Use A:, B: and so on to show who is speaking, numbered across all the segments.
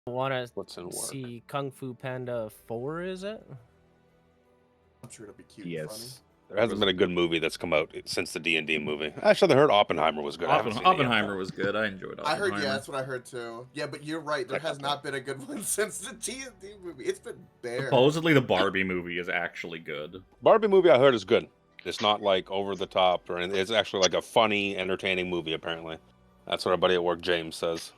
A: Want
B: What's in
A: to
B: work?
A: see Kung Fu Panda 4, is it?
C: I'm sure it'll be cute and funny.
D: Yes.
B: There hasn't been a good movie that's come out since the D&D movie. Actually, I heard Oppenheimer was good. I haven't seen it yet.
E: Oppenheimer was good. I enjoyed Oppenheimer.
C: I heard, yeah, that's what I heard too. Yeah, but you're right. There has not been a good one since the D&D movie. It's been bare.
E: Supposedly the Barbie movie is actually good.
B: Barbie movie I heard is good. It's not like over the top or anything. It's actually like a funny, entertaining movie. Apparently, that's what our buddy at work James says.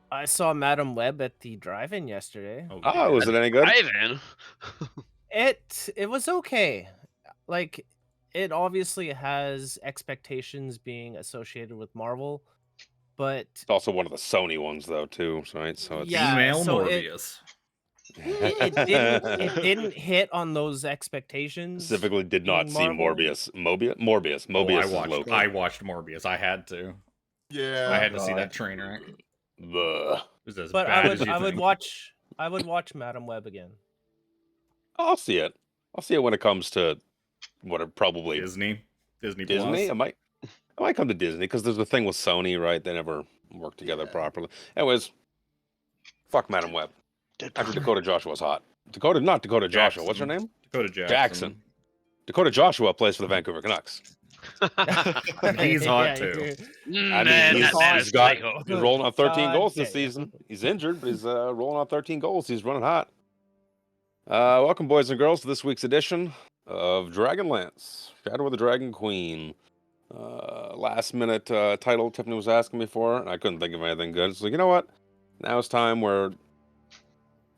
A: I saw Madam Web at the drive-in yesterday.
B: Oh, was it any good?
F: Drive-in?
A: It was okay. Like, it obviously has expectations being associated with Marvel, but
B: It's also one of the Sony ones though, too. Right? So it's
A: Yeah,
E: Female
A: so
E: Morbius.
A: it didn't hit on those expectations.
B: Specifically, did not
A: being
B: see
A: Marvel.
B: Morbius.
E: Oh,
B: Mobius
E: I
B: is
E: watched.
B: Loki.
E: I watched Morbius. I had to.
C: Yeah.
E: I had to see that train wreck.
B: Bleh.
E: It was as
A: But
E: bad as you
A: I would
E: think.
A: watch Madam Web again.
B: I'll see it. I'll see it when it comes to what it probably
E: Disney.
B: Disney.
E: Plus.
B: I might come to Disney because there's a thing with Sony, right? They never work together properly. Anyways, fuck Madam Web. After Dakota Joshua's hot. Not Dakota Joshua. What's her name?
E: Dakota
B: Jackson. Dakota Joshua plays for the Vancouver Canucks.
E: And he's hot
A: Yeah,
E: too.
B: I mean, he's rolling on 13
A: God
B: goals this
A: damn.
B: season. He's injured, but he's rolling on 13 goals. He's running hot. Welcome, boys and girls, to this week's edition of Dragonlance, Shadow of the Dragon Queen. Last minute title Tiffany was asking me for, and I couldn't think of anything good. So you know what? Now it's time where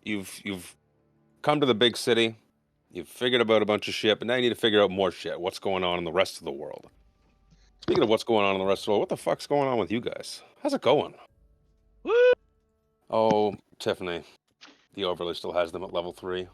B: you've come to the big city, you've figured out a bunch of shit, but now you need to figure out more shit. What's going on in the rest of the world? Speaking of what's going on in the rest of the world, what the fuck's going on with you guys? How's it going?
F: Woo!
B: Oh, Tiffany, the overlay still has them at level 3.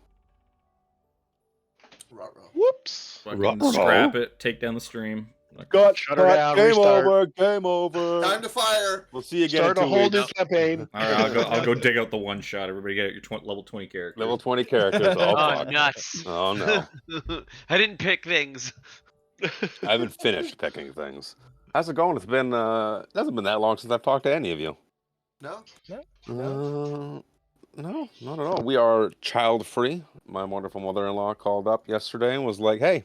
F: Whoops.
E: Fucking scrap it. Take down the stream.
F: Shut her down. Restart.
B: Game over.
C: Time to fire.
B: We'll see you again.
F: Start
B: in
F: a
B: 2
F: whole
B: weeks.
F: new campaign.
E: All right, I'll go dig out the one shot. Everybody get your level 20 character.
B: Level 20 characters. Oh,
F: Oh,
B: fuck.
F: nuts.
B: Oh, no.
F: I didn't pick things.
B: I haven't finished picking things. How's it going? It's been, it hasn't been that long since I've talked to any of you.
C: No?
B: No, not at all. We are child-free. My wonderful mother-in-law called up yesterday and was like, hey,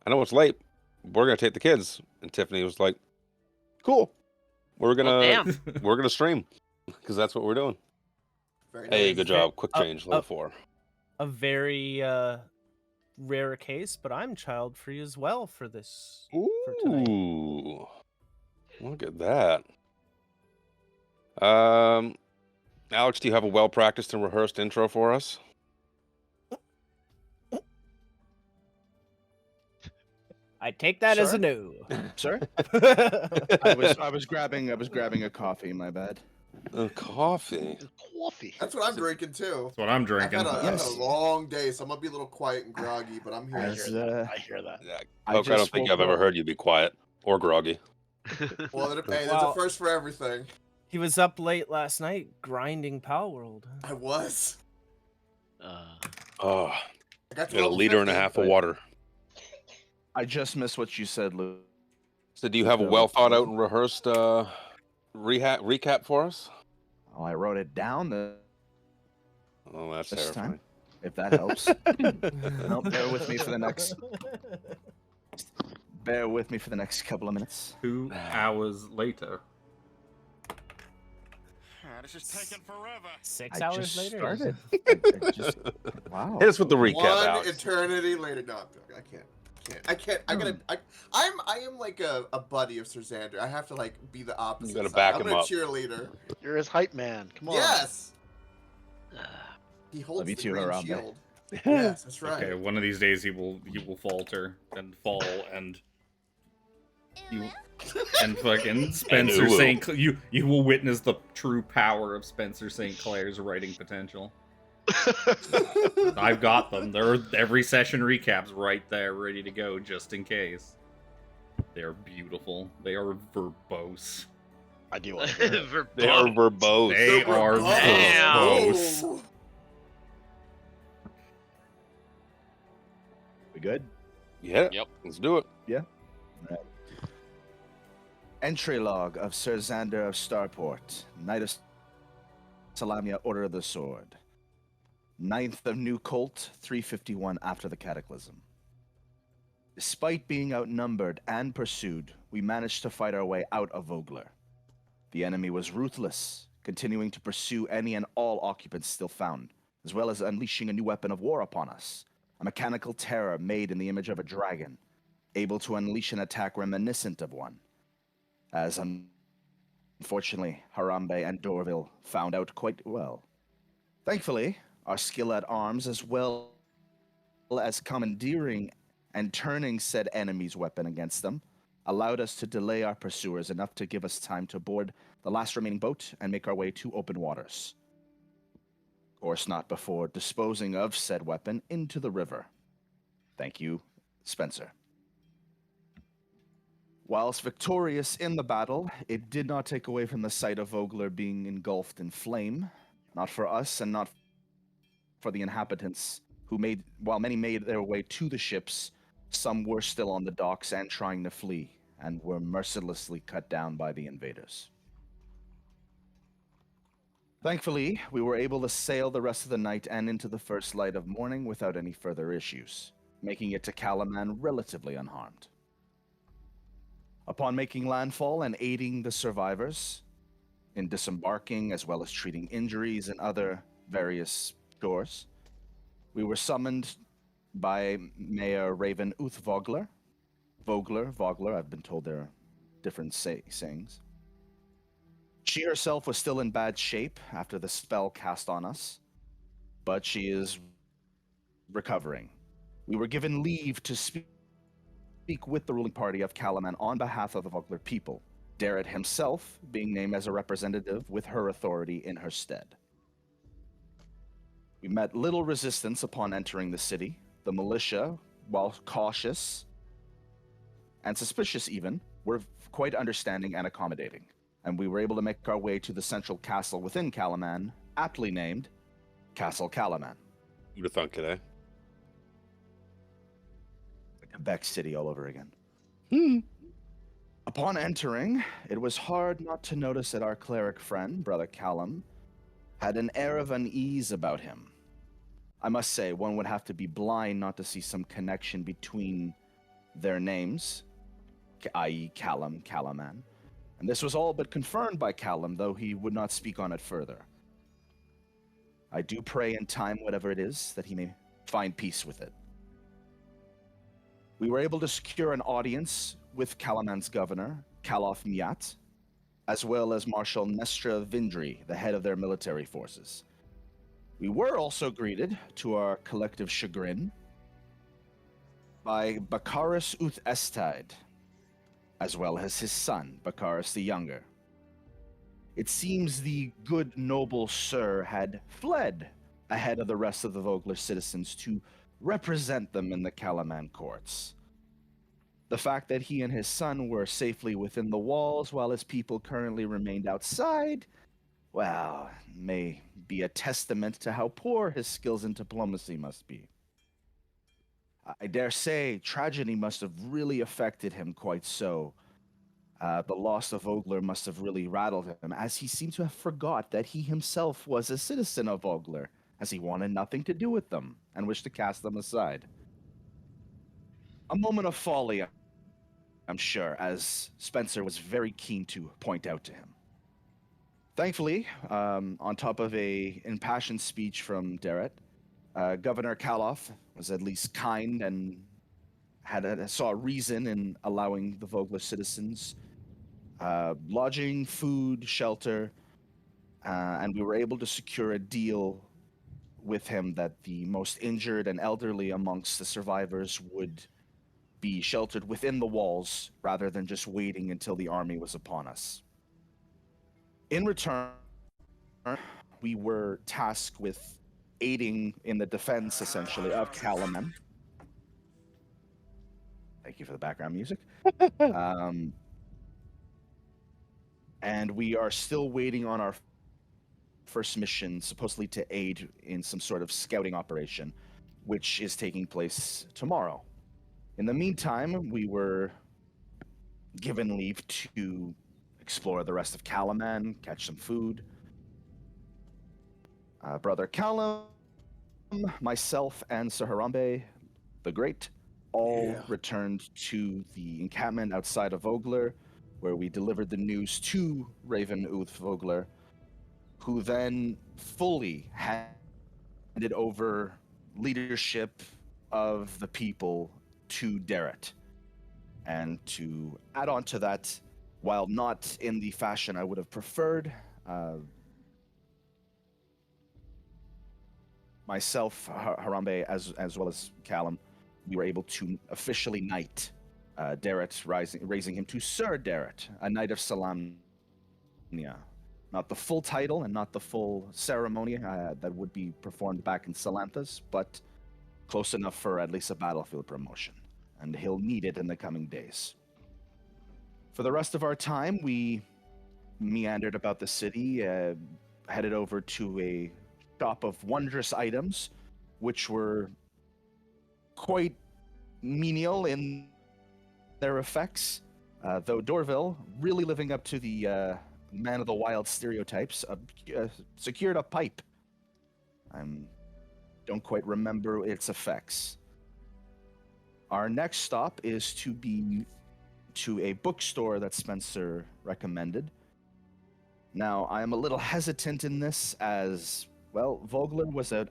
B: I know it's late. We're going to take the kids. And Tiffany was like, cool. We're going to we're gonna stream because that's what we're doing.
C: Very
B: Hey,
C: nice.
B: good job. Quick change, level 4.
A: A very rare case, but I'm child free as well for this. For tonight.
B: Ooh. Look at that. Alex, do you have a well-practiced and rehearsed intro for us?
A: I take that as a no.
D: Sir? I was grabbing a coffee, my bad.
B: Coffee.
F: Coffee.
C: That's what I'm drinking too.
E: That's what I'm
C: I've
E: drinking.
C: had a long day, so I'm gonna be a little quiet and groggy, but I'm here.
F: I hear that.
B: Yeah,
D: I
B: Poke, I don't
D: just
B: think
D: woke
B: I've ever
D: up.
B: heard you be quiet or groggy.
C: Well, hey, there's
A: Wow.
C: a first for everything.
A: He was up late last night grinding Pal World.
C: I was.
B: Oh,
C: I got to
B: got a
C: level
B: liter and a
C: 50.
B: half of water.
D: I just missed what you said, Lou.
B: So do you have a well-thought-out and rehearsed recap for us?
D: Oh, I wrote it down
B: Oh, that's
D: this
B: terrifying.
D: time, if that helps. No, bear with me for the next. Bear with me for the next couple of minutes.
E: 2 hours later.
G: This is taking forever.
A: 6
D: I
A: hours
D: just
A: later.
D: started. Wow.
B: Hit us with the recap,
C: One
B: Alex.
C: eternity later. No, I can't. I am like a buddy of Sir Xander. I have to like be the opposite.
B: You gotta
C: side.
B: back
C: I'm
B: him
C: a
B: up.
C: cheerleader.
F: You're his hype man. Come on.
C: Yes. He holds
D: Love you
C: the
D: too,
C: green
D: Harambe.
C: shield. Yes, that's right.
E: Okay, one of these days he will falter and fall and fucking Spencer
B: Ulu.
E: St. You will witness the true power of Spencer St. Clair's writing potential. I've got them. They're every session recaps right there, ready to go, just in case. They're beautiful. They are verbose.
F: I do want to hear it.
B: They are verbose.
E: They are verbose.
C: Oh.
D: We good?
B: Yeah.
F: Yep.
B: Let's do it.
D: Entry log of Sir Xander of Starport, Knight of Salamia Order of the Sword. 9th of New Colt, 351 after the Cataclysm. Despite being outnumbered and pursued, we managed to fight our way out of Vogler. The enemy was ruthless, continuing to pursue any and all occupants still found, as well as unleashing a new weapon of war upon us, a mechanical terror made in the image of a dragon, able to unleash an attack reminiscent of one. As unfortunately, Harambe and Dorville found out quite well. Thankfully, our skill at arms, as well as commandeering and turning said enemy's weapon against them, allowed us to delay our pursuers enough to give us time to board the last remaining boat and make our way to open waters. Of course, not before disposing of said weapon into the river. Thank you, Spencer. Whilst victorious in the battle, it did not take away from the sight of Vogler being engulfed in flame, not for us and not for the inhabitants, who while many made their way to the ships, some were still on the docks and trying to flee, and were mercilessly cut down by the invaders. Thankfully, we were able to sail the rest of the night and into the first light of morning without any further issues, making it to Calaman relatively unharmed. Upon making landfall and aiding the survivors in disembarking, as well as treating injuries and other various chores, we were summoned by Mayor Raven Uth Vogler. Vogler, I've been told there are different sayings. She herself was still in bad shape after the spell cast on us, but she is recovering. We were given leave to speak with the ruling party of Calaman on behalf of the Vogler people, Darrett himself being named as a representative with her authority in her stead. We met little resistance upon entering the city. The militia, while cautious and suspicious even, were quite understanding and accommodating, and we were able to make our way to the central castle within Calaman, aptly named Castle Calaman.
B: Who'd have thunk it, eh?
D: Quebec City all over again. Upon entering, it was hard not to notice that our cleric friend, Brother Callum, had an air of unease about him. I must say, one would have to be blind not to see some connection between their names, i.e. Callum, Calaman. And this was all but confirmed by Callum, though he would not speak on it further. I do pray in time, whatever it is, that he may find peace with it. We were able to secure an audience with Calaman's governor, Kalof Miat, as well as Marshal Nestra Vindri, the head of their military forces. We were also greeted, to our collective chagrin, by Baccharis Uth Estide, as well as his son, Baccharis the Younger. It seems the good noble sir had fled ahead of the rest of the Vogler citizens to represent them in the Calaman courts. The fact that he and his son were safely within the walls while his people currently remained outside, well, may be a testament to how poor his skills in diplomacy must be. I dare say tragedy must have really affected him quite so. The loss of Vogler must have really rattled him, as he seemed to have forgot that he himself was a citizen of Vogler, as he wanted nothing to do with them and wished to cast them aside. A moment of folly, I'm sure, as Spencer was very keen to point out to him. Thankfully, on top of an impassioned speech from Darrett, Governor Kalof was at least kind and saw reason in allowing the Vogler citizens lodging, food, shelter, and we were able to secure a deal with him that the most injured and elderly amongst the survivors would be sheltered within the walls rather than just waiting until the army was upon us. In return, we were tasked with aiding in the defense, essentially, of Calaman. Thank you for the background music. And we are still waiting on our first mission, supposedly to aid in some sort of scouting operation, which is taking place tomorrow. In the meantime, we were given leave to explore the rest of Calaman, catch some food. Brother Callum, myself, and Sir Harambe the Great all returned to the encampment outside of Vogler, where we delivered the news to Raven Uth Vogler, who then fully handed over leadership of the people to Darrett. And to add on to that, while not in the fashion I would have preferred, myself, Harambe, as well as Callum, we were able to officially knight Darrett, raising him to Sir Darrett, a Knight of Salamnia. Not the full title and not the full ceremony that would be performed back in Salanthas, but close enough for at least a battlefield promotion. And he'll need it in the coming days. For the rest of our time, we meandered about the city, headed over to a shop of wondrous items, which were quite menial in their effects, though Dorville, really living up to the man of the wild stereotypes, secured a pipe. I don't quite remember its effects. Our next stop is to a bookstore that Spencer recommended. Now, I am a little hesitant in this as, well, Vogler was a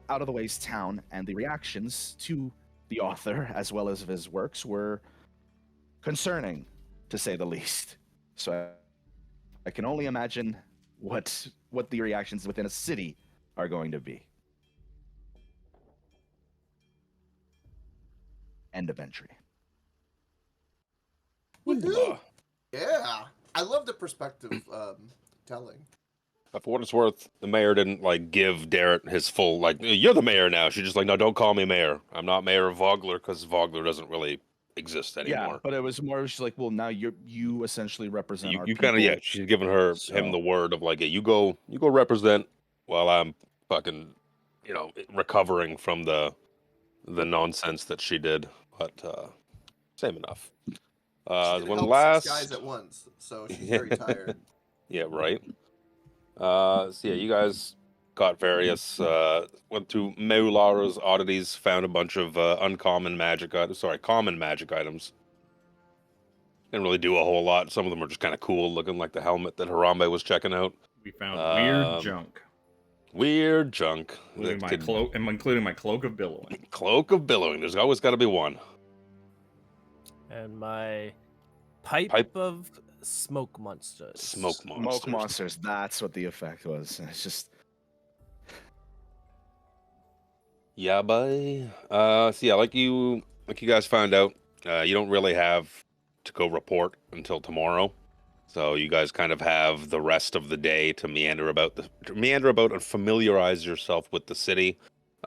D: out-of-the-ways town, and the reactions to the author, as well as of his works, were concerning, to say the least. So I can only imagine what the reactions within a city are going to be. End of entry.
C: Woohoo! Yeah, I love the perspective telling.
B: For what it's worth, the mayor didn't give Darrett his full you're the mayor now. She's just no, don't call me mayor. I'm not mayor of Vogler because Vogler doesn't really exist anymore.
D: Yeah, but it was more just well, now you essentially represent our
B: You
D: people.
B: kind of she's giving him the word of you go represent while I'm fucking recovering from the nonsense that she did. But same enough.
C: She did
B: One
C: help
B: last
C: 6 guys at once, so she's very tired.
B: Yeah, right. So yeah, you guys got various went through Meulara's oddities, found a bunch of common magic items. Didn't really do a whole lot. Some of them were just kind of cool looking, like the helmet that Harambe was checking out.
E: We found weird junk.
B: Weird junk.
E: Including my cloak of billowing.
B: Cloak of billowing. There's always got to be one.
A: And my pipe of smoke monsters.
B: Smoke monsters.
D: That's what the effect was. It's just.
B: Yeah, boy. So yeah, like you guys found out, you don't really have to go report until tomorrow. So you guys kind of have the rest of the day to meander about and familiarize yourself with the city.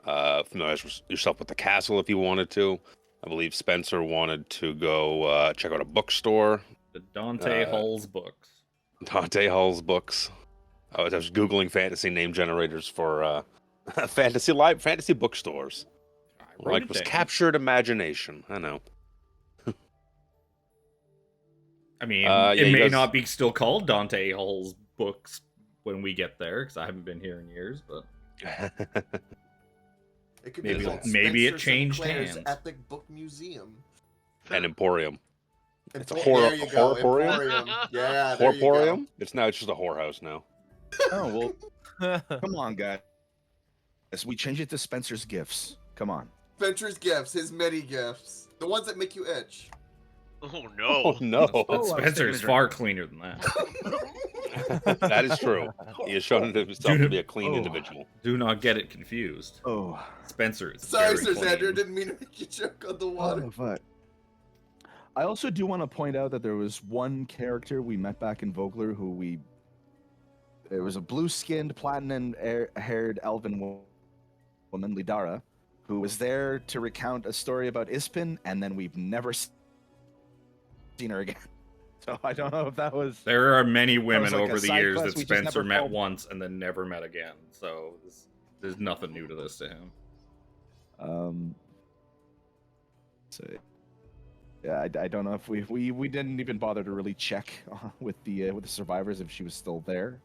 B: Familiarize yourself with the castle if you wanted to. I believe Spencer wanted to go check out a bookstore.
E: The Dante Hull's books.
B: Dante Hull's books. I was Googling fantasy name generators for fantasy bookstores. It was captured imagination. I know.
E: I mean, it may not be still called Dante Hull's books when we get there, because I haven't been here in years, but
C: it could
E: maybe it changed hands.
C: Epic Book Museum.
B: An Emporium. It's a
C: Emporium. Yeah, there you go.
B: It's just a whorehouse now.
D: Oh well, come on, guys. We change it to Spencer's Gifts. Come on.
C: Spencer's Gifts, his many gifts, the ones that make you itch.
F: Oh no!
B: Oh no!
E: Spencer is far cleaner than that.
B: That is true. He has shown himself to be a clean individual.
E: Do not get it confused.
D: Oh,
E: Spencer is
C: sorry,
E: very
C: Sir Xander.
E: clean.
C: Didn't mean to make you choke on the water.
D: Oh, fuck. I also do want to point out that there was one character we met back in Vogler who it was a blue-skinned, platinum-haired elven woman, Lidara, who was there to recount a story about Ispin, and then we've never seen her again. So I don't know if that was...
E: There are many women
D: like
E: over
D: a
E: the
D: side
E: years
D: quest
E: that
D: we just
E: Spencer
D: never
E: met
D: called.
E: once and then never met again. So there's nothing new to this to him.
D: So yeah, I don't know if we didn't even bother to really check with the survivors if she was still there.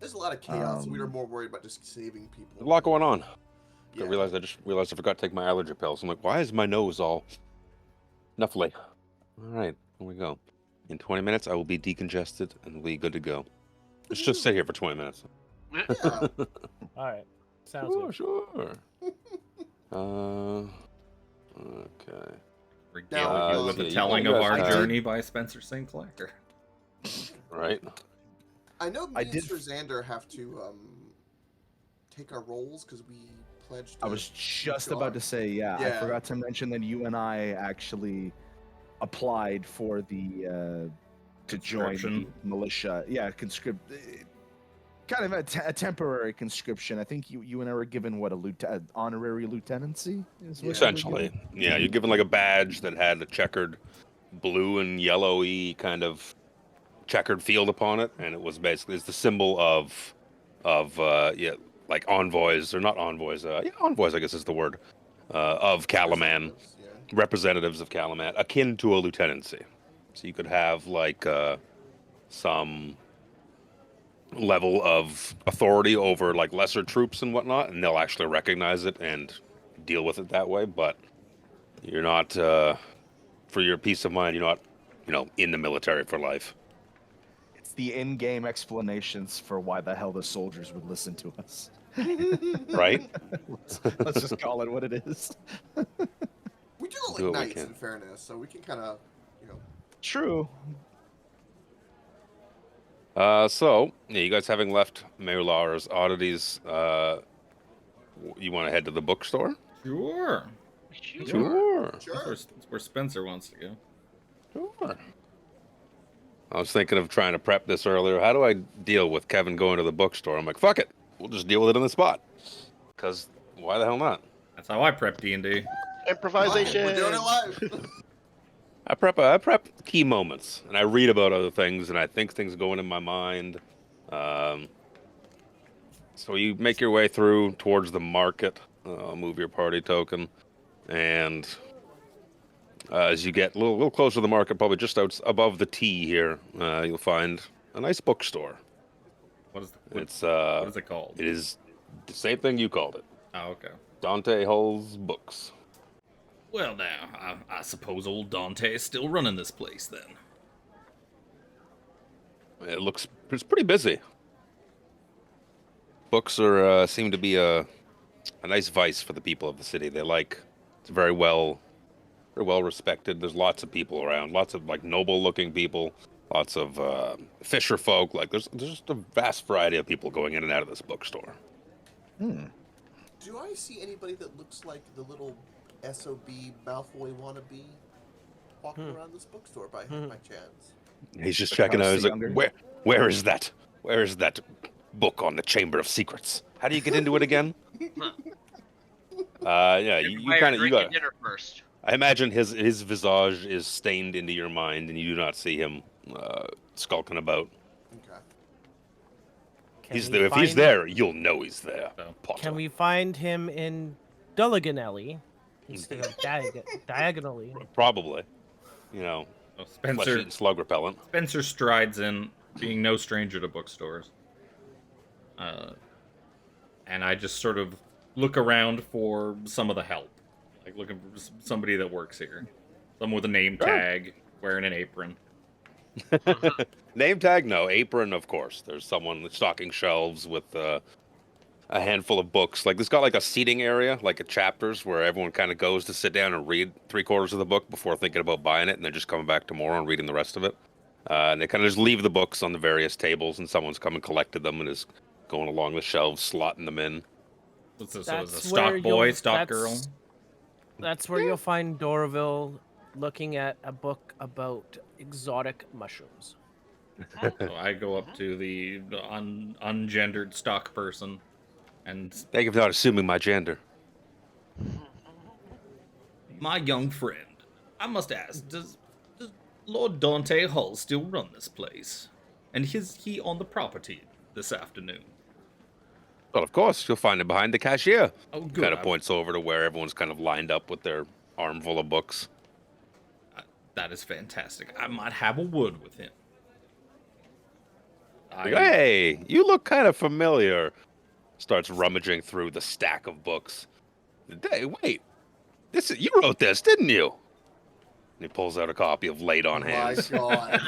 C: There's a lot of chaos. We were more worried about just saving people.
B: There's a lot going on.
C: Yeah.
B: I just realized I forgot to take my allergy pills. I'm like, why is my nose all snuffly? All right, here we go. In 20 minutes, I will be decongested and we'll be good to go. Let's just sit here for 20 minutes.
C: Yeah.
A: All right. Sounds good.
B: Sure. Okay.
E: Regale you with
B: yeah,
E: a
B: you
E: telling
B: guys
E: of our
B: have-
E: journey by Spencer St. Clair.
B: Right.
C: I know me
D: I
C: and
D: did-
C: Sir Xander have to take our roles because we pledged.
D: I was just about to say, I
C: Yeah.
D: forgot to mention that you and I actually applied for the to join the
E: Conscription.
D: militia. Yeah, kind of a temporary conscription. I think you and I were given what an honorary lieutenancy is what you were
B: Essentially.
D: given?
B: Yeah, you're given like a badge that had a checkered blue and yellowy kind of checkered field upon it, and it was basically it's the symbol of like envoys, or not envoys, envoys I guess is the word, of Calaman,
C: Yeah.
B: representatives of Calaman, akin to a lieutenancy. So you could have like some level of authority over like lesser troops and whatnot, and they'll actually recognize it and deal with it that way. But you're not, for your peace of mind, you're not, in the military for life.
D: It's the in-game explanations for why the hell the soldiers would listen to us.
B: Right?
D: Let's just call it what it is.
C: We do look
B: Do what
C: like
B: we
C: knights,
B: can.
C: in fairness, so we can kind of,
D: True.
B: So you guys having left Maylar's oddities, you want to head to the bookstore?
E: Sure.
B: Sure.
E: That's where Spencer wants to go.
B: Sure. I was thinking of trying to prep this earlier. How do I deal with Kevin going to the bookstore? I'm like, fuck it. We'll just deal with it on the spot. Because why the hell not?
E: That's how I prep D&D.
F: Improvisation.
C: we're doing it live.
B: I prep key moments, and I read about other things, and I think things going in my mind. So you make your way through towards the market. Move your party token, and as you get a little closer to the market, probably just above the T here, you'll find a nice bookstore.
E: What is
B: What
E: is it called?
B: It is the same thing you called it.
E: Oh, okay.
B: Dante Hull's Books.
E: Well, now, I suppose old Dante is still running this place, then.
B: It's pretty busy. Books are seem to be a nice vice for the people of the city. It's very well respected. There's lots of people around, lots of like noble looking people, lots of fisher folk. Like there's just a vast variety of people going in and out of this bookstore.
C: Do I see anybody that looks like the little SOB Malfoy wannabe walking around this bookstore by chance?
B: He's just
D: The
B: checking out.
D: House
B: He's
D: the
B: like,
D: Younger?
B: where is that? Where is that book on the Chamber of Secrets? How do you get into it again? Yeah, you kind of you got.
F: dinner first.
B: I imagine his visage is stained into your mind, and you do not see him skulking about.
C: Okay.
A: Can
B: He's
A: we
B: there. If he's
A: find-
B: there, you'll know he's there.
E: So,
B: Potter.
A: Can we find him in Dulliganelli instead of diagonally?
B: Probably.
E: so
B: Flesh
E: Spencer
B: eating slug repellent.
E: strides in, being no stranger to bookstores. And I just sort of look around for some of the help. Like looking for somebody that works here. Someone with a name tag, wearing an apron.
B: Name tag? No. Apron, of course. There's someone stocking shelves with a handful of books. Like, it's got like a seating area, like a chapters, where everyone kind of goes to sit down and read 3/4 of the book before thinking about buying it, and they're just coming back tomorrow and reading the rest of it. And they kind of just leave the books on the various tables, and someone's come and collected them and is going along the shelves, slotting them in.
E: So is a
A: That's where
E: stock boy,
A: you'll-
E: stock
A: that's-
E: girl.
A: That's where you'll find Dorville looking at a book about exotic mushrooms.
E: So I go up to the ungendered stock person and
B: Thank you for not assuming my gender.
E: my young friend, I must ask, does Lord Dante Hull still run this place? And is he on the property this afternoon?
B: Well, of course, you'll find him behind the cashier.
E: Oh, good.
B: Kind of points over to where everyone's kind of lined up with their armful of books.
E: That is fantastic. I might have a word with him.
B: Like, hey, you look kind of familiar. Starts rummaging through the stack of books. Hey, wait, you wrote this, didn't you? And he pulls out a copy of Laid on Hands.
C: My God.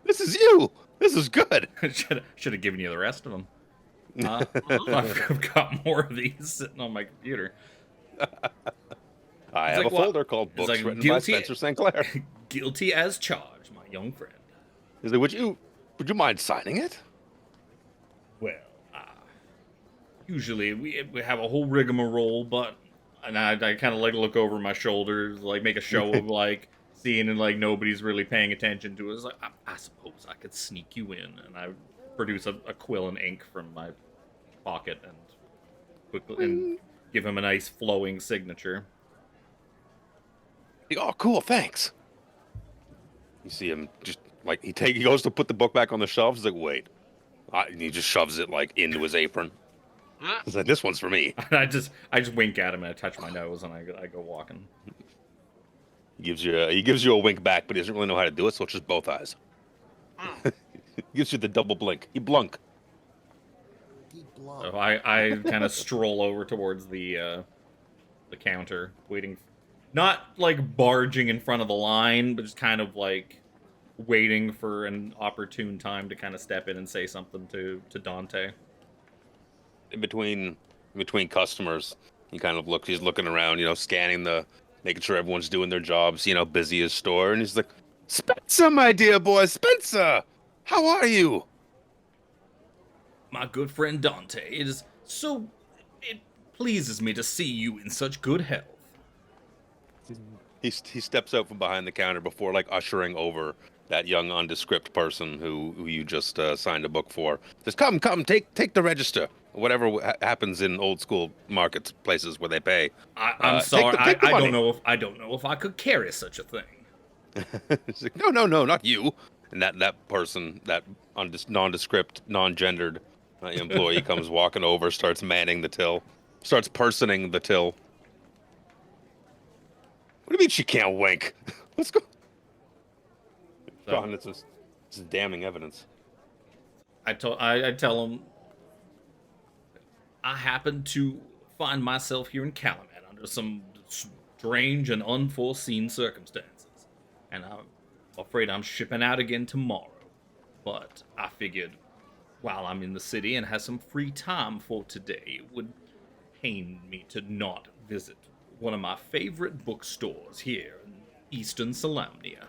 B: This is you. This is good.
E: Should have given you the rest of them. I've got more of these sitting on my computer.
B: I have a folder called Books
E: like,
B: Written by Spencer St. Clair.
E: Guilty as charged, my young friend.
B: He's like, would you mind signing it?
E: Well, usually we have a whole rigmarole, and I kind of like look over my shoulders, like make a show of like seeing and like nobody's really paying attention to it. It's like, I suppose I could sneak you in, and I produce a quill and ink from my pocket and quickly give him a nice flowing signature.
B: Oh, cool, thanks. You see him just like he goes to put the book back on the shelf. He's like, wait, and he just shoves it like into his apron. He's like, this one's for me.
E: I just wink at him and I touch my nose and I go walking.
B: He gives you a wink back, but he doesn't really know how to do it, so it's just both eyes. He gives you the double blink. He blunk.
E: So I kind of stroll over towards the counter, waiting, not like barging in front of the line, but just kind of like waiting for an opportune time to kind of step in and say something to Dante.
B: In between customers, he kind of he's looking around, scanning making sure everyone's doing their jobs, busy his store, and he's like, Spencer, my dear boy, Spencer, how are you?
E: My good friend Dante, it pleases me to see you in such good health.
B: He steps out from behind the counter before like ushering over that young nondescript person who you just signed a book for. Says, come, take the register. Whatever happens in old school markets, places where they pay.
E: I'm sorry, I don't know if I could carry such a thing.
B: He's like, no, not you. And that person, that nondescript, non-gendered employee comes walking over, starts manning the till, starts personing the till. What do you mean she can't wink? Let's go. John, it's damning evidence.
E: I tell him, I happen to find myself here in Calumet under some strange and unforeseen circumstances, and I'm afraid I'm shipping out again tomorrow. But I figured, while I'm in the city and have some free time for today, it would pain me to not visit one of my favorite bookstores here in Eastern Salamnia.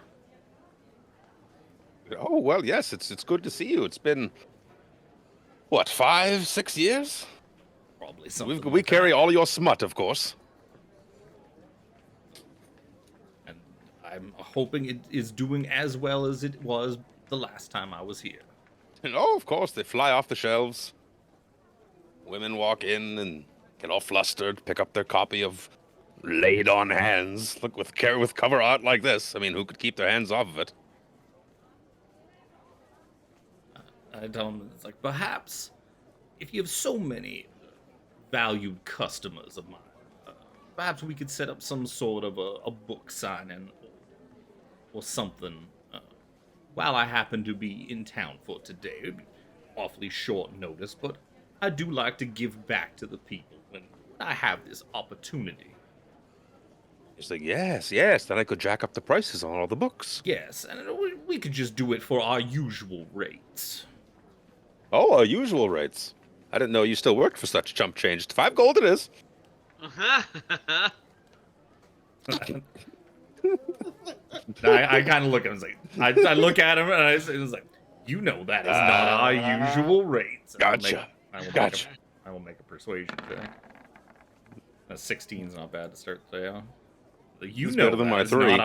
B: Oh, well, yes, it's good to see you. It's been, what, 5-6 years?
E: Probably something
B: We
E: like
B: carry
E: that.
B: all your smut, of course.
E: And I'm hoping it is doing as well as it was the last time I was here.
B: And oh, of course, they fly off the shelves. Women walk in and get all flustered, pick up their copy of Laid on Hands. Look, with cover art like this. I mean, who could keep their hands off of it?
E: I tell him, it's like, perhaps if you have so many valued customers of mine, perhaps we could set up some sort of a book signing or something while I happen to be in town for today. It'd be awfully short notice, but I do like to give back to the people when I have this opportunity.
B: He's like, yes, then I could jack up the prices on all the books.
E: Yes, and we could just do it for our usual rates.
B: Oh, our usual rates. I didn't know you still worked for such chump change. 5 gold it is.
E: I kind of look at him and I look at him and I was like, you know that is not our usual rates. And
B: Gotcha.
E: I will make a persuasion check. 16's not bad to start the day off. You
B: It's
E: know
B: better than my 3.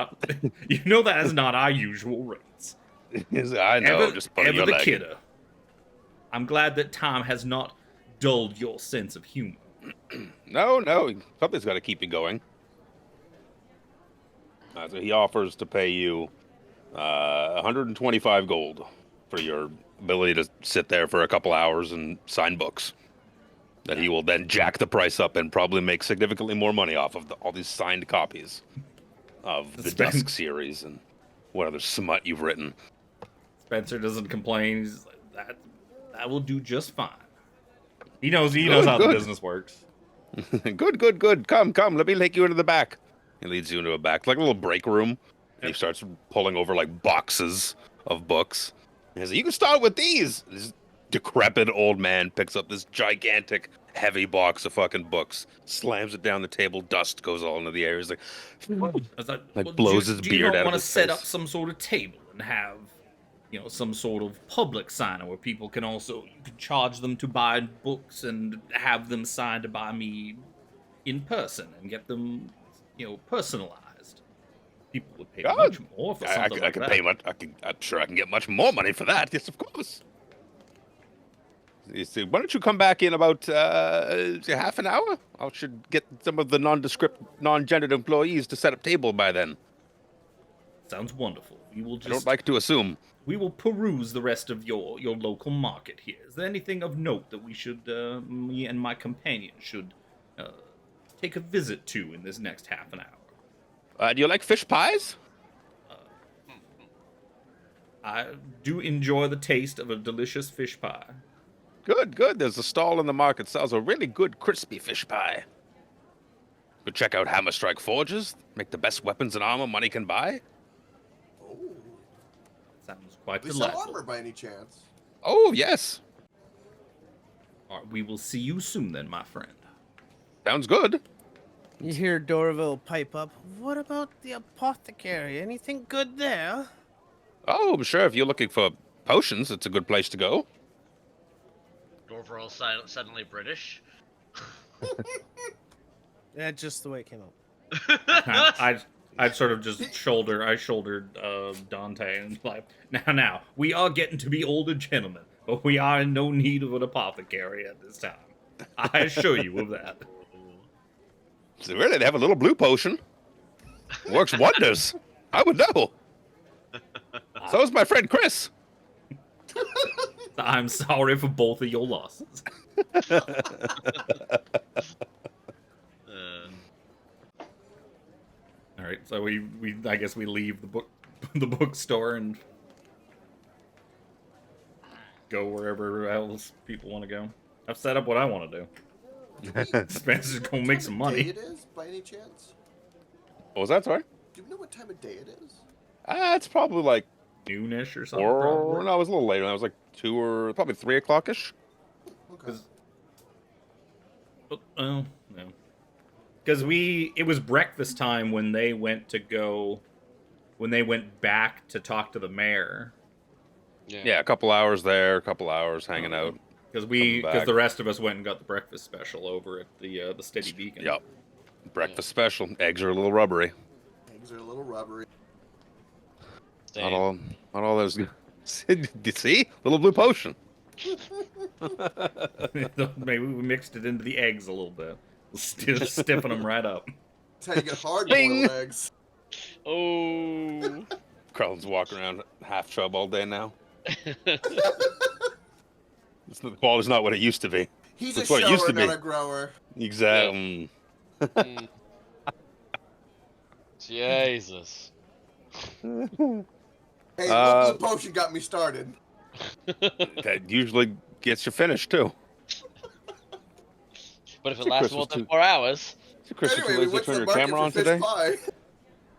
E: You know that is not our usual rates.
B: I know, just put your
E: the
B: leg.
E: kidder. I'm glad that time has not dulled your sense of humor.
B: No, something's got to keep you going. So he offers to pay you 125 gold for your ability to sit there for a couple hours and sign books. That he will then jack the price up and probably make significantly more money off of all these signed copies of the Dusk series and what other smut you've written.
E: Spencer doesn't complain. He's like, that will do just fine. He knows how the business works.
B: Good. Come. Let me take you into the back. He leads you into a back, like a little break room. And he starts pulling over like boxes of books. And he's like, you can start with these. This decrepit old man picks up this gigantic, heavy box of fucking books, slams it down the table. Dust goes all into the air. He's like, blows his
E: do
B: beard
E: you not
B: out of
E: want to
B: his
E: set
B: face.
E: up some sort of table and have, some sort of public signer where people can also, you can charge them to buy books and have them signed by me in person and get them, personalized. People would pay much more for something like that.
B: I'm sure I can get much more money for that. Yes, of course. You see, why don't you come back in about half an hour? I should get some of the nondescript, non-gendered employees to set up table by then.
E: Sounds wonderful. We will
B: I don't like to assume.
E: We will peruse the rest of your local market here. Is there anything of note that we should, me and my companion should take a visit to in this next half an hour?
B: Do you like fish pies?
E: I do enjoy the taste of a delicious fish pie.
B: Good. There's a stall in the market sells a really good crispy fish pie. Go check out Hammer Strike Forges. Make the best weapons and armor money can buy.
C: Oh,
E: Sounds quite
C: we sell
E: delightful.
C: armor by any chance?
B: Oh, yes.
E: All right, we will see you soon then, my friend.
B: Sounds good.
A: You hear Dorville pipe up. What about the apothecary? Anything good there?
B: Oh, I'm sure if you're looking for potions, it's a good place to go.
H: Dorval suddenly British.
A: Yeah, just the way it came out.
E: I sort of just shouldered Dante and like, now, we are getting to be older gentlemen, but we are in no need of an apothecary at this time. I assure you of that.
B: So really, they have a little blue potion. Works wonders. I would know. So is my friend Chris.
E: I'm sorry for both of your losses. All right, so we I guess we leave the bookstore and go wherever else people want to go. I've set up what I want to do. Spencer's gonna make some money.
C: It is by any chance?
B: What was that, sorry?
C: Do you know what time of day it is?
B: It's probably like
E: Noonish or something.
B: no, it was a little later. It was like 2 or probably 3 o'clock-ish.
C: Okay.
E: Oh no, because it was breakfast time when they went back to talk to the mayor.
B: Yeah, a couple hours there, a couple hours hanging out.
E: Because the rest of us went and got the breakfast special over at the Steady Beacon.
B: Yep. Breakfast special. Eggs are a little rubbery.
C: Eggs are a little rubbery.
B: Not all those. See? Little blue potion.
E: Maybe we mixed it into the eggs a little bit. Stiffen them right up.
C: That's how you get hard
B: Bing!
C: boiled eggs.
F: Oh.
B: Carlton's walking around half chub all day now. The quality's not what it used to be.
C: He's
B: That's
C: a
B: what it used
C: shower,
B: to be.
C: not a grower.
B: Exactly.
F: Mm. Jesus.
C: Hey, the potion got me started.
B: That usually gets you finished too.
F: But if it
B: So
F: lasts
B: Chris
F: more
B: was
F: than
B: too-
F: 4 hours,
B: Christopher,
C: Anyway, we
B: Liz,
C: went to
B: turn
C: the
B: your
C: market
B: camera
C: for
B: on
C: fish
B: today.
C: pie.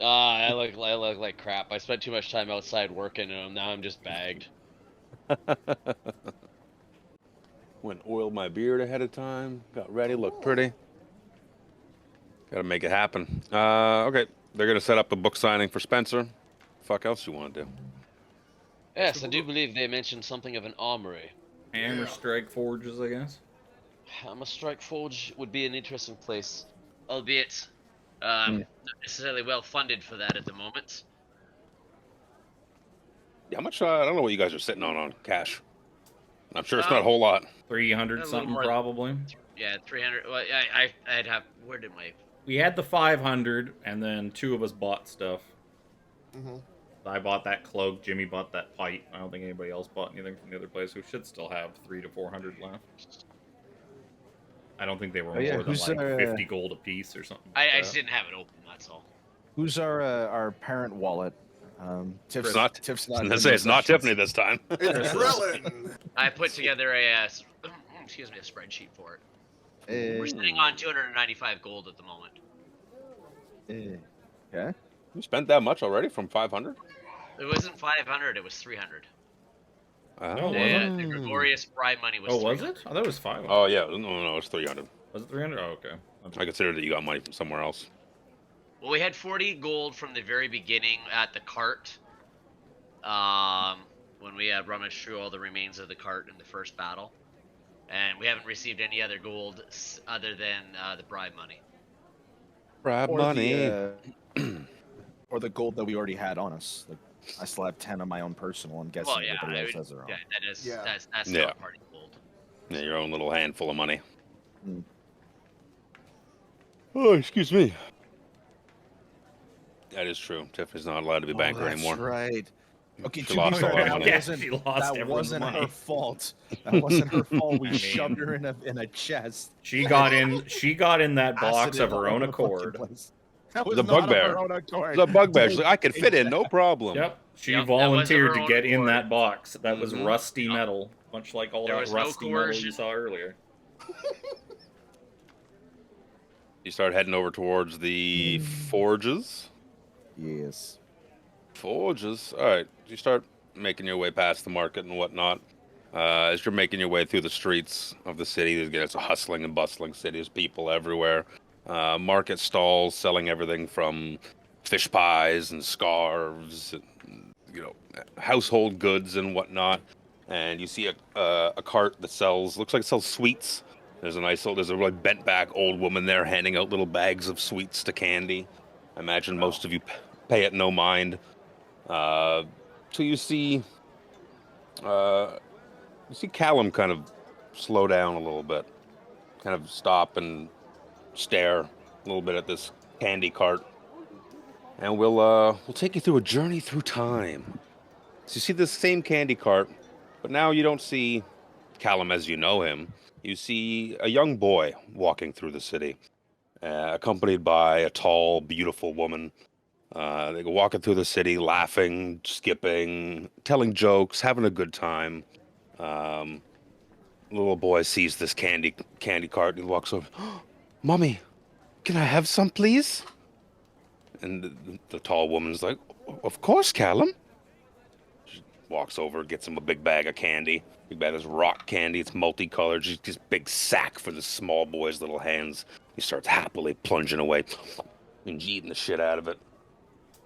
F: I look like crap. I spent too much time outside working, and now I'm just bagged.
B: Went and oiled my beard ahead of time. Got ready, looked pretty. Got to make it happen. Okay, they're gonna set up the book signing for Spencer. Fuck else you want to do?
F: Yes, I do believe they mentioned something of an armory.
E: Hammer Strike Forges, I guess.
F: Hammer Strike Forge would be an interesting place, albeit not necessarily well funded for that at the moment.
B: Yeah, how much? I don't know what you guys are sitting on cash. I'm sure it's not a whole lot.
E: 300
F: A little
E: something
F: more.
E: probably.
F: Yeah, 300. Well, I'd have. Where did my?
E: We had the 500, and then 2 of us bought stuff.
C: Mm-hmm.
E: I bought that cloak. Jimmy bought that pipe. I don't think anybody else bought anything from the other place. We should still have 300 to 400 left. I don't think they were more than
D: who's
E: like
D: our,
E: 50 gold a piece or something.
F: I
E: Like
F: just didn't have it open. That's all.
D: Who's our parent wallet Tiff's
B: It's not.
D: Tiff's
B: I was
D: not.
B: gonna
D: in
B: say
D: the
B: it's not
D: sessions.
B: Tiffany this time.
C: It's Krillin.
F: I put together a excuse me, a spreadsheet for it. We're sitting on 295 gold at the moment.
D: Okay.
B: You spent that much already from 500?
F: It wasn't 500, it was 300.
E: No,
F: The,
E: was it?
F: the Gregorius bribe money was
E: Oh, was
F: 300.
E: it? I thought it was 500.
B: Oh yeah, no, it's 300.
E: Was it 300? Oh, okay.
B: I considered that you got money from somewhere else.
F: Well, we had 40 gold from the very beginning at the cart. When we had rummaged through all the remains of the cart in the first battle. And we haven't received any other gold other than the bribe money.
B: Bribe
D: Or
B: money.
D: or the gold that we already had on us. Like, I still have 10 on my own personal. I'm guessing
F: Well, yeah,
D: everybody else has their own.
F: yeah, that is,
C: Yeah.
F: that's
B: Yeah.
F: not party gold.
B: Yeah, your own little handful of money.
D: Hmm.
B: Oh, excuse me. That is true. Tiffany's not allowed to be banker
D: that's
B: anymore.
D: right. Okay,
B: She
D: to be
B: lost a
D: fair,
B: lot of
D: that
B: money.
D: wasn't,
E: She lost
D: that
E: everyone's
D: wasn't
E: money.
D: her fault. That wasn't her fault. We
E: I mean-
D: shoved her in a chest.
E: She got in. She got in that box
D: Acid
E: of her
D: all
E: own
D: over the fucking
E: accord.
D: place. That was
B: The
D: not of
B: bugbear.
D: her own accord.
B: The bugbear. She's like, I can fit in, no problem.
E: Yep. She
F: Yep, that was
E: volunteered
F: her
E: to
F: own
E: get in
F: accord.
E: that box. That was
B: Mhm.
E: rusty metal, much like all
F: There
E: that
F: was no
E: rusty metal you
F: coercion.
E: saw earlier.
B: You start heading over towards the forges.
D: Yes.
B: Forges. All right. You start making your way past the market and whatnot. As you're making your way through the streets of the city, it's a hustling and bustling city. There's people everywhere. Market stalls selling everything from fish pies and scarves, and, household goods and whatnot. And you see a cart that looks like it sells sweets. There's a really bent back old woman there handing out little bags of sweets to Candy. I imagine most of you pay it no mind. So you see Callum kind of slow down a little bit, kind of stop and stare a little bit at this candy cart, and we'll take you through a journey through time. So you see this same candy cart, but now you don't see Callum as you know him. You see a young boy walking through the city, accompanied by a tall, beautiful woman. They go walking through the city, laughing, skipping, telling jokes, having a good time. Little boy sees this candy cart and he walks over. Mommy, can I have some, please? And the tall woman's like, of course, Callum. She walks over, gets him a big bag of candy. Big bag of rock candy. It's multicolored. Just this big sack for the small boy's little hands. He starts happily plunging away and eating the shit out of it.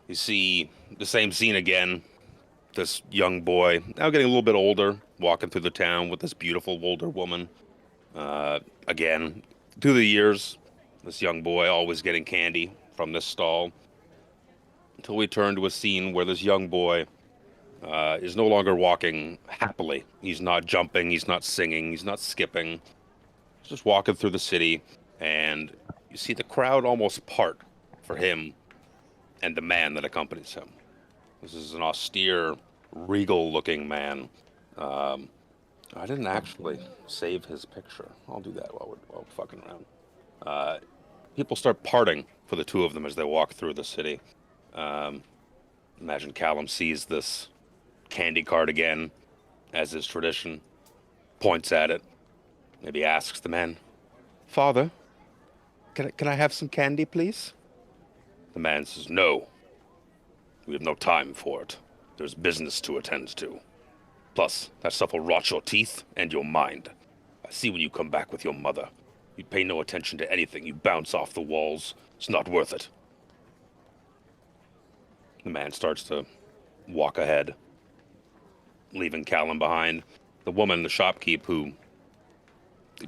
B: You see the same scene again. This young boy, now getting a little bit older, walking through the town with this beautiful older woman. Again, through the years, this young boy always getting candy from this stall. Until we turn to a scene where this young boy is no longer walking happily. He's not jumping, he's not singing, he's not skipping. He's just walking through the city, and you see the crowd almost part for him and the man that accompanies him. This is an austere, regal-looking man. I didn't actually save his picture. I'll do that while we're fucking around. People start parting for the two of them as they walk through the city. Imagine Callum sees this candy cart again, as is tradition, points at it, maybe asks the man, Father, can I have some candy, please? The man says, no. We have no time for it. There's business to attend to. Plus, that stuff will rot your teeth and your mind. I see when you come back with your mother. You pay no attention to anything. You bounce off the walls. It's not worth it. The man starts to walk ahead, leaving Callum behind. The woman, the shopkeep, who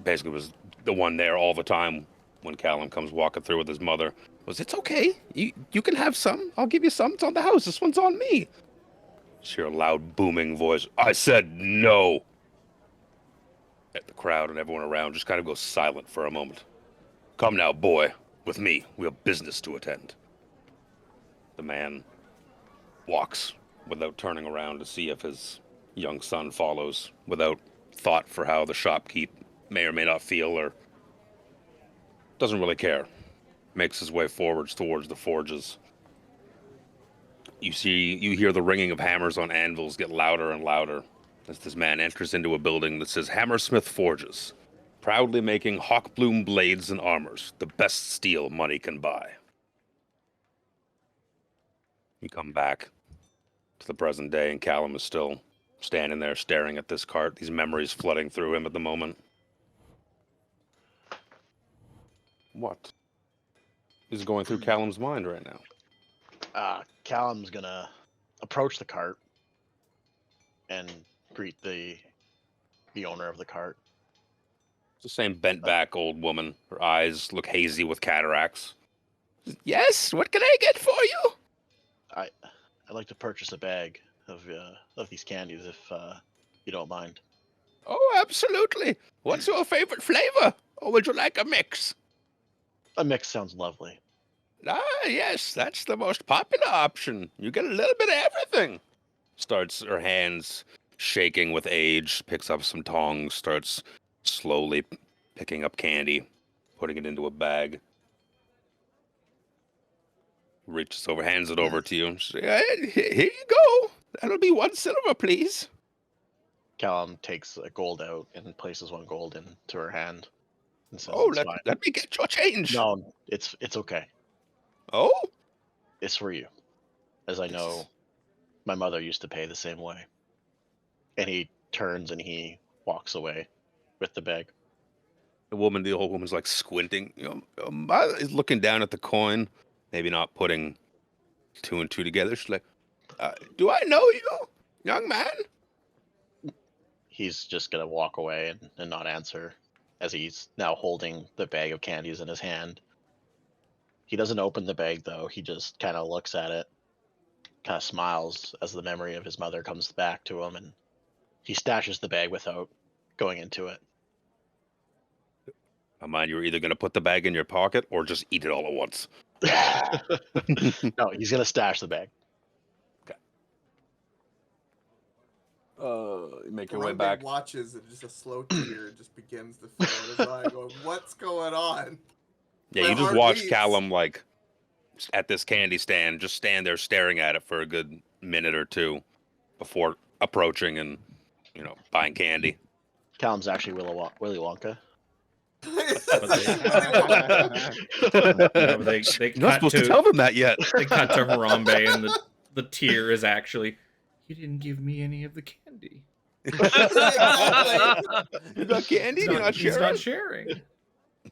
B: basically was the one there all the time when Callum comes walking through with his mother, it's okay. You can have some. I'll give you some. It's on the house. This one's on me. Shear a loud, booming voice. I said no. At the crowd and everyone around just kind of goes silent for a moment. Come now, boy. With me. We have business to attend. The man walks without turning around to see if his young son follows, without thought for how the shopkeep may or may not feel, or doesn't really care. Makes his way forwards towards the forges. You hear the ringing of hammers on anvils get louder and louder as this man enters into a building that says Hammersmith Forges, proudly making hawkbloom blades and armors, the best steel money can buy. You come back to the present day, and Callum is still standing there staring at this cart, these memories flooding through him at the moment. What is going through Callum's mind right now?
I: Callum's gonna approach the cart and greet the owner of the cart.
B: It's the same bent back old woman. Her eyes look hazy with cataracts. Yes, what can I get for you?
I: I'd like to purchase a bag of these candies if you don't mind.
B: Oh, absolutely. What's your favorite flavor? Or would you like a mix?
I: A mix sounds lovely.
B: Ah, yes, that's the most popular option. You get a little bit of everything. Starts her hands shaking with age, picks up some tongs, starts slowly picking up candy, putting it into a bag. Reaches over, hands it over to you. And says, here you go. That'll be 1 silver, please.
I: Callum takes a gold out and places 1 gold into her hand and says,
B: Oh,
I: "It's fine."
B: let me get your change.
I: No, it's okay.
B: Oh?
I: It's for you, as I know my mother used to pay the same way. And he turns and he walks away with the bag.
B: The old woman's like squinting. Your mother is looking down at the coin, maybe not putting 2 and 2 together. She's like, do I know you, young man?
I: He's just gonna walk away and not answer, as he's now holding the bag of candies in his hand. He doesn't open the bag though. He just kind of looks at it, kind of smiles as the memory of his mother comes back to him, and he stashes the bag without going into it.
B: I mind you're either going to put the bag in your pocket or just eat it all at once.
I: No, he's gonna stash the bag.
B: You make your way
C: Harambe
B: back.
C: watches and just a slow tear just begins to fill his eye, going, "What's going on?"
B: Yeah,
C: My
B: you just
C: heart
B: watch
C: beats.
B: Callum, like, at this candy stand, just stand there staring at it for a good minute or two before approaching and, buying candy.
I: Callum's actually Willy Wonka.
E: No, they
B: You're not supposed to tell them that yet.
E: They cut to Harambe, and the tear is actually, "You didn't give me any of the candy."
B: You got candy? You're not
E: He's
B: sharing?
E: not sharing.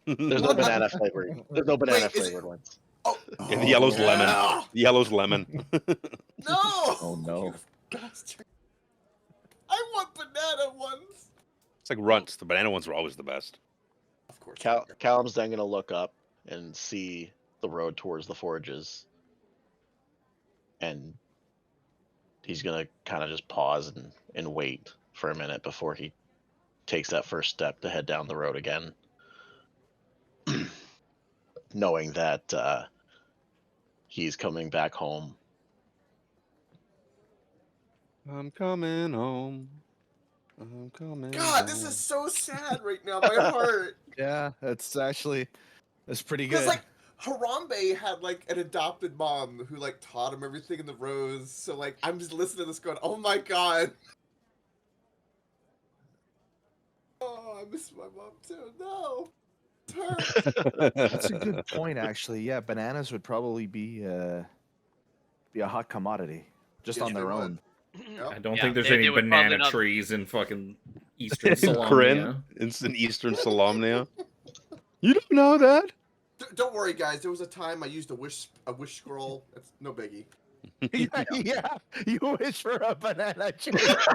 I: There's no banana flavored. There's no banana flavored ones.
C: Oh,
B: Yeah, the yellow's lemon.
C: yeah.
B: The yellow's lemon.
C: No!
D: Oh no.
C: You bastard. I want banana ones.
B: It's like runts. The banana ones were always the best.
C: Of course.
I: Callum's then gonna look up and see the road towards the forges, and he's gonna kind of just pause and wait for a minute before he takes that first step to head down the road again, knowing that he's coming back home.
B: I'm coming home. I'm coming
C: God, this
B: home.
C: is so sad right now. My heart.
D: Yeah, that's pretty
C: Because
D: good.
C: like Harambe had like an adopted mom who like taught him everything in the rose. So like I'm just listening to this going, "Oh my god." Oh, I miss my mom too. No. It hurts.
D: That's a good point, actually. Yeah, bananas would probably be a hot commodity just
C: Yes,
D: on
C: they
D: their
C: would.
D: own.
C: Yep.
E: I don't
F: Yeah,
E: think there's
F: they
E: any
F: would probably
E: banana
F: not-
E: trees in fucking Eastern
B: In
E: Solamnia.
B: Corinne, it's in Eastern Solamnia. You don't know that?
C: Don't worry, guys. There was a time I used a wish scroll. It's no biggie.
D: Yeah, you wish for a banana tree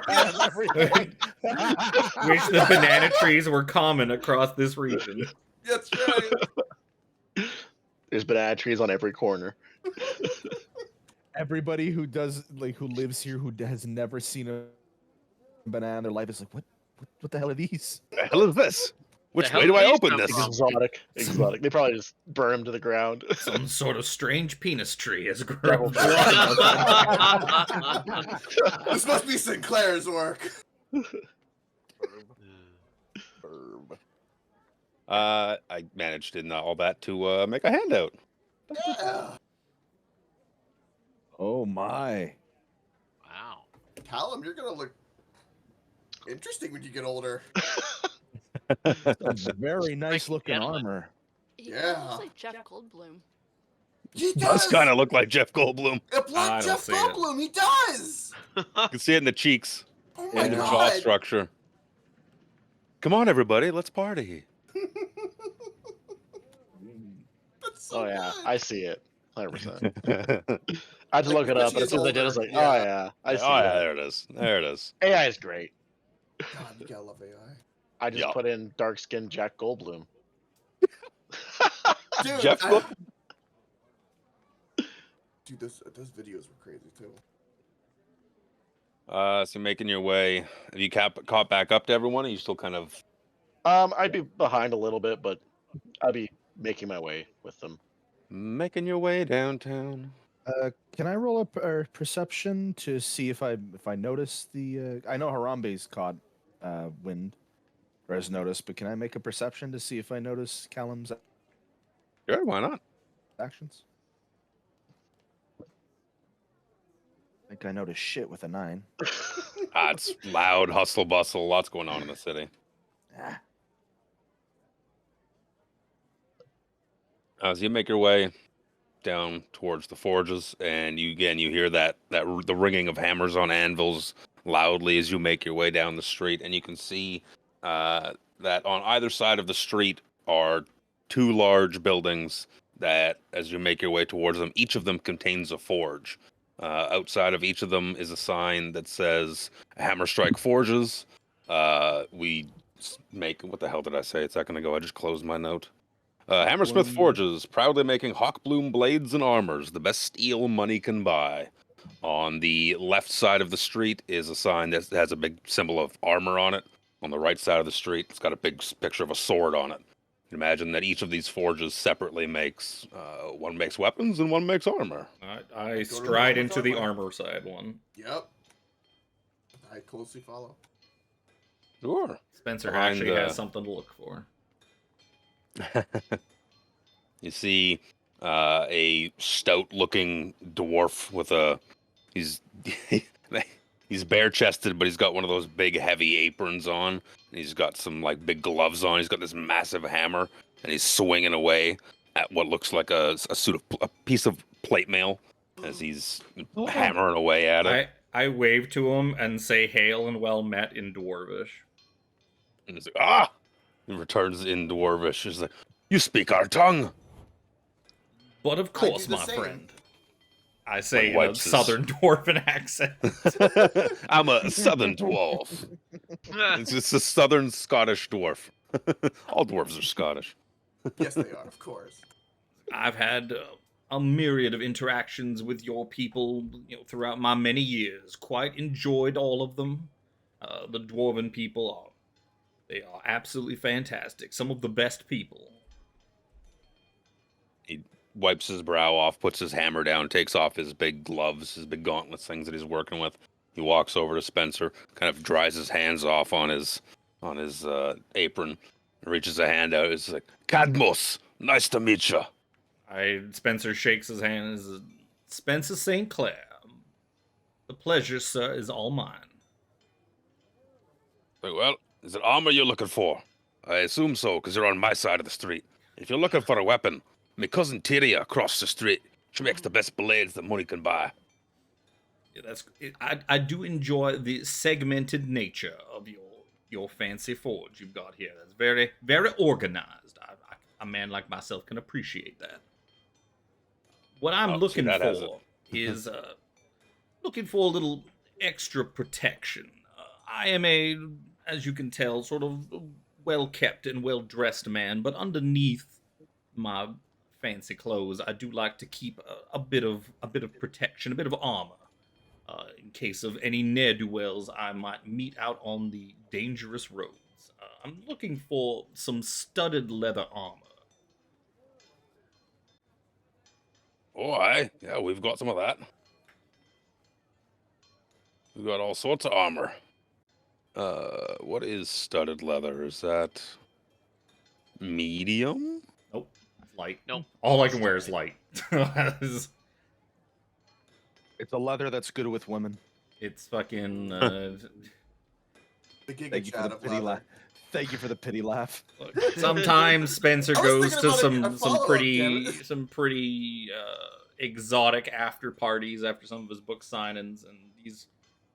D: and everything.
E: Wish the banana trees were common across this region.
C: That's right.
I: There's banana trees on every corner.
D: Everybody who lives here who has never seen a banana in their life is like, what the hell are these?
B: The hell is this? Which
F: hell
B: way do I
F: did these
B: open
F: come
B: this?
F: from?
I: Exotic. They probably just burn them to the ground.
E: Some sort of strange penis tree has
I: Devil
E: grown.
C: This must be Sinclair's work.
B: I managed in all that to make a handout.
C: Yeah.
D: Oh my.
F: Wow.
C: Callum, you're gonna look interesting when you get older.
D: That's very nice looking
F: gentleman.
D: armor.
J: He
C: Yeah.
J: kind of looks like Jeff Goldblum.
C: He
B: Does
C: does.
B: kind of look like Jeff Goldblum.
C: A black
E: I don't
C: Jeff
E: see it.
C: Goldblum. He does.
B: You can see it in the cheeks
C: Oh my
B: and the jaw
C: god.
B: structure. Come on, everybody, let's party.
C: That's so
I: Oh yeah,
C: good.
I: I see it. 100%. I had to look it
C: Like,
I: up, and as soon as I did, I was like,
C: older,
I: oh
C: yeah.
I: yeah, I see
B: oh, yeah,
I: that.
B: there it is. There it is.
I: AI is great.
C: God, you gotta love AI.
I: I just
B: Yeah.
I: put in dark skinned Jack Goldblum.
C: Dude,
B: Jeff Goldblum?
C: Dude, those videos were crazy too.
B: So you're making your way. Have you caught back up to everyone? Or are you still kind of?
I: I'd be behind a little bit, but I'd be making my way with them.
B: Making your way downtown.
D: Can I roll up perception to see if I notice the? I know Harambe's caught wind or has noticed, but can I make a perception to see if I notice Callum's
B: Sure, why not?
D: actions? I think I noticed shit with a 9.
B: It's loud, hustle bustle, lots going on in the city.
D: Ah.
B: As you make your way down towards the forges, and you hear that the ringing of hammers on anvils loudly as you make your way down the street, and you can see that on either side of the street are 2 large buildings that, as you make your way towards them, each of them contains a forge. Outside of each of them is a sign that says Hammerstrike Forges. We make, what the hell did I say a second ago? I just closed my note. Hammersmith Forges, proudly making Hawkbloom blades and armors, the best steel money can buy. On the left side of the street is a sign that has a big symbol of armor on it. On the right side of the street, it's got a big picture of a sword on it. You can imagine that each of these forges separately makes, one makes weapons and one makes armor.
E: I
C: the
E: stride
C: one
E: into
C: with
E: the
C: armor.
E: armor side one.
C: Yep. I closely follow.
B: Sure.
E: Spencer
B: Behind
E: actually
B: the-
E: has something to look for.
B: You see a stout-looking dwarf with a he's bare-chested, but he's got one of those big, heavy aprons on. And he's got some like big gloves on. He's got this massive hammer, and he's swinging away at what looks like a piece of plate mail as he's hammering away at it.
E: I wave to him and say hail and well met in Dwarvish.
B: And he's like, ah! He returns in Dwarvish. He's like, you speak our tongue.
E: But of
C: I
E: course,
C: do the
E: my
C: same.
E: friend. I say in a
B: wipes his-
E: southern dwarven accent.
B: I'm a southern dwarf. It's a southern Scottish dwarf. All dwarves are Scottish.
C: Yes, they are, of course.
E: I've had a myriad of interactions with your people, throughout my many years. Quite enjoyed all of them. The dwarven people they are absolutely fantastic. Some of the best people.
B: He wipes his brow off, puts his hammer down, takes off his big gloves, his big gauntlets, things that he's working with. He walks over to Spencer, kind of dries his hands off on his apron, reaches a hand out. It's like, Cadmus, nice to meet you.
E: Spencer shakes his hand and says, Spencer St. Clair. The pleasure, sir, is all mine.
B: Like, well, is it armor you're looking for? I assume so, because you're on my side of the street. If you're looking for a weapon, my cousin Tyria across the street, she makes the best blades that money can buy.
E: Yeah, I do enjoy the segmented nature of your fancy forge you've got here. That's very, very organized. A man like myself can appreciate that. What I'm looking
B: that has
E: for is looking for a little extra protection. I am as you can tell, sort of well-kept and well-dressed man, but underneath my fancy clothes, I do like to keep a bit of protection, a bit of armor, in case of any ne'er-do-wells I might meet out on the dangerous roads. I'm looking for some studded leather armor.
B: Oh, aye. Yeah, we've got some of that. We've got all sorts of armor. What is studded leather? Is that medium?
E: Nope, light.
F: Nope.
E: All I can wear is light.
D: It's a leather that's good with women.
E: It's fucking.
C: The Giga
D: Thank you for
C: Chat
D: the
C: of
D: pity
C: leather.
D: laugh. Thank you for the pity laugh.
E: Look, sometimes Spencer
C: I was
E: goes
C: thinking
E: to
C: about a
E: some
C: follow-up, damn it.
E: pretty exotic after parties after some of his book signings, and he's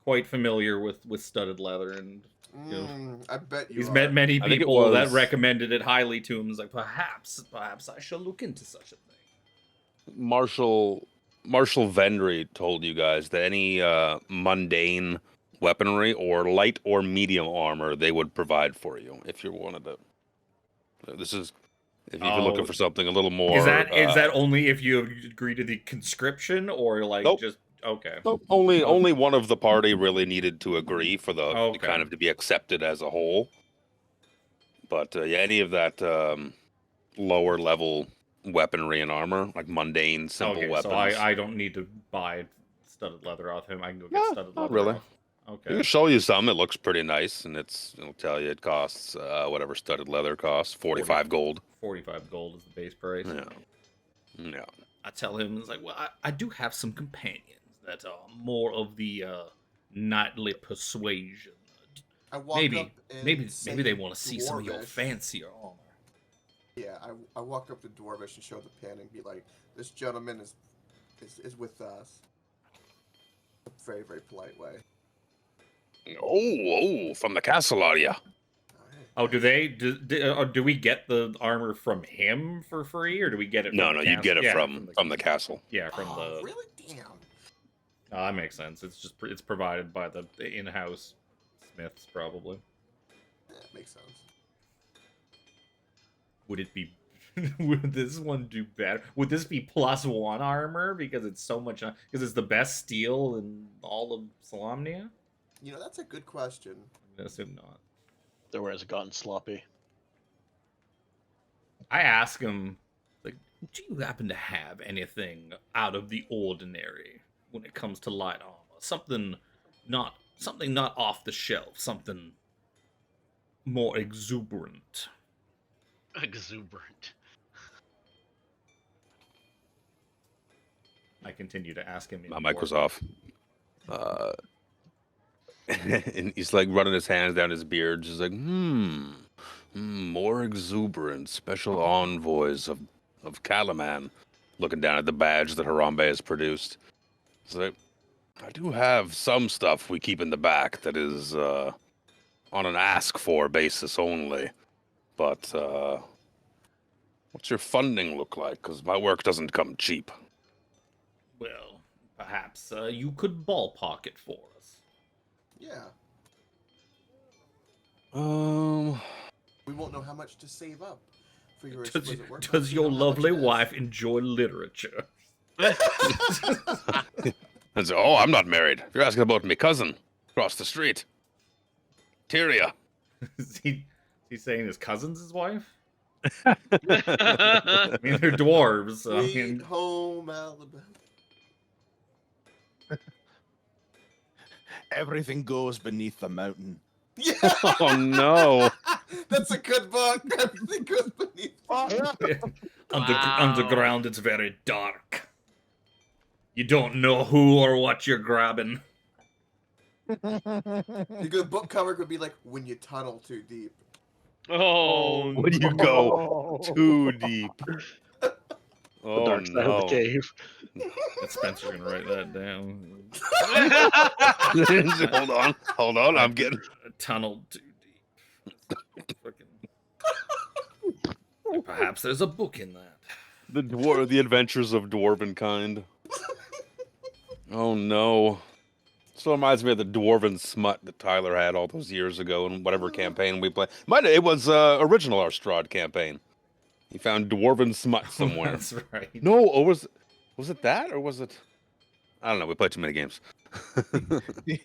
E: quite familiar with studded leather, and you know,
C: I bet you
E: he's
C: are.
E: met many
B: I think it
E: people that
B: was-
E: recommended it highly to him. He's like, perhaps I shall look into such a thing.
B: Marshall Vendry told you guys that any mundane weaponry or light or medium armor they would provide for you if you wanted it. This is if you're looking for something a little more.
E: Is that only if you agree to the conscription, or like
B: Nope.
E: just okay?
B: Nope, only one of the party really needed to agree for the
E: Okay.
B: kind of to be accepted as a whole. But yeah, any of that lower level weaponry and armor, like mundane, simple
E: Okay,
B: weapons.
E: so I don't need to buy studded leather off him. I can go get
B: No,
E: studded
B: not
E: leather
B: really.
E: off.
B: We
E: Okay.
B: can show you some. It looks pretty nice, and it'll tell you it costs whatever studded leather costs, 45 gold.
E: 45 gold is the base price.
B: Yeah.
E: I tell him, it's like, well, I do have some companions that are more of the knightly persuasion.
C: I walk
E: Maybe,
C: up and
E: maybe
C: say
E: they want to see some of your
C: Dwarvish.
E: fancier armor.
C: Yeah, I walk up to Dwarvish and show the pin and be like, "This gentleman is with us." A very, very polite way.
B: Oh, from the castle, are ya?
E: Oh, do we get the armor from him for free, or do we get it?
B: No,
E: from the
B: you get it
E: yeah,
B: from the castle.
E: Yeah, from the.
C: Really? Damn.
E: Oh, that makes sense. It's just it's provided by the in-house smiths, probably.
C: Yeah, makes sense.
E: Would it be? Would this one do better? Would this be +1 armor because it's so much? Because it's the best steel in all of Solamnia?
C: You know, that's a good question.
E: I'm gonna assume not.
I: The where has gotten sloppy.
E: I ask him, like, do you happen to have anything out of the ordinary when it comes to light armor? Something not off the shelf. Something more exuberant.
F: Exuberant.
E: I continue to ask him. in
B: My mic
E: more-
B: was off. And he's like running his hands down his beard, just like, more exuberant, special envoys of Calaman, looking down at the badge that Harambe has produced. It's like, I do have some stuff we keep in the back that is on an ask-for basis only, but what's your funding look like? Because my work doesn't come cheap.
E: Well, perhaps you could ballpark it for us.
C: Yeah. We won't know how much to save up for your exquisite work.
E: Does your lovely wife enjoy literature?
B: And so, oh, I'm not married. If you're asking about me cousin across the street, Tyria.
E: Is he saying his cousin's his wife? I mean, they're dwarves. So, I
C: Sweet
E: mean,
C: home Alabama.
D: Everything goes beneath the mountain.
C: Yeah.
B: Oh no!
C: That's a good book. Everything goes beneath.
E: underground, it's very dark. You don't know who or what you're grabbing.
C: The good book cover could be like when you tunnel too deep.
F: Oh,
B: When you go too deep.
I: The
B: Oh
I: dark side of the
B: no!
I: cave.
E: That Spencer's gonna write that down.
B: Hold on. I'm getting.
E: Tunnel too deep. Fucking- Perhaps there's a book in that.
B: The Adventures of Dwarven Kind. Oh no! Still reminds me of the Dwarven Smut that Tyler had all those years ago in whatever campaign we played. It was original Arstrad campaign. He found Dwarven Smut somewhere.
E: That's right.
B: No, or was it that, or was it? I don't know. We played too many games.
D: The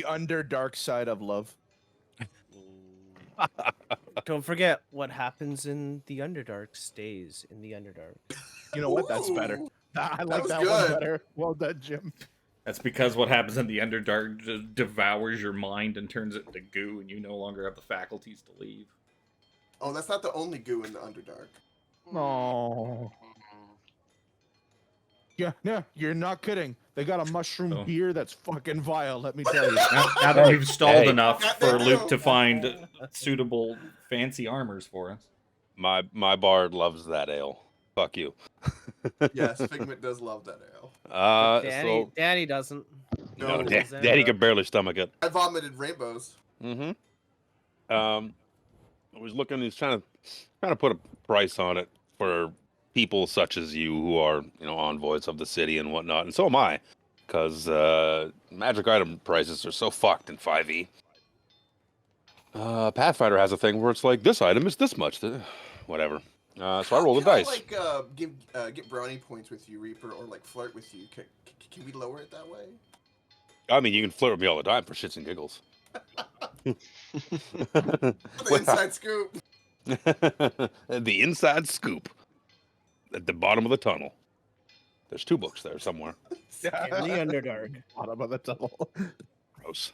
D: underdark side of love.
A: Don't forget what happens in the Underdark stays in the Underdark.
D: You know what? That's better.
C: Ooh,
D: I like
C: was
D: that one
C: good.
D: better. Well done, Jim.
E: That's because what happens in the Underdark devours your mind and turns it into goo, and you no longer have the faculties to leave.
C: Oh, that's not the only goo in the Underdark.
D: No. Yeah, you're not kidding. They got a mushroom
E: Oh.
D: beer that's fucking vile, let me tell you.
E: Now that we've stalled
B: Hey.
E: enough
C: Got
E: for
C: that
E: Luke
C: too.
E: to find suitable fancy armors for us.
B: My bard loves that ale. Fuck you.
C: Yes, Figment does love that ale.
A: Danny, Danny doesn't.
C: No,
B: no,
A: Does that,
B: Daddy could barely stomach it.
C: I vomited rainbows.
B: Mm-hmm. I was looking. He's trying to put a price on it for people such as you who are, envoys of the city and whatnot, and so am I, because magic item prices are so fucked in 5e. Pathfinder has a thing where it's like this item is this much, whatever. So I roll the
C: Can
B: dice.
C: I, get brownie points with you, Reaper, or like flirt with you? Can we lower it that way?
B: I mean, you can flirt with me all the time for shits and giggles.
C: The inside scoop.
B: The inside scoop at the bottom of the tunnel. There's 2 books there somewhere.
A: in the Underdark.
D: Bottom of the tunnel.
B: Gross.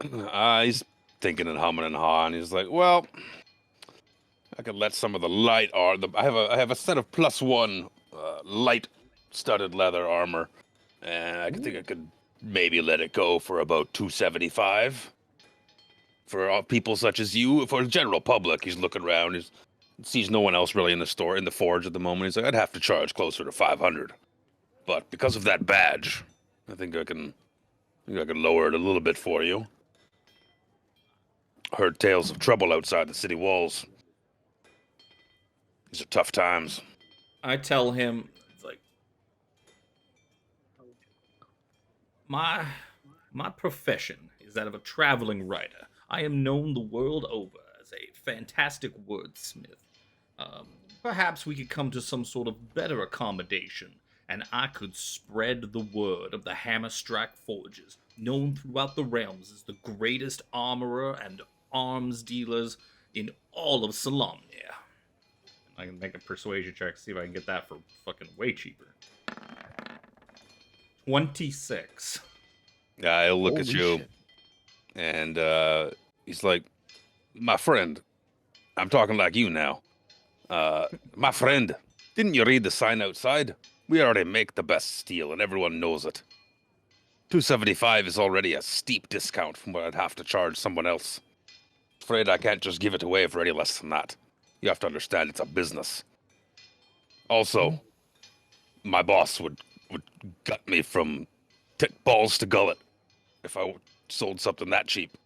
B: He's thinking and humming and hawing. He's like, well, I could let some of the light I have a set of +1 light studded leather armor, and I think I could maybe let it go for about 275. For all people such as you, for the general public, he's looking around. He sees no one else really in the store, in the forge at the moment. He's like, I'd have to charge closer to 500. But because of that badge, I think I can lower it a little bit for you. Heard tales of trouble outside the city walls. These are tough times.
E: I tell him, it's like, my profession is that of a traveling writer. I am known the world over as a fantastic wordsmith. Perhaps we could come to some sort of better accommodation, and I could spread the word of the Hammerstrike Forges, known throughout the realms as the greatest armorer and arms dealers in all of Solamnia. I can make a persuasion check to see if I can get that for fucking way cheaper. 26.
B: Yeah, he'll look at
D: Holy
B: you,
D: shit.
B: and he's like, my friend, I'm talking like you now. My friend, didn't you read the sign outside? We already make the best steel, and everyone knows it. 275 is already a steep discount from what I'd have to charge someone else. Afraid I can't just give it away for any less than that. You have to understand it's a business. Also, my boss would gut me from balls to gullet if I sold something that cheap.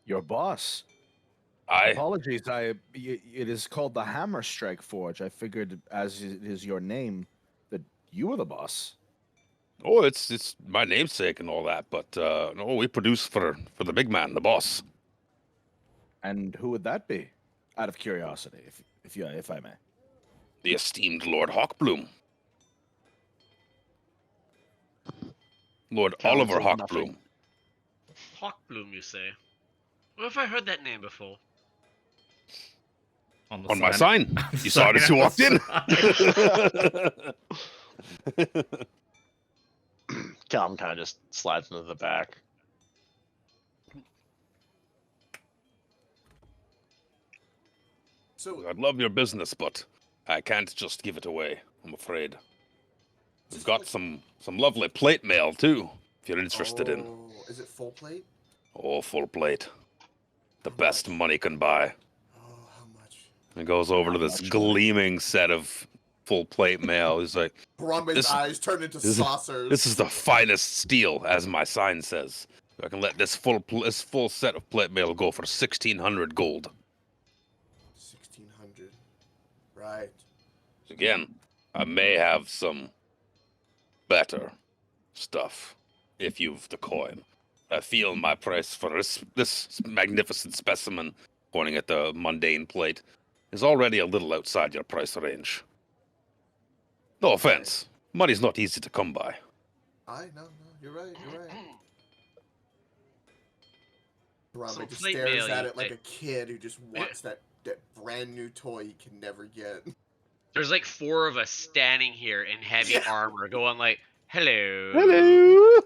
D: Your boss.
B: I
D: Apologies, it is called the Hammerstrike Forge. I figured, as it is your name, that you were the boss.
B: Oh, it's my namesake and all that, but no, we produce for the big man, the boss.
D: And who would that be? Out of curiosity, if I may.
B: The esteemed Lord Hawkbloom. Lord
I: Callum
B: Oliver
I: says
B: Hawkbloom.
I: nothing.
F: Hawkbloom, you say? Where have I heard that name before?
E: On, the
B: On my
E: sign.
B: sign. You saw it as you walked in.
I: Callum kind of just slides into the back.
C: So
B: I'd love your business, but I can't just give it away, I'm afraid. We've got some lovely plate mail, too, if you're interested in.
C: Is it full plate?
B: Oh, full plate. The
C: How
B: best
C: much?
B: money can buy.
C: Oh, how much?
B: He goes over to
D: How
B: this
D: much
B: gleaming set of full plate mail. He's like,
C: Harambe's
B: This-
C: eyes turn into
B: this-
C: saucers.
B: this is the finest steel, as my sign says. I can let this full set of plate mail go for 1,600 gold.
C: 1,600. Right.
B: Again, I may have some better stuff if you've the coin. I feel my price for this magnificent specimen, pointing at the mundane plate, is already a little outside your price range. No offense. Money's not easy to come by.
C: No, you're right, you're right. Harambe
F: So
C: just
F: plate
C: stares
F: mail,
C: at
F: you
C: it like
F: say?
C: a kid who just wants that brand new toy he can never get.
F: There's like 4 of us standing here in heavy
C: Yeah.
F: armor, going like, "Hello."
B: Hello.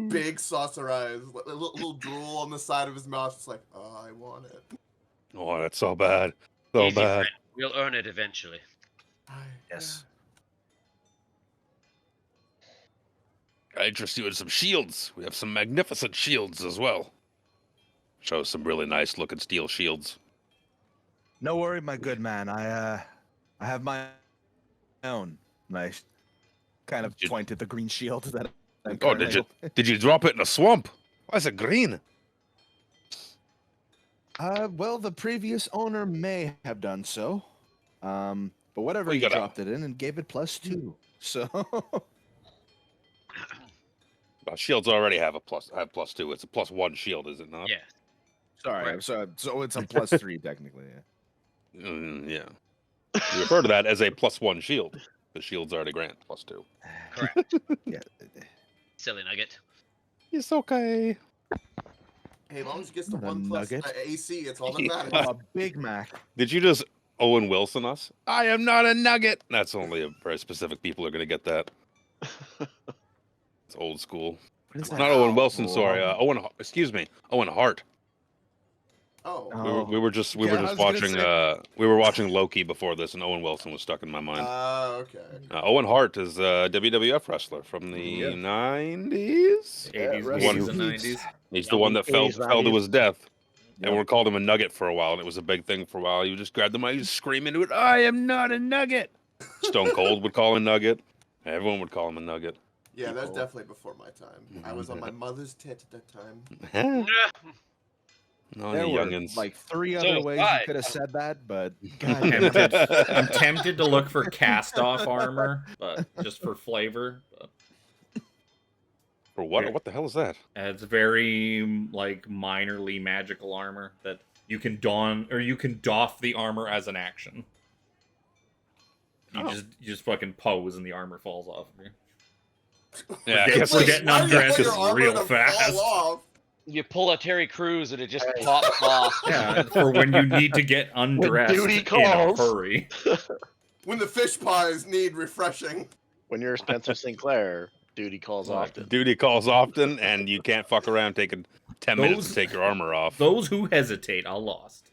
C: Big saucer eyes, little drool on the side of his mouth. It's like, oh, I want it.
B: Oh, that's so bad. So
F: Easy,
B: bad.
F: friend. We'll earn it eventually.
C: I,
D: Yes.
B: I interest you in some shields. We have some magnificent shields as well. Shows some really nice looking steel shields.
D: No worry, my good man. I have my own. Nice. Kind of point at the green shield that I'm
B: Oh, did
D: currently
B: did you drop it in a swamp? Why is it green?
D: Well, the previous owner may have done so. But whatever
B: Well, you
D: he
B: gotta-
D: dropped it in and gave it +2. So
B: Shields already have +2. It's a +1 shield, is it not?
F: Yeah.
D: sorry,
F: Right.
D: I'm sorry. So it's a +3 technically. Yeah.
B: Yeah. You refer to that as a +1 shield. The shield's already grant +2.
F: Correct.
D: Yeah.
F: Silly nugget.
B: It's okay.
C: Hey, as long as it gets the
D: Not a
C: 1+
D: nugget.
C: AC, it's all that
B: Yeah.
C: matters.
D: A Big Mac.
B: Did you just Owen Wilson us? I am not a nugget. That's only a very specific people are going to get that. It's old school.
D: What is
B: Not Owen Wilson, sorry. Owen Hart.
C: Oh.
B: We were just
D: Okay, I was gonna
B: watching
D: say-
B: we were watching Loki before this, and Owen Wilson was stuck in my mind.
C: Okay.
B: Owen Hart is a WWF wrestler from the 90s.
E: 80s,
D: rest
E: 80s
B: in
E: and
D: peace.
E: 90s.
B: He's the one that fell
I: 80s,
B: to
I: 90s.
B: his death.
D: Yep.
B: Everyone called him a nugget for a while, and it was a big thing for a while. You just grabbed the mic, you scream into it, I am not a nugget. Stone Cold would call him a nugget. Everyone would call him a nugget.
C: Yeah, that's
B: People-
C: definitely before my time. I was on my mother's tit at that time.
B: No,
D: There
B: you
D: were
B: youngins.
D: like 3
F: So
D: other ways
F: I-
D: you could have said that, but
E: I'm tempted to look for cast-off armor, but just for flavor. But
B: For what? What the hell is that?
E: it's very like minorly magical armor that you can don or you can doff the armor as an action. You just fucking pose and the armor falls off of you.
B: Yeah, I
E: We're
B: guess
E: getting
B: it's-
C: Why do you
E: undressed
C: want your armor
E: real
C: to
E: fast.
C: fall off?
F: You pull a Terry Crews and it just pops off.
E: Yeah, for when you need to get undressed
I: duty
E: in a
I: calls.
E: hurry.
C: When the fish pies need refreshing.
I: When you're Spencer Sinclair, duty calls often.
B: Duty calls often, and you can't fuck around taking 10 minutes to
E: Those-
B: take your armor off.
E: Those who hesitate are lost.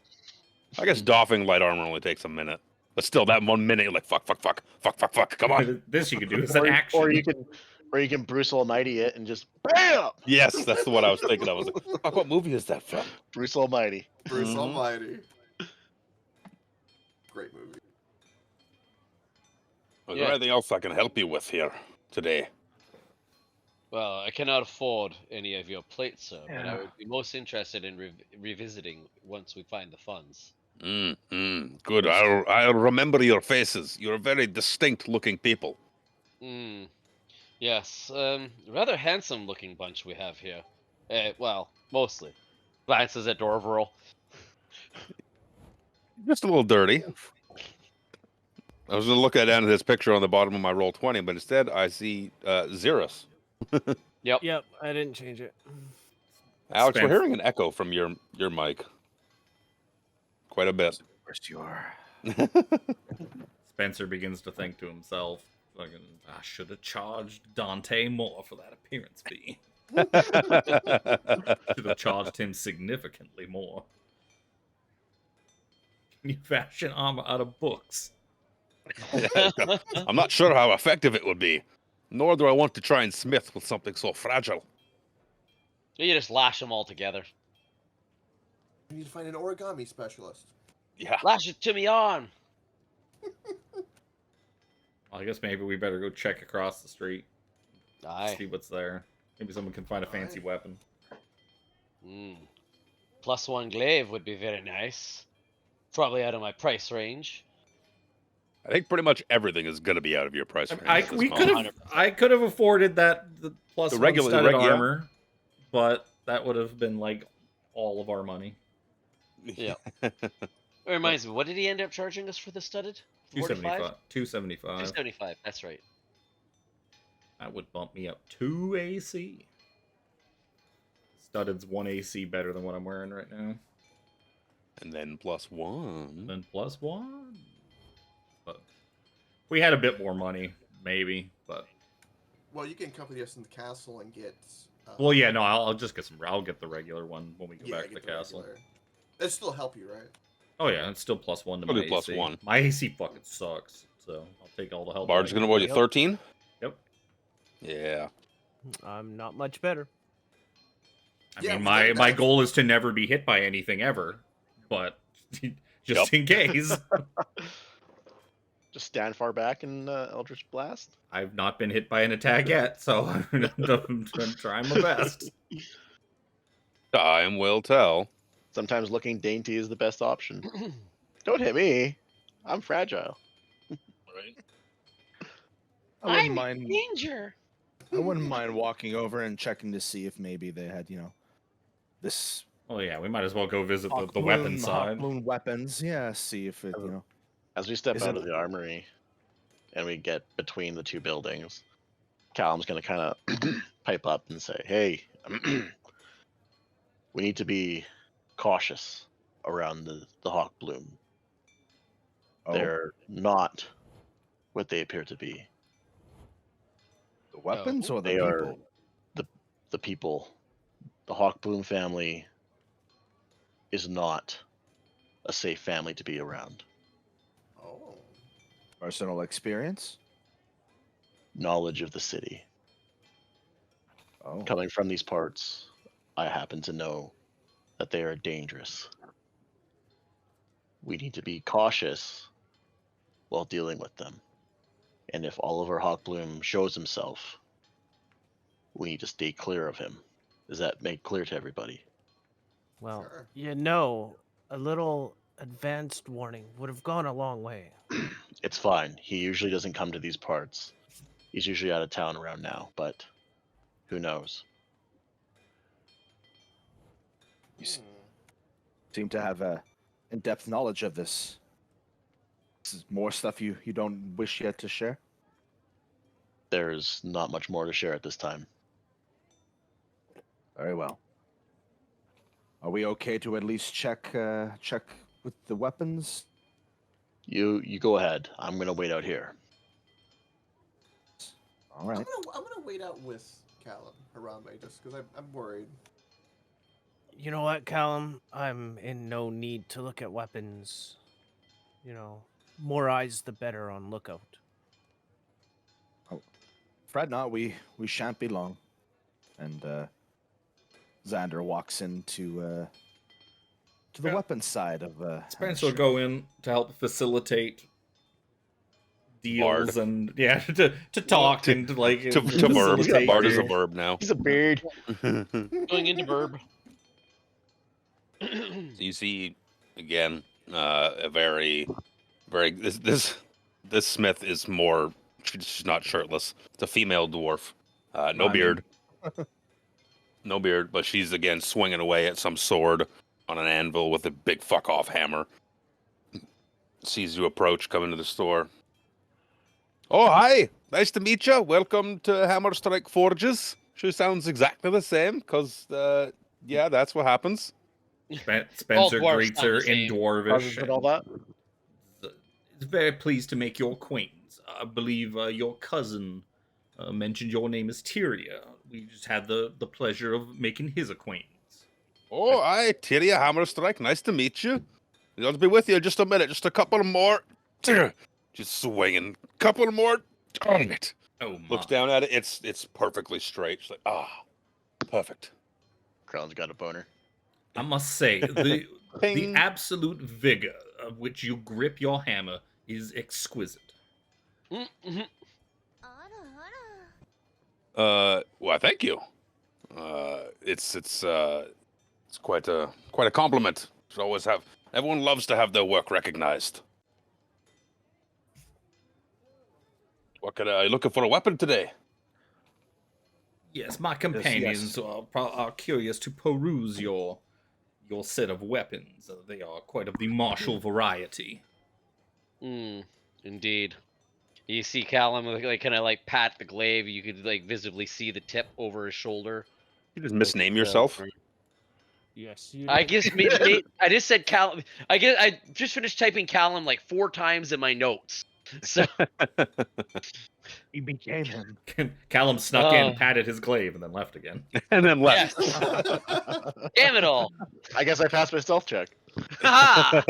B: I guess doffing light armor only takes a minute. But still, that 1 minute, you're like, fuck, come on.
E: This you can do as an action.
I: Or you can Bruce Almighty it and just BAM!
B: Yes, that's what I was thinking. I was like, fuck, what movie is that from?
I: Bruce Almighty.
C: Bruce
B: Mhm.
C: Almighty. Great movie.
B: Is
F: Yeah.
B: there anything else I can help you with here today?
F: Well, I cannot afford any of your plates, sir, but I would be most interested in revisiting once we find the funds.
B: Good. I'll remember your faces. You're very distinct looking people.
F: Yes, rather handsome looking bunch we have here. Well, mostly. Glances at Dorverl.
B: Just a little dirty. I was going to look at his picture on the bottom of my Roll20, but instead I see Xeris.
F: Yep.
A: Yep, I didn't change it.
B: Alex, we're
E: Spence.
B: hearing an echo from your mic. Quite a bit.
D: of course you are.
E: Spencer begins to think to himself, fucking, I should have charged Dante more for that appearance fee. Should have charged him significantly more. Can you fashion armor out of books?
B: I'm not sure how effective it would be. Nor do I want to try and smith with something so fragile.
F: You just lash them all together.
C: We need to find an origami specialist.
B: Yeah.
F: Lash it to me arm.
E: Well, I guess maybe we better go check across the street.
F: Aye.
E: See what's there. Maybe someone can find a fancy weapon.
F: +1 glaive would be very nice. Probably out of my price range.
B: I think pretty much everything is going to be out of your price range. at this moment.
E: I could have afforded that the plus
B: The
E: one
B: regular-
E: studded
B: yeah.
E: armor, but that would have been like all of our money.
F: Yeah. It reminds me, what did he end up charging us for the studded?
E: 275.
F: 275, that's right.
E: That would bump me up 2 AC. Studded's 1 AC better than what I'm wearing right now.
B: And then +1.
E: Then +1. But if we had a bit more money, maybe. But
C: Well, you can accompany us in the castle and get.
E: well, yeah, no, I'll just get some. I'll get the regular one when we go back to the
C: get
E: castle.
C: regular. That'd still help you, right?
E: Oh yeah, it's still +1 to
B: I'll
E: my
B: do
E: AC.
B: +1.
E: My AC fucking sucks, so I'll take all the help.
B: Bard's going to avoid you 13?
E: Yep.
B: Yeah.
A: I'm not much better.
E: I
C: Yeah,
E: mean,
C: well,
E: my
C: that's-
E: goal is to never be hit by anything ever, but just in case.
I: Just stand far back and Eldritch Blast.
E: I've not been hit by an attack yet, so I'm trying my best.
B: Time will tell.
I: Sometimes looking dainty is the best option. Don't hit me. I'm fragile.
B: Right.
D: I wouldn't
H: I'm
D: mind.
H: in danger.
D: I wouldn't mind walking over and checking to see if maybe they had, this
E: Oh yeah, we might as well go visit the
D: Hawk
E: weapon
D: Bloom-
E: side.
D: Hawk Bloom weapons. Yeah, see if it,
I: As we step
D: Is
I: out
D: it-
I: of the armory and we get between the two buildings, Callum's going to kind of pipe up and say, hey, we need to be cautious around the Hawk Bloom.
D: Oh,
I: They're not what they appear to be.
D: the weapons or the
I: They are
D: people?
I: the people. The Hawk Bloom family is not a safe family to be around.
C: Oh.
D: Personal experience?
I: Knowledge of the city.
D: Oh,
I: Coming from these parts, I happen to know that they are dangerous. We need to be cautious while dealing with them. And if Oliver Hawkbloom shows himself, we need to stay clear of him. Does that make clear to everybody?
A: Well,
C: Sure.
A: a little advanced warning would have gone a long way.
I: It's fine. He usually doesn't come to these parts. He's usually out of town around now, but who knows?
D: you seem to have a in-depth knowledge of this. This is more stuff you don't wish yet to share?
I: There's not much more to share at this time.
D: Very well. Are we okay to at least check with the weapons?
I: You go ahead. I'm gonna wait out here.
D: All right.
C: I'm gonna wait out with Callum Harambe just because I'm worried.
A: You know what, Callum? I'm in no need to look at weapons. More eyes the better on lookout.
D: Fret not, we shan't be long. And Xander walks into to the
E: Yeah.
D: weapons side of
E: Spencer will go in to help facilitate deals
B: Bard.
E: and to talk and
B: To verb.
E: facilitate
B: Bard is a
E: deals.
B: verb now.
I: He's a bird.
F: Going into Burb.
B: So you see again a very this smith is more. She's not shirtless. It's a female dwarf. No beard. No beard, but she's again swinging away at some sword on an anvil with a big fuck off hammer. Sees you approach, come into the store. Oh, hi! Nice to meet you. Welcome to Hammer Strike Forges. She sounds exactly the same, because, yeah, that's what happens.
E: Spencer
F: dwarves
E: greets
F: sound
E: her
F: the
E: in
F: same.
E: Dwarvish.
I: And all that.
E: Is very pleased to make your acquaintance. I believe your cousin mentioned your name is Tyria. We just had the pleasure of making his acquaintance.
B: Oh, hi, Tyria Hammerstrike. Nice to meet you. I'll be with you in just a minute. Just a couple more. Just swinging. Couple more. Darn it.
E: Oh my.
B: Looks down at it. It's perfectly straight. She's like, perfect.
I: Crown's got a boner.
E: I must say, the
B: Ping.
E: absolute vigor of which you grip your hammer is exquisite.
F: Mhm.
B: Well, thank you. It's quite a compliment. Should always have. Everyone loves to have their work recognized. What could I looking for a weapon today?
E: Yes, my companions are curious to peruse your set of weapons. They are quite of the martial variety.
F: Indeed. You see Callum kind of pat the glaive. You could visibly see the tip over his shoulder.
B: You just misname yourself.
A: Yes, you
F: I
A: did.
F: guess I just said Callum. I just finished typing Callum 4 times in my notes. So
D: He became him.
E: Callum snuck in, patted his glaive, and then left again.
B: And then left.
F: damn it all.
I: I guess I passed my stealth check.
F: Ha!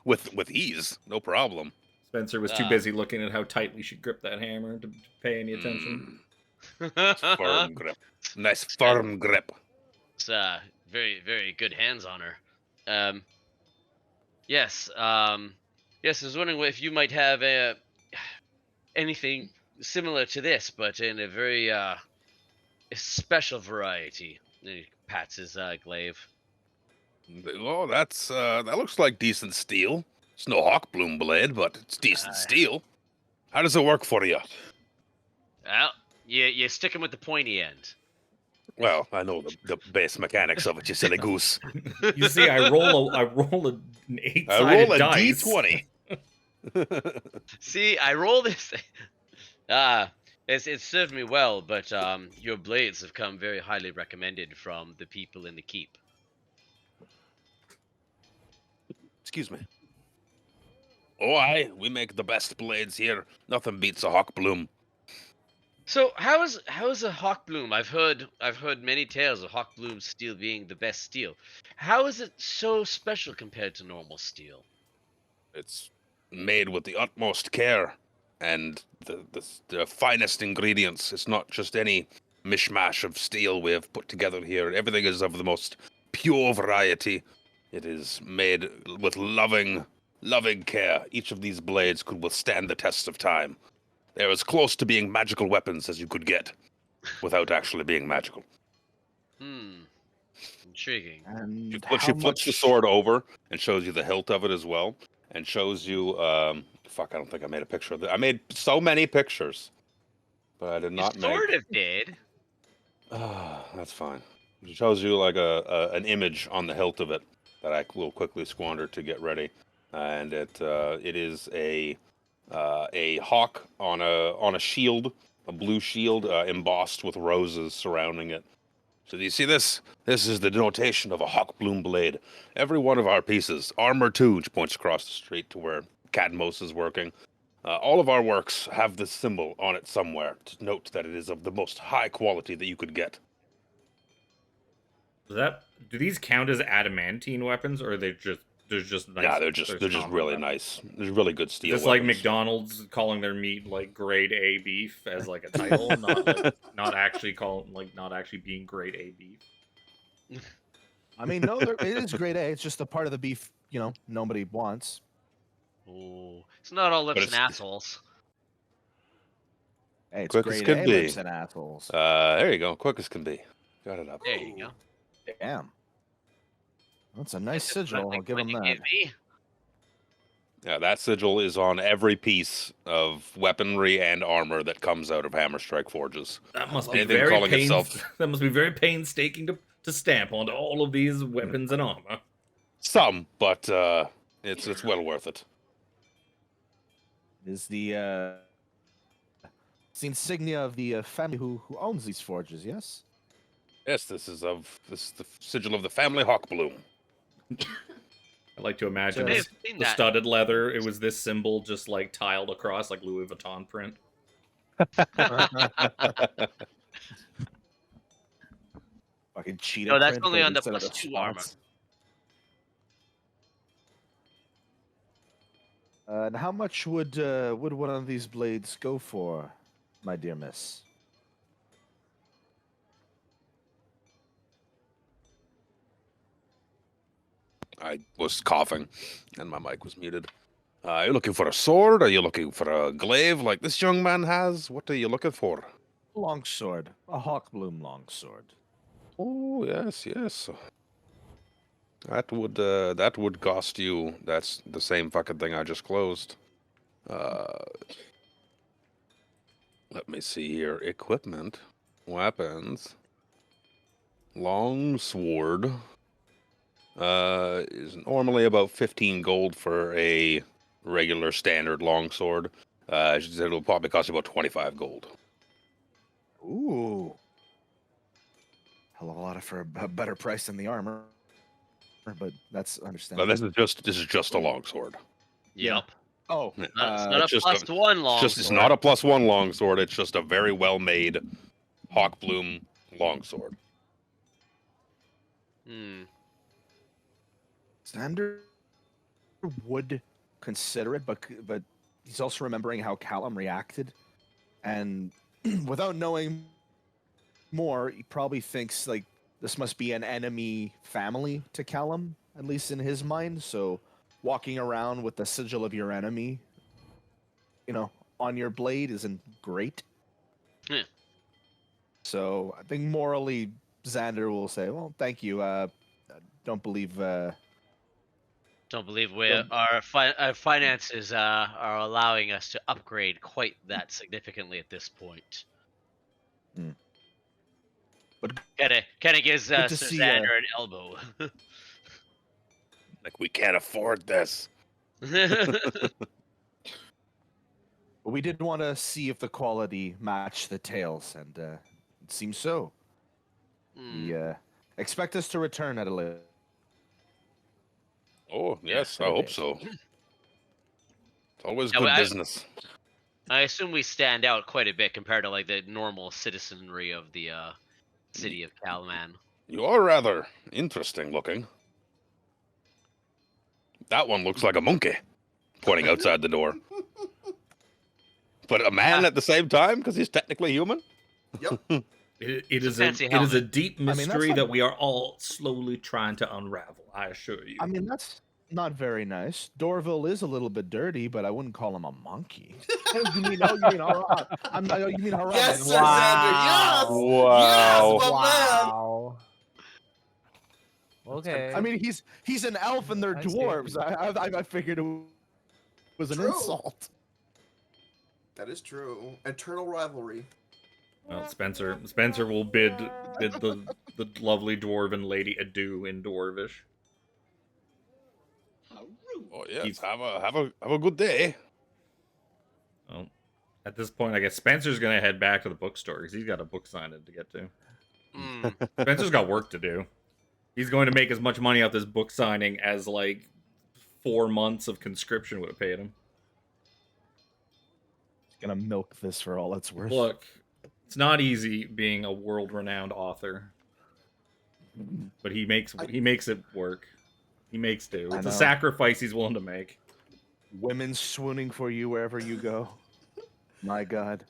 B: with ease, no problem.
E: Spencer was too busy looking at how tightly she gripped that hammer to pay any attention.
B: Firm grip. Nice firm grip.
F: It's very, very good hands on her. Yes. Yes, I was wondering if you might have anything similar to this, but in a very special variety. And he pats his glaive.
B: Oh, that looks like decent steel. It's no Hawkbloom blade, but it's decent steel. How does it work for you?
F: Well, you stick him with the pointy end.
B: Well, I know the base mechanics of it, you silly goose.
E: You see, I roll an
B: I roll
E: 8-sided
B: a
E: dice.
B: D20.
F: See, I roll this. It's served me well, but your blades have come very highly recommended from the people in the keep.
B: Excuse me. Oh, aye, we make the best blades here. Nothing beats a Hawkbloom.
F: So how is a Hawkbloom? I've heard many tales of Hawkbloom steel being the best steel. How is it so special compared to normal steel?
B: It's made with the utmost care and the finest ingredients. It's not just any mishmash of steel we have put together here. Everything is of the most pure variety. It is made with loving care. Each of these blades could withstand the test of time. They're as close to being magical weapons as you could get without actually being magical.
F: Intriguing.
D: And
B: She flips the sword over and shows you the hilt of it as well, and shows you. Fuck, I don't think I made a picture of it. I made so many pictures, but I did
F: You
B: not make.
F: sort of did.
B: That's fine. It shows you like an image on the hilt of it that I will quickly squander to get ready, and it is a hawk on a shield, a blue shield embossed with roses surrounding it. So do you see this? This is the denotation of a Hawkbloom blade. Every one of our pieces, armor too, which points across the street to where Cadmos is working. All of our works have this symbol on it somewhere to note that it is of the most high quality that you could get.
E: Do these count as adamantine weapons, or they're just nice?
B: Yeah, they're just really
E: weapons?
B: nice. There's really good steel.
E: Just like
B: weapons.
E: McDonald's calling their meat like grade A beef as like a title, not actually being grade A beef.
D: I mean, no, it is grade A. It's just a part of the beef, nobody wants.
F: Ooh, it's not all lips
B: But
F: and
B: it's-
F: assholes.
D: Hey, it's
B: Quick as
D: grade
B: can
D: A
B: be.
D: lips and assholes.
B: There you go. Quick as can be. Got it up.
F: There you go.
D: Damn. That's a nice
F: That's
D: sigil. I'll give him
F: you
D: that.
F: give me.
B: Yeah, that sigil is on every piece of weaponry and armor that comes out of Hammerstrike Forges.
E: That must be
B: Anything
E: very
B: calling itself-
E: that must be very painstaking to stamp onto all of these weapons and armor.
B: Some, but it's well worth it.
D: Is it's the insignia of the family who owns these forges, yes?
B: Yes, this is the sigil of the family Hawkbloom.
E: I like to imagine
F: May
E: this,
F: have seen
E: the
F: that.
E: studded leather. It was this symbol just like tiled across like Louis Vuitton print.
D: Fucking cheetah.
F: No, that's
D: print,
F: only
D: but
F: on the
D: instead of
F: +2 armor.
D: spots. And how much would one of these blades go for, my dear miss?
B: I was coughing, and my mic was muted. Are you looking for a sword? Are you looking for a glaive like this young man has? What are you looking for?
D: Longsword, a Hawkbloom longsword.
B: Oh yes, yes. That would cost you. That's the same fucking thing I just closed. Let me see here. Equipment, weapons, long sword. Is normally about 15 gold for a regular standard longsword. She said it'll probably cost you about 25 gold.
D: Ooh. Hell of a lot for a better price than the armor. But that's
B: Now
D: understandable.
B: this is just a longsword.
F: Yep.
D: Oh,
B: Yeah.
F: It's not
B: it's
F: a
B: just
F: +1 long.
B: It's not a +1 longsword. It's just a very well made Hawkbloom longsword.
D: Xander would consider it, but he's also remembering how Callum reacted, and without knowing more, he probably thinks like this must be an enemy family to Callum, at least in his mind. So walking around with the sigil of your enemy, on your blade isn't great.
F: Yeah.
D: So I think morally, Xander will say, "Well, thank you. Don't believe."
F: Don't believe
D: Don't-
F: our finances are allowing us to upgrade quite that significantly at this point.
D: Hmm. But
F: Kind of gives
D: good to
F: Sir
D: see.
F: Xander an elbow.
B: Like, we can't afford this.
D: But we did want to see if the quality matched the tales, and it seems so.
F: Hmm.
D: We expect us to return at a later.
B: Oh, yes, I
D: later
B: hope
D: date.
B: so. It's always
F: Yeah,
B: good
F: well,
B: business.
F: I assume we stand out quite a bit compared to like the normal citizenry of the city of Calman.
B: You are rather interesting looking. That one looks like a monkey, pointing outside the door. But a man
F: Ah.
B: at the same time, because he's technically human?
C: Yep.
E: It
F: It's a
E: is
F: fancy
E: it is a
F: helmet.
E: deep
D: mean, that's
E: mystery
D: not-
E: that we are all slowly trying to unravel. I assure you.
D: I mean, that's not very nice. Dorville is a little bit dirty, but I wouldn't call him a monkey. You mean Haran? You mean Haran?
C: Yes,
D: like,
C: Sir Xander. Yes.
B: Wow.
C: Yes, my man.
A: Wow. Okay.
D: I mean, he's an elf and they're
A: I see.
D: dwarves. I figured it was an
C: True.
D: insult.
C: That is true. Eternal rivalry.
E: Well, Spencer will bid the lovely dwarven lady adieu in Dwarvish.
B: Oh yes,
E: He's-
B: have a good day.
E: Well, at this point, I guess Spencer's gonna head back to the bookstore because he's got a book signing to get to.
F: Hmm.
E: Spencer's got work to do. He's going to make as much money off this book signing as like 4 months of conscription would have paid him.
D: He's gonna milk this for all it's worth.
E: Look, it's not easy being a world-renowned author, but he makes it work. He makes do.
D: I
E: It's a
D: know.
E: sacrifice he's willing to make.
D: Women swooning for you wherever you go. My God.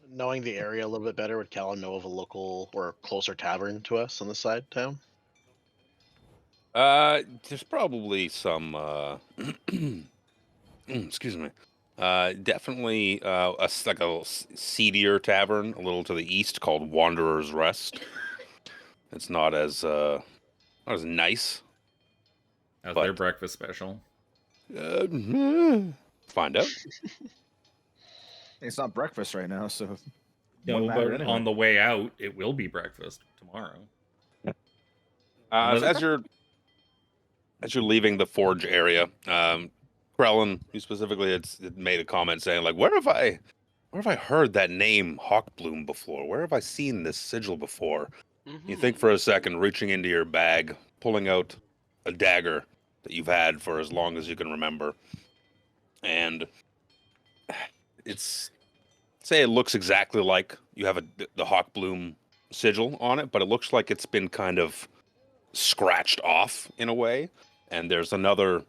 I: Knowing the area a little bit better, would Callum know of a local or closer tavern to us on the side town?
B: There's probably some excuse me. Definitely like a seedier tavern a little to the east called Wanderer's Rest. It's not as nice.
E: How's
B: But-
E: their breakfast special?
B: Find out.
D: It's not breakfast right now, so.
E: No,
D: wouldn't matter
E: but
D: anyway.
E: on the way out, it will be breakfast tomorrow.
B: As you're leaving the forge area, Krellin, you specifically had made a comment saying, like, where have I heard that name Hawkbloom before? Where have I seen this sigil before? You think for a second, reaching into your bag, pulling out a dagger that you've had for as long as you can remember, and it looks exactly like you have the Hawkbloom sigil on it, but it looks like it's been kind of scratched off in a way, and there's another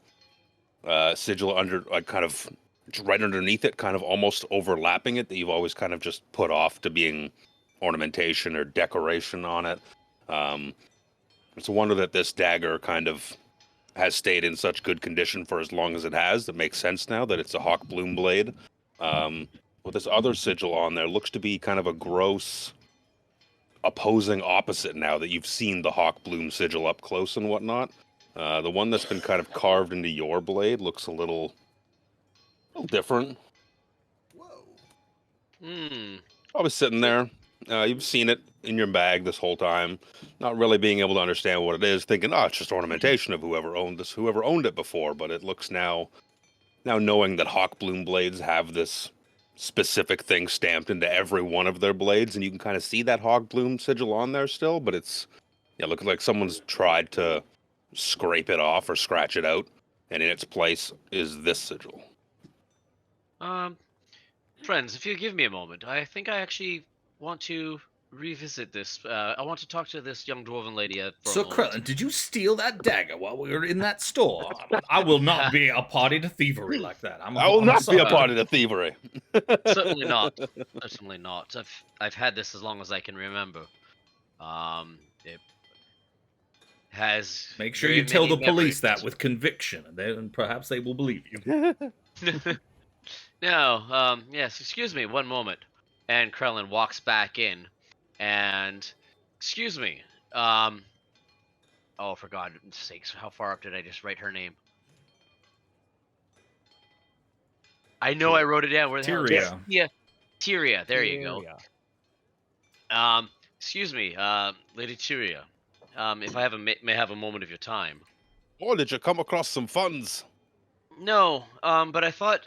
B: sigil under, like, kind of right underneath it, kind of almost overlapping it, that you've always kind of just put off to being ornamentation or decoration on it. It's a wonder that this dagger kind of has stayed in such good condition for as long as it has. It makes sense now that it's a Hawkbloom blade. With this other sigil on there, looks to be kind of a gross opposing opposite now that you've seen the Hawkbloom sigil up close and whatnot. The one that's been kind of carved into your blade looks a little different.
C: Whoa.
F: Hmm.
B: Probably sitting there. You've seen it in your bag this whole time, not really being able to understand what it is, thinking, oh, it's just ornamentation of whoever owned it before. But it looks now knowing that Hawkbloom blades have this specific thing stamped into every one of their blades, and you can kind of see that Hawkbloom sigil on there still, but it's looking like someone's tried to scrape it off or scratch it out, and in its place is this sigil.
F: Friends, if you give me a moment, I think I actually want to revisit this. I want to talk to this young dwarven lady for a
E: So,
F: moment.
E: Krellin, did you steal that dagger while we were in that store? I will not be a party to thievery like that.
B: I will not be a
E: sorry.
B: party to thievery.
F: Certainly not. Certainly not. I've had this as long as I can remember. It has
E: Make sure
F: very
E: you tell
F: many
E: the police
F: memories.
E: that with conviction, and then perhaps they will believe you.
F: No, yes, excuse me, one moment. And Krellin walks back in, and, excuse me, oh, for God's sakes, how far up did I just write her name? I know I wrote it down. Where the hell?
E: Tyria.
F: Yeah, Tyria. There you go. Excuse me, Lady Tyria. If I may have a moment of your time.
B: Or did you come across some funds?
F: No, but I thought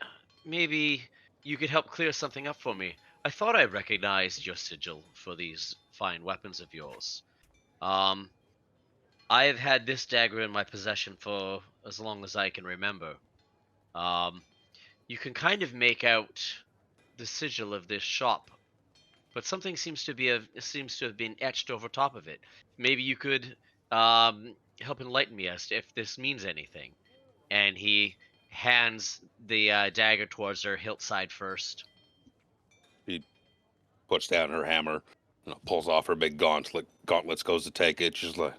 F: maybe you could help clear something up for me. I thought I recognized your sigil for these fine weapons of yours. I have had this dagger in my possession for as long as I can remember. You can kind of make out the sigil of this shop, but something seems to have been etched over top of it. Maybe you could help enlighten me as to if this means anything. And he hands the dagger towards her hilt side first.
B: He puts down her hammer, pulls off her big gauntlets, goes to take it. She's like,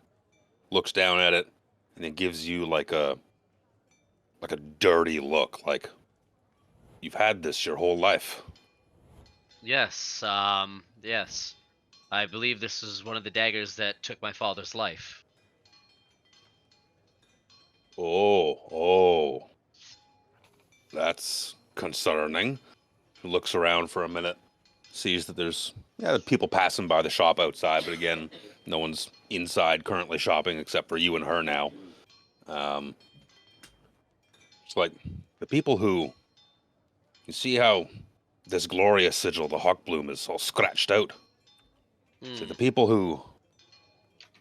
B: looks down at it, and it gives you like a dirty look, like you've had this your whole life.
F: Yes, yes. I believe this is one of the daggers that took my father's life.
B: Oh, that's concerning. He looks around for a minute, sees that there's people passing by the shop outside, but again, no one's inside currently shopping except for you and her now. It's like the people who, you see how this glorious sigil, the hawk bloom, is all scratched out. So the people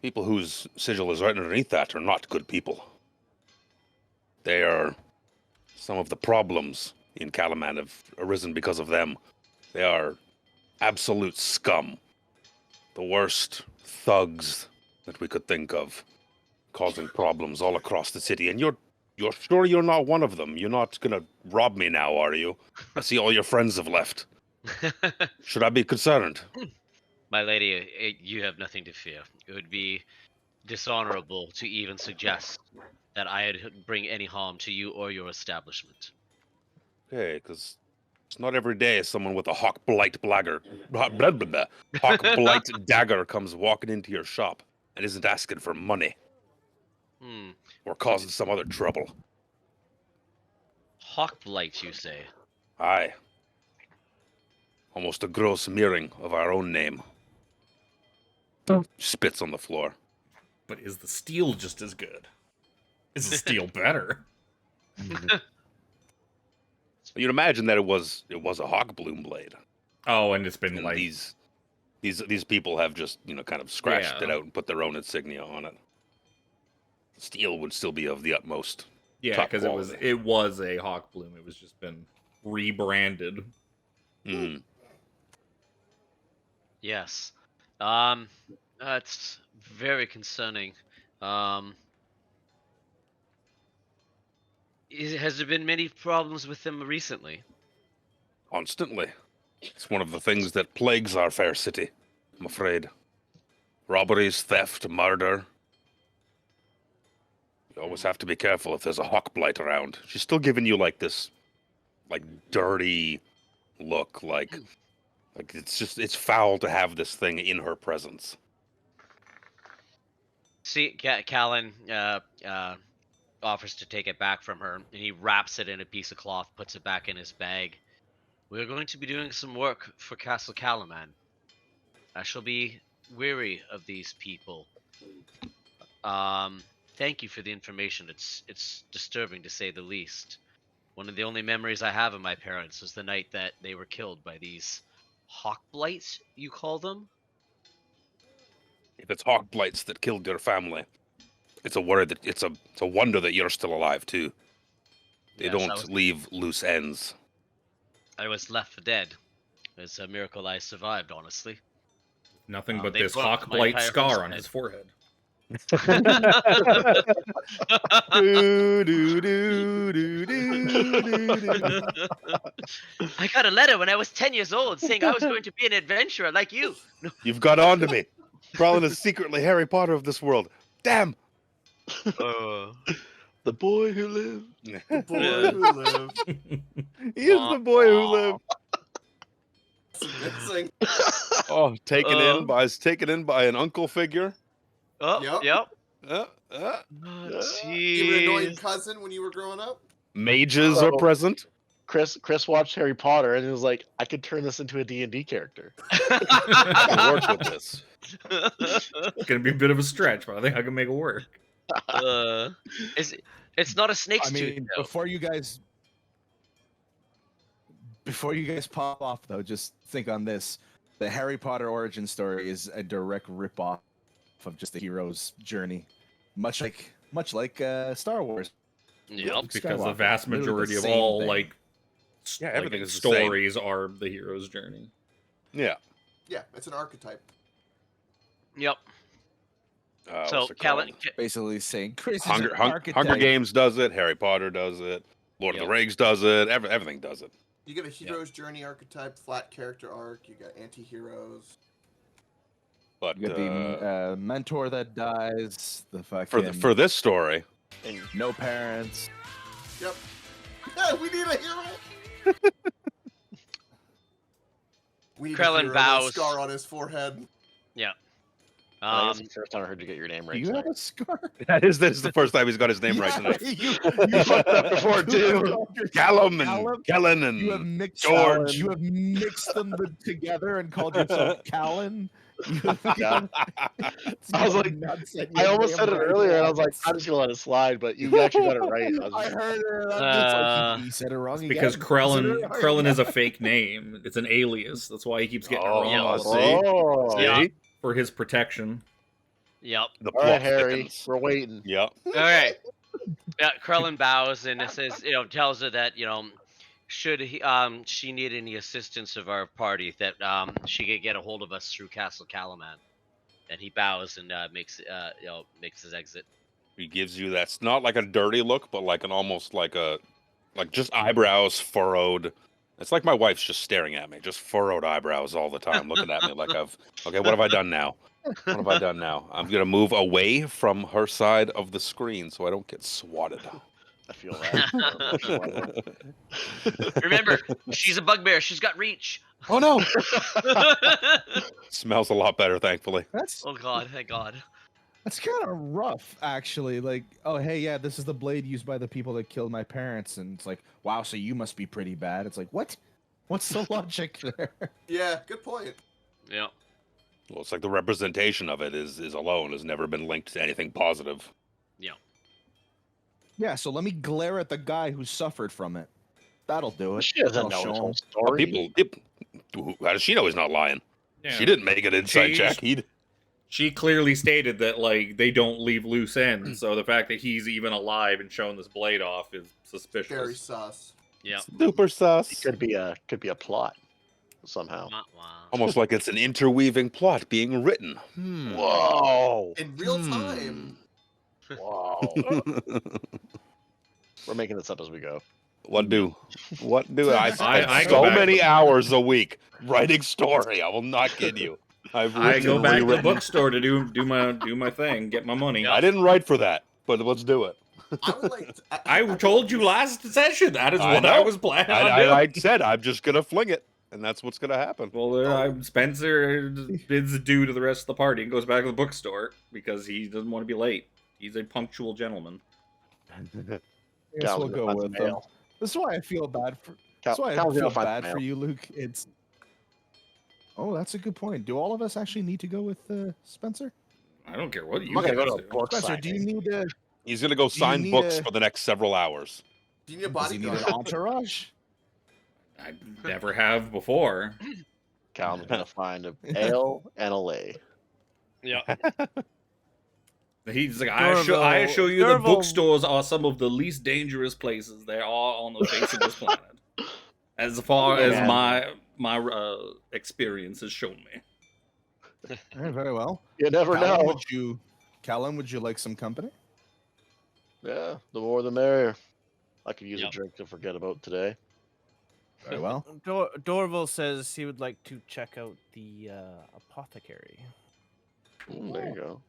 B: whose sigil is right underneath that are not good people. They are some of the problems in Calaman have arisen because of them. They are absolute scum. The worst thugs that we could think of, causing problems all across the city. And you're sure you're not one of them? You're not gonna rob me now, are you? I see all your friends have left. Should I be concerned?
F: My lady, you have nothing to fear. It would be dishonorable to even suggest that I'd bring any harm to you or your establishment.
B: Okay, because it's not every day someone with a hawk blight dagger comes walking into your shop and isn't asking for money or causing some other trouble.
F: Hawk blight, you say?
B: Aye. Almost a gross mirroring of our own name. Spits on the floor.
E: But is the steel just as good? Is the steel better?
B: You'd imagine that it was a hawk bloom blade.
E: Oh, and it's been
B: And
E: like
B: these people have just kind of scratched it out and put their own insignia on it. Steel would still be of the utmost.
E: Yeah, because it was a hawk bloom. It was just been rebranded.
F: Yes. That's very concerning. Has there been many problems with them recently?
B: Constantly. It's one of the things that plagues our fair city, I'm afraid. Robberies, theft, murder. You always have to be careful if there's a hawk blight around. She's still giving you like this dirty look, like it's foul to have this thing in her presence.
F: See, Callan offers to take it back from her, and he wraps it in a piece of cloth, puts it back in his bag. We're going to be doing some work for Castle Calaman. I shall be weary of these people. Thank you for the information. It's disturbing to say the least. One of the only memories I have of my parents was the night that they were killed by these hawk blights, you call them?
B: If it's hawk blights that killed your family, it's a wonder that you're still alive too. They don't leave loose ends.
F: I was left for dead. It's a miracle I survived, honestly.
E: Nothing but
F: They
E: this
F: broke
E: hawk
F: my
E: blight
F: entire
E: scar on
F: homestead.
E: his forehead.
B: Do, do, do, do, do, do, do.
F: I got a letter when I was 10 years old saying I was going to be an adventurer like you.
B: You've got on to me. Prowling is secretly Harry Potter of this world. Damn.
I: The boy who lived.
C: The boy who lived.
B: He is the boy who lived.
C: It's amazing.
B: Oh, taken in by an uncle figure.
F: Oh, yep.
B: Uh, uh.
C: You were an annoying
F: Jeez.
C: cousin when you were growing up?
B: Mages
I: So-
B: are present.
I: Chris watched Harry Potter and he was like, I could turn this into a D&D character.
B: I can work with this.
E: It's gonna be a bit of a stretch, but I think I can make it work.
F: It's not a snake's
D: I
F: tooth.
D: mean,
F: though.
D: before you guys pop off though, just think on this: the Harry Potter origin story is a direct rip-off of just the hero's journey, much like Star Wars.
F: Yep.
E: Because the
D: Skywalker.
E: vast
D: Literally the
E: majority of
D: same
E: all
D: thing.
B: Yeah,
E: like,
B: everything is the same.
E: stories are the hero's journey.
B: Yeah.
C: Yeah, it's an archetype.
F: Yep. So,
B: What's it
F: Callan,
B: called?
D: Basically saying Chris is
B: Hunger,
D: an
B: Hunger
D: archetype.
B: Games does it. Harry Potter does it. Lord of
F: Yep.
B: the Rings does it. Everything does it.
C: You get a hero's journey archetype, flat character arc. You got anti-heroes.
B: But
D: You got the mentor that dies. The fucking
B: for this story,
I: And
D: no parents.
C: Yep. Yeah, we need a hero. We need
F: Krellin
C: a hero with a
F: bows.
C: scar on his forehead.
I: that's the first time I heard you get your name
D: Do
I: right
D: you
I: tonight.
D: have a scar?
B: that is the first time he's got his name right tonight.
D: you fucked up before too.
B: Callum and Kellen
D: You have
B: and
D: mixed
B: George.
D: You have mixed them together and called yourself Callan.
I: Yeah. I was like, I almost said it earlier, and I was like, I'm just gonna let it slide, but you actually got it right. I was
D: I
I: just,
D: heard it. Like, he said it wrong again.
E: Because
D: He said
E: Krellin
D: it wrong
E: Krellin
D: again.
E: is a fake name. It's an alias. That's why he keeps getting it
B: Oh,
E: wrong
B: yeah,
E: all the
B: see?
E: time.
I: oh,
F: Yeah.
E: For his protection.
F: Yep.
B: The
I: all right,
B: plot
I: Harry,
B: thickens.
I: we're waiting.
B: Yep.
F: All right. Yeah, Krellin bows and it says, tells her that, should she need any assistance of our party, that she could get a hold of us through Castle Calaman. And he bows and makes his exit.
B: He gives you that's not like a dirty look, but like an almost like just eyebrows furrowed. It's like my wife's just staring at me, just furrowed eyebrows all the time, looking at me like okay, what have I done now? What have I done now? I'm gonna move away from her side of the screen so I don't get swatted.
I: I feel that.
F: Remember, she's a bugbear. She's got reach.
B: Oh no! Smells a lot better, thankfully.
D: That's
F: Oh God, thank God.
D: that's kind of rough, actually. Like, oh hey, yeah, this is the blade used by the people that killed my parents, and it's like, wow, so you must be pretty bad. It's like, what? What's the logic there?
C: Yeah, good point.
F: Yeah.
B: Well, it's like the representation of it is alone has never been linked to anything positive.
D: Yeah, so let me glare at the guy who suffered from it. That'll do it.
I: She doesn't
D: That'll
I: know
D: show
I: his whole
D: him.
I: story.
B: How does she know he's not lying?
E: Yeah.
B: She didn't make an inside
E: She-
B: check.
E: She clearly stated that like they don't leave loose ends, so the fact that he's even alive and showing this blade off is suspicious.
C: Very sus.
F: Yeah.
B: Super sus.
I: It could be a plot somehow.
F: Wow.
B: Almost like it's an interweaving plot being written.
I: Whoa!
C: In real time.
I: Wow! We're making this up as we go.
B: What do I spend
E: I
B: so
E: go back
B: many
E: to-
B: hours a week writing story? I will not kid you. I've
E: I
B: written
E: go
B: and
E: back to the
B: rewritten.
E: bookstore to do my thing, get my money.
B: I didn't write for that, but let's do it.
C: I would like.
E: I told you last session that is
B: I
E: what I
B: know.
E: was planning on doing.
B: I said I'm just gonna fling it, and that's what's gonna happen.
E: Well, Spencer bids adieu to the rest of the party and goes back to the bookstore because he doesn't want to be late. He's a punctual gentleman.
D: I guess
I: Cal's
D: we'll
I: gonna
D: go
I: find
D: with
I: some
D: them.
I: mail.
D: This is why I feel bad for. That's why I
I: Cal's
D: feel
I: gonna find
D: bad
I: some
D: for
I: mail.
D: you, Luke. It's. Oh, that's a good point. Do all of us actually need to go with Spencer?
E: I don't care what you
I: I'm not
E: guys
I: gonna go to
E: do.
I: a book
D: Spencer, do you
I: signing.
D: need a
B: He's gonna go
D: you
B: sign
D: need
B: books
D: a-
B: for the next several hours.
C: Do you need a
D: does he need
C: bodyguard?
D: an entourage?
E: I never have before.
I: Cal's gonna find a ale and a lay.
F: Yeah.
E: He's like, I assure you, the bookstores are some of the least dangerous places there are on the face of this planet, as far as
I: Yeah.
E: my experience has shown me.
D: All right, very well.
I: You never know.
D: Callum, would you like some company?
I: Yeah, the more the merrier. I could use a
F: Yep.
I: drink to forget about today.
D: Very well.
A: Dorval says he would like to check out the apothecary.
I: There you go.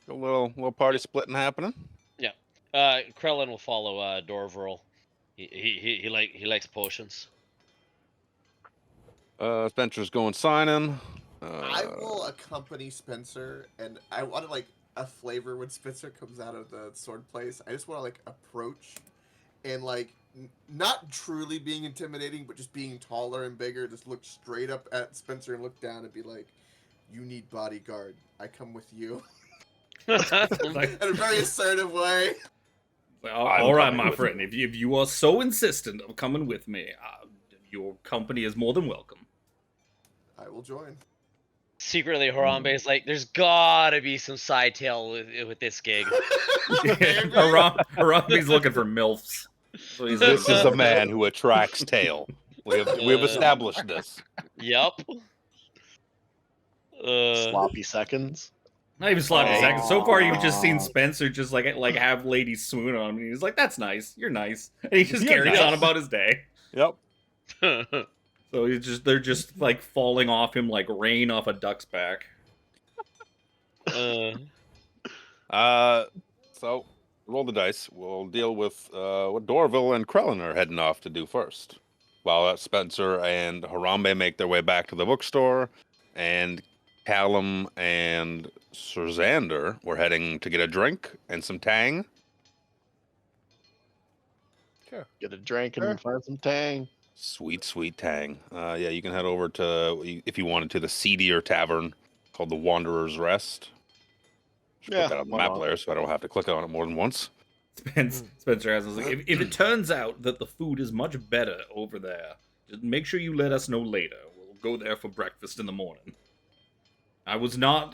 B: A little party splitting happening.
F: Yeah. Krellin will follow Dorvril. He likes potions.
B: Spencer's going signing.
C: I will accompany Spencer, and I want to like a flavor when Spencer comes out of the sword place. I just want to like approach, and like not truly being intimidating, but just being taller and bigger. Just look straight up at Spencer and look down and be like, "You need bodyguard. I come with you."
E: Like,
C: In a very assertive way.
E: all right,
B: coming
E: my
B: with
E: friend. If you are so insistent of coming with me, your company is more than welcome.
C: I will join.
F: Secretly, Harambe is like, "There's gotta be some side tail with this gig."
E: Harambe's looking for milfs. So he's
B: This is a man who attracts tail. We have established this.
F: Yup.
I: Sloppy seconds.
E: not even sloppy
F: Oh.
E: seconds. So far, you've just seen Spencer just like have ladies swoon on him, and he's like, "That's nice. You're nice," and he just
B: You're
E: carries
B: nice.
E: on about his day.
B: Yep.
E: So they're just like falling off him like rain off a duck's back.
B: So roll the dice. We'll deal with what Dorville and Krellin are heading off to do first. While Spencer and Harambe make their way back to the bookstore, and Callum and Sir Xander were heading to get a drink and some tang.
I: Get a drink and find some tang.
B: Sweet, sweet tang. Yeah, you can head over to, if you wanted to, the seedier tavern called the Wanderer's Rest. Should
I: Yeah,
B: put that on the
I: why
B: map
I: not?
B: layer so I don't have to click on it more than once.
E: Spencer has like, if it turns out that the food is much better over there, just make sure you let us know later. We'll go there for breakfast in the morning. I was not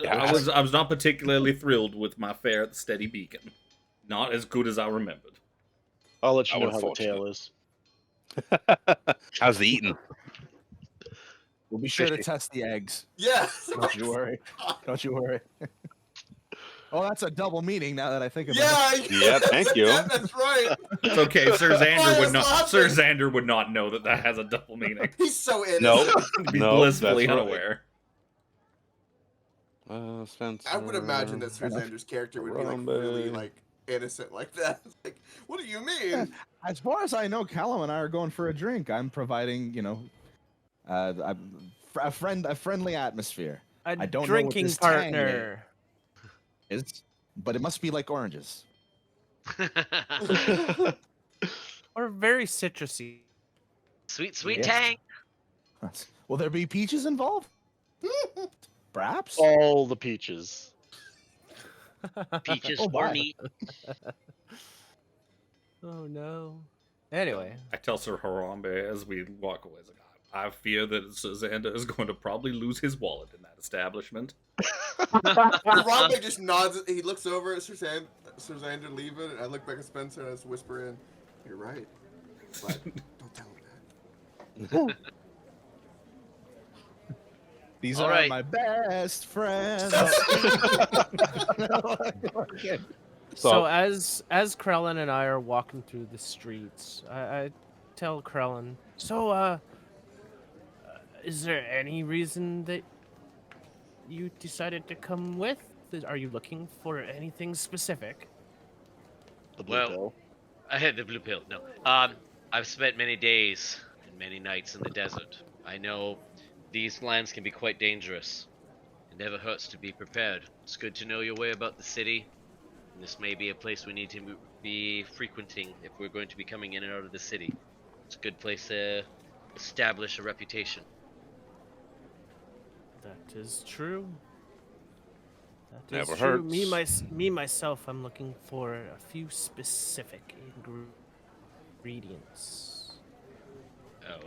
E: particularly thrilled with my fare at the Steady Beacon. Not as good as I remembered.
I: I'll let you
B: How
I: know how the
B: unfortunate.
I: tail is.
B: How's the eating?
D: We'll be sure to
I: Fishy.
D: test the eggs.
C: Yeah.
D: Don't you worry. Don't you worry. Oh, that's a double meaning now that I think about it.
C: Yeah.
B: Yeah, thank you.
C: Yeah, that's right.
E: It's okay, Sir Xander would
C: Why
E: not.
C: is
E: Sir
C: laughing?
E: Xander would not know that has a double meaning.
C: He's so innocent.
B: No,
E: He'd be
B: no,
E: blissfully
B: that's right.
E: unaware.
B: Spencer.
C: I would imagine that Sir Xander's character would be like really
B: Harambe.
C: like innocent like that. It's like, what do you mean?
D: As far as I know, Callum and I are going for a drink. I'm providing, a friendly atmosphere.
A: A
D: I don't know what
A: drinking
D: this tang
A: partner.
D: is, but it must be like oranges.
A: Or very citrusy.
F: Sweet
D: Yes.
F: tang.
D: Will there be peaches involved? Perhaps.
I: All the peaches.
F: Peaches
D: Oh,
F: or
D: my.
F: meat.
A: Oh no. Anyway,
E: I tell Sir Harambe as we walk away, I fear that Sir Xander is going to probably lose his wallet in that establishment.
C: Harambe just nods. He looks over at Sir Xander leaving, and I look back at Spencer and I just whisper in, "You're right, but don't tell him that."
D: These
F: All
D: are
F: right.
D: my best friends.
A: so as Krellin and I are walking through the streets, I tell Krellin, so is there any reason that you decided to come with? Are you looking for anything specific?
I: The blue
F: Well,
I: pill.
F: I had the blue pill. No. I've spent many days and many nights in the desert. I know these lands can be quite dangerous. It never hurts to be prepared. It's good to know your way about the city. And this may be a place we need to be frequenting if we're going to be coming in and out of the city. It's a good place to establish a reputation.
A: That is true. That is
B: Never
A: true.
B: hurts.
A: Me myself, I'm looking for a few specific ingredients.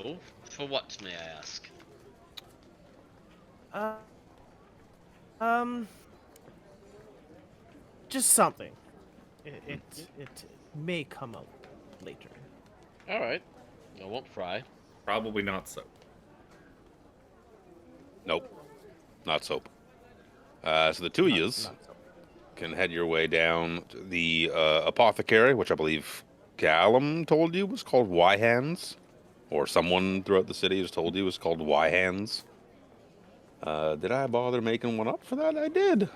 F: Oh, for what, may I ask?
A: Just something. It may come out later.
F: All right. I won't pry.
E: Probably not so.
B: Nope. Not soap. So the two of yous
A: Not so.
B: can head your way down to the apothecary, which I believe Callum told you was called Y-Hands, or someone throughout the city has told you was called Y-Hands. Did I bother making one up for that? I did.
E: Is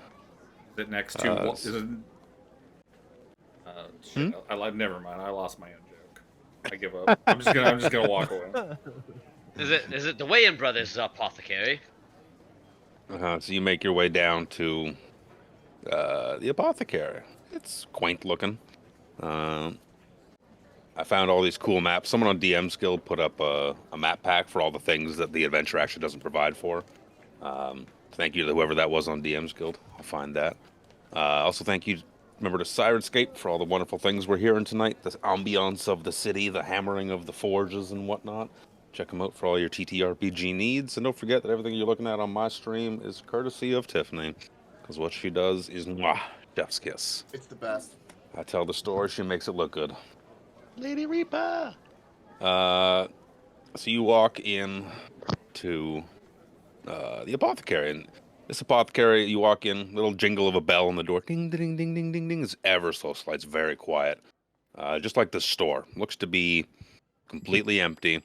E: it next to what? Is it? Shit, never mind. I lost my own joke. I give up. I'm just gonna walk away.
F: Is it the Wayans brothers apothecary?
B: So you make your way down to the apothecary. It's quaint looking. I found all these cool maps. Someone on DM's Guild put up a map pack for all the things that the adventure actually doesn't provide for. Thank you to whoever that was on DM's Guild. I'll find that. Also, thank you, remember, to Sirenscape for all the wonderful things we're hearing tonight. The ambiance of the city, the hammering of the forges and whatnot. Check them out for all your TTRPG needs. And don't forget that everything you're looking at on my stream is courtesy of Tiffany. Because what she does is mwah, chef's kiss.
C: It's the best.
B: I tell the story, she makes it look good.
I: Lady Reaper.
B: So you walk in to the apothecary, and this apothecary, you walk in, little jingle of a bell on the door, ding, ding, ding, ding, ding, ding, is ever so slight. It's very quiet, just like the store. Looks to be completely empty,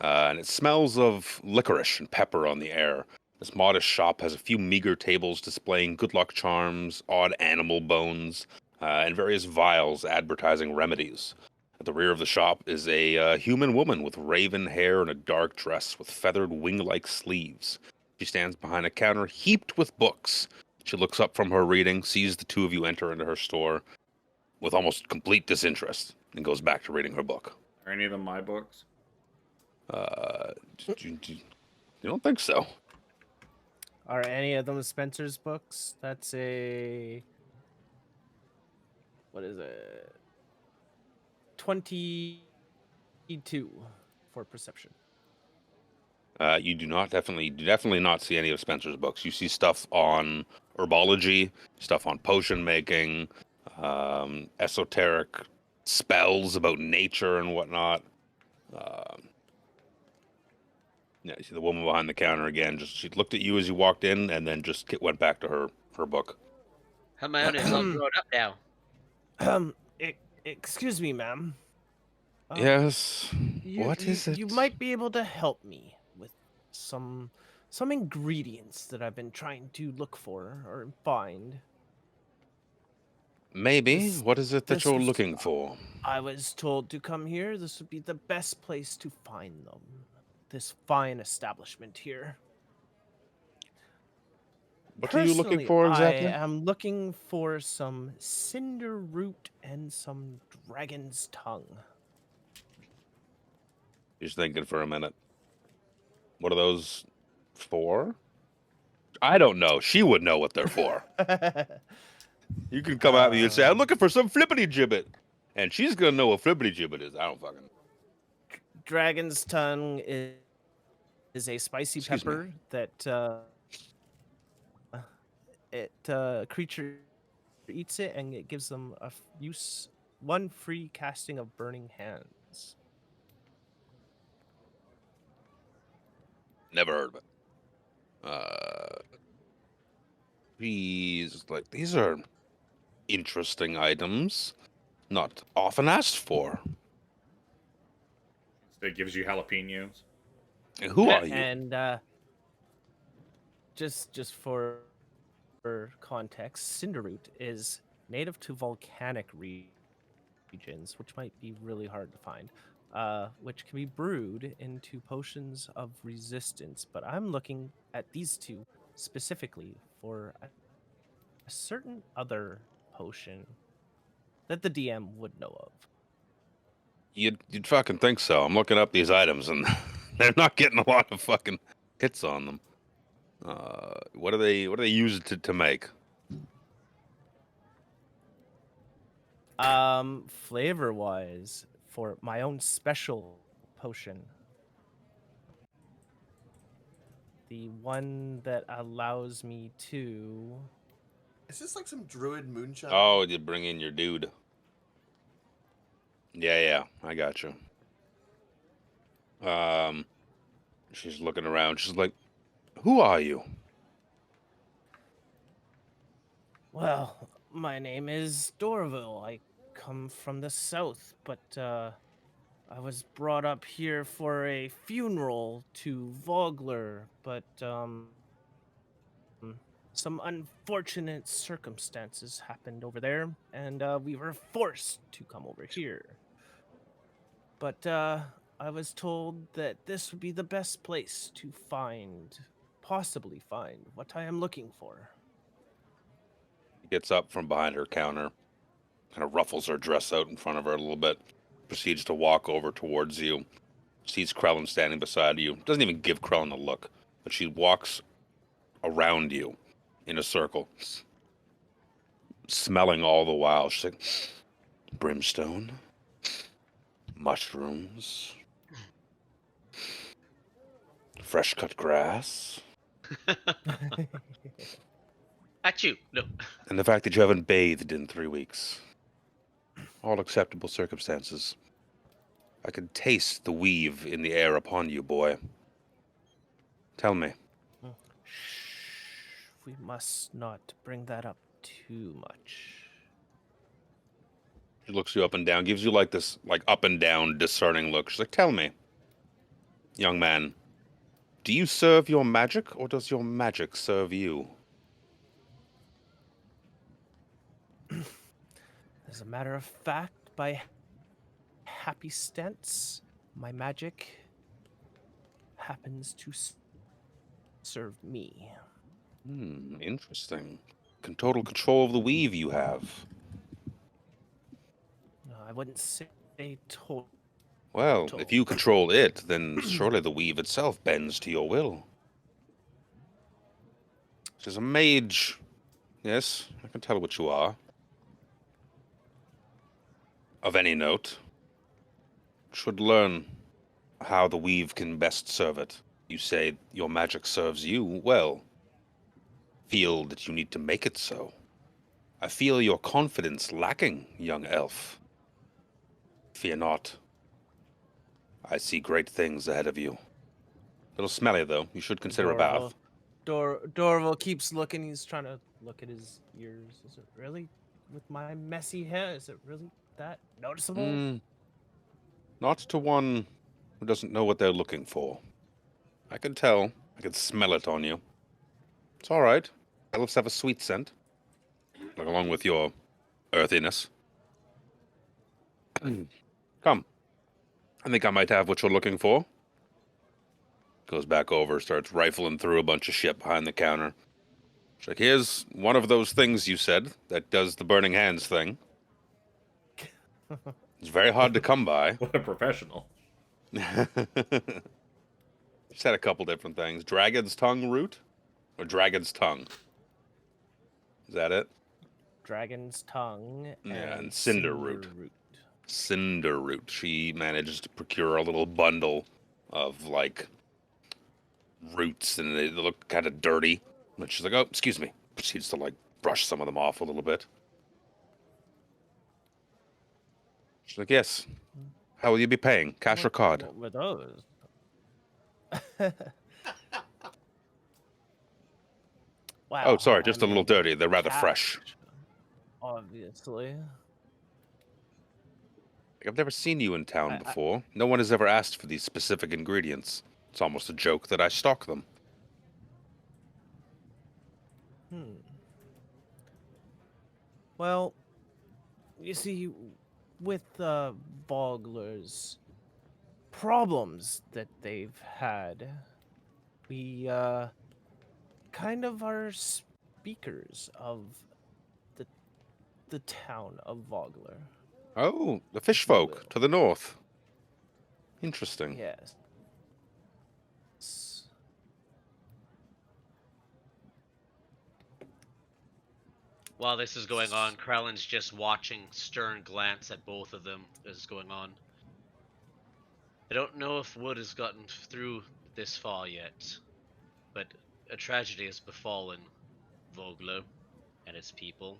B: and it smells of licorice and pepper on the air. This modest shop has a few meager tables displaying good luck charms, odd animal bones, and various vials advertising remedies. At the rear of the shop is a human woman with raven hair and a dark dress with feathered wing-like sleeves. She stands behind a counter heaped with books. She looks up from her reading, sees the two of you enter into her store with almost complete disinterest, and goes back to reading her book.
E: Are any of them my books?
B: You don't think so?
A: Are any of them Spencer's books? That's a... What is it? 22 for perception.
B: You do definitely not see any of Spencer's books. You see stuff on herbology, stuff on potion making, esoteric spells about nature and whatnot. Yeah, you see the woman behind the counter again. She looked at you as you walked in, and then just went back to her book.
F: Hermione's all grown up now.
A: Excuse me, ma'am.
B: Yes. What is it?
A: You might be able to help me with some ingredients that I've been trying to look for or find.
B: Maybe. What is it that
A: this
B: you're
A: was-
B: looking for?
A: I was told to come here. This would be the best place to find them. This fine establishment here.
B: What are you looking for exactly?
A: I am looking for some cinder root and some dragon's tongue.
B: Just thinking for a minute. What are those for? I don't know. She would know what they're for. You can come at me and say, I'm looking for some flippity gibbet. And she's going to know what flippity gibbet is. I don't fucking know.
A: Dragon's tongue is a spicy
B: Excuse me.
A: pepper that creature eats it, and it gives them one free casting of burning hands.
B: Never heard of it. These are interesting items. Not often asked for.
E: It gives you jalapenos.
B: And who are you?
A: And just for context, cinderroot is native to volcanic regions, which might be really hard to find, which can be brewed into potions of resistance. But I'm looking at these two specifically for a certain other potion that the DM would know of.
B: You'd fucking think so. I'm looking up these items, and they're not getting a lot of fucking hits on them. What do they use to make?
A: Flavor wise, for my own special potion, the one that allows me to...
C: Is this like some druid moonshine?
B: Oh, you bring in your dude. Yeah, I got you. She's looking around. She's like, "Who are you?"
A: Well, my name is Dorville. I come from the south, but I was brought up here for a funeral to Vogler, but some unfortunate circumstances happened over there, and we were forced to come over here. But I was told that this would be the best place to possibly find what I am looking for.
B: She gets up from behind her counter, kind of ruffles her dress out in front of her a little bit, proceeds to walk over towards you, sees Krellin standing beside you, doesn't even give Krellin a look, but she walks around you in a circle, smelling all the while. She's like, brimstone, mushrooms, fresh cut grass,
F: Achoo! No.
B: and the fact that you haven't bathed in 3 weeks. All acceptable circumstances. I can taste the weave in the air upon you, boy. Tell me.
A: Shh, we must not bring that up too much.
B: She looks you up and down, gives you like this up and down discerning look. She's like, tell me, young man, do you serve your magic, or does your magic serve you?
A: As a matter of fact, by happy stance, my magic happens to serve me.
B: Interesting. Total control of the weave you have.
A: No, I wouldn't say total.
B: Well, if you control it, then surely the weave itself bends to your will. She's a mage. Yes, I can tell what you are. Of any note. Should learn how the weave can best serve it. You say your magic serves you well. Feel that you need to make it so. I feel your confidence lacking, young elf. Fear not. I see great things ahead of you. Little smelly, though. You should consider a bath.
A: Dorval keeps looking. He's trying to look at his ears. Is it really with my messy hair? Is it really that noticeable?
B: Not to one who doesn't know what they're looking for. I can tell. I can smell it on you. It's all right. Elves have a sweet scent, like along with your earthiness. Come. I think I might have what you're looking for. Goes back over, starts rifling through a bunch of shit behind the counter. She's like, here's one of those things you said that does the burning hands thing. It's very hard to come by.
E: What a professional.
B: Just had a couple different things. Dragon's tongue root? Or dragon's tongue? Is that it?
A: Dragon's tongue
B: and cinder root. Cinder root. She managed to procure a little bundle of, like, roots, and they look kind of dirty. But she's like, oh, excuse me. Proceeds to, like, brush some of them off a little bit. She's like, yes. How will you be paying? Cash or card?
A: What were those? Wow.
B: Oh, sorry, just a little dirty. They're rather fresh.
A: Obviously.
B: I've never seen you in town before. No one has ever asked for these specific ingredients. It's almost a joke that I stock them.
A: Well, you see, with Vogler's problems that they've had, we kind of are speakers of the town of Vogler.
B: Oh, the fish folk to the north. Interesting.
A: Yes.
F: While this is going on, Krellin's just watching, stern glance at both of them as it's going on. I don't know if wood has gotten through this far yet, but a tragedy has befallen Vogler and its people.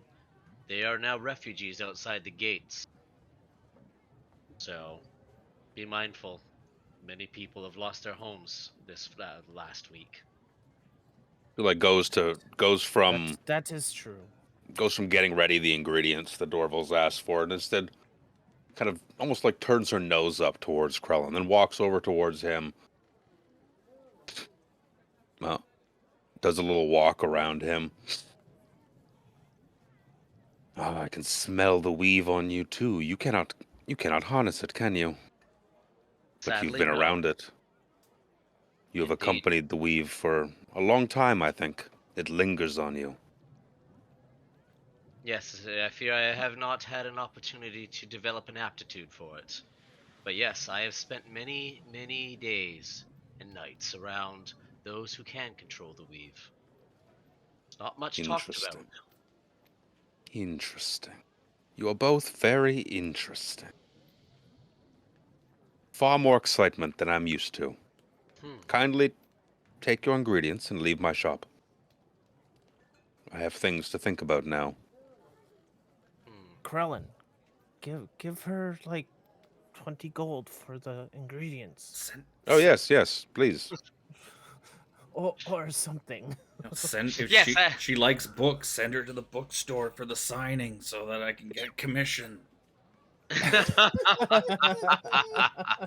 F: They are now refugees outside the gates. So, be mindful. Many people have lost their homes this last week.
B: It like goes from
A: That is true.
B: goes from getting ready the ingredients the Dorville's asked for, and instead kind of almost like turns her nose up towards Krellin, then walks over towards him. Well, does a little walk around him. Ah, I can smell the weave on you too. You cannot harness it, can you? But you've
F: Sadly,
B: been
F: no.
B: around it. You have
F: Indeed.
B: accompanied the weave for a long time, I think. It lingers on you.
F: Yes, I fear I have not had an opportunity to develop an aptitude for it. But yes, I have spent many, many days and nights around those who can control the weave. Not much talked about.
B: Interesting. Interesting. You are both very interesting. Far more excitement than I'm used to. Kindly take your ingredients and leave my shop. I have things to think about now.
A: Krellin, give her like 20 gold for the ingredients.
B: Oh yes, please.
A: Or something.
E: Send if
F: Yes,
E: she likes books, send her to the bookstore for the signing so that I can get commission.
B: And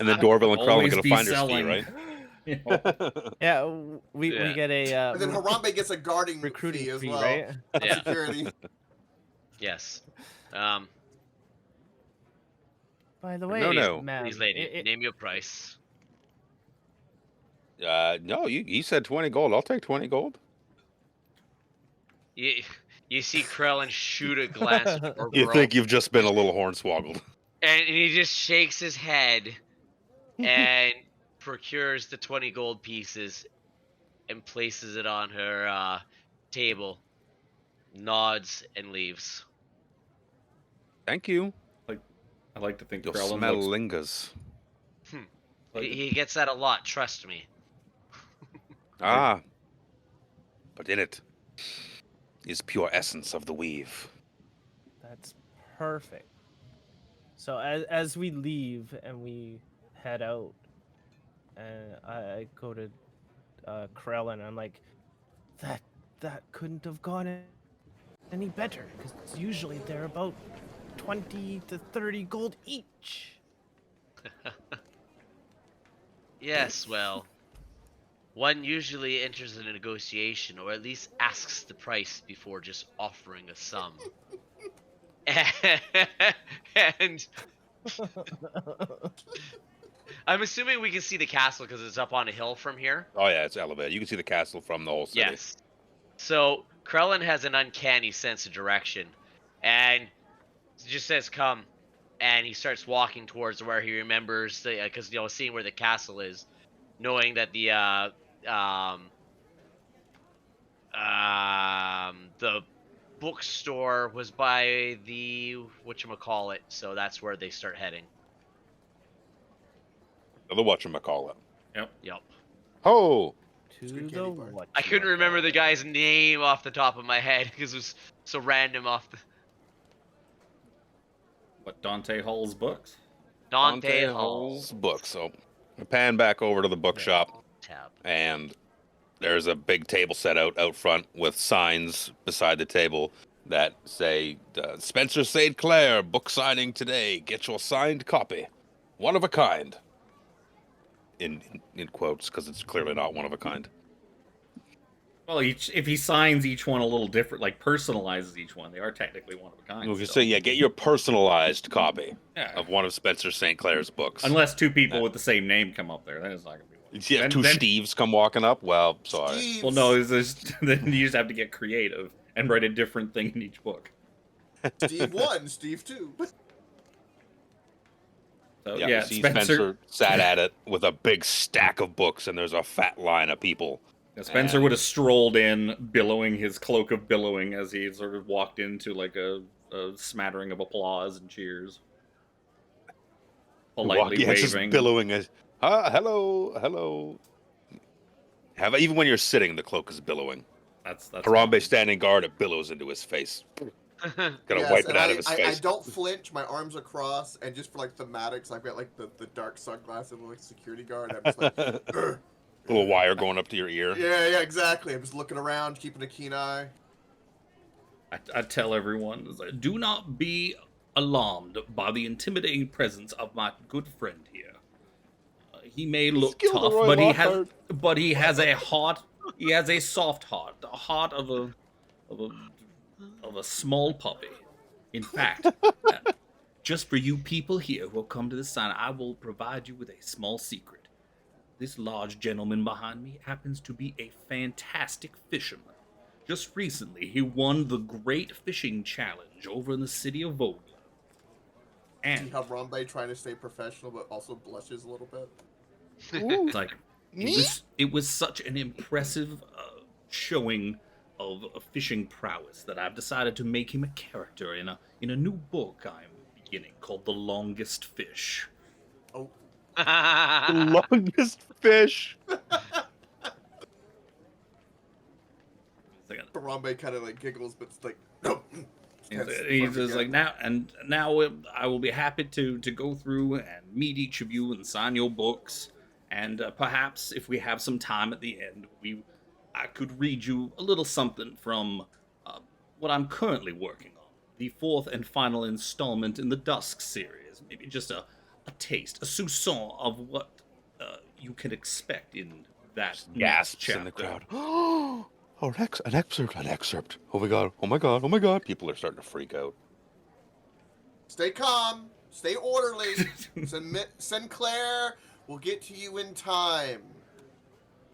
B: then Dorville and Krellin are
E: Always
B: gonna
E: be
B: find her ski,
E: selling.
B: right?
A: Yeah, we get a
C: And then Harambe gets a guarding
A: recruiting
C: fee as
A: fee,
C: well.
A: right?
F: Yeah.
C: Security.
F: Yes.
A: By the way,
B: No.
A: ma'am,
F: Please, lady, name your price.
B: No, you said 20 gold. I'll take 20 gold.
F: You see Krellin shoot a glance at your
B: You
F: girl,
B: think you've just been a little hornswoggled.
F: and he just shakes his head and procures the 20 gold pieces and places it on her table, nods, and leaves.
B: Thank you.
E: I like to think
B: Your
E: Krellin
B: smell
E: looks
B: lingers.
F: He gets that a lot, trust me.
B: Ah. But in it is pure essence of the weave.
A: That's perfect. So as we leave and we head out, and I go to Krellin, I'm like, that couldn't have gone any better, because usually they're about 20 to 30 gold each.
F: Yes, well, one usually enters a negotiation, or at least asks the price before just offering a sum. And I'm assuming we can see the castle because it's up on a hill from here.
B: Oh yeah, it's elevated. You can see the castle from the whole city.
F: Yes. So Krellin has an uncanny sense of direction, and just says, "Come," and he starts walking towards where he remembers because seeing where the castle is, knowing that the bookstore was by the whatchamacallit, so that's where they start heading.
B: The whatchamacallit.
F: Yep.
B: Oh!
A: To
C: good
A: the
C: candy bar.
A: what?
F: I couldn't remember the guy's name off the top of my head because it was so random off the
E: what Dante Hall's books.
F: Dante Hall
B: Hall's book. So I pan back over to the bookshop,
F: tab.
B: and there's a big table set out front with signs beside the table that say, Spencer St. Clair, book signing today. Get your signed copy. One of a kind. In quotes, because it's clearly not one of a kind.
E: Well, if he signs each one a little different, like personalizes each one, they are technically one of a kind.
B: If you
E: still.
B: say, yeah, get your personalized copy
E: Yeah.
B: of one of Spencer St. Clair's books.
E: Unless two people with the same name come up there, then it's not going to be one.
B: Yeah, two Steves come walking up. Well, sorry.
C: Steve's.
E: Well, no, then you just have to get creative and write a different thing in each book.
C: Steve 1, Steve 2.
E: So,
B: Yeah,
E: yeah,
B: you see Spencer sat at it with a big stack of books, and there's a fat line of people.
E: Spencer would have strolled in, billowing his cloak of billowing as he sort of walked into like a smattering of applause and cheers. Politely waving.
B: Just billowing as, hello. Even when you're sitting, the cloak is billowing.
E: That's
B: Harambe standing guard, it billows into his face. Gonna wipe it out of his face.
C: I don't flinch, my arms are crossed, and just for like thematics, I've got like the dark sunglasses like security guard. I'm just like, "Ugh."
B: Little wire going up to your ear.
C: Yeah, exactly. I'm just looking around, keeping a keen eye.
E: I tell everyone, it's like, do not be alarmed by the intimidating presence of my good friend here. He may look tough,
B: Gilderoy Lockhart.
E: but he has a heart. He has a soft heart, the heart of a of a small puppy. In fact, just for you people here who will come to this sign, I will provide you with a small secret. This large gentleman behind me happens to be a fantastic fisherman. Just recently, he won the Great Fishing Challenge over in the city of Vogler.
C: See
E: And
C: how Rambe trying to stay professional but also blushes a little bit.
E: it's like
B: Me?
E: it was such an impressive showing of fishing prowess that I've decided to make him a character in a new book I'm beginning called The Longest Fish.
C: Oh,
B: The longest fish.
E: It's like,
C: Rambe kind of like giggles, but it's like, no.
E: he's just like, now I will be happy to go through and meet each of you and sign your books, and perhaps if we have some time at the end, I could read you a little something from what I'm currently working on, the fourth and final installment in the Dusk series. Maybe just a taste, a soupçon of what you can expect in that next
B: Gasps
E: chapter.
B: in the crowd. Oh, an excerpt. Oh my god, oh my god, oh my god. People are starting to freak out.
C: Stay calm, stay orderly. Sinclair will get to you in time.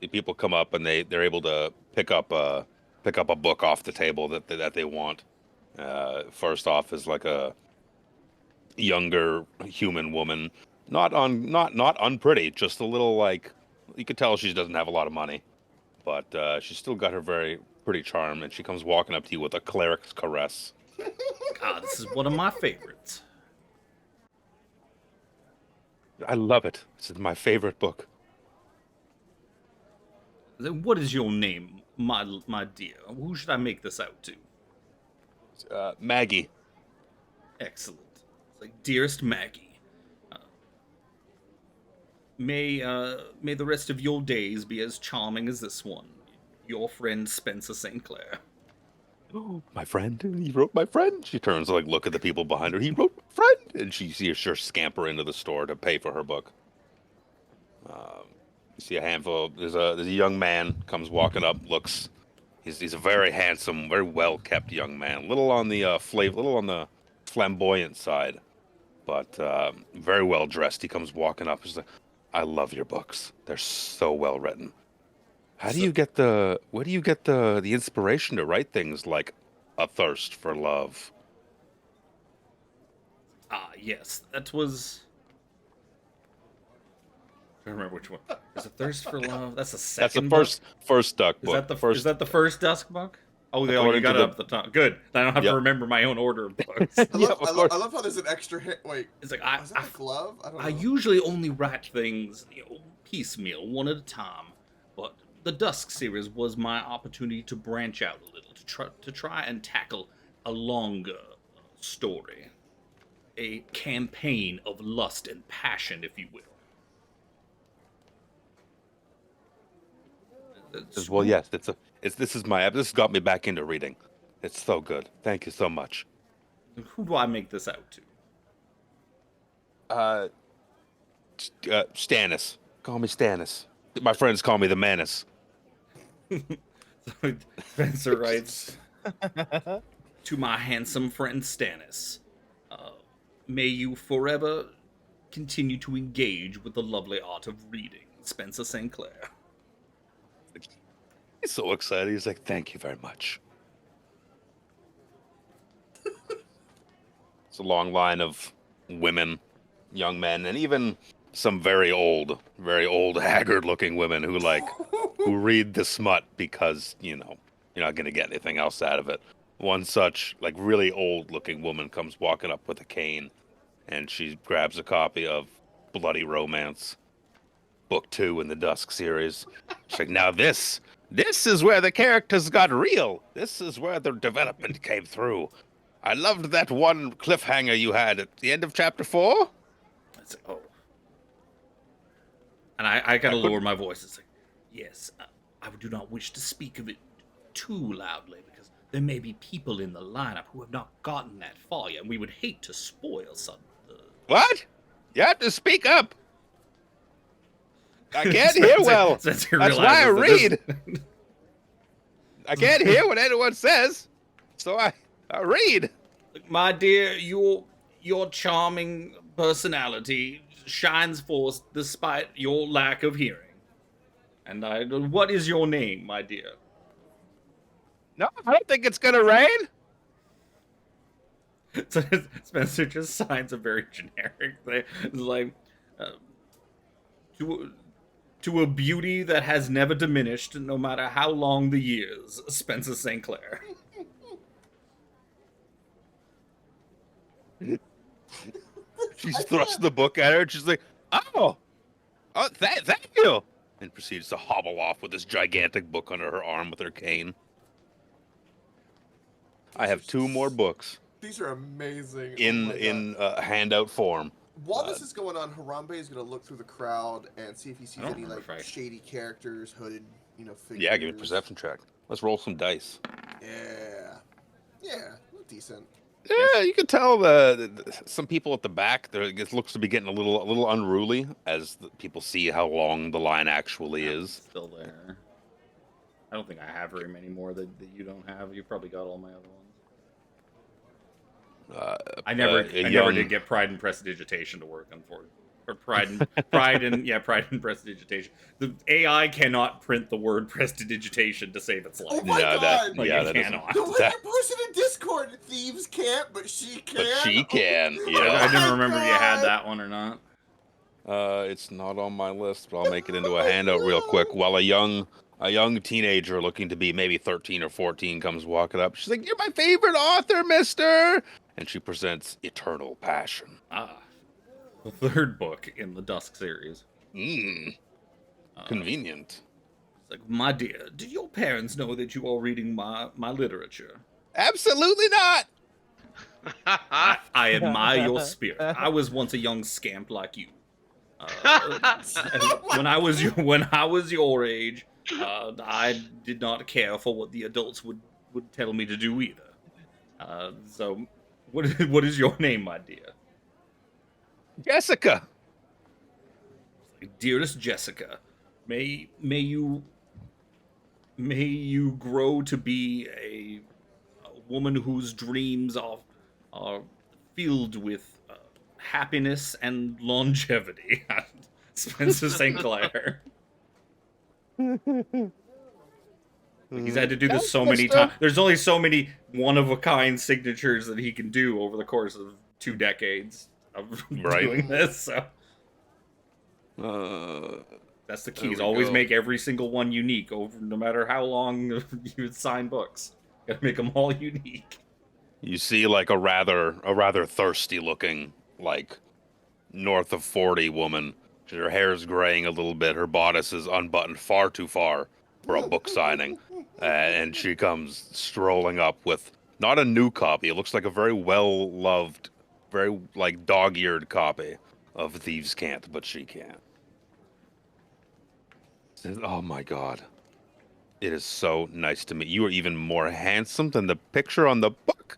B: The people come up and they're able to pick up a book off the table that they want. First off is like a younger human woman, not unpretty, just a little like you could tell she doesn't have a lot of money, but she's still got her very pretty charm, and she comes walking up to you with a cleric's caress.
E: God, this is one of my favorites.
B: I love it. This is my favorite book.
E: What is your name, my dear? Who should I make this out to?
B: Maggie.
E: Excellent. It's like, dearest Maggie, may the rest of your days be as charming as this one. Your friend Spencer St. Clair.
B: Oh, my friend. He wrote my friend. She turns to look at the people behind her. He wrote my friend, and she sees her scamper into the store to pay for her book. You see a handful. There's a young man comes walking up. Looks. He's a very handsome, very well kept young man. A little on the little on the flamboyant side, but very well dressed. He comes walking up. He's like, "I love your books. They're so well written. Where do you get the inspiration to write things like A Thirst for Love?"
E: Yes, that was. I don't remember which one. Is it Thirst for Love? That's the second.
B: That's the first duck
E: Is
B: book.
E: that the first? Is that the first Dusk book? Oh, you
B: According
E: got
B: to
E: it up the top. Good. I don't have to remember my own order of books.
C: I
B: Yeah,
C: love,
B: of
C: I,
B: course.
C: I love how there's an extra hit. Wait,
E: It's like
C: is that a glove? I don't know.
E: I usually only write things piecemeal, one at a time. But the Dusk series was my opportunity to branch out a little, to try and tackle a longer story, a campaign of lust and passion, if you will.
B: Well, yes, this has got me back into reading. It's so good. Thank you so much.
E: Who do I make this out to?
B: Stannis. Call me Stannis. My friends call me the Manus.
E: Spencer writes, to my handsome friend Stannis, may you forever continue to engage with the lovely art of reading, Spencer St. Clair.
B: He's so excited. He's like, "Thank you very much." It's a long line of women, young men, and even some very old, haggard-looking women who read the smut because you're not gonna get anything else out of it. One such really old-looking woman comes walking up with a cane, and she grabs a copy of Bloody Romance, book 2 in the Dusk series. She's like, "Now this is where the characters got real. This is where the development came through. I loved that one cliffhanger you had at the end of chapter 4.
E: It's like, oh. And I gotta lower my voice. It's like, yes, I do not wish to speak of it too loudly because there may be people in the lineup who have not gotten that far yet, and we would hate to spoil some.
B: What? You have to speak up. I can't hear well. That's why I read. I can't hear what anyone says, so I read.
E: My dear, your charming personality shines forth despite your lack of hearing. And what is your name, my dear?
B: No, I don't think it's gonna rain.
E: So Spencer just signs a very generic thing. It's like, to a beauty that has never diminished, no matter how long the years, Spencer St. Clair.
B: She's thrust the book at her, and she's like, "Oh, thank you," and proceeds to hobble off with this gigantic book under her arm with her cane. I have 2 more books.
C: These are amazing.
B: In handout form.
C: While this is going on, Harambe is going to look through the crowd and see if he sees any like shady characters, hooded, figures.
B: Yeah, give me a perception check. Let's roll some dice.
C: Yeah, decent.
B: Yeah, you can tell some people at the back. It looks to be getting a little unruly as people see how long the line actually is.
E: Still there. I don't think I have very many more that you don't have. You probably got all my other ones. I never did get Pride and Prestidigitation to work, unfortunately. Or Pride and Prestidigitation. The AI cannot print the word Prestidigitation to save its life.
C: Oh my god!
B: That
E: cannot.
C: The way you posted in Discord, thieves can't, but she can.
B: But she can. Yeah.
E: I didn't remember if you had that one or not.
B: It's not on my list, but I'll make it into a handout real quick. While a young teenager looking to be maybe 13 or 14 comes walking up. She's like, "You're my favorite author, mister!" And she presents Eternal Passion.
E: The 3rd book in the Dusk series.
B: Convenient.
E: It's like, my dear, did your parents know that you are reading my literature?
B: Absolutely not!
E: I admire your spirit. I was once a young scamp like you. When I was your age, I did not care for what the adults would tell me to do either. So, what is your name, my dear?
B: Jessica.
E: Dearest Jessica, may you grow to be a woman whose dreams are filled with happiness and longevity. Spencer St. Clair. He's had to do this so many times. There's only so many one-of-a-kind signatures that he can do over the course of 2 decades of doing this. So that's the key. Is always make every single one unique, no matter how long you sign books. Gotta make them all unique.
B: You see, like a rather thirsty-looking, like north of 40 woman. Her hair's graying a little bit. Her bodice is unbuttoned far too far for a book signing. And she comes strolling up with not a new copy. It looks like a very well-loved, very like dog-eared copy of Thieves' Cant, but she can't. Says, "Oh my god. It is so nice to meet you. You are even more handsome than the picture on the book."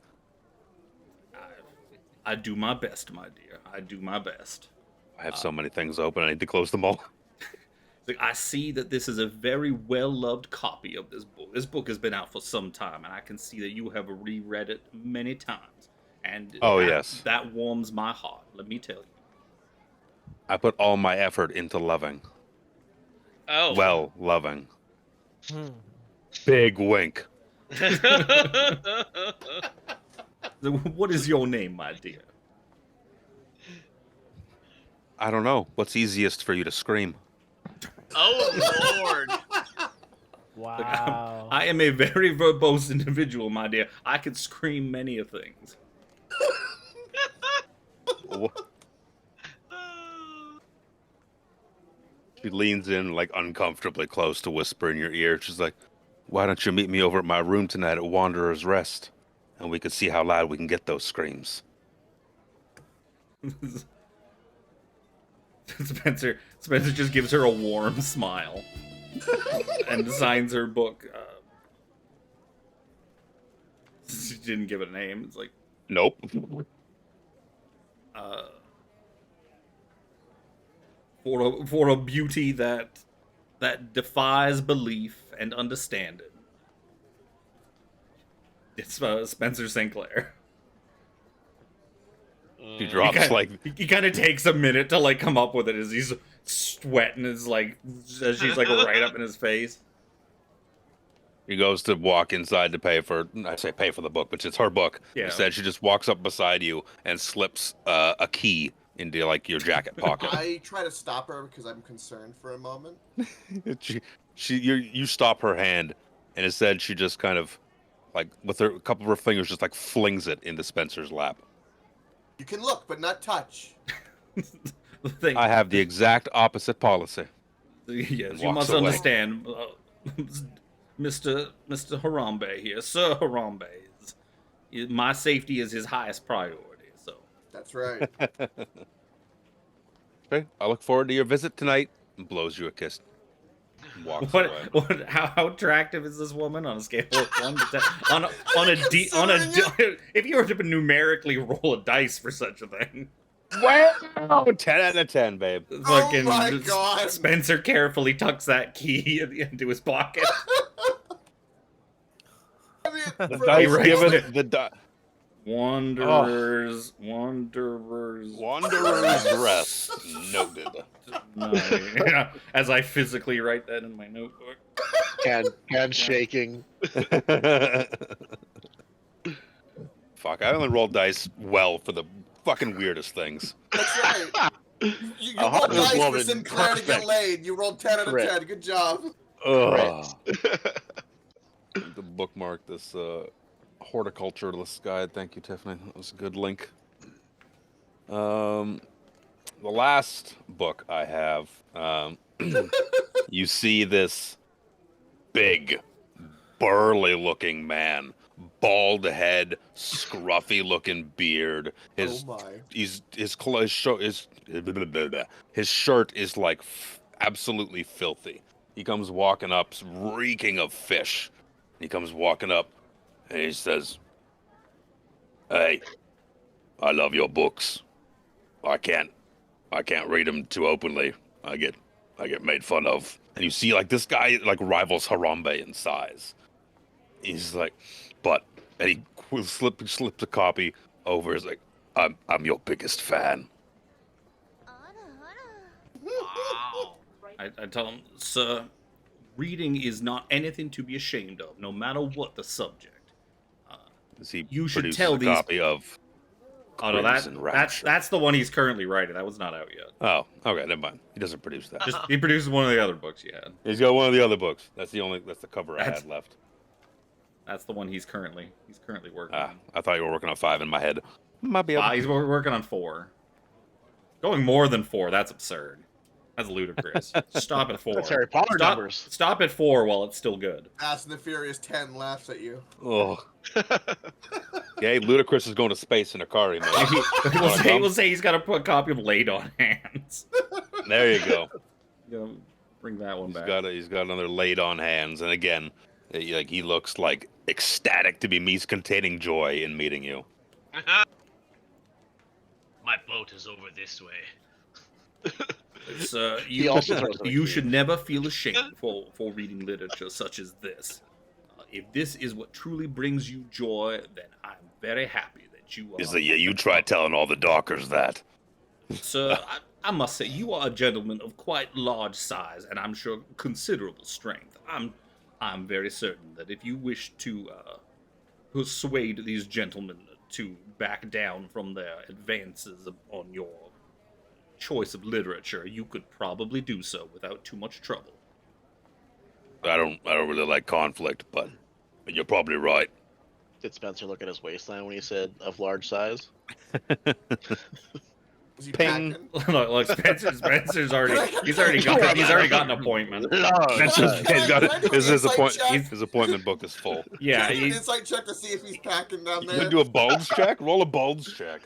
E: I do my best, my dear. I do my best.
B: I have so many things open. I need to close them all.
E: I see that this is a very well-loved copy of this book. This book has been out for some time, and I can see that you have reread it many times. And
B: yes.
E: That warms my heart, let me tell you.
B: I put all my effort into loving.
F: Oh.
B: Well, loving. Big wink.
E: What is your name, my dear?
B: I don't know. What's easiest for you to scream?
F: Oh, Lord.
A: Wow.
E: I am a very verbose individual, my dear. I could scream many of things.
B: She leans in, like, uncomfortably close to whisper in your ear. She's like, "Why don't you meet me over at my room tonight at Wanderer's Rest? And we can see how loud we can get those screams."
E: Spencer just gives her a warm smile and signs her book. didn't give it a name. It's like,
B: Nope.
E: For a beauty that defies belief and understanding. It's Spencer Sinclair.
B: She drops
E: He kind of takes a minute to like come up with it as he's sweating. As she's like right up in his face.
B: He goes to walk inside to pay for the book, but it's her book.
E: Yeah.
B: Instead, she just walks up beside you and slips a key into like your jacket pocket.
C: I try to stop her because I'm concerned for a moment.
B: You stop her hand, and instead she just kind of like with a couple of her fingers just like flings it into Spencer's lap.
C: You can look, but not touch.
B: I have the exact opposite policy.
E: Yes, you must understand, Mr. Harambe here, Sir Harambe. My safety is his highest priority. So
C: that's right.
B: Okay, I look forward to your visit tonight. And blows you a kiss. Walks away.
E: How attractive is this woman on a scale of 1 to 10? If you were to numerically roll a dice for such a thing.
B: Wow, 10 out of 10, babe.
E: Fucking
C: my God.
E: Spencer carefully tucks that key into his pocket.
C: I mean,
B: The dice given it the
E: Wanderer's
B: rest noted.
E: No, yeah, as I physically write that in my notebook.
I: Hand shaking.
B: Fuck, I only roll dice well for the fucking weirdest things.
C: That's right. You rolled dice for Sinclair to get laid. You rolled 10 out of 10. Good job.
B: Ugh. To bookmark this horticulturalist guide. Thank you, Tiffany. That was a good link. The last book I have, you see this big, burly-looking man, bald head, scruffy-looking beard. His shirt is like absolutely filthy. He comes walking up, reeking of fish. He comes walking up, and he says, "Hey, I love your books. I can't read them too openly. I get made fun of." And you see, like, this guy like rivals Harambe in size. He's like, and he slips a copy over. He's like, I'm your biggest fan.
F: Wow.
E: I tell him, sir, reading is not anything to be ashamed of, no matter what the subject. You should tell these.
B: Copy of.
E: Oh no, that's the one he's currently writing. That was not out yet.
B: Oh, okay, never mind. He doesn't produce that.
E: He produces one of the other books you had.
B: He's got one of the other books. That's the cover I had left.
E: That's the one he's currently working on.
B: I thought you were working on 5 in my head. Might be able.
E: He's working on 4. Going more than 4, that's absurd. That's ludicrous. Stop at 4.
I: That's Harry Potter numbers.
E: Stop at 4 while it's still good.
C: Fast and the Furious 10 laughs at you.
B: Oh. Yeah, Ludacris is going to space in a car.
E: We'll say he's got a copy of Laid on Hands.
B: There you go.
E: Bring that one back.
B: He's got another Laid on Hands, and again, like he looks like ecstatic to be containing joy in meeting you.
F: My boat is over this way.
E: You should never feel ashamed for reading literature such as this. If this is what truly brings you joy, then I'm very happy that you are.
B: You try telling all the Dockers that.
E: Sir, I must say, you are a gentleman of quite large size, and I'm sure considerable strength. I'm very certain that if you wish to persuade these gentlemen to back down from their advances on your choice of literature, you could probably do so without too much trouble.
B: I don't really like conflict, but you're probably right.
I: Did Spencer look at his waistline when he said of large size?
C: Was he
B: Ping.
C: packing?
E: Look, Spencer's already got an appointment.
B: His appointment book is full.
E: Yeah,
C: An insight check to see if he's packing down
B: You
C: there.
B: gonna do a bulge check? Roll a bulge check.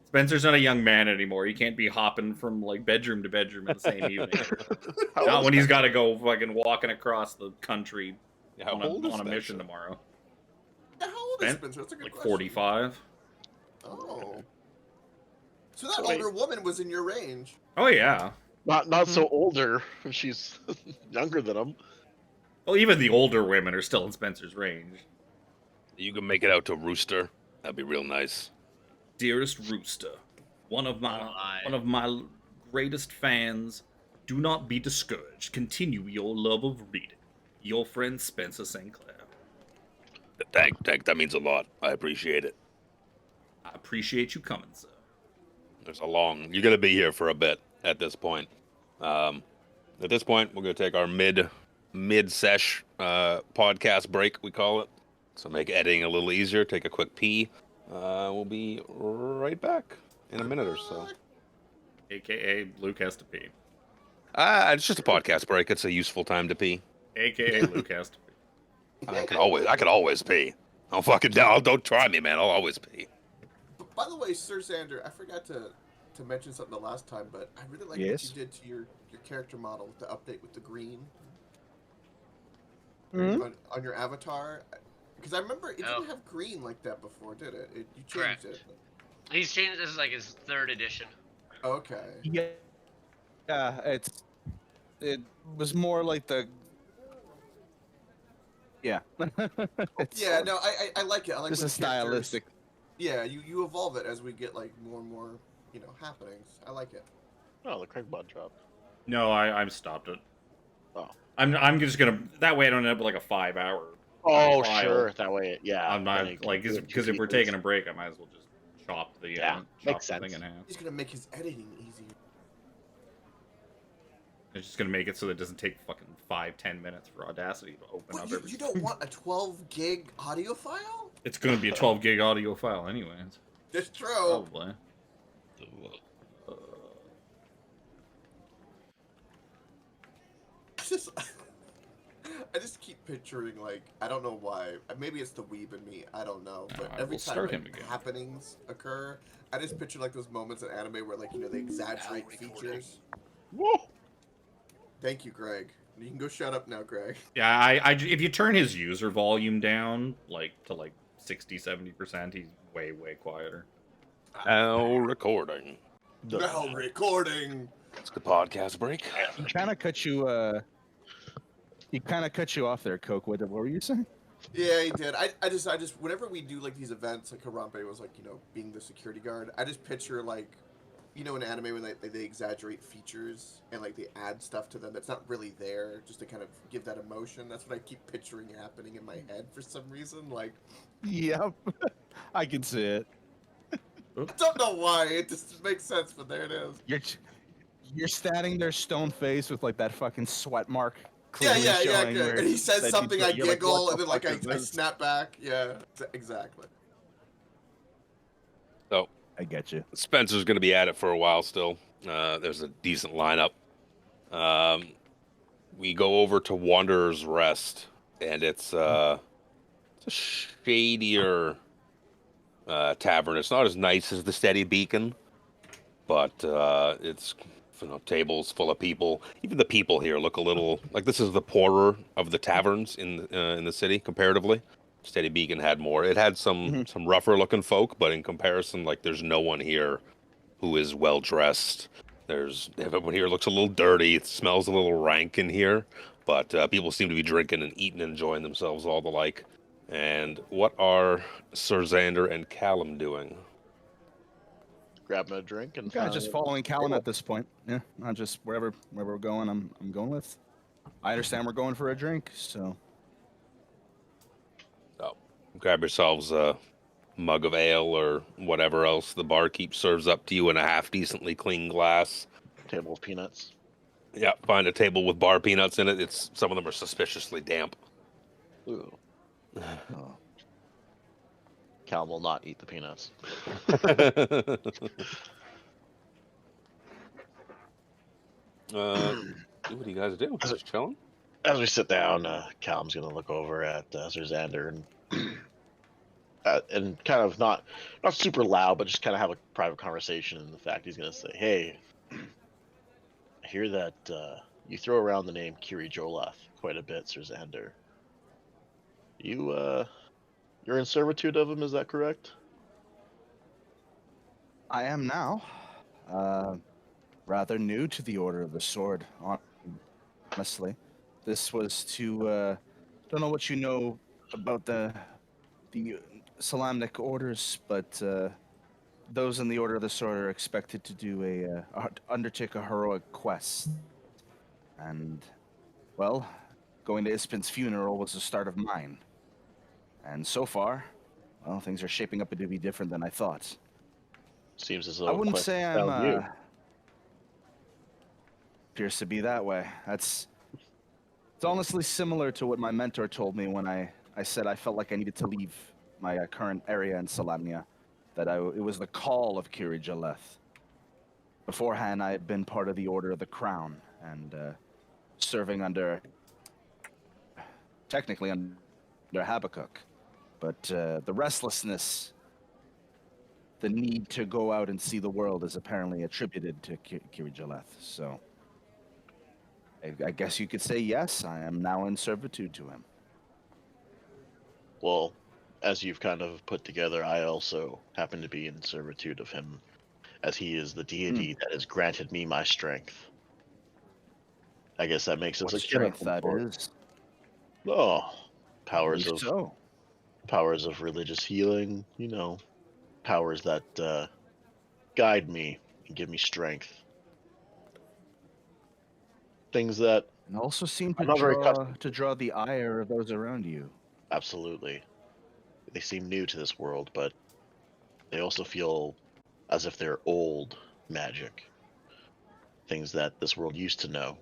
E: Spencer's not a young man anymore. He can't be hopping from like bedroom to bedroom in the same evening. Not when he's got to go fucking walking across the country on a mission tomorrow.
C: old is Spencer? That's a good
E: Like
C: question.
E: 45.
C: Oh. So that
I: So wait.
C: older woman was in your range.
E: Oh yeah.
I: Not so older. She's younger than him.
E: Well, even the older women are still in Spencer's range.
B: You can make it out to Rooster. That'd be real nice.
E: Dearest Rooster, one of my greatest fans. Do not be discouraged. Continue your love of reading. Your friend Spencer St. Clair.
B: Thank. That means a lot. I appreciate it.
E: I appreciate you coming, sir.
B: You're gonna be here for a bit at this point. At this point, we're gonna take our mid-sesh podcast break, we call it. So make editing a little easier. Take a quick pee. We'll be right back in a minute or so.
E: AKA Luke has to pee.
B: It's just a podcast break. It's a useful time to pee.
E: AKA Luke has to pee.
B: I could always pee. I'm fucking down. Don't try me, man. I'll always pee.
C: By the way, Sir Xander, I forgot to mention something the last time, but I really like what you did to your character model with the update with the green on your avatar. Because I remember it didn't have green like that before, did it? You changed
F: Correct.
C: it.
F: He's changed this is like his 3rd edition.
C: Okay.
D: Yeah, it was more like the. Yeah.
C: Yeah, no, I like it. I like
D: This
C: when
D: is stylistic.
C: Yeah, you evolve it as we get like more and more, happenings. I like it.
I: Oh, the Craig Bud dropped.
E: No, I've stopped it.
I: Oh.
E: I'm just gonna. That way I don't end up with like a 5-hour.
I: Oh,
E: file.
I: sure. That way, yeah.
E: I'm not like because if we're taking a break, I might as well just chop the
I: Yeah, makes
E: chop the thing
I: sense.
E: in half.
C: He's gonna make his editing easier.
E: It's just gonna make it so that it doesn't take fucking 5-10 minutes for Audacity to open
C: What,
E: up.
C: you don't want a 12 gig audio file?
E: It's gonna be a 12 gig audio file, anyways.
C: That's true.
E: Probably.
C: I just keep picturing, like, I don't know why. Maybe it's the weeb in me. I don't know. But every
E: we'll
C: time
E: start him again.
C: happenings occur, I just picture like those moments in anime where, like, they exaggerate features.
I: Woo!
C: Thank you, Greg. You can go shut up now, Greg.
E: Yeah, I if you turn his user volume down to 60-70%, he's way quieter.
B: Now recording.
C: Now recording.
B: It's the podcast break.
D: He kind of cut you. He kind of cut you off there, Coke. What were you saying?
C: Yeah, he did. I just whenever we do like these events, like Harambe was like, being the security guard, I just picture like, in anime when they exaggerate features and like they add stuff to them that's not really there, just to kind of give that emotion. That's what I keep picturing happening in my head for some reason. Like,
D: Yep, I can see it.
C: I don't know why. It just makes sense, but there it is.
D: You're standing there stone faced with like that fucking sweat mark.
C: Yeah,
D: clearly showing
C: good.
D: where
C: And he says
D: that
C: something, I
D: you're like,
C: giggle,
D: what
C: and
D: the
C: then like
D: fuck is
C: I
D: this?
C: snap back. Yeah, exactly.
B: So
D: I get you.
B: Spencer's going to be at it for a while still. There's a decent lineup. We go over to Wanderer's Rest, and it's a shadier tavern. It's not as nice as the Steady Beacon, but it's tables full of people. Even the people here look a little like this is the poorer of the taverns in the city comparatively. Steady Beacon had more. It had some rougher looking folk, but in comparison, like there's no one here who is well dressed. Everyone here looks a little dirty. It smells a little rank in here, but people seem to be drinking and eating and enjoying themselves all the like. And what are Sir Xander and Callum doing?
I: Grabbing a drink and
D: Kind of just following Callan at this point. Yeah, not just wherever we're going. I'm going with. I understand we're going for a drink, so.
B: So, grab yourselves a mug of ale or whatever else the barkeep serves up to you in a half decently clean glass.
I: table of peanuts.
B: Yeah, find a table with bar peanuts in it. Some of them are suspiciously damp.
I: Ooh. Oh. Cal will not eat the peanuts.
B: What do you guys do? Just chilling?
I: As we sit down, Callum's going to look over at Sir Xander and kind of not super loud, but just kind of have a private conversation. And the fact he's going to say, "Hey, I hear that you throw around the name Kiri Joloth quite a bit, Sir Xander. You You're in servitude of him, is that correct?
D: I am now. Rather new to the Order of the Sword, honestly. This was to, don't know what you know about the Salamnic orders, but those in the Order of the Sword are expected to do undertake a heroic quest. And, well, going to Ispin's funeral was the start of mine. And so far, well, things are shaping up to be different than I thought.
I: Seems as though
D: I wouldn't
I: quest
D: say
I: found you.
D: Appears to be that way. It's honestly similar to what my mentor told me when I said I felt like I needed to leave my current area in Salamnia. That it was the call of Kiri Jaleth. Beforehand, I had been part of the Order of the Crown and serving technically under Habakkuk. But the restlessness, the need to go out and see the world is apparently attributed to Kiri Jaleth. So I guess you could say yes, I am now in servitude to him.
I: Well, as you've kind of put together, I also happen to be in servitude of him, as he is the deity that has granted me my strength. I guess that makes us
D: What
I: a
D: strength
I: kinfolk.
D: that is.
I: Oh, powers
D: Believe
I: of
D: so.
I: powers of religious healing, you know, powers that guide me and give me strength. Things that
D: And also seem
I: I'm not very
D: to draw the ire of those around you.
I: absolutely. They seem new to this world, but they also feel as if they're old magic. Things that this world used to know.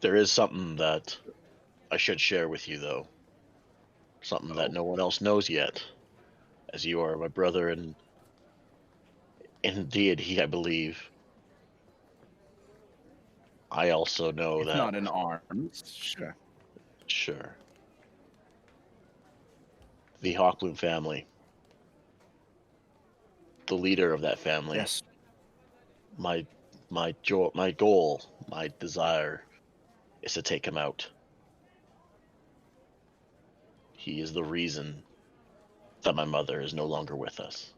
I: There is something that I should share with you, though. Something that no one else knows yet, as you are my brother in deity, I believe. I also know
D: If
I: that.
D: not in arms, sure.
I: Sure. The Hawkbloom family. The leader of that family.
D: Yes.
I: My goal, my desire, is to take him out. He is the reason that my mother is no longer with us.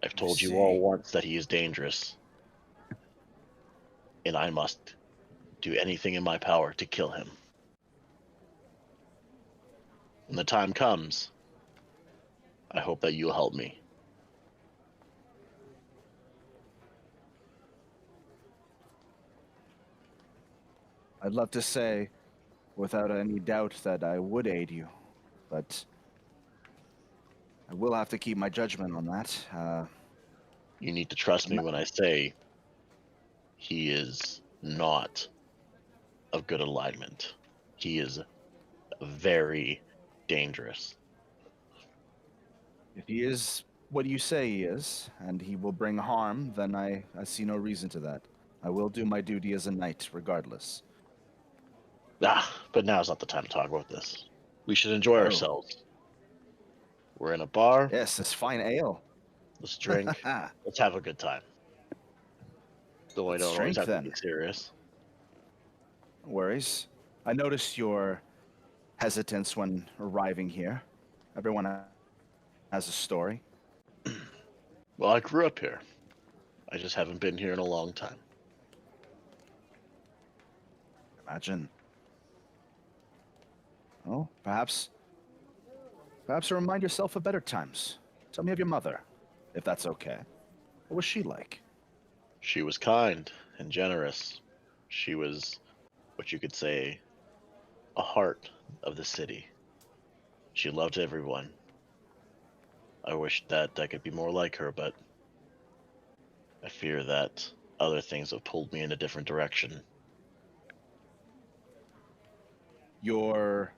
I: I've told you all once that he is dangerous, and I must do anything in my power to kill him. When the time comes, I hope that you'll help me.
D: I'd love to say, without any doubt, that I would aid you, but I will have to keep my judgment on that.
I: You need to trust me when I say he is not of good alignment. He is very dangerous.
D: If he is what you say he is, and he will bring harm, then I see no reason to that. I will do my duty as a knight, regardless.
I: But now's not the time to talk about this. We should enjoy ourselves. We're in a bar.
D: Yes, this fine ale.
I: Let's drink. Let's have a good time. Though I don't always have to be
D: then.
I: serious.
D: No worries. I noticed your hesitance when arriving here. Everyone has a story.
I: Well, I grew up here. I just haven't been here in a long time.
D: Imagine. Well, perhaps remind yourself of better times. Tell me of your mother, if that's okay. What was she like?
I: She was kind and generous. She was, what you could say, a heart of the city. She loved everyone. I wish that I could be more like her, but I fear that other things have pulled me in a different direction.
D: Your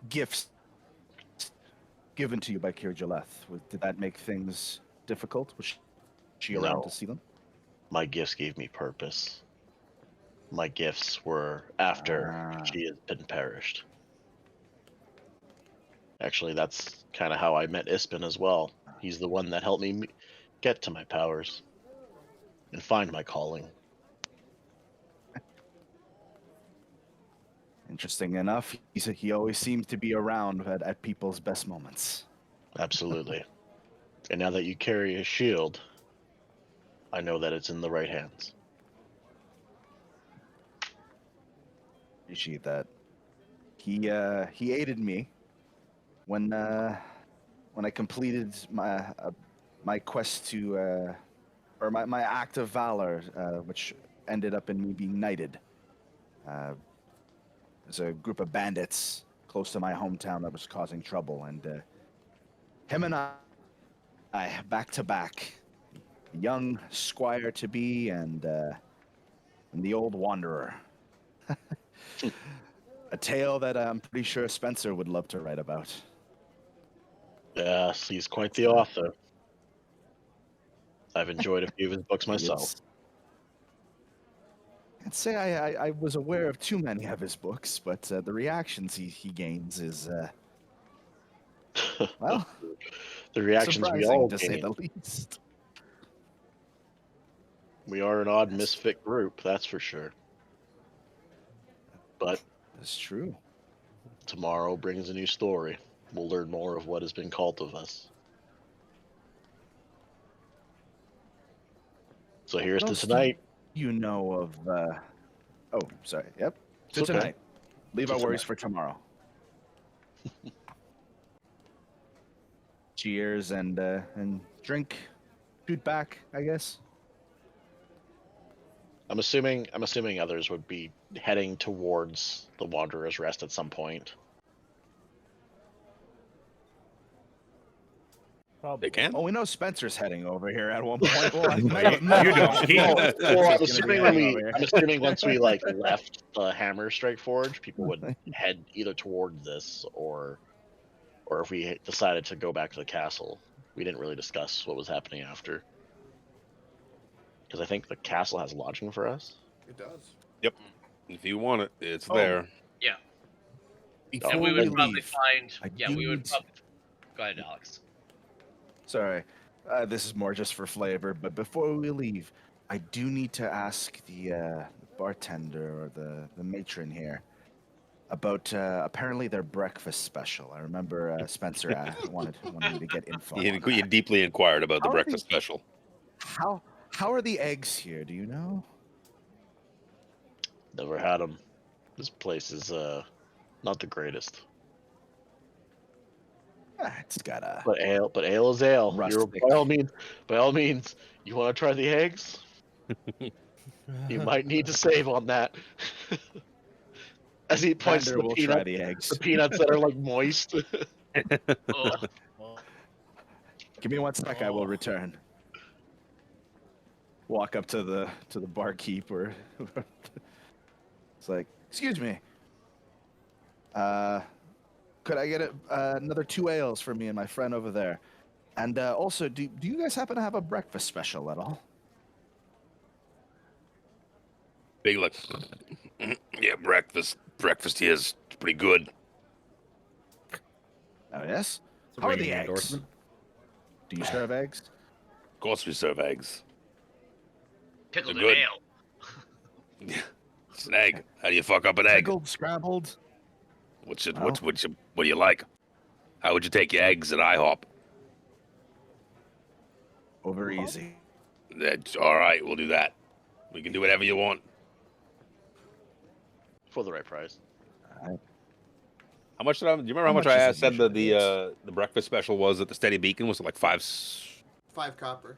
D: gifts given to you by Kiri Jaleth, did that make things difficult? Was she around to see them?
I: My gifts gave me purpose. My gifts were after she had been perished. Actually, that's kind of how I met Ispin as well. He's the one that helped me get to my powers and find my calling.
D: Interesting enough, he always seems to be around at people's best moments.
I: Absolutely. And now that you carry his shield, I know that it's in the right hands.
D: Appreciate that. He aided me when I completed my quest to or my act of valor, which ended up in me being knighted. There's a group of bandits close to my hometown that was causing trouble, and him and I back to back, the young squire to be and the old wanderer. A tale that I'm pretty sure Spencer would love to write about.
I: Yes, he's quite the author. I've enjoyed a few of his books myself.
D: I'd say I was aware of too many of his books, but the reactions he gains is, well,
I: the reactions we
D: surprising
I: all
D: to say
I: gain.
D: the least.
I: We are an odd
D: Yes.
I: misfit group, that's for sure. But
D: That's true.
I: tomorrow brings a new story. We'll learn more of what has been called of us. So here's
D: What
I: to
D: else do
I: tonight.
D: You know of, oh, sorry, yep, to
I: It's okay.
D: tonight. Leave
I: To
D: our worries
I: tonight.
D: for tomorrow. Cheers and drink, shoot back, I guess.
I: I'm assuming others would be heading towards the Wanderer's Rest at some point.
A: Probably.
B: They can.
D: Oh, we know Spencer's heading over here at one point. Well,
E: You don't.
I: Well, I'm assuming once we like left the Hammer Strike Forge, people would head either toward this or if we decided to go back to the castle. We didn't really discuss what was happening after. Because I think the castle has lodging for us.
C: It does.
B: If you want it, it's
D: Oh.
B: there.
D: Before
F: And we
D: we
F: would probably
D: leave,
F: find.
D: I
F: Yeah,
D: do
F: we would
D: need-
F: probably. Go ahead, Alex.
D: Sorry, this is more just for flavor, but before we leave, I do need to ask the bartender or the matron here about apparently their breakfast special. I remember Spencer wanted me to get info on
B: You
D: that.
B: deeply inquired about the
D: How are
B: breakfast
D: these-
B: special.
D: How are the eggs here? Do you know?
I: Never had them. This place is not the greatest.
D: It's got a
I: But ale is ale.
D: Rustic.
I: By all means, you want to try the eggs? You might need to save on that. As he points to
D: Commander
I: the,
D: will try the eggs.
I: the peanuts that are like moist.
F: Oh,
D: Give me 1 sec, I will
A: Oh.
D: return. Walk up to the barkeep or it's like, excuse me. Could I get another 2 ales for me and my friend over there? And also, do you guys happen to have a breakfast special at all?
B: Big look. Yeah, breakfast here is pretty good.
D: Oh yes.
E: It's a
D: How are the
E: ringing
D: eggs?
E: endorsement.
D: Do you serve eggs?
B: Of course, we serve eggs.
F: pickled
B: They're
F: in
B: good.
F: ale.
B: It's an egg. How do you fuck up an egg?
D: Pickled, scrambled.
B: What
D: Oh.
B: do you like? How would you take your eggs at IHOP?
D: Over easy.
B: That's all right. We'll do that. We can do whatever you want.
I: For the right price.
B: How much did I? Do you remember how
D: How
B: much
D: much
B: I
D: is it
B: said that
D: usually?
B: the breakfast special was at the Steady Beacon? Was it like 5
C: copper.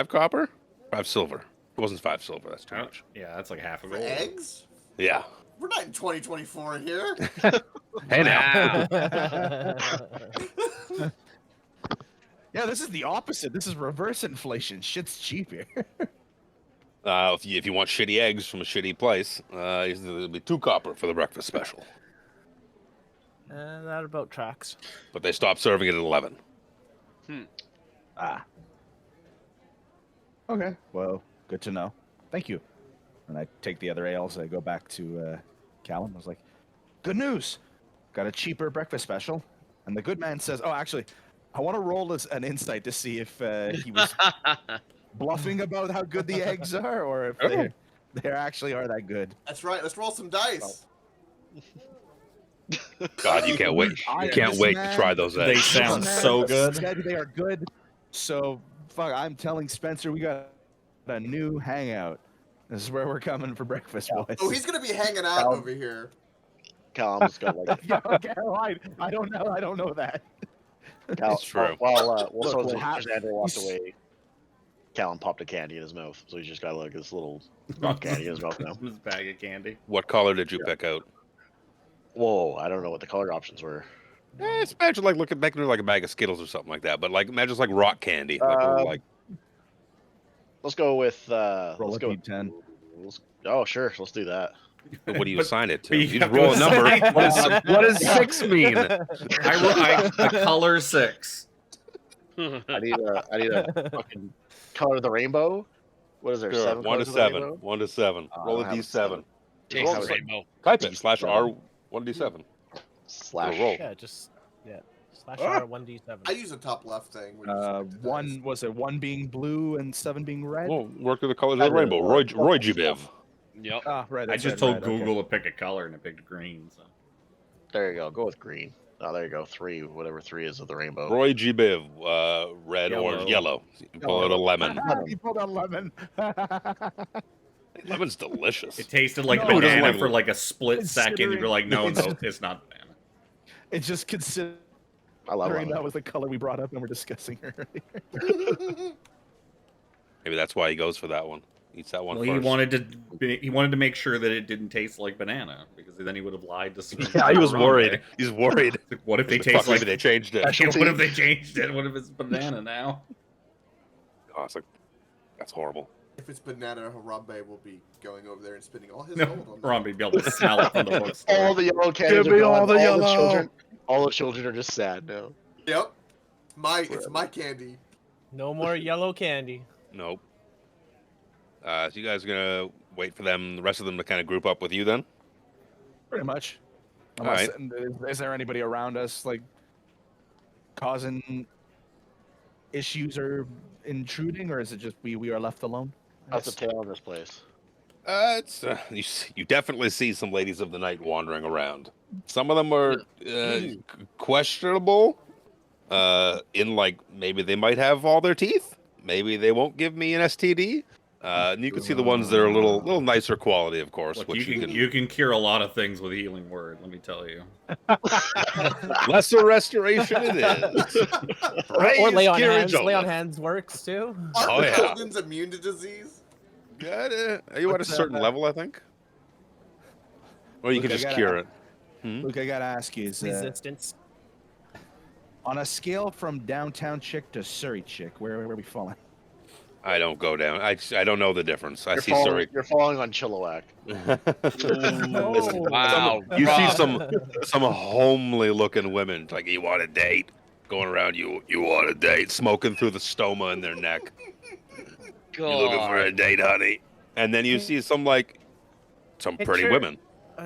B: copper? 5 silver. It wasn't 5 silver. That's too much.
E: Yeah, that's like half a
C: For
E: gold.
C: eggs?
B: Yeah.
C: We're not in 2024 here.
B: Hey now.
D: Yeah, this is the opposite. This is reverse inflation. Shit's cheap here.
B: If you want shitty eggs from a shitty place, there'll be 2 copper for the breakfast special.
A: And that about tracks.
B: But they stopped serving it at 11.
D: Ah. Okay. Well, good to know. Thank you. And I take the other ales. I go back to Callum. I was like, good news. Got a cheaper breakfast special. And the good man says, oh, actually, I want to roll an insight to see if he was bluffing about how good the eggs are or if they actually are that good.
C: That's right. Let's roll some dice.
B: God, you can't wait. You can't wait to try those
E: They
B: eggs.
E: sound so good.
D: They are good. So, fuck, I'm telling Spencer we got a new hangout. This is where we're coming for breakfast, boys.
C: Oh, he's gonna be hanging out over here.
I: Callum's got like
D: Yeah, okay, I don't know. I don't know that.
I: Cal,
B: It's true.
I: Well,
D: Look,
I: so
D: we'll have-
I: Xander walked
D: he's-
I: away. Callum popped a candy in his mouth, so he's just got like this little candy in his mouth now.
E: This bag of candy.
B: What color did you pick out?
I: Whoa, I don't know what the color options were.
B: It's imagine like making like a bag of Skittles or something like that, but like imagine it's like rock candy. Like
I: Let's go with
D: Roll
I: let's
D: a
I: go.
D: D10.
I: Oh, sure, let's do that.
B: what do you assign it to?
E: but you
B: You just
E: have to
B: roll a number.
E: assign-
B: What does 6 mean?
E: The color 6.
I: I need a fucking color of the rainbow. What is there?
B: Sure,
I: 7
B: 1 to
I: colors of the
B: 7.
I: rainbow?
B: 1 to 7. Roll a
I: I have a
B: d7.
I: 7.
F: Takes
I: Roll
F: the
I: the
F: rainbow.
B: Type it.
I: D7.
B: /R 1d7.
I: Slash.
B: roll.
A: Yeah, just /R 1d7.
C: I use the top left thing. When you select the
D: One
C: dice.
D: was it 1 being blue and 7 being red?
B: Well, work with the colors of the rainbow. Roy Jibiv.
F: Yep.
D: Ah, right.
E: I
D: that's
E: just
D: right,
E: told
D: right, okay.
E: Google to pick a color and it picked green. So.
I: There you go. Go with green. Oh, there you go. 3, whatever 3 is of the rainbow.
B: Roy Jibiv. Red,
E: Yellow.
B: orange, yellow. You pull out a lemon.
D: You pulled out lemon.
B: Lemon's delicious.
E: It tasted like
D: No,
B: it doesn't
E: banana
B: like-
E: for like a split second. You'd be like, no, no, it's not banana.
D: It's just considering
I: I love
D: that
I: lemon.
D: was the color we brought up and we're discussing earlier.
B: Maybe that's why he goes for that one. Eats that one
E: Well,
B: first.
E: he wanted to make sure that it didn't taste like banana because then he would have lied to Spencer.
B: Yeah, he was
E: the wrong
B: worried.
E: way.
B: He's worried.
E: Like, what if they
B: Fuck,
E: taste like?
B: maybe they changed it.
E: Yeah, what if they changed it? What if it's banana now?
B: Oh, it's like, that's horrible.
C: If it's banana, Harambe will be going over there and spending all his
E: No,
C: gold on
E: Ron would be able to smell it from the books.
I: All the yellow candies
B: Give
I: are
B: me
I: gone.
B: all the yellow.
I: All the children are just sad now.
C: Yep. It's my candy.
A: No more yellow candy.
B: Nope. So you guys are gonna wait for them, the rest of them, to kind of group up with you then?
D: Pretty much.
B: All
D: Unless,
B: right.
D: is there anybody around us like causing issues or intruding, or is it just we are left alone?
I: How's the tail in this place?
B: It's you definitely see some ladies of the night wandering around. Some of them are questionable. In like maybe they might have all their teeth. Maybe they won't give me an STD. And you can see the ones that are a little nicer quality, of course.
E: Look,
B: which
E: you can cure a lot of things with healing word. Let me tell you.
B: lesser restoration it is.
A: Or
B: Praise
A: lay on
B: Kira
A: hands. Lay on
B: Jola.
A: hands works too.
C: Aren't
B: Oh, yeah.
C: Goldens immune to disease?
B: Good. You at a
D: What's
B: certain
D: that?
B: level, I think. Or you
D: Look,
B: can
D: I
B: just
D: gotta-
B: cure it. Hmm?
D: Luke, I gotta ask you: is
A: Resistance.
D: on a scale from downtown chick to Surrey chick, where are we falling?
B: I don't go down. I don't know the difference. I
I: You're
B: see.
I: falling,
B: Sorry.
I: you're falling on Chilliwack.
F: Wow.
B: You see
F: rough.
B: some homely looking women like, you want a date, going around, you want a date, smoking through the stoma in their neck. You looking for a
F: God.
B: date, honey? And then you see some pretty
A: Picture-
B: women.
A: I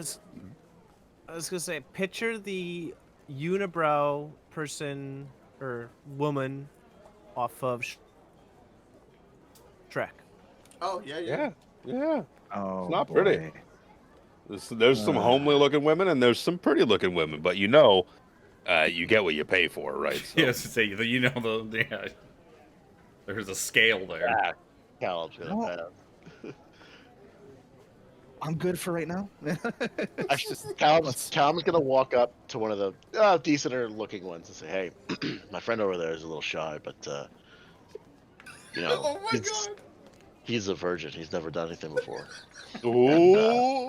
A: was gonna say, picture the unibrow person or woman off of Shrek.
C: Oh, yeah.
B: Yeah.
D: Oh,
B: It's not pretty.
D: boy.
B: There's some homely looking women and there's some pretty looking women, but you get what you pay for, right? So,
E: Yes, say there's a scale there.
I: Yeah, Caleb's gonna
D: No.
I: pass.
D: I'm good for right now.
I: Caleb's gonna walk up to one of the decenter looking ones and say, "Hey, my friend over there is a little shy, but
C: Oh my
I: he's,
C: god.
I: he's a virgin. He's never done anything before.
B: Ooh.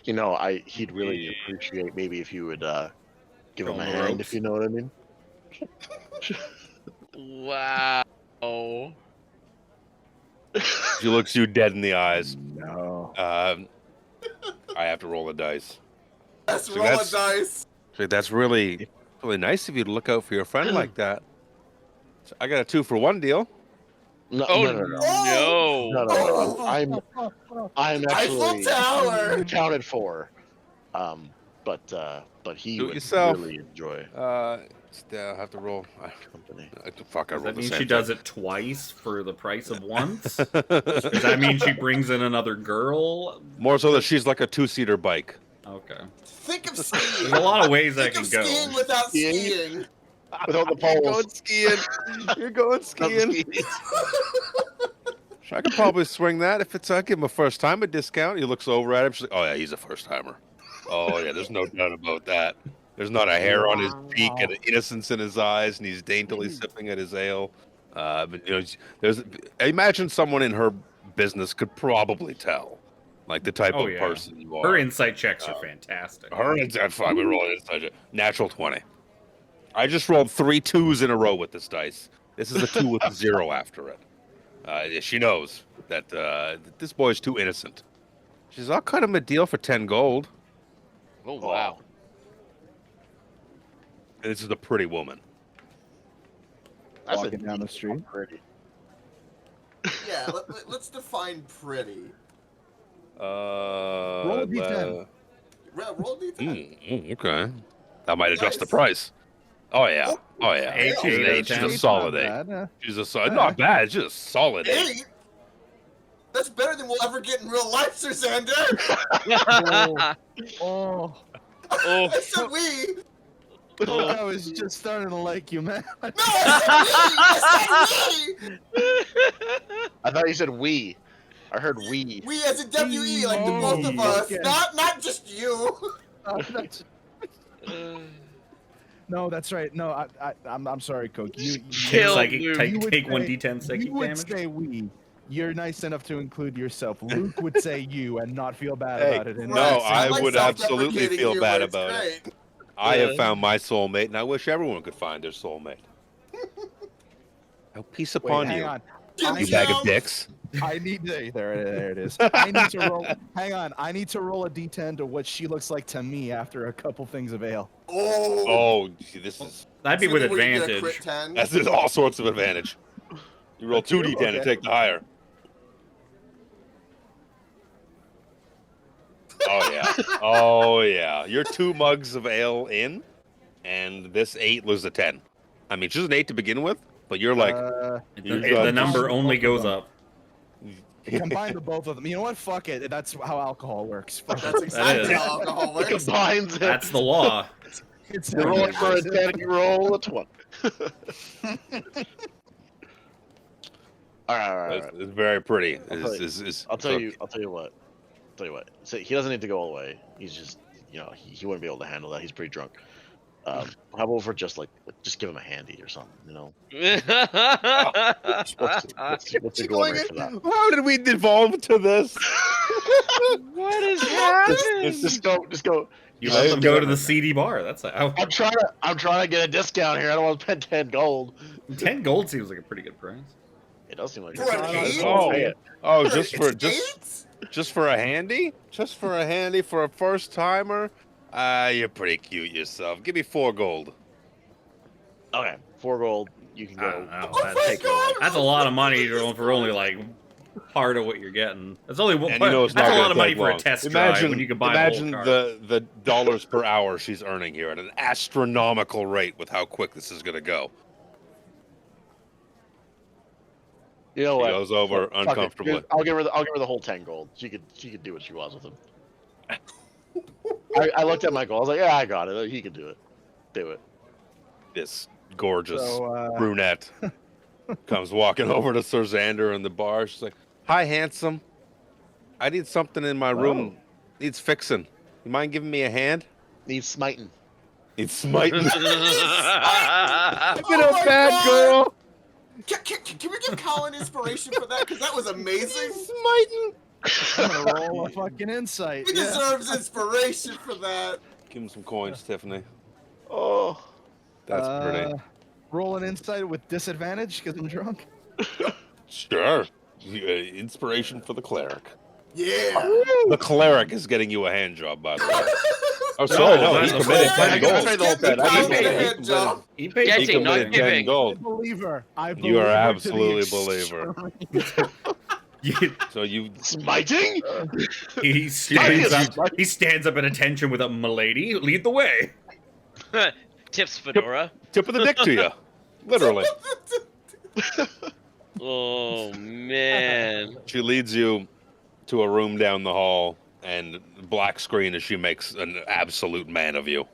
I: He'd really appreciate maybe if you would give him
E: Throw
I: a
E: him the
I: hand,
E: ropes.
I: if you know what I mean."
F: Wow.
B: She looks you dead in the eyes.
D: No.
B: I have to roll a dice.
C: Let's
B: So
C: roll
B: that's-
C: a dice.
B: So that's really nice of you to look out for your friend like that. So I got a 2-for-1 deal.
I: No,
F: Oh
I: no, no, no.
C: Oh!
I: I'm
C: Eiffel
I: actually
C: Tower!
I: accounted for. But he
B: Do it
I: would
B: yourself.
I: really enjoy
B: Still have to roll.
I: company.
B: Fuck, I
E: Does
B: rolled
E: that
B: the
E: mean
B: same
E: she
B: thing.
E: does it twice for the price of once? Does that mean she brings in another girl?
B: More so that she's like a 2-seater bike.
E: Okay.
C: Think of skiing.
E: There's a lot of ways I
C: Think
E: can
C: of
E: go.
C: skiing without
I: Skiing?
C: skiing.
I: Without the
B: You're going
I: poles.
B: skiing. You're going skiing. I could probably swing that if it's I give him a first timer discount. He looks over at him. She's like, "Oh yeah, he's a first timer. Oh yeah, there's no doubt about that. There's not a hair on his cheek and an innocence in his eyes, and he's daintily sipping at his ale. But you know, there's. I imagine someone in her business could probably tell, like the type
E: Oh,
B: of
E: yeah.
B: person you are.
E: Her insight checks are fantastic.
B: Her inside fine. We roll inside check. Natural 20. I just rolled 3 2s in a row with this dice. This is a 2 with a 0 after it. She knows that this boy's too innocent. She's, I'll cut him a deal for 10 gold.
F: Oh wow.
B: And this is a pretty woman.
I: That's
D: Walking down the street.
I: Pretty.
C: Yeah, let's define pretty.
B: Roll
D: a d10.
C: Roll D10.
B: Okay. That might adjust the price. Oh, yeah. Oh, yeah.
E: Eight,
B: She's an
E: eight,
B: 8. She's a
E: eight.
B: solid
D: Not
B: 8.
D: bad, huh?
B: She's a solid. Not bad. It's just a solid 8.
C: 8? That's better than we'll ever get in real life, Sir Xander.
D: Oh,
F: Oh.
C: I said we.
D: I was just starting to like you, man.
C: No, I said we.
I: I thought you said we. I heard we.
C: We as in W-E, like the both of us.
D: Okay.
C: Not just you.
D: No, that's right. No, I'm sorry, Coke. You
F: Kill
E: Psychic,
F: Luke.
E: take,
D: You would
E: take
D: say-
E: 1d10 psychic
D: you would
E: damage.
D: say we. You're nice enough to include yourself. Luke would say you and not feel bad
B: Hey,
D: about it.
B: no,
C: Right, so
B: I
C: like
B: would absolutely
C: self-deprecating
B: feel
C: humor,
B: bad
C: it's
B: about it.
C: great.
B: I have found my soulmate, and I wish everyone could find their soulmate. Oh, peace
D: Wait,
B: upon
D: hang
B: you,
D: on.
B: you bag of dicks.
D: I need to, there it is. I need to roll. Hang on. I need to roll a d10 to what she looks like to me after a couple things of ale.
C: Oh.
B: Oh, see, this is
E: That'd be with
C: Where you get a
E: advantage.
C: crit 10.
B: that's just all sorts of advantage. You roll 2d10 and
D: Okay.
B: take the higher. Oh yeah, oh yeah. You're 2 mugs of ale in, and this 8 was a 10. I mean, she's an 8 to begin with, but you're like,
E: The,
B: got
E: the number
D: both
E: only
D: of
E: goes
D: them.
E: up.
D: Combine the both of them. You know what? Fuck it. That's how alcohol works. Fuck
C: That's
D: it.
C: exactly
E: is.
C: how alcohol works.
I: Combines it.
E: That's the law.
D: It's
I: You're rolling for a 10, you roll a 20. Alright.
B: it's very pretty.
I: I'll tell you- I'll tell you what. So he doesn't need to go all the way. He's just, he wouldn't be able to handle that. He's pretty drunk. How about for just give him a handy or something, What's your going rate for that?
B: How did we devolve to this?
F: What is happening?
I: Just go.
E: You
B: Yeah,
E: let
B: I
E: them
B: do
E: go
B: it.
E: to the CD bar. That's how.
I: I'm trying to get a discount here. I don't want to spend 10 gold.
E: 10 gold seems like a pretty good price.
I: It does seem like
C: For an eight?
B: Oh, just for
C: Eight?
B: just for a handy? Just for a handy for a first timer? You're pretty cute yourself. Give me 4 gold.
I: Okay, 4 gold. You can
E: I don't
I: go.
E: know.
C: Oh my
E: That's,
C: God.
E: that's a lot of money for only like part of what you're getting. That's only one.
B: And you know it's
E: That's
B: not
E: a
B: gonna
E: lot of money
B: take
E: for a
B: long.
E: test drive when you can buy
B: imagine
E: a whole car.
B: the dollars per hour she's earning here at an astronomical rate with how quick this is going to go.
I: You know
B: She
I: what?
B: goes over
I: Fuck it.
B: uncomfortably.
I: I'll give her the whole 10 gold. She could do what she wants with him. I looked at Michael. I was like, yeah, I got it. He could do it. Do it.
B: This gorgeous
D: So,
B: brunette comes walking over to Sir Xander in the bar. She's like, "Hi, handsome. I need something in my room. Needs fixing. You mind giving me a hand?"
I: Needs smiting.
B: Needs smiting. Look
C: Oh
B: at a
C: my
B: bad
C: God.
B: girl.
C: Can we give Colin inspiration for that? Because that was amazing.
B: Smiting.
D: I'm gonna roll a fucking insight.
C: He
D: Yeah.
C: deserves inspiration for that.
B: Give him some coins, Tiffany.
I: Oh.
B: That's pretty.
D: Roll an insight with disadvantage because I'm drunk.
B: Sure. Inspiration for the cleric.
C: Yeah.
B: The cleric is getting you a hand job, by the way. Oh,
E: No,
B: sorry, no,
E: that's
B: he
E: the
B: committed
E: full
B: 10
E: thing.
B: gold.
I: Pay the whole bed. I
C: He
I: didn't
C: paid
I: pay
C: a
I: it.
C: hand job.
E: He paid
F: Getting,
B: He
F: not
B: committed 10
F: giving.
D: I
B: gold.
D: believe her. I believe
B: You are
D: her to the
B: absolutely a
D: extreme.
B: believer. So you
I: Smiting?
E: he stands up. He stands up at attention with a "Milady, lead the way."
F: Tips Fedora.
B: tip of the dick to you. Literally.
F: Oh man.
B: She leads you to a room down the hall, and black screen as she makes an absolute man of you.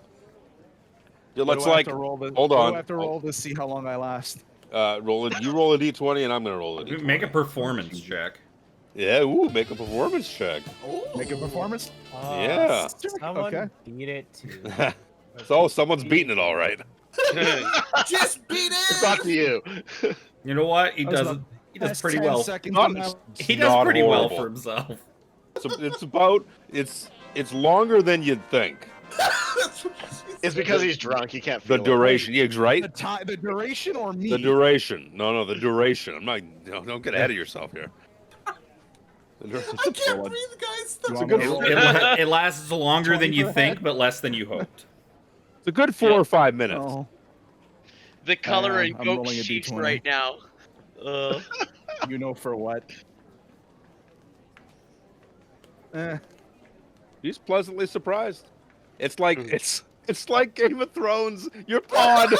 B: Yeah,
D: What
B: let's
D: do I have
B: like
D: to roll
B: hold
D: what
B: on.
D: do I have to roll to see how long I last?
B: Roll it. You roll a d20, and I'm gonna roll a d20.
E: Make a performance check.
B: Yeah. Ooh, make a performance check.
D: Make a performance?
B: Yeah.
A: Someone
D: Okay.
A: beat it too.
B: So someone's beating it all right.
C: Just beat
I: It's
C: it.
I: not to you.
E: You know what? He
D: That was
E: does.
D: the
E: He does
D: Best
E: pretty
D: 10
E: well.
D: seconds
B: Not-
D: on that.
E: He does
B: not
E: pretty well
B: horrible.
E: for himself.
B: So it's about it's longer than you'd think.
C: That's what she
I: It's
C: said.
I: because he's drunk. He can't
B: The
I: feel
B: duration, yeah, right?
D: The duration or me?
B: The duration. No, the duration. I'm not. No, don't get ahead of yourself here. The dur-
C: I can't breathe, guys.
D: You
C: That's
D: want
B: good
D: me to
B: roll.
D: roll?
E: It lasts longer than
D: 20
E: you
D: per
E: think,
D: head?
E: but less than you hoped.
B: It's a good 4 or 5 minutes.
D: Oh,
F: The color in
D: I'm
F: goat
D: rolling a
F: sheets
D: D20.
F: right now.
D: you know for what?
B: He's pleasantly surprised. It's like it's like Game of Thrones. You're pod.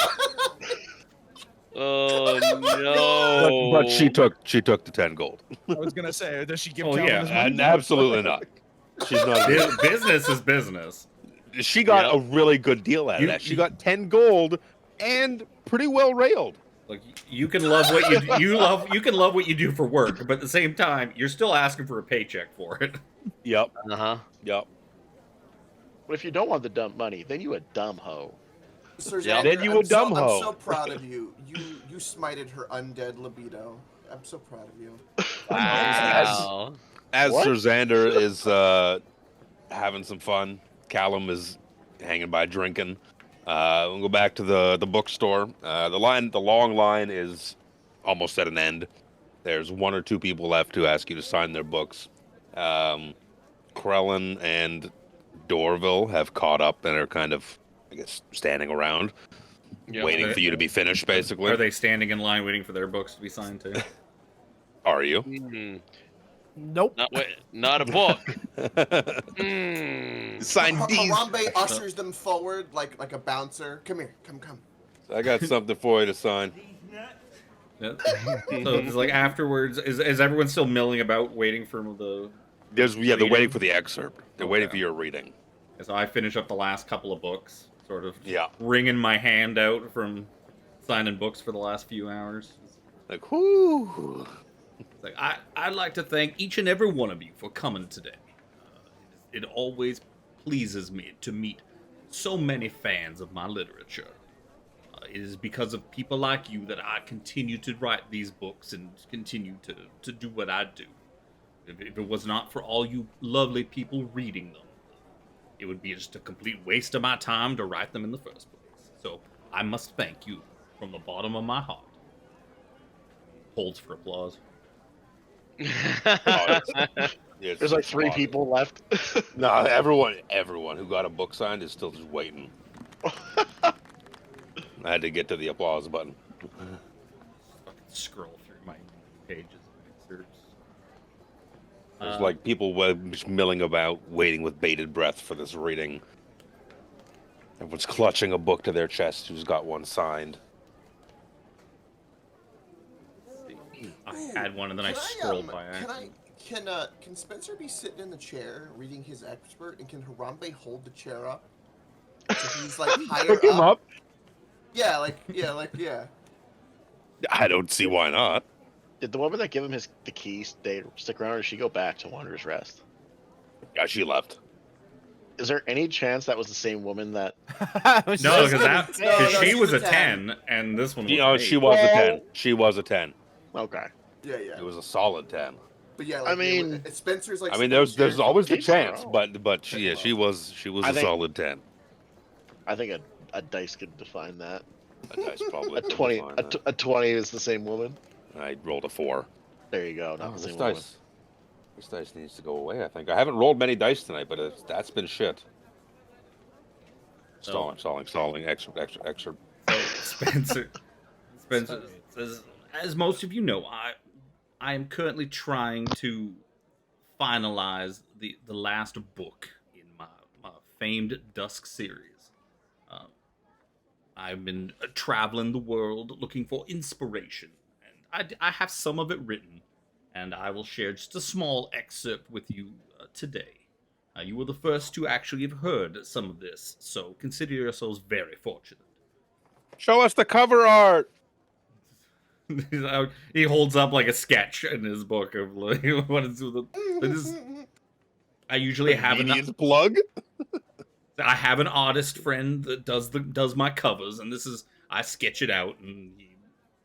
F: Oh no!
B: But she took the 10 gold.
D: I was gonna say, does she give
E: Oh,
D: Calvin
E: yeah,
D: his money?
B: And absolutely not. She's not.
E: Business is business.
B: She got
F: Yep.
B: a really good deal out of that. She got 10 gold and pretty well railed.
E: Like you can love what you can love what you do for work, but at the same time, you're still asking for a paycheck for it.
B: Yep.
F: Uh-huh.
B: Yep.
I: But if you don't want the dumb money, then you a dumb hoe.
C: Sir
F: Yeah.
C: Xander,
B: Then you a
C: I'm
B: dumb
C: so,
B: hoe.
C: I'm so proud of you. You smited her undead libido. I'm so proud of you.
F: Wow.
B: As
I: What?
B: Sir Xander is having some fun, Callum is hanging by drinking. We'll go back to the bookstore. The long line is almost at an end. There's 1 or 2 people left to ask you to sign their books. Krellin and Dorville have caught up and are kind of, I guess, standing around,
F: Yeah.
B: waiting for you to be finished, basically.
E: Are they standing in line waiting for their books to be signed too?
B: Are you?
A: Nope.
F: Not a book.
B: Sign these.
C: Harambe ushers them forward like a bouncer. Come here, come.
B: I got something for you to sign.
E: Yeah. So it's like afterwards, is everyone still milling about waiting for the?
B: They're
E: Reading?
B: waiting for the excerpt. They're waiting
E: Okay.
B: for your reading.
E: So I finish up the last couple of books, sort of
B: Yeah.
E: wringing my hand out from signing books for the last few hours.
B: Like, whoo.
E: It's like I'd like to thank each and every one of you for coming today. It always pleases me to meet so many fans of my literature. It is because of people like you that I continue to write these books and continue to do what I do. If it was not for all you lovely people reading them, it would be just a complete waste of my time to write them in the first place. So I must thank you from the bottom of my heart. Holds for applause.
I: There's like 3 people left.
B: No, everyone who got a book signed is still just waiting. I had to get to the applause button.
E: Fucking scroll through my pages of excerpts.
B: There's like people just milling about, waiting with bated breath for this reading. Everyone's clutching a book to their chest who's got one signed.
E: I had one and then I
C: Can
E: scrolled by accident.
C: Can Spencer be sitting in the chair reading his expert, and can Harambe hold the chair up? So he's like higher
B: Pick him up.
C: Yeah.
B: I don't see why not.
I: Did the woman that gave him the keys stick around, or did she go back to Wanderer's Rest?
B: Yeah, she left.
I: Is there any chance that was the same woman that?
E: No, because
C: No,
E: she
C: she's
E: was
C: a
E: a 10, and this one was
B: You know,
E: an
B: she
E: 8.
B: was a
I: Well-
B: 10. She was a 10.
I: Okay.
C: Yeah.
B: It was a solid 10.
C: But yeah,
I: I mean-
C: Spencer's like.
B: I mean, there's always the
I: Keep her
B: chance,
I: own.
B: but she was
I: I
B: a
I: think-
B: solid 10.
I: I think a dice could define that.
B: A dice probably.
I: A
B: could
I: 20.
B: define
I: A,
B: that.
I: t- a 20 is the same woman.
B: I rolled a 4.
I: There you go. Not
B: Oh,
I: the
B: this
I: same woman.
B: dice. This dice needs to go away, I think. I haven't rolled many dice tonight, but that's been shit. Stalling. Extra.
E: Spencer says, as most of you know, I am currently trying to finalize the last book in my famed Dusk series. I've been traveling the world looking for inspiration, and I have some of it written, and I will share just a small excerpt with you today. You were the first to actually have heard some of this, so consider yourselves very fortunate.
B: Show us the cover art.
E: He holds up like a sketch in his book of like what is the. This, I usually have
B: Convenience plug.
E: I have an artist friend that does my covers, and this is I sketch it out, and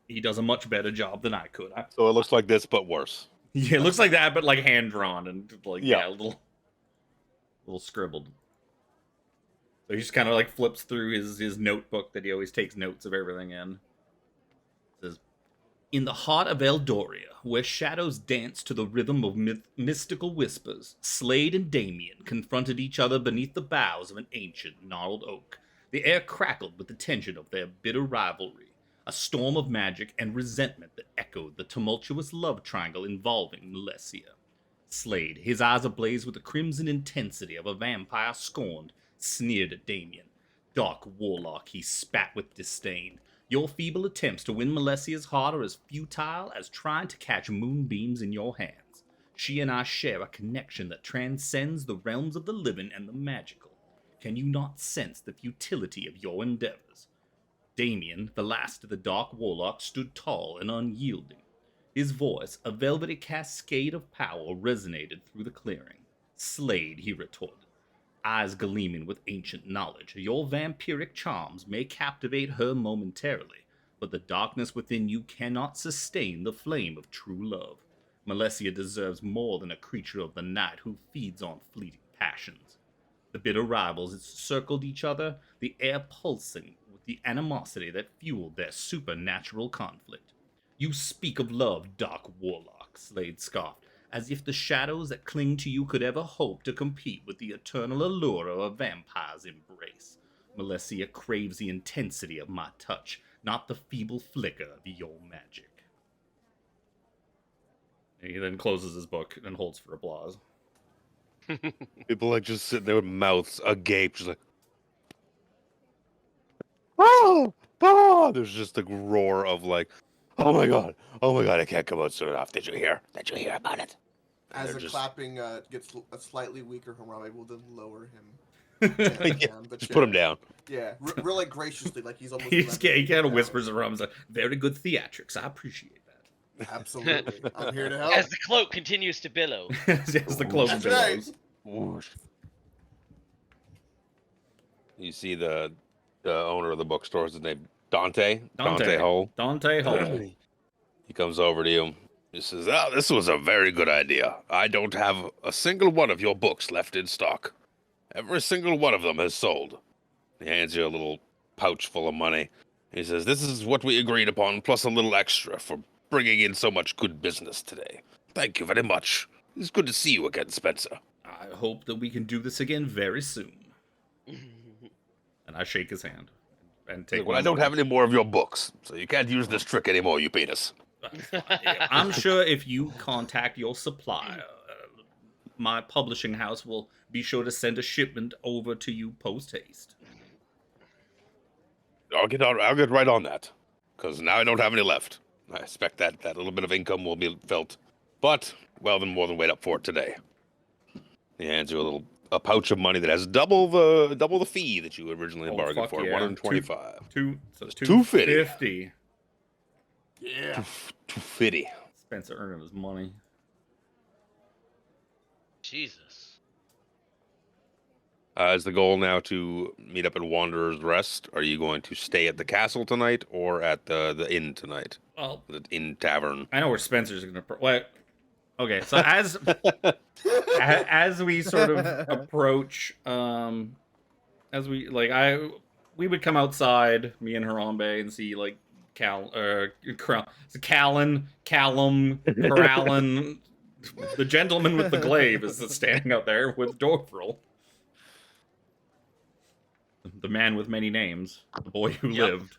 E: he does a much better job than I could.
B: So it looks like this, but worse.
E: Yeah, it looks like that, but like hand drawn and like
B: Yeah.
E: a little scribbled. So he just kind of like flips through his notebook that he always takes notes of everything in. It says, "In the heart of Eldoria, where shadows dance to the rhythm of mystical whispers, Slade and Damien confronted each other beneath the boughs of an ancient gnarled oak. The air crackled with the tension of their bitter rivalry, a storm of magic and resentment that echoed the tumultuous love triangle involving Malesia. Slade, his eyes ablaze with the crimson intensity of a vampire scorned, sneered at Damien. Dark warlock, he spat with disdain. Your feeble attempts to win Malesia's heart are as futile as trying to catch moonbeams in your hands. She and I share a connection that transcends the realms of the living and the magical. Can you not sense the futility of your endeavors?" Damien, the last of the Dark Warlocks, stood tall and unyielding. His voice, a velvety cascade of power, resonated through the clearing. "Slade," he retorted, eyes gleaming with ancient knowledge, "your vampiric charms may captivate her momentarily, but the darkness within you cannot sustain the flame of true love. Malesia deserves more than a creature of the night who feeds on fleeting passions." The bitter rivals circled each other, the air pulsing with the animosity that fueled their supernatural conflict. "You speak of love, Dark Warlock," Slade scoffed, "as if the shadows that cling to you could ever hope to compete with the eternal allure of a vampire's embrace. Malesia craves the intensity of my touch, not the feeble flicker of your magic." He then closes his book and holds for applause.
B: People like just sitting there with mouths agape, just like, oh, oh! There's just a roar of like, oh my god, I can't come out soon enough. Did you hear about it?
C: As
B: They're
C: the
B: just-
C: clapping gets a slightly weaker, Harambe will then lower him down the
B: Just put him
C: chair.
B: down.
C: Yeah, really graciously, like he's almost.
E: He kind of
C: down.
E: whispers around, he's like, "Very good theatrics, I appreciate that."
C: Absolutely, I'm here to help.
F: As the cloak continues to billow.
E: As the cloak
C: That's
E: billows.
B: Whoosh. You see the owner of the bookstore, his name Dante Hull.
E: Dante Hull.
B: He comes over to you. He says, "Oh, this was a very good idea. I don't have a single one of your books left in stock. Every single one of them has sold." He hands you a little pouch full of money. He says, "This is what we agreed upon, plus a little extra for bringing in so much good business today. Thank you very much. It's good to see you again, Spencer."
E: "I hope that we can do this again very soon." And I shake his hand and take.
B: "Well, I don't have any more of your books, so you can't use this trick anymore, you penis."
E: I'm sure if you contact your supplier, my publishing house will be sure to send a shipment over to you post haste.
B: I'll get right on that, because now I don't have any left. I expect that little bit of income will be felt, but well, then more than wait up for it today. He hands you a pouch of money that has double the fee that you originally bargained for,
E: yeah.
B: 125.
E: So
B: It's
E: 250.
C: Yeah.
B: 250.
E: Spencer earning his money.
F: Jesus.
B: Is the goal now to meet up at Wanderer's Rest? Are you going to stay at the castle tonight or at the inn tonight?
E: Well,
B: The inn tavern.
E: I know where Spencer's gonna. Okay, so as we sort of approach, as we we would come outside, me and Harambe, and see like Callum, Corrallin, the gentleman with the glaive is standing out there with Dorfrel. The man with many names, the boy who lived.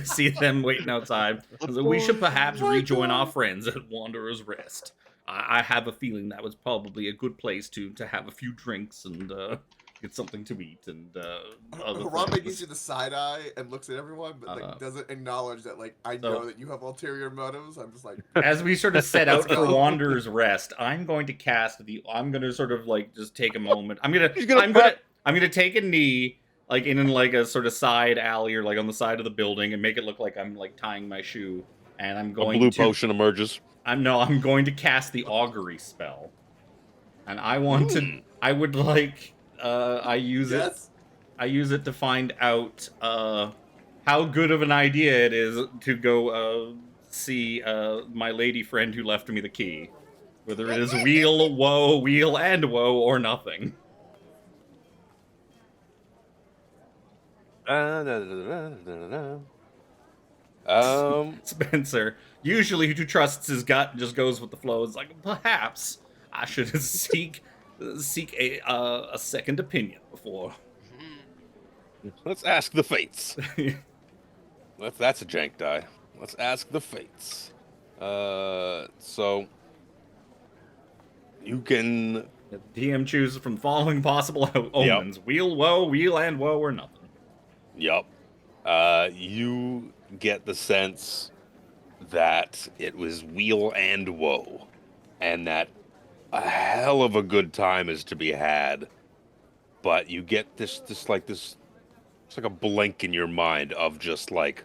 E: See them waiting outside. So we should perhaps rejoin our friends at Wanderer's Rest. I have a feeling that was probably a good place to have a few drinks and get something to eat and other
C: Harambe
E: things.
C: gives you the side eye and looks at everyone, but like doesn't acknowledge that like I know that you have ulterior motives. I'm just like,
E: as we sort of set out
C: Let's
E: for
C: go.
E: Wanderer's Rest, I'm going to cast the. I'm going to sort of like just take a moment. I'm gonna take a knee like in like a sort of side alley or like on the side of the building and make it look like I'm like tying my shoe, and I'm going
B: A blue
E: to.
B: potion emerges.
E: I'm going to cast the augury spell, and I want to. I would like. I use it to find out how good of an idea it is to go see my lady friend who left me the key. Whether it is wheel, and woe, or nothing. Spencer, usually who trusts his gut and just goes with the flow, is like, perhaps I should seek a second opinion before.
B: Let's ask the fates. That's a jank die. Let's ask the fates. So you can
E: The DM chooses from the following possible omens: wheel, and woe, or nothing.
B: Yup. You get the sense that it was wheel and woe, and that a hell of a good time is to be had. But you get this. It's like a blink in your mind of just like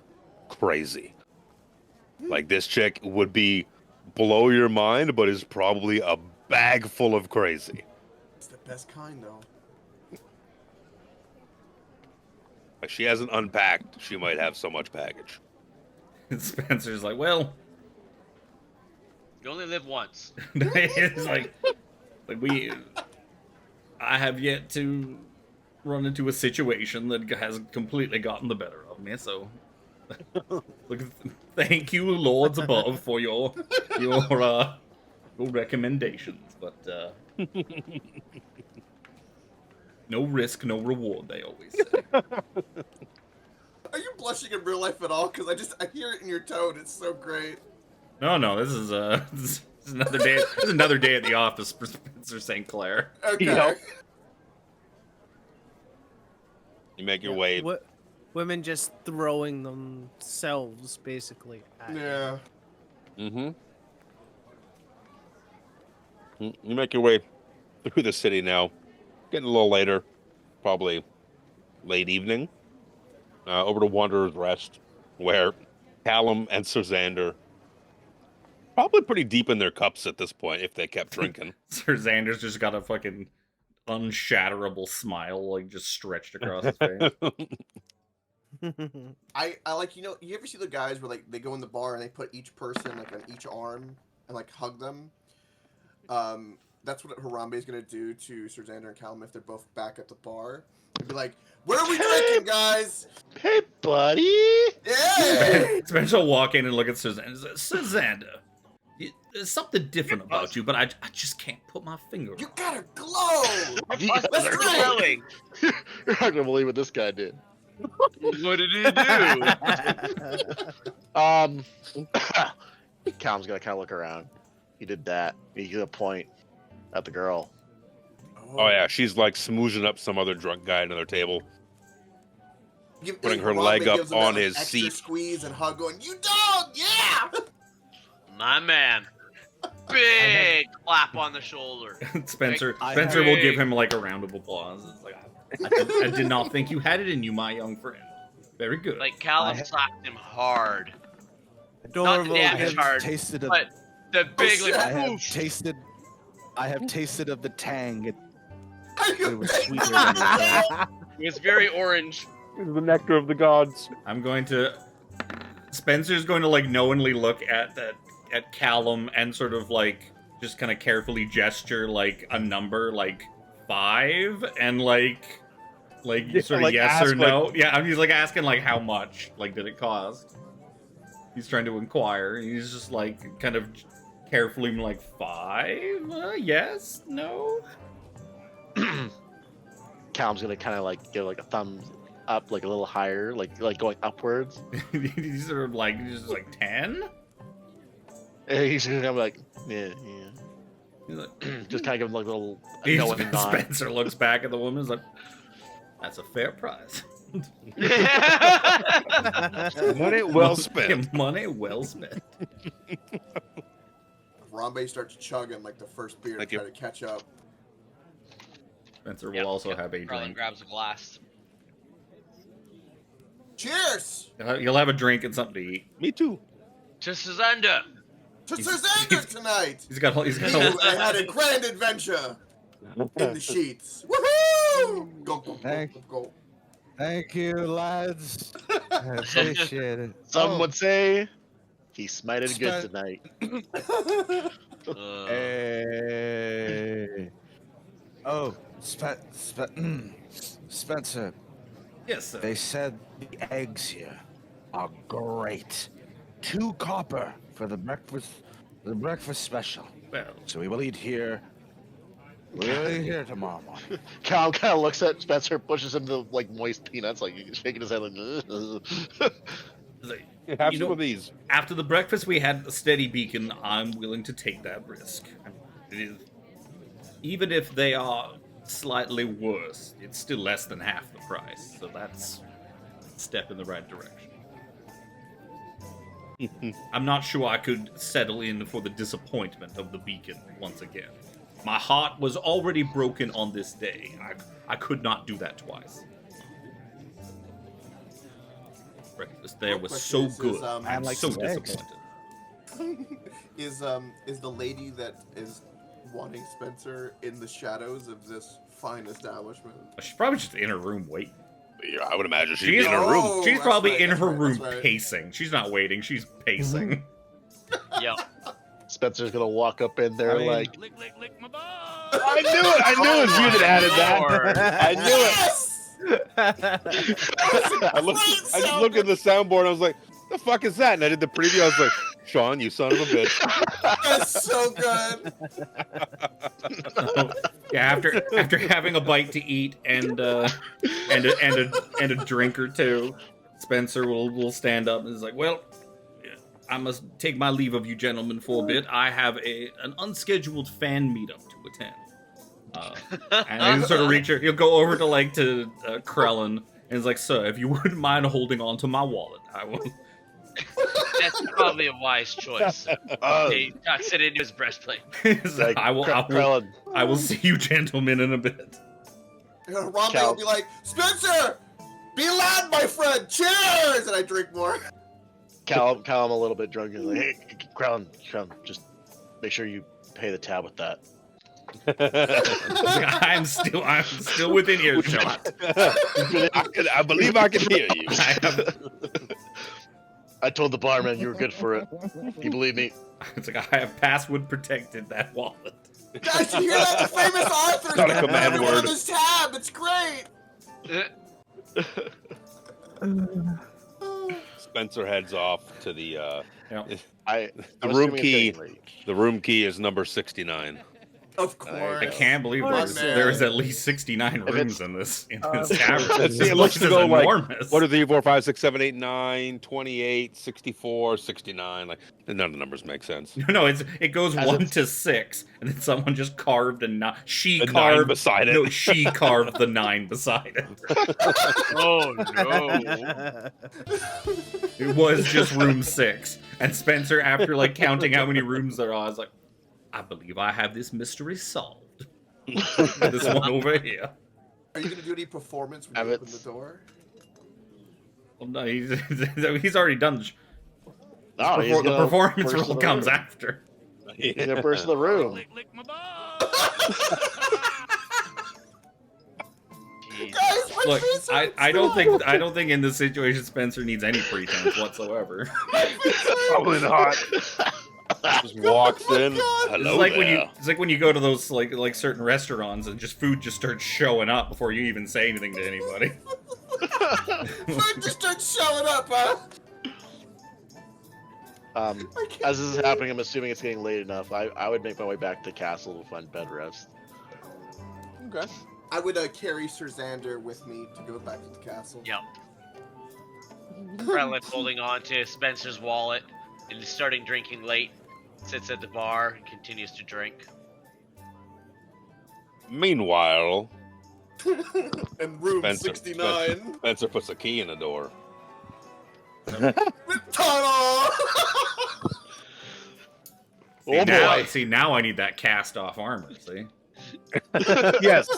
B: crazy. Like this chick would be blow your mind, but is probably a bag full of crazy.
C: it's the best kind though.
B: If she hasn't unpacked, she might have so much baggage.
E: Spencer's like, well,
F: You only live once.
E: it's like I have yet to run into a situation that has completely gotten the better of me. So, thank you, lords above, for your recommendations. But no risk, no reward. They always say.
C: Are you blushing in real life at all? Because I hear it in your tone. It's so great.
E: No. This is another day. This is another day at the office for Spencer St. Clair.
C: Okay.
B: Yep. You make your way.
A: Women just throwing themselves basically. At
C: Yeah.
B: Mm-hmm. You make your way through the city now. Getting a little later, probably late evening, over to Wanderer's Rest, where Callum and Sir Xander probably pretty deep in their cups at this point if they kept drinking.
E: Sir Xander's just got a fucking unshatterable smile, like just stretched across his face.
C: I like, you ever see the guys where like they go in the bar and they put each person like on each arm and like hug them? That's what Harambe is gonna do to Sir Xander and Callum if they're both back at the bar. He'd be like, "What are we drinking, guys?
I: Hey, buddy.
C: Yeah!"
E: Spencer will walk in and look at Sir Xander. Sir Xander, there's something different about you, but I just can't put my finger on
C: You
E: it.
C: got a glow.
I: You
C: Let's
I: guys are
C: drink.
F: Glowing.
I: You're not gonna believe what this guy did.
F: What did he do?
I: Calum's gonna kind of look around. He did that. He did a point at the girl.
B: Oh yeah, she's like smoozing up some other drunk guy at another table. Putting her
C: Harambe
B: leg up
C: gives him
B: on
C: that, like,
B: his
C: extra
B: seat.
C: squeeze and hug, going, "You dog, yeah!"
F: My man. Big clap on the shoulder.
E: Spencer
I: I-
E: will give him like a round of applause. It's like, I did not think you had it in you, my young friend. Very good.
F: Like Callum slapped him hard.
A: Adorable.
F: Not damage
A: kids.
F: hard,
D: Tasted of,
F: but the big
C: shit.
D: I have
F: like oof.
D: tasted. I have tasted of the tang. It
C: It
D: was sweeter than the
F: It was very orange.
B: The nectar of the gods.
E: Spencer's going to like knowingly look at Callum and sort of like just kind of carefully gesture like a number like 5 and like sort of
B: like
E: yes or
B: ask,
E: no. Yeah, he's like asking like how much like did it cost. He's trying to inquire. He's just like kind of carefully like 5, yes, no.
I: Calum's gonna kind of like give like a thumbs up, like a little higher, like going upwards.
E: He's sort of like just like 10.
I: And he's gonna be like, yeah.
E: He's like,
I: Just kind of give him like a little
E: He's-
I: knowing nod.
E: Spencer looks back at the woman. Is like, "That's a fair price.
B: Money well spent.
E: Money well spent."
C: Harambe starts chugging like the first beer
B: Thank
C: to
B: you.
C: try to catch up.
E: Spencer will
F: Yep,
E: also
F: yep.
E: have a
F: Carlin
E: drink.
F: grabs a glass.
C: Cheers!
E: You'll have a drink and something to eat.
B: Me too.
F: To Suzander!
C: To
E: He's-
C: Suzander tonight!
E: He's got. He's
C: You
E: got.
C: had a grand adventure in the sheets. Woohoo! Go, go, go,
D: Thank-
C: go, go.
D: Thank you, lads. I appreciate it.
I: Some
D: Oh,
I: would say he smited good
D: Spen-
I: tonight.
D: Hey. Oh, Spencer.
E: Yes, sir.
D: They said the eggs here are great. 2 copper for the breakfast special.
E: Well,
D: So we will eat here. We'll eat here tomorrow morning.
I: Cal kind of looks at Spencer, pushes him to like moist peanuts, like shaking his head like.
E: it's like,
B: Have
E: you
B: some
E: know,
B: of these.
E: after the breakfast we had a steady beacon, I'm willing to take that risk. It is, even if they are slightly worse, it's still less than half the price. So that's a step in the right direction. I'm not sure I could settle in for the disappointment of the beacon once again. My heart was already broken on this day. I could not do that twice. Breakfast there was so good.
D: I like
E: so
D: some eggs.
E: disappointed.
C: Is the lady that is wanting Spencer in the shadows of this fine establishment?
E: She's probably just in her room waiting.
B: Yeah, I would imagine she'd
E: She's
B: be in her room.
C: Oh,
E: She's
C: that's
E: probably
C: right,
E: in
C: that's
E: her
C: right,
E: room
C: that's right.
E: pacing. She's not waiting. She's pacing.
F: Yep.
I: Spencer's gonna walk up in there
D: I mean-
I: like,
G: Lick, lick, lick my butt.
B: I knew it. I knew it was you that added
F: Lord.
B: that. I knew it.
C: Yes!
B: I just looked at the soundboard. And I was like, "The fuck is that?" And I did the preview. I was like, "Sean, you son of a bitch."
C: That's so good.
E: Yeah, after having a bite to eat and a drink or two, Spencer will stand up and is like, "Well, I must take my leave of you gentlemen for a bit. I have an unscheduled fan meetup to attend." And he'll sort of he'll go over to Krellin and is like, "Sir, if you wouldn't mind holding on to my wallet, I will."
F: That's probably a wise choice. He tucks it into his breastplate.
E: He's like,
I: like
E: I will see you gentlemen in a bit.
C: Harambe
I: Cal-
C: will be like, Spencer, be loud, my friend. Cheers! And I drink more.
I: Cal, I'm a little bit drunk. And like, hey, Crown, just make sure you pay the tab with that.
E: I'm still within earshot.
B: I believe I can hear you.
I: I told the barman you were good for it. You believe me?
E: It's like I have password protected that wallet.
C: Guys, you hear that? The famous author.
B: Not a command
C: everyone
B: word.
C: on this tab. It's great.
B: Spencer heads off to the
E: Yep.
I: I'm
B: room
I: assuming it's
B: key.
I: getting late.
B: The room key is number 69.
C: Of course.
E: I can't believe
C: What,
E: there's
C: man?
E: at least 69
I: If
E: rooms
I: it's-
E: in this tavern.
B: Let's see, it
E: This
B: looks
E: place
B: to
E: is
B: go like,
E: enormous.
B: 1, 2, 3, 4, 5, 6, 7, 8, 9, 28, 64, 69. Like, none of the numbers make sense.
E: No, it goes
I: As
E: 1
I: it's-
E: to 6, and then someone just carved a 9. She
B: The 9
E: carved
B: beside it.
E: No, she carved the 9 beside it.
F: Oh no!
E: It was just room 6, and Spencer, after counting how many rooms there are, is like, I believe I have this mystery solved. This one over here.
C: Are you going to do any performance when
I: Have
C: you
I: it-
C: open the door?
E: Well, no, he's already done.
I: No, he's
E: The
I: gonna
E: performance
I: burst
E: rule
I: the
E: comes
I: room.
E: after.
I: He's gonna burst in the room.
G: Lick, lick my butt.
F: Jeez.
C: Guys, my
E: Look,
C: face hurts.
E: I don't think in this situation Spencer needs any pretense whatsoever.
B: Probably not. Just walks in. Hello there.
E: It's like when you go to those like certain restaurants and just food just starts showing up before you even say anything to anybody.
C: Food just starts showing up, huh? I can't
I: As this is
C: believe-
I: happening, I'm assuming it's getting late enough. I would make my way back to the castle to find bed rest.
B: Okay.
C: I would carry Sir Xander with me to go back to the castle.
F: Yep. Krellin holding on to Spencer's wallet and starting drinking late. Sits at the bar and continues to drink.
B: Meanwhile,
C: In room
B: Spencer,
C: 69.
B: Spencer puts a key in the door.
C: Ta-da!
I: Oh
E: now,
I: boy.
E: see, now I need that cast off armor. See,
B: Yes.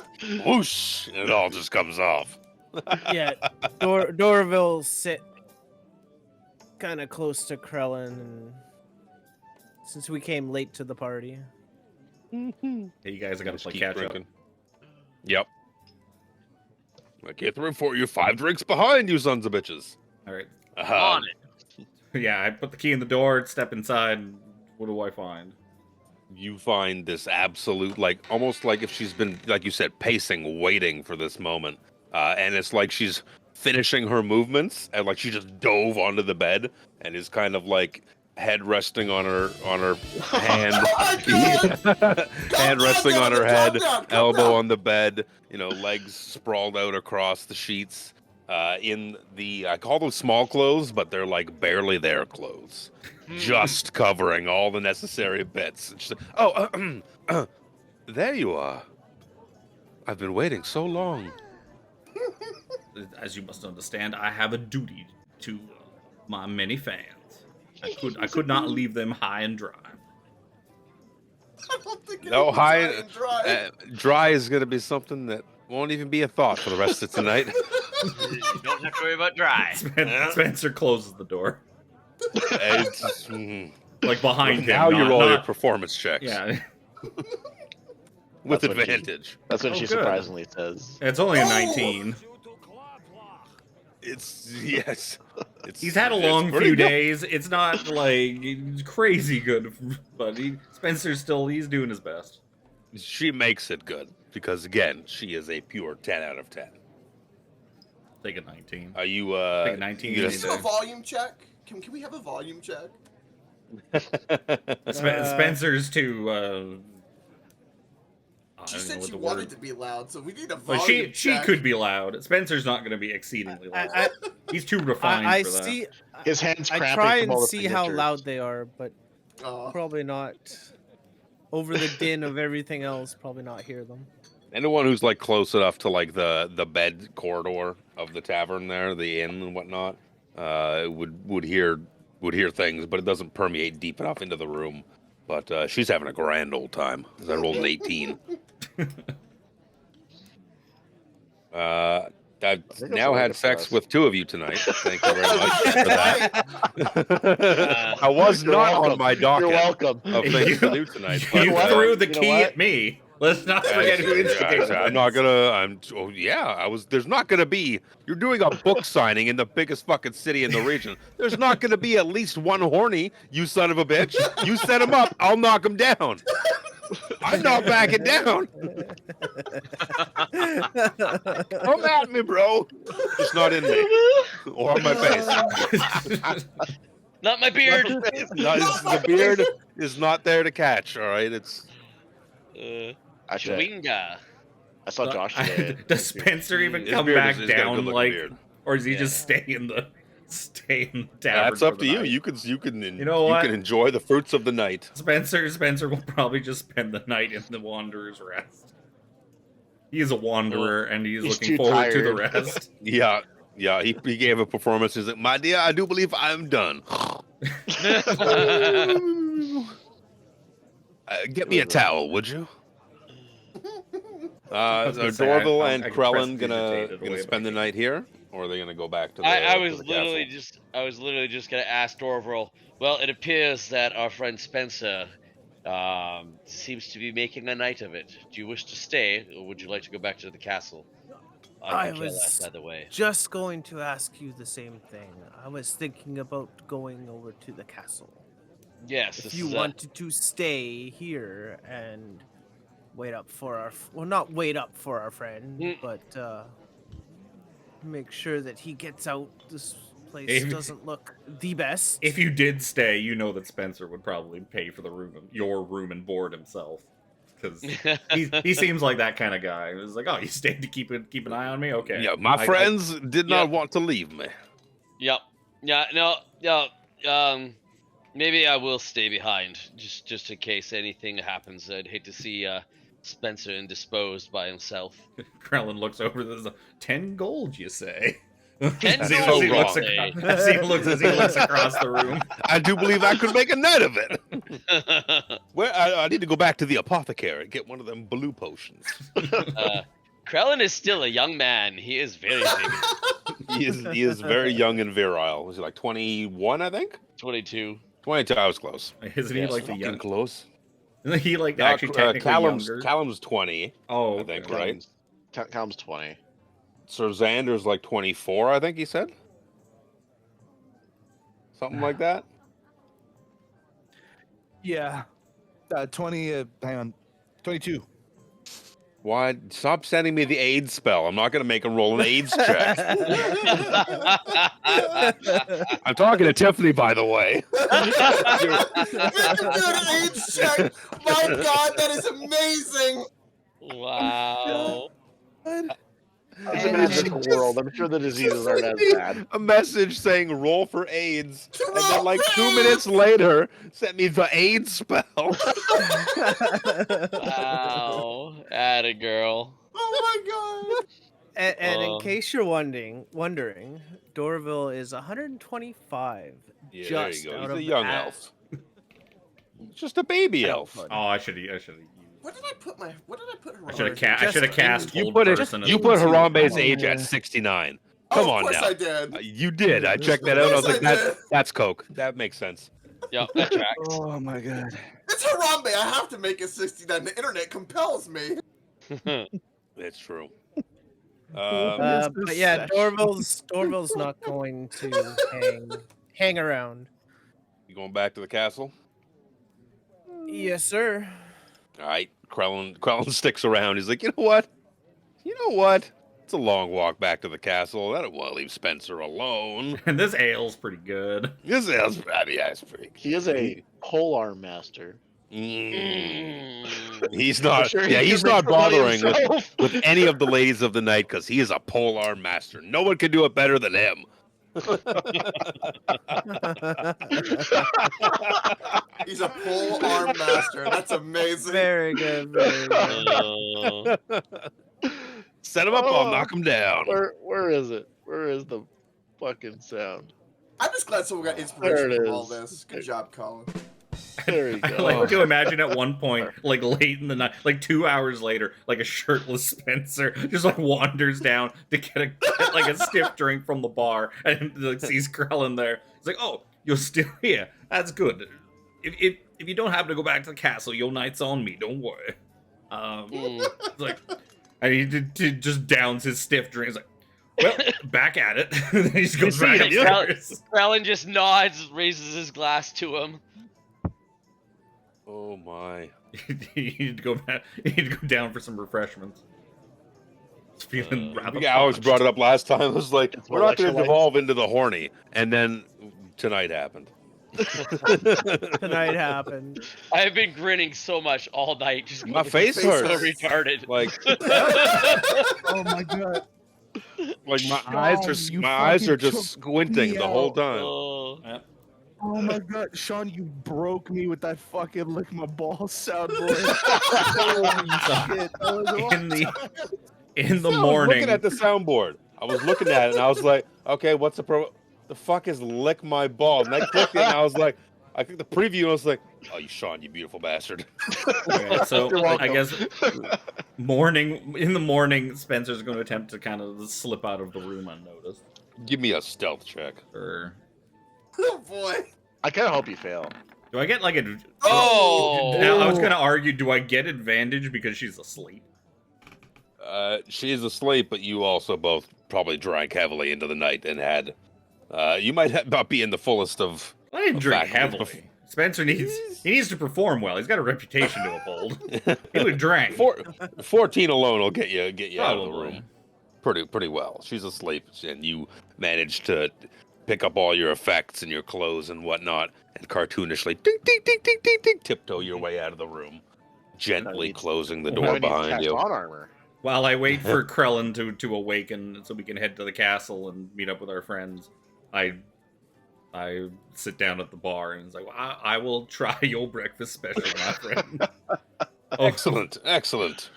B: Whoosh! And it all just comes off.
A: Yeah, Dorville sit kind of close to Krellin, and since we came late to the party.
E: hey, you guys got to
B: Just
E: play
B: keep
E: catch
B: drinking.
E: up.
B: Yep. I get through for you. 5 drinks behind you, sons of bitches.
E: All right.
F: On it.
E: Yeah, I put the key in the door, step inside. And what do I find?
B: You find this absolute, like, almost like if she's been, like you said, pacing, waiting for this moment. And it's like she's finishing her movements, and like she just dove onto the bed and is kind of like head resting on her hand, hand resting on her head, elbow on the bed, you know, legs sprawled out across the sheets. In the, I call them small clothes, but they're like barely their clothes, just covering all the necessary bits. And she's like, there you are. I've been waiting so long.
E: As you must understand, I have a duty to my many fans. I could not leave them high and dry.
C: I don't think
B: No,
C: anything's
B: high
C: and dry.
B: dry is going to be something that won't even be a thought for the rest of tonight.
F: You don't have to worry about dry.
E: Spencer closes the door,
B: It's,
E: like behind him.
B: now you
E: not-
B: roll your
E: not-
B: performance checks
E: Yeah,
B: with
I: That's what she-
B: advantage.
I: That's when
E: Oh,
I: she
E: good.
I: surprisingly says.
E: it's only a 19.
B: It's yes. It's,
E: He's had a
B: it's
E: long
B: pretty
E: few
B: good.
E: days. It's not like crazy good, but Spencer's still he's doing his best.
B: She makes it good because again, she is a pure 10 out of 10.
E: Take a 19.
B: Are you
E: Take a 19.
B: you
C: Can we
B: just-
C: do a volume check? Can we have a volume check?
E: Spencer's too. I
C: She
E: don't know
C: said
E: what
C: she
E: the
C: wanted
E: word.
C: to be loud, so we need a
E: But
C: volume
E: she
C: check.
E: could be loud. Spencer's not going to be exceedingly loud. He's too refined
A: I
E: for that.
A: see.
I: His hands
A: I
I: cramping
A: try
I: from
A: and
I: all the
A: see how
I: signatures.
A: loud they are, but
C: Oh.
A: probably not. Over the din of everything else, probably not hear them.
B: anyone who's like close enough to like the bed corridor of the tavern there, the inn and whatnot, would hear things, but it doesn't permeate deep enough into the room. But she's having a grand old time. 'Cause I rolled an 18. I've
I: think
B: now
I: it's
B: had
I: right
B: sex
I: for us.
B: with 2 of you tonight. Thank you very much for that. I was
I: You're
B: not
I: welcome.
B: on my docket
I: You're welcome.
B: of things to do tonight.
E: You
B: but,
E: threw the
I: you know
E: key
I: what?
E: at me. Let's not forget who instigated
B: I'm
E: this.
B: not gonna. Oh yeah, I was. There's not gonna be. You're doing a book signing in the biggest fucking city in the region. There's not gonna be at least one horny. You son of a bitch. You set him up. I'll knock him down. I'm not backing down. Come at me, bro. Just not in me or on my face.
F: Not my beard.
B: The beard is not there to catch. All right, it's.
I: Actually,
F: Chewinga.
I: I saw Josh today.
E: Does Spencer even
B: His
E: come
B: beard
E: back
B: he's got a
E: down
B: good-looking
E: like,
B: beard.
E: or does he
F: Yeah.
E: just stay in the tavern?
B: That's
E: for
B: up
E: the
B: to you.
E: night?
B: You can
E: know what?
B: can enjoy the fruits of the night.
E: Spencer will probably just spend the night in the Wanderer's Rest. He is a wanderer, and he's
I: he's
E: looking
I: too
E: forward to the
I: tired.
E: rest.
B: Yeah, he gave a performance. He's like, my dear, I do believe I'm done. Get me a towel, would you?
E: I was
B: Are
E: gonna say,
B: Dorville
E: I
B: and
E: could
B: Krellin
E: prestidigitate
B: gonna
E: away,
B: spend the
E: but-
B: night here, or are they gonna go back to the?
F: I
B: to
F: was
B: the
F: literally
B: castle?
F: just gonna ask Dorval. Well, it appears that our friend Spencer seems to be making a night of it. Do you wish to stay, or would you like to go back to the castle?
A: I
F: could care
A: was-
F: less either way.
A: Just going to ask you the same thing. I was thinking about going over to the castle.
F: Yes,
A: If
F: this
A: you
F: is
A: wanted to stay here and wait up for our, well, not wait up for our friend,
F: Mm.
A: but make sure that he gets out. This place
E: If-
A: doesn't look the best.
E: If you did stay, you know that Spencer would probably pay for the your room and board himself, because he seems like that kind of guy. It was like, oh, you stayed to keep an eye on me, okay?
B: Yeah, my
E: I-
B: friends did not
F: Yep.
B: want to leave me.
F: Yep. Yeah. No. Yeah. Maybe I will stay behind, just in case anything happens. I'd hate to see Spencer indisposed by himself.
E: Krellin looks over. There's 10 gold, you say?
F: 10
E: As he
F: gold,
E: looks
F: you
E: across-
F: say.
E: as he looks across the room.
B: I do believe I could make a night of it. Where I need to go back to the apothecary and get one of them blue potions.
F: Krellin is still a young man. He is very big.
B: He is very young and virile. Was he like 21, I think?
F: 22.
B: 22, I was close.
E: Isn't he
F: Yeah,
E: like the
B: Fucking
E: young?
B: close.
E: Isn't he like actually technically younger?
B: Callum's 20,
E: Oh,
B: I think,
E: okay.
B: right?
I: Callum's 20.
B: Sir Xander's like 24, I think he said. Something like that.
D: Yeah. 20, hang on. 22.
B: Why? Stop sending me the AIDS spell. I'm not going to make him roll an AIDS check. I'm talking to Tiffany, by the way.
C: AIDS check. My God, that is amazing.
F: Wow.
I: Just imagine the world. I'm sure the diseases aren't as bad.
B: A message saying roll for AIDS, and then like 2 minutes later, sent me the AIDS spell.
F: Wow. Atta girl.
C: Oh my God.
A: And in case you're wondering, Dorville is 125.
B: Yeah,
A: just
B: there you go.
A: out
B: He's a
A: of
B: young
A: a-
B: elf. Just a baby elf.
E: Oh, I should have.
C: What did I put her
E: I
C: on?
E: should have cast
B: You
E: hold
B: put it.
E: person.
B: You
E: as
B: put
E: well.
B: Harambe's age at 69. Come
C: Of
B: on
C: course
B: now.
C: I did.
B: You did. I checked that out. I was like,
C: Yes, I did.
B: that's Coke. That makes sense.
F: Yep, that tracks.
D: Oh my God.
C: It's Harambe. I have to make it 69. The internet compels me.
B: It's true.
A: But yeah, Dorville's not going to hang around.
B: You going back to the castle?
A: Yes, sir.
B: All right. Krellin sticks around. He's like, you know what? It's a long walk back to the castle. I don't want to leave Spencer alone.
E: And this ale's pretty good.
B: This is, I mean, that's pretty.
I: He is a polearm master.
B: He's not.
I: sure
B: Yeah,
I: he
B: he's
I: can
B: not
I: make the money
B: bothering
I: himself.
B: with any of the ladies of the night because he is a polearm master. No one can do it better than him.
C: He's a pole arm master. That's amazing.
A: Very good. Very good.
B: Set him up. I'll knock him down.
I: Where is it? Where is the fucking sound?
C: I'm just glad someone got
I: There
C: inspiration
I: it
C: from all
I: is.
C: this. Good job, Colin.
I: There you
E: I
I: go.
E: like to imagine at one point, like late in the night, like 2 hours later, like a shirtless Spencer just like wanders down to get like a stiff drink from the bar and like sees Krellin there. It's like, oh, you're still here. That's good. If you don't have to go back to the castle, your night's on me. Don't worry. It's like, and he just downs his stiff drink. He's like, well, back at it. Then he just goes back upstairs.
F: Krellin just nods, raises his glass to him.
B: Oh my.
E: He need to go back. He need to go down for some refreshments. He's feeling
B: I
E: rather.
B: think Alex brought it up last time. It was like,
I: It's
B: we're not going to
I: electrolytes.
B: devolve into the horny. And then tonight happened.
A: Tonight happened.
F: I have been grinning so much all night. Just
B: My
F: going,
B: face
F: "This is so
B: hurts."
F: retarded.
B: Like,
D: Oh my God.
B: like my
D: Sean,
B: eyes
D: you
B: are just
D: fucking took
B: squinting
D: me
B: the whole
D: out.
B: time.
F: Oh.
D: Oh my God, Sean, you broke me with that fucking lick my balls sound, boy. Holy shit. That was
E: in the
B: I was
E: morning.
B: looking at the soundboard. I was looking at it and I was like, okay, what's the fuck is lick my ball? And I clicked it and I was like, I clicked the preview and I was like, oh, you Sean, you beautiful bastard.
E: Okay, so
I: You're welcome.
E: I guess in the morning, Spencer's going to attempt to kind of slip out of the room unnoticed.
B: Give me a stealth check.
E: Or
C: Oh boy.
I: I kind of hope you fail.
E: do I get like a?
F: Oh!
E: Now, I was going to argue, do I get advantage because she's asleep?
B: She is asleep, but you also both probably drank heavily into the night and had. You might not be in the fullest of.
E: I didn't drink
B: faculties
E: heavily. Spencer needs to perform well. He's got a reputation to uphold. He would drink.
B: 14 alone will get you out of the
E: Probably.
B: room. Pretty well. She's asleep, and you managed to pick up all your effects and your clothes and whatnot, and cartoonishly ding ding ding ding ding ding tiptoe your way out of the room, gently closing the
I: Now
B: door
I: we need to
B: behind
I: cast
B: you.
I: on armor.
E: While I wait for Krellin to awaken so we can head to the castle and meet up with our friends, I sit down at the bar and it's like, well, I will try your breakfast special, my friend.
B: Excellent, excellent.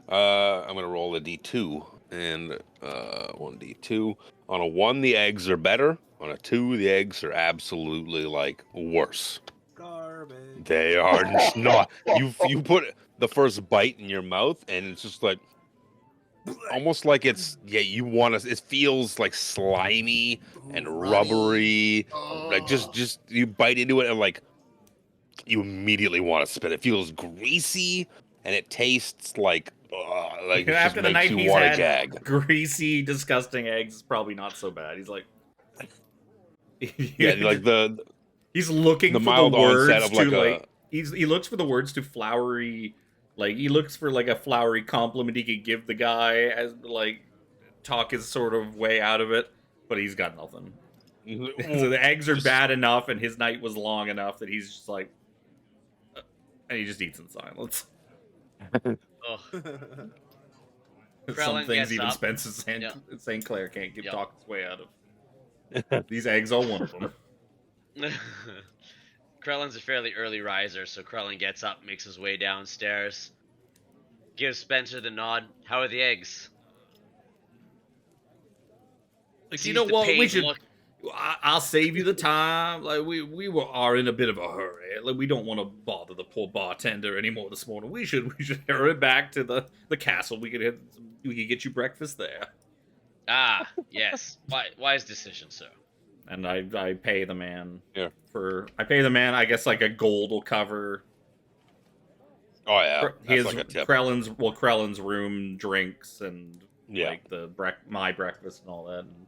B: I'm gonna roll a d2 and 1d2. On a 1, the eggs are better. On a 2, the eggs are absolutely like worse.
C: Garbage.
B: They are just not. You put the first bite in your mouth, and it's just like almost like it's you want to. It feels like slimy and rubbery. Like just you bite into it and like you immediately want to spit. It feels greasy and it tastes like it just
E: After the
B: makes
E: night
B: you
E: he's
B: want to
E: had,
B: gag.
E: greasy, disgusting eggs is probably not so bad. He's like,
B: Yeah, like
E: he's looking
B: the
E: for
B: mild
E: the words
B: onset of
E: to
B: like
E: like. He looks for the words to flowery, like he looks for like a flowery compliment he could give the guy as like talk his sort of way out of it, but he's got nothing. So the eggs are bad enough, and his night was long enough that he's just like, and he just eats in silence.
F: Ugh.
E: Some
F: Krellin
E: things
F: gets
E: even
F: up.
E: Spencer
F: Yeah.
E: St. Clair can't
F: Yep.
E: talk his way out of. These eggs are one of them.
F: Krellin's a fairly early riser, so Krellin gets up, makes his way downstairs, gives Spencer the nod. How are the eggs?
E: Like,
F: Sees
E: you know
F: the
E: what? We
F: pained
E: should.
F: look.
E: I'll save you the time. Like are in a bit of a hurry. Like we don't want to bother the poor bartender anymore this morning. We should hurry back to the castle. We could get you breakfast there.
F: Ah, yes. Wise decision, sir.
E: And I pay the man.
B: Yeah.
E: I pay the man. I guess like a gold will cover.
B: Oh yeah,
E: His
B: that's like a tip.
E: Krellin's room, drinks, and
B: Yeah.
E: like my breakfast and all that. And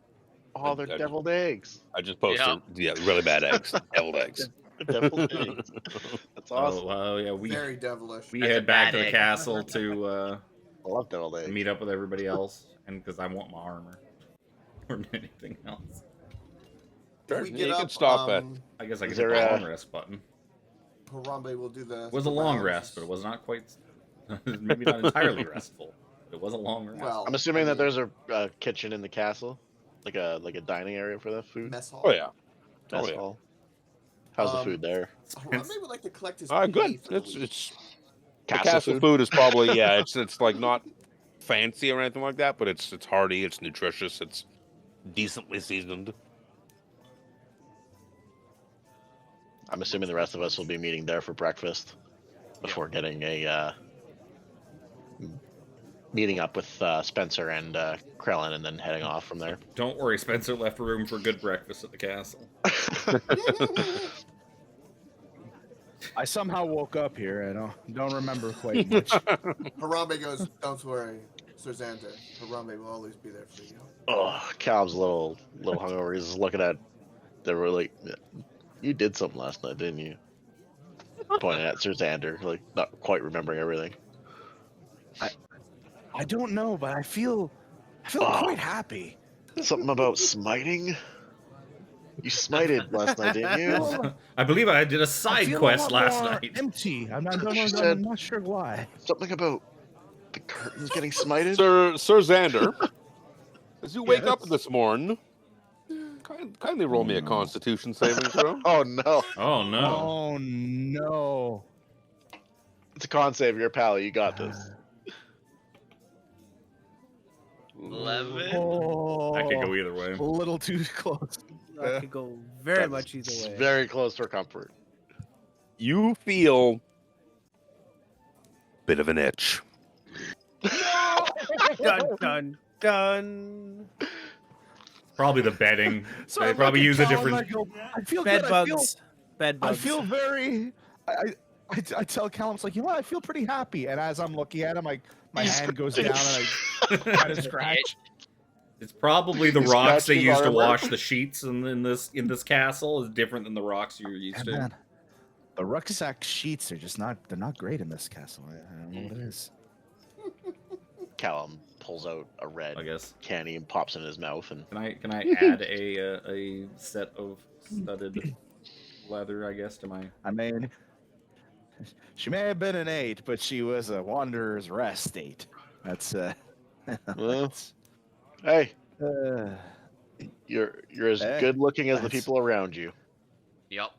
I: Oh, they're deviled eggs.
B: I just posted really bad eggs, deviled eggs.
I: Deviled eggs. That's awesome.
E: Oh yeah,
C: Very devilish.
E: we
F: That's a
E: head back
F: bad
E: to the
F: egg.
E: castle to
I: I love deviled eggs.
E: meet up with everybody else, and because I want my armor or anything else.
B: Sure,
C: If we
B: yeah,
C: get
B: you
C: up,
B: can stop at.
E: I guess I
I: Is
E: can hit
I: there
E: the
I: a-
E: long rest button.
C: Harambe will do the.
E: It was a long rest, but it was not quite. Maybe not entirely restful. But it was a long rest.
C: Well,
I: I'm assuming that there's a kitchen in the castle, like a dining area for the food.
C: mess hall.
B: Oh yeah.
I: Mess
B: yeah.
I: hall. How's the food there?
C: Harambe would like to collect his.
B: Good.
C: pay for the week.
B: It's
I: Castle
B: castle
I: food?
B: food is probably it's like not fancy or anything like that, but it's hearty, it's nutritious, it's decently seasoned.
I: I'm assuming the rest of us will be meeting there for breakfast before getting a meeting up with Spencer and Krellin and then heading off from there.
E: Don't worry, Spencer left room for good breakfast at the castle.
D: I somehow woke up here. I don't remember quite much.
C: Harambe goes, "Don't worry, Sir Xander. Harambe will always be there for you."
I: Oh, Caleb's a little hungover. He's just looking at. They were like, "You did something last night, didn't you?" Pointing at Sir Xander, like not quite remembering everything.
D: I don't know, but I feel quite happy.
I: Something about smiting. You smited last night, didn't you?
E: I believe I did a
D: I
E: side
D: feel a
E: quest
D: lot
E: last
D: more
E: night.
D: Empty. I'm
I: She said-
D: not sure why.
I: Something about the curtains getting smited.
B: Sir Xander, as you wake
C: Yes?
B: up this morning, kindly roll me a Constitution saving throw.
I: Oh no!
E: Oh no!
D: Oh no.
I: It's a con save, your pal. You got this.
F: 11.
D: Oh,
E: That could go either way.
D: a little too close.
A: That could go very
I: That's
A: much either way.
I: Very close for comfort.
B: You feel bit of an itch.
A: Dun dun dun.
E: Probably the bedding.
D: So
E: They
D: I'm
E: probably
D: looking
E: use a
D: down,
E: different.
D: I go, I feel
A: Bed
D: good.
A: bugs. Bed
D: I
A: bugs.
D: feel very. I tell Callum, it's like, you know what? I feel pretty happy. And as I'm looking at him, my hand goes down and I try to scratch.
E: It's probably the
I: You
E: rocks they
I: scratched his
E: use to
I: armor?
E: wash the sheets in this castle is different than the rocks you're used
D: And
E: to.
D: man, the rucksack sheets are just not. They're not great in this castle. I don't know what it is.
I: Callum pulls out a red
E: I guess.
I: candy and pops it in his mouth, and
E: Can I add a set of studded leather? I guess to my.
D: I mean, she may have been an 8, but she was a wanderer's rest 8. That's
I: well, hey,
D: uh,
I: you're as
D: Hey,
I: good looking as the
D: that's-
I: people around you.
F: Yep.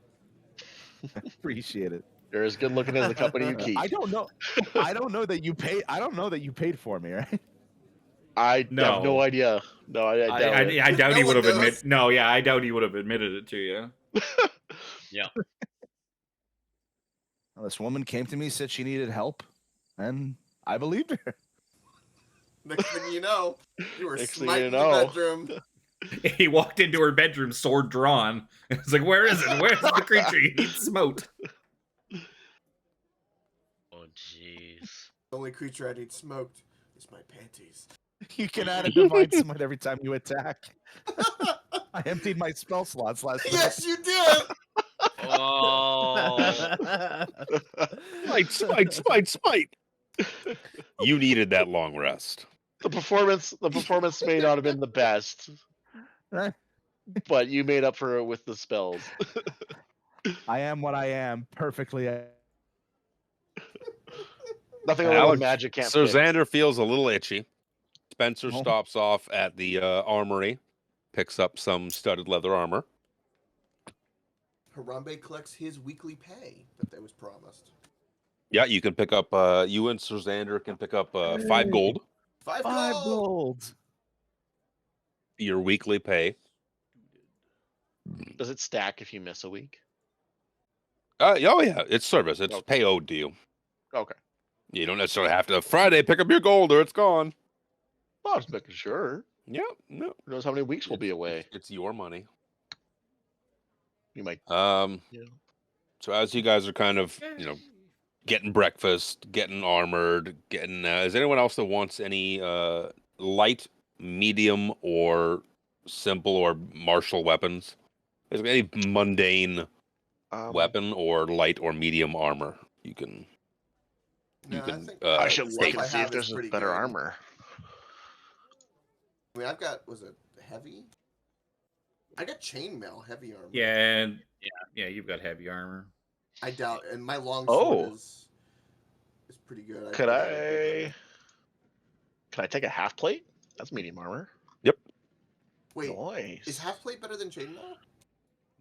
D: appreciate it.
I: You're as good looking as the company you keep.
D: I don't know. I don't know that you paid. I don't know that you paid for me, right?
I: I have no
E: No.
I: idea. No, I doubt it.
E: I doubt
C: No
E: he
C: one
E: would have
C: knows.
E: admitted. No, yeah, I doubt he would have admitted it to you.
F: Yeah.
D: Well, this woman came to me, said she needed help, and I believed her.
C: Next thing you know, you were
I: Next thing
C: smiting
I: you
C: the
I: know.
C: bedroom.
E: He walked into her bedroom, sword drawn. It's like, where is it? Where's the creature you need smote?
F: Oh jeez.
C: The only creature I need smoked is my panties.
D: You can add a divine smite every time you attack. I emptied my spell slots last night.
C: Yes, you did.
F: Oh.
B: Smite. You needed that long rest.
I: The performance may not have been the best, but you made up for it with the spells.
D: I am what I am, perfectly.
I: Nothing a little
B: Alex,
I: magic can't
B: Sir
I: fix.
B: Xander feels a little itchy. Spencer
D: Oh.
B: stops off at the armory, picks up some studded leather armor.
C: Harambe collects his weekly pay that was promised.
B: Yeah, you can pick up. You and Sir Xander can pick up 5 gold,
C: 5
D: 5
C: gold.
D: gold.
B: your weekly pay.
I: Does it stack if you miss a week?
B: Oh yeah, it's service. It's pay owed to you.
I: Okay.
B: You don't necessarily have to Friday pick up your gold or it's gone.
I: Well, I was making sure.
B: Yeah, no.
I: Who knows how many weeks we'll be away?
B: It's your money.
I: You might.
B: Yeah. So as you guys are kind of, getting breakfast, getting armored, getting. Is anyone else that wants any light, medium, or simple or martial weapons? Is there any mundane weapon or light or medium armor you can?
C: No,
B: You
C: I
B: can.
C: think
I: I should
C: stuff
I: look
C: I
I: and see
C: have
I: if there's
C: is
I: a
C: pretty
I: better
C: good.
I: armor.
C: I mean, I've got, was it heavy? I got chainmail heavy armor.
E: Yeah, you've got heavy armor.
C: I doubt, and my long
I: Oh.
C: sword is pretty good.
I: Could
C: doubt it'd be
I: I?
C: better.
I: Can I take a half plate? That's medium armor.
C: Wait,
I: Nice.
C: is half plate better than chainmail?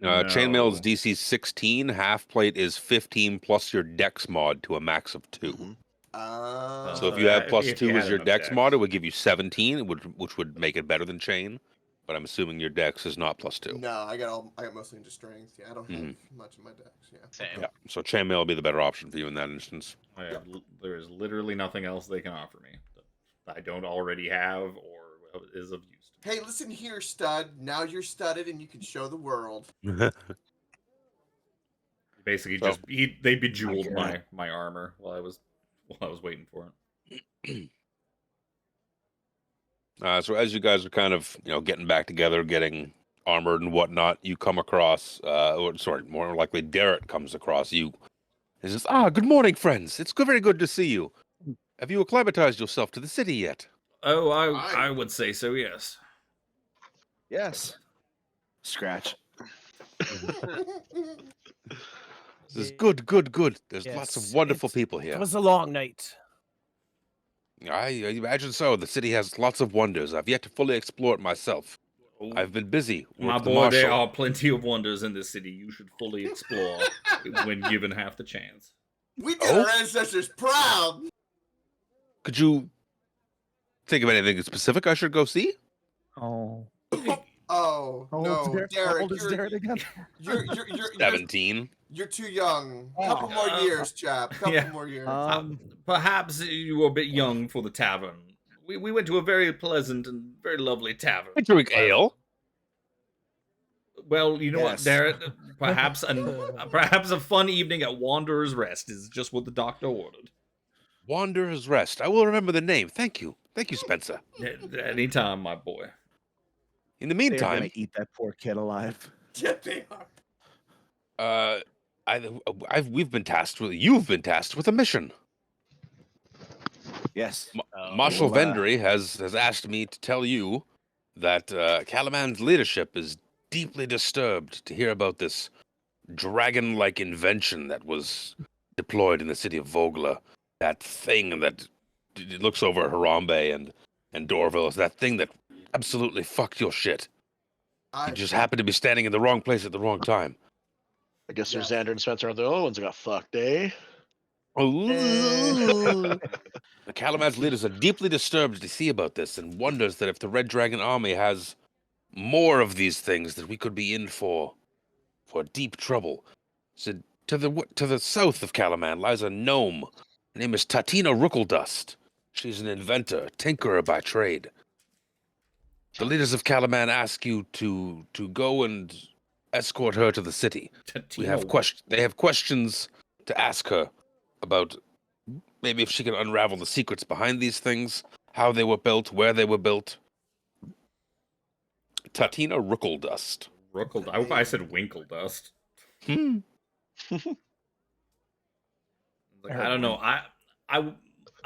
B: Chainmail is
E: No.
B: DC 16. Half plate is 15 plus your dex mod to a max of 2.
I: Mhm.
B: So if you have plus
E: if
B: 2
E: you
B: as
E: had
B: your
E: enough
B: dex
E: dex.
B: mod, it would give you 17, which would make it better than chain. But I'm assuming your dex is not plus 2.
C: No, I got mostly into strength. Yeah, I don't have much in my dex. Yeah.
F: Same.
B: Yeah. So chainmail will be the better option for you in that instance.
E: There is literally nothing else they can offer me that I don't already have or is of use to me.
C: Hey, listen here, stud. Now you're studded and you can show the world.
E: Basically,
B: So-
E: they bejeweled
D: God.
E: my armor while I was waiting for it.
B: So as you guys are kind of getting back together, getting armored and whatnot, you come across, more likely Derek comes across you. He says, good morning, friends. It's very good to see you. Have you acclimatized yourself to the city yet?
E: Oh,
C: Hi.
E: I would say so. Yes.
D: Yes. Scratch.
B: He says, good. There's
A: Yes,
B: lots of wonderful people
A: It
B: here.
A: was a long night.
B: I imagine so. The city has lots of wonders. I've yet to fully explore it myself. I've been busy.
E: My
B: Worked the
E: boy, there
B: marshal.
E: are plenty of wonders in this city you should fully explore when given half the chance.
C: We did our ancestors proud.
B: Could you think of anything specific I should go see?
D: Oh.
C: Oh
D: How
C: no,
D: old is
C: Derek,
D: How old is Derek again?
C: you're
B: 17.
C: you're too young.
D: Oh.
C: Couple more years, chap. Couple
E: Yeah.
C: more years.
E: Perhaps you were a bit young for the tavern. We went to a very pleasant and very lovely tavern.
B: I drink ale.
E: Well, you know what,
D: Yes.
E: Derek? Perhaps a fun evening at Wanderer's Rest is just what the doctor ordered.
B: Wanderer's Rest. I will remember the name. Thank you, Spencer.
E: Anytime, my boy.
B: In the
D: They're
B: meantime,
D: gonna eat that poor kid alive.
C: Yeah, they are.
B: you've been tasked with a mission.
D: Yes.
B: Marshal
D: Well,
B: Vendry has asked me to tell you that Calaman's leadership is deeply disturbed to hear about this dragon-like invention that was deployed in the city of Vogla. That thing that it looks over Harambe and Dorville is that thing that absolutely fucked your shit. You just happened to be standing in the wrong place at the wrong time.
I: I guess there's
C: Yes.
I: Xander and Spencer are the only ones who got fucked, eh?
B: Ooh. The Calaman's leaders are deeply disturbed to see about this and wonders that if the Red Dragon army has more of these things, that we could be in for deep trouble. So to the south of Calaman lies a gnome. Her name is Tatina Rookeldust. She's an inventor, tinkerer by trade. The leaders of Calaman ask you to go and escort her to the city. We have They have questions to ask her about maybe if she can unravel the secrets behind these things, how they were built, where they were built. Tatina Rookeldust.
E: I hope I said Winkledust.
B: Hmm.
E: Like, I don't know.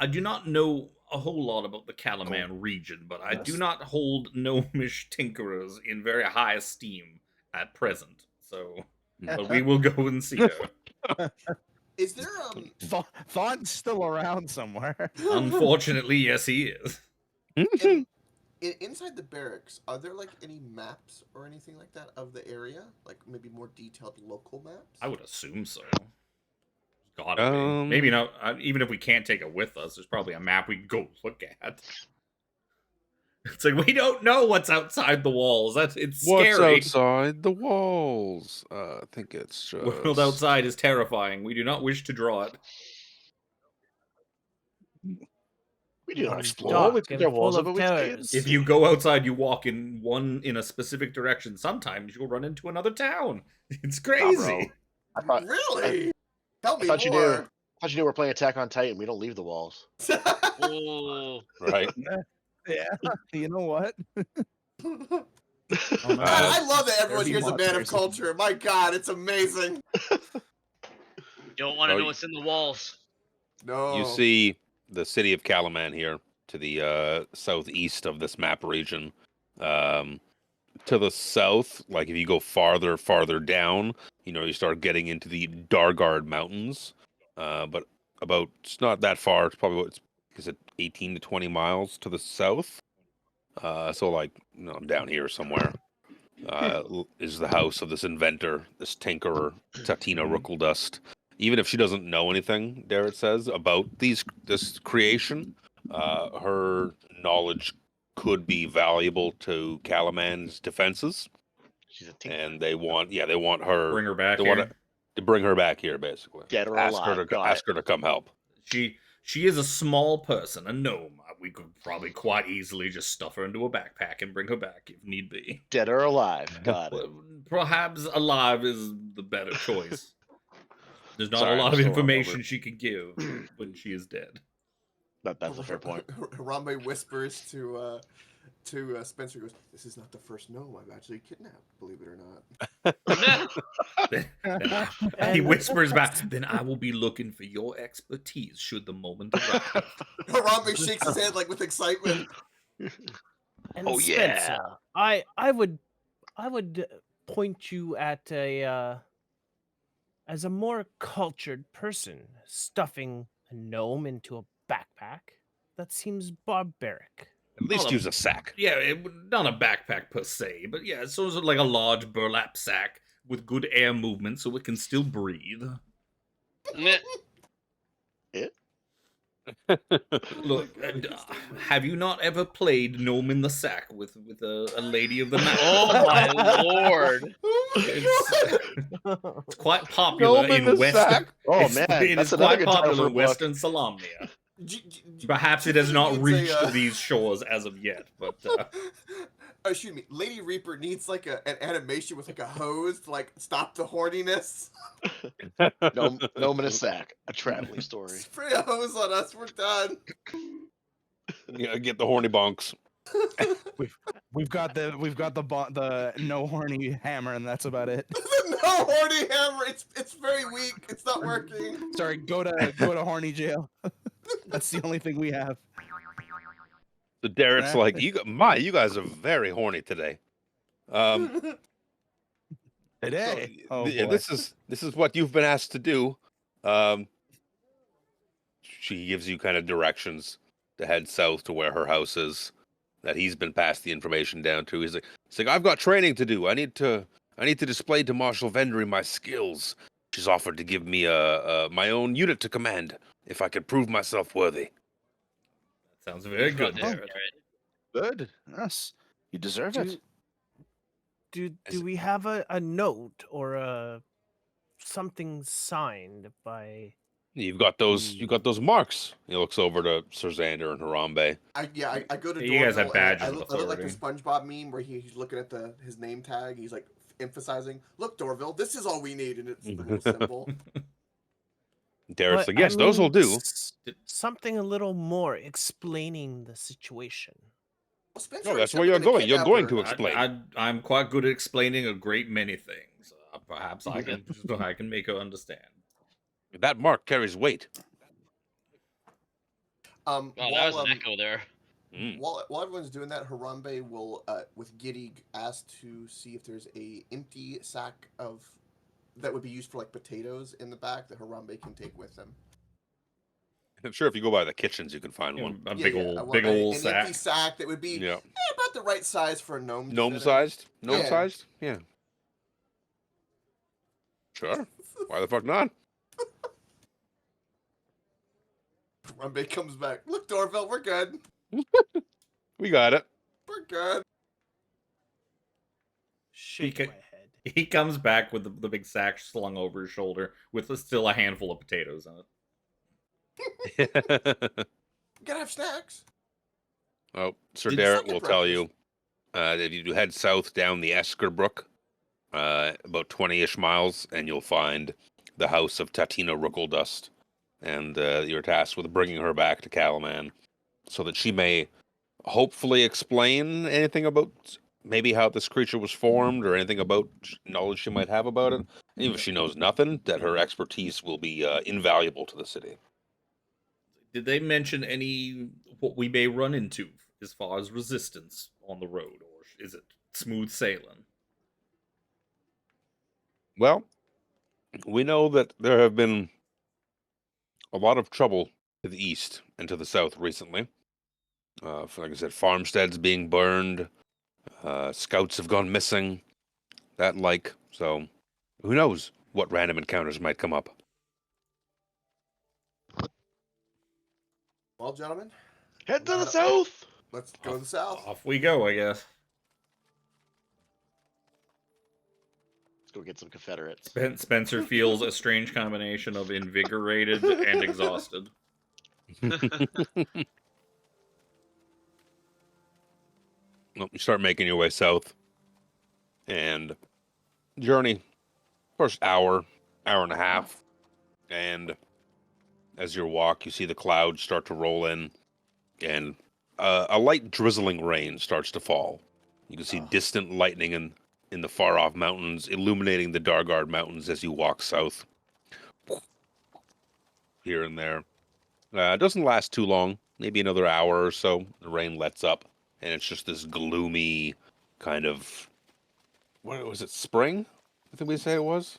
E: I do not know a whole lot about the Calaman region, but I do not hold gnomish tinkerers in very high esteem at present. So, but we will go and see her.
C: Is there
D: Thorn's still around somewhere.
E: Unfortunately, yes, he is.
C: inside the barracks, are there like any maps or anything like that of the area? Like maybe more detailed local maps?
E: I would assume so. Gotta be. Maybe not. Even if we can't take it with us, there's probably a map we can go look at. It's like we don't know what's outside the walls. It's scary.
B: What's outside the walls? I think it's just...
E: The world outside is terrifying. We do not wish to draw it.
I: We do not explore.
A: Dark
I: We think
A: and
I: there are walls
A: full
I: of
A: of
I: it.
A: terrors.
E: If you go outside, you walk in a specific direction. Sometimes you'll run into another town. It's crazy.
I: I thought,
C: Really? Tell me
I: I thought you
C: more.
I: knew. I thought you knew we're playing Attack on Titan. We don't leave the walls.
F: Ooh.
B: Right.
D: Yeah, you know what?
C: I love that everyone
D: There's
C: here's a man of
D: monsters.
C: culture. My God, it's amazing.
F: You don't want to
B: Oh,
F: know what's in the walls.
C: No.
B: You see the city of Calaman here to the southeast of this map region. To the south, like if you go farther down, you start getting into the Dargard Mountains. But it's not that far. It's probably, is it 18 to 20 miles to the south? So like, down here somewhere is the house of this inventor, this tinkerer, Tatina Rookeldust. Even if she doesn't know anything, Darrett says, about this creation, her knowledge could be valuable to Calaman's defenses.
I: She's a tinker.
B: And they want her,
E: Bring her back
B: they
E: here.
B: want to bring her back here, basically.
I: Get her
B: ask
I: alive.
B: her to
I: Got
B: ask her to come help.
E: She is a small person, a gnome. We could probably quite easily just stuff her into a backpack and bring her back if need be.
I: Dead or alive. Got it.
E: Well, perhaps alive is the better choice. There's not
I: Sorry,
E: a lot
I: I'm
E: of
I: still
E: information
I: hungover.
E: she could give when she is dead.
I: That's a fair point.
C: Harambe whispers to Spencer. Goes, "This is not the first gnome I've actually kidnapped. Believe it or not."
E: He whispers back, "Then I will be looking for your expertise should the moment arrive."
C: Harambe shakes his head like with excitement.
A: And
I: Oh, yeah.
A: Spencer, I would point you at as a more cultured person stuffing a gnome into a backpack. That seems barbaric.
B: At least
E: Not a-
B: use a sack.
E: Yeah, not a backpack per se, but yeah, it's sort of like a large burlap sack with good air movement so it can still breathe. Look, have you not ever played Gnome in the Sack with a lady of the night?
F: Oh my lord!
E: It's quite popular
B: Gnome in the
E: West.
B: Sack?
I: Oh
E: It
I: man,
E: is
I: that's another
E: quite
I: good title
E: popular
I: for a
E: in
I: book.
E: Western Solamnia.
C: Do
E: Perhaps it
C: you
E: has
C: think
E: not
C: it's
E: reached these shores as of yet, but
C: excuse me, Lady Reaper needs like an animation with like a hose to like stop the horniness.
I: Gnome in a sack. A traveling story.
C: Spray a hose on us. We're done.
B: Get the horny bonks.
D: We've got the no horny hammer, and that's about it.
C: No horny hammer. It's very weak. It's not working.
D: Sorry, go to horny jail. That's the only thing we have.
B: So Darrett's like, you guys are very horny today.
D: Today.
B: So, this is what you've been asked to do. She gives you kind of directions to head south to where her house is, that he's been passed the information down to. He's like, I've got training to do. I need to I need to display to Marshal Vendry my skills. She's offered to give me my own unit to command if I could prove myself worthy.
E: Sounds very
F: You've got
E: good,
F: this,
E: Jared.
F: Jared.
D: Good. Yes. You deserve
A: Do
D: it.
A: do we have a note or a something signed by?
B: You've got those marks. He looks over to Sir Xander and Harambe.
C: I go to
E: Yeah, you guys have
C: Dorville, and
E: badges
C: I
E: of
C: look like the
E: authority.
C: SpongeBob meme where he's looking at his name tag. He's like emphasizing, "Look, Dorville, this is all we need," and it's the little symbol.
B: Derek's
A: But
B: like, yes, those will do.
A: Something a little more explaining the situation.
C: Well, Spencer
B: No, that's
C: said
B: where
C: we're
B: you're
C: gonna
B: going. You're
C: kidnap
B: going
C: her.
B: to explain.
E: I'm quite good at explaining a great many things. Perhaps I can I can make her understand.
B: That mark carries weight.
F: Wow, that
C: While
F: was an echo there.
C: while everyone's doing that, Harambe will, with Giddy, ask to see if there's a empty sack of that would be used for like potatoes in the back that Harambe can take with him.
B: I'm sure if you go by the kitchens, you can find
E: You know,
B: one.
E: a
C: Yeah,
E: big
C: yeah, I
E: old
C: want
E: big old
C: an
E: sack.
C: empty sack that would be
B: Yeah.
C: about the right size for a gnome. to
B: Gnome
C: fit in.
B: sized? Gnome
C: Yeah.
B: sized? Yeah. Sure. Why the fuck not?
C: Harambe comes back. Look, Dorville, we're good.
B: We got it.
C: We're good.
A: Shake
E: ca-
A: my head.
E: He comes back with the big sack slung over his shoulder with still a handful of potatoes in it.
C: We gotta have snacks.
B: Oh, Sir
E: Did-
B: Derek
C: Second
B: will tell
C: breakfast.
B: you that you head south down the Esker Brook, about 20-ish miles, and you'll find the house of Tatina Rookledust, and you're tasked with bringing her back to Calaman so that she may hopefully explain anything about maybe how this creature was formed or anything about knowledge she might have about it. Even if she knows nothing, that her expertise will be invaluable to the city.
E: Did they mention any what we may run into as far as resistance on the road, or is it smooth sailing?
B: Well, we know that there have been a lot of trouble to the east and to the south recently. Like I said, farmsteads being burned, scouts have gone missing, that like. So, who knows what random encounters might come up.
C: Well, gentlemen,
I: Head to the south.
C: let's go to the south.
E: Off we go, I guess.
I: Let's go get some Confederates.
E: Spencer feels a strange combination of invigorated and exhausted.
B: Well, you start making your way south, and journey first hour and a half, and as you walk, you see the clouds start to roll in, and a light drizzling rain starts to fall. You can see distant lightning in the far off mountains, illuminating the Dargard Mountains as you walk south. Here and there. It doesn't last too long, maybe another hour or so. The rain lets up, and it's just this gloomy kind of, what was it, spring? I think we say it was.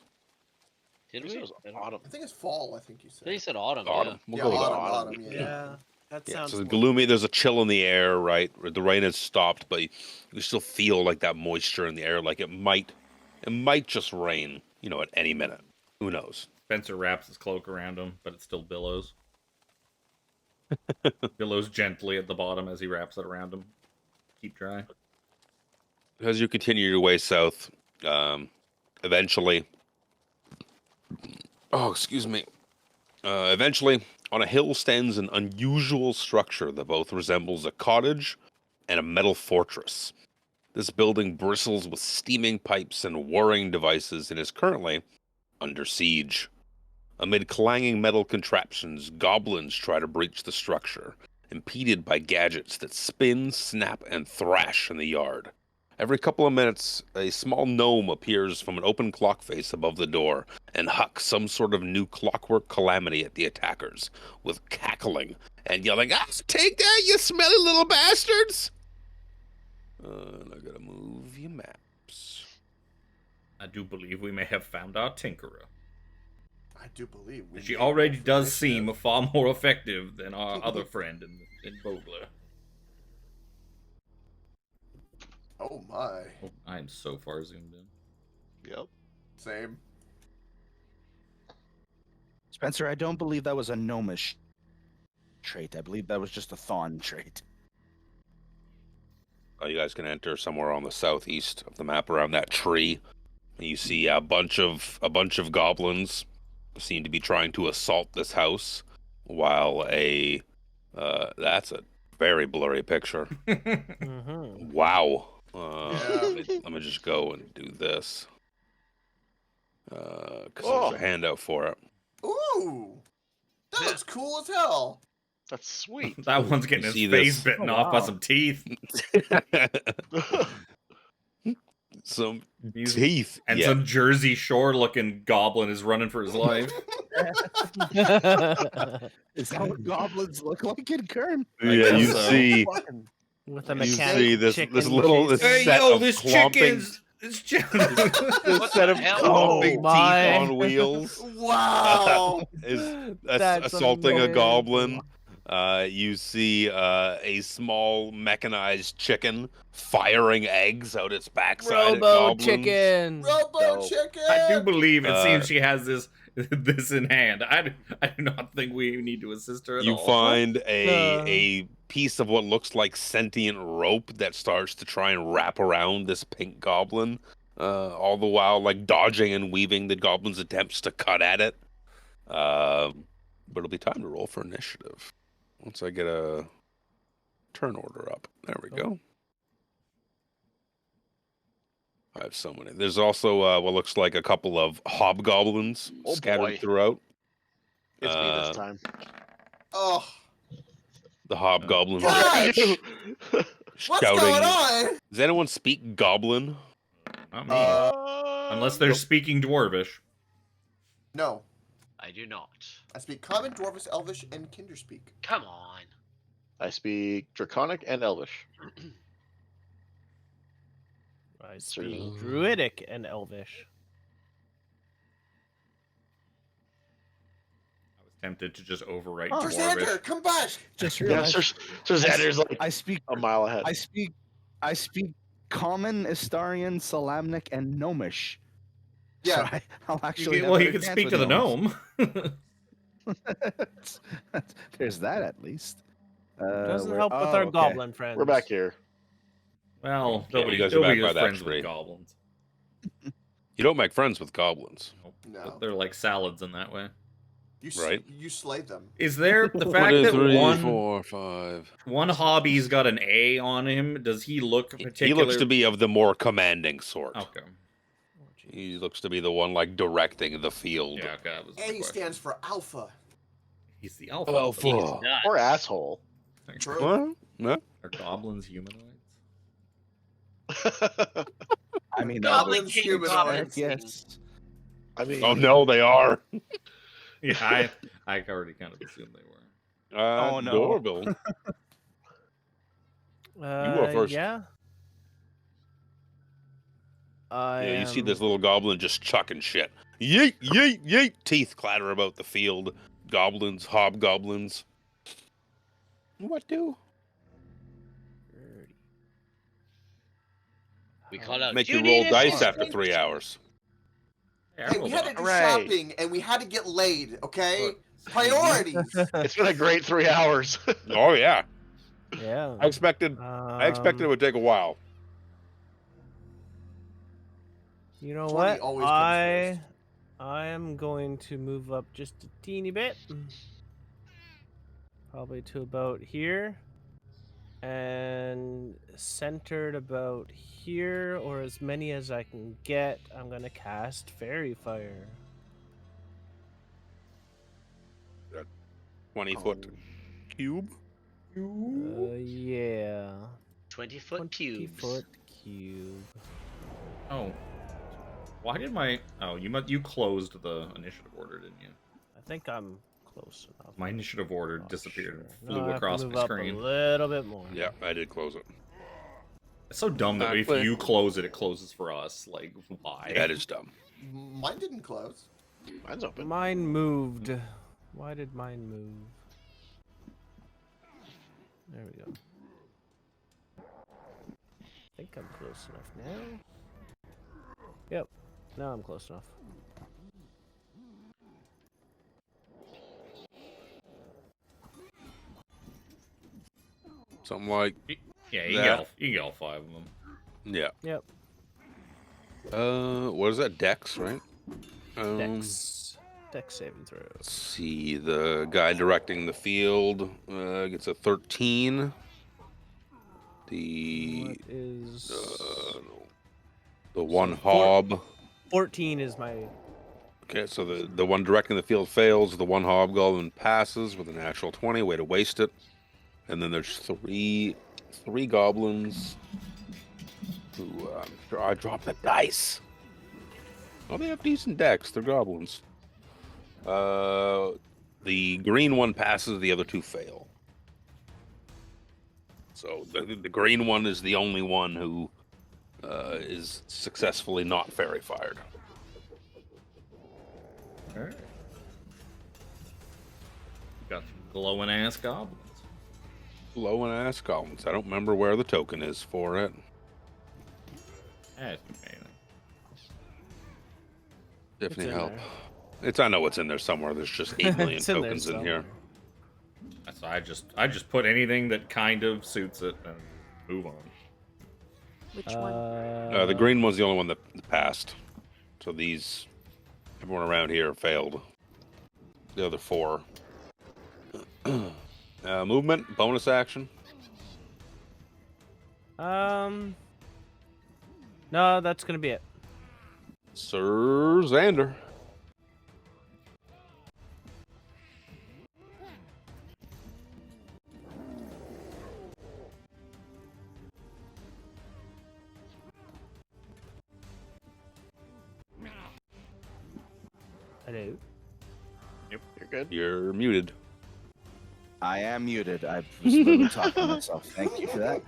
F: Did
I: I
F: we?
I: think it was autumn.
C: I think it's fall. I think you said.
F: They said autumn.
B: Autumn.
F: Yeah.
B: We'll
C: Yeah,
B: go with
C: autumn.
B: autumn.
C: Yeah.
A: That
B: Yeah,
A: sounds
B: so the
A: more-
B: gloomy, there's a chill in the air, right? The rain has stopped, but you still feel like that moisture in the air, like it might just rain, at any minute. Who knows?
E: Spencer wraps his cloak around him, but it still billows. Billows gently at the bottom as he wraps it around him. Keep dry.
B: As you continue your way south, eventually, eventually, on a hill stands an unusual structure that both resembles a cottage and a metal fortress. This building bristles with steaming pipes and whirring devices and is currently under siege. Amid clanging metal contraptions, goblins try to breach the structure, impeded by gadgets that spin, snap, and thrash in the yard. Every couple of minutes, a small gnome appears from an open clock face above the door and hucks some sort of new clockwork calamity at the attackers, with cackling and yelling, take that, you smelly little bastards! I gotta move your maps.
E: I do believe we may have found our tinkerer.
C: I do believe
E: She already does seem far more effective than our other friend in Vogler.
C: Oh my!
E: Oh, I am so far zoomed in.
I: Yep.
C: Same.
D: Spencer, I don't believe that was a gnomish trait. I believe that was just a Thon trait.
B: You guys can enter somewhere on the southeast of the map around that tree. And you see a bunch of goblins seem to be trying to assault this house, while that's a very blurry picture.
A: Mm-hmm.
B: Wow.
C: Yeah.
B: Let me just go and do this. Because
I: Oh.
B: there's a handout for it.
C: Ooh, that looks cool as hell.
I: That's sweet.
E: That one's getting
B: You
E: his
B: see
E: face
B: this?
E: bitten
D: Oh,
E: off by
D: wow.
E: some teeth.
B: Some
E: He's-
B: teeth.
E: And
B: yeah.
E: some Jersey Shore looking goblin is running for his life.
D: Is that what goblins look like in Kern?
E: I
B: Yeah,
E: guess
B: you
E: so.
B: see.
A: With a
B: You
A: mechanic
B: see this
A: chicken
B: little
A: chasing-
E: Hey,
B: set
E: yo,
B: of
E: this
B: clomping,
E: chicken's... This
B: this
F: What
B: set
F: the
B: of
F: hell?
B: clomping
A: Oh, my.
B: teeth on wheels
C: Wow.
B: is
A: That's
B: assaulting a
A: amazing.
B: goblin. You see a small mechanized chicken firing eggs out its backside at
A: Robo
B: goblins.
A: chicken.
C: Robo
I: Dope.
C: chicken.
E: I do believe it seems
B: Uh,
E: she has this in hand. I do not think we need to assist her at
B: You
E: all.
B: find a piece of what looks like sentient rope that starts to try and wrap around this pink goblin, all the while like dodging and weaving the goblin's attempts to cut at it. But it'll be time to roll for initiative once I get a turn order up. There we go. I have so many. There's also what looks like a couple of hobgoblins
I: Oh,
B: scattered
I: boy.
B: throughout.
I: It's me this
B: Uh,
I: time.
C: Oh,
B: The hobgoblins
C: Gosh! What's
B: shouting.
C: going on?
B: Does anyone speak goblin?
E: Not me.
C: Uh,
E: Unless they're speaking Dwarvish.
C: No,
F: I do not.
C: I speak Common, Dwarvish, Elvish, and Kinderspeak.
F: Come on.
I: I speak Draconic and Elvish.
A: I
I: Sure.
A: speak Druidic and Elvish.
E: I was tempted to just overwrite
D: Oh.
E: Dwarvish.
C: Trisander, come back!
D: Just
I: Yeah,
D: realized
I: so Xander's like
D: I speak
I: a mile ahead.
D: I speak Common, Istarian, Salamnic, and Gnomish.
C: Yeah.
D: So I'll
E: You
D: actually.
E: can,
D: have
E: well, you
D: better
E: can
D: chance
E: speak to
D: with
E: the
D: gnomes.
E: gnome.
D: There's that at least.
A: Doesn't
D: where-
A: help with
D: oh,
A: our
D: okay.
A: goblin friends.
I: We're back here.
E: Well,
B: Yeah,
E: nobody,
B: you guys are
E: nobody
B: back by
E: was
B: that
E: friends
B: tree.
E: with goblins.
B: You don't make friends with goblins,
C: No,
E: They're like salads in that way.
B: right?
C: You slay them.
E: Is there the
B: One,
E: fact
B: two,
E: that
B: three,
E: one
B: 4, 5.
E: one hobby's got an A on him? Does he look
B: He
E: particular?
B: looks to be of the more commanding sort.
E: Okay.
A: Oh, geez.
B: He looks to be the one like directing the field.
E: Yeah. Okay. That was my
C: A
E: question.
C: stands for Alpha.
E: He's the alpha.
B: Alpha.
F: He's nuts.
I: Or asshole.
C: True.
B: What? No?
E: Are goblins humanoids?
D: I mean,
C: Goblins,
F: King
C: humanoids.
F: Goblins.
D: yes.
I: I mean,
B: Oh no, they are.
E: Yeah, I already kind of assumed they were.
D: Oh, no.
B: Doorbell. go first.
A: Yeah.
B: Yeah, you see this little goblin just chucking shit. Yeet, yeet, yeet. Teeth clatter about the field. Goblins, hobgoblins. What do?
F: We call out.
B: Make
F: "Do
B: you roll
F: need
B: dice
F: assistance?"
B: after 3 hours.
E: Yeah,
C: Hey, we had to do
I: Hooray.
C: shopping and we had to get laid. Okay, priorities.
I: it's been a great 3 hours.
B: Oh yeah.
A: Yeah.
B: I expected it would take a while.
A: You know
C: 20
A: what?
C: always comes first.
A: I am going to move up just a teeny bit. Probably to about here. And centered about here, or as many as I can get, I'm going to cast Fairy Fire.
B: 20-foot cube.
A: Yeah.
F: 20-foot cubes.
A: 20-foot cube.
E: Oh. Why did my... Oh, you closed the initiative order, didn't you?
A: I think I'm close enough.
E: My initiative order
A: Oh,
E: disappeared and
A: sure.
E: flew
A: No, I have to
E: across
A: move
E: my
A: up
E: screen.
A: a little bit more.
B: Yeah, I did close it.
E: It's so dumb that if
B: Exactly.
E: you close it, it closes for us. Like, why?
B: That is dumb.
C: Mine didn't close.
I: Mine's open.
A: Mine moved. Why did mine move? There we go. I think I'm close enough now. Yep. No, I'm close enough.
B: Something like
E: Yeah, you
B: that.
E: can get all 5 of them.
B: Yeah.
A: Yep.
B: What is that? Dex, right?
A: Dex saving throw.
B: Let's see. The guy directing the field gets a 13.
A: What is
B: the one
A: four-
B: hob.
A: 14 is my.
B: Okay, so the one directing the field fails. The one hobgoblin passes with a natural 20. Way to waste it. And then there's three goblins who I dropped the dice. Oh, they have decent decks. They're goblins. The green one passes. The other 2 fail. So the green one is the only one who is successfully not fairy fired.
E: All right. Got some glowing ass goblins.
B: Glowing ass goblins. I don't remember where the token is for it.
E: That's amazing.
B: Tiffany,
A: in
B: help.
A: there.
B: I know it's in there somewhere. There's just 8 million
A: It's in there
B: tokens in here.
A: somewhere.
E: So I just put anything that kind of suits it and move on.
J: Which one?
B: The green one's the only one that passed. So everyone around here failed. The other 4. Movement, bonus action.
A: No, that's gonna be it.
B: Sir Xander.
A: Hello.
I: Yep, you're good.
B: You're muted.
D: I am muted. I was literally talking to myself. Thank you for that.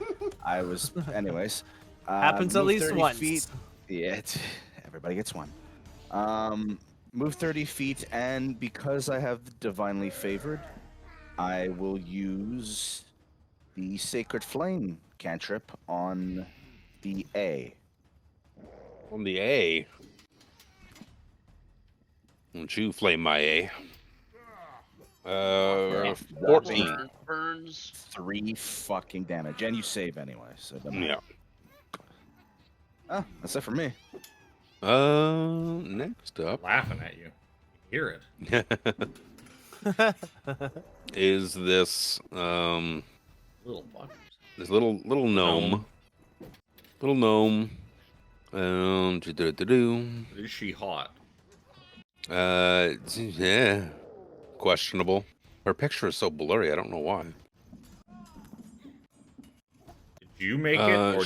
D: Anyways.
A: Happens at
D: move
A: least
D: 30
A: once.
D: Feet. Yeah, everybody gets one. Move 30 feet, and because I have Divinely Favored, I will use the Sacred Flame cantrip on the A.
B: On the A. Don't you flame my A? 14.
F: Burns.
D: 3 fucking damage, and you save anyway, so it doesn't matter.
B: Yeah.
D: Oh, that's it for me.
B: Next up
E: Laughing at you. Hear it.
B: is this
E: Little fuckers.
B: this little gnome. Little gnome.
E: Is she hot?
B: Yeah. Questionable. Her picture is so blurry. I don't know why.
E: Did you make it, or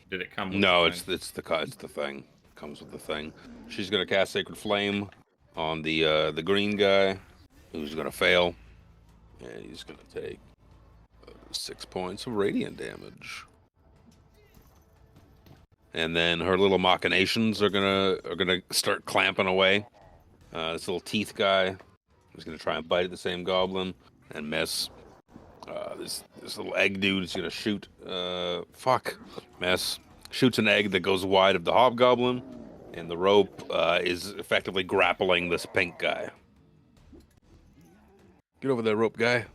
E: did it come with
B: No,
E: the thing?
B: it's the thing. It comes with the thing. She's gonna cast Sacred Flame on the green guy, who's gonna fail, and he's gonna take 6 points of radiant damage. And then her little machinations are gonna start clamping away. This little teeth guy is gonna try and bite at the same goblin and miss. This little egg dude is gonna shoot. Miss. Shoots an egg that goes wide of the hobgoblin, and the rope is effectively grappling this pink guy. Get over there, rope guy.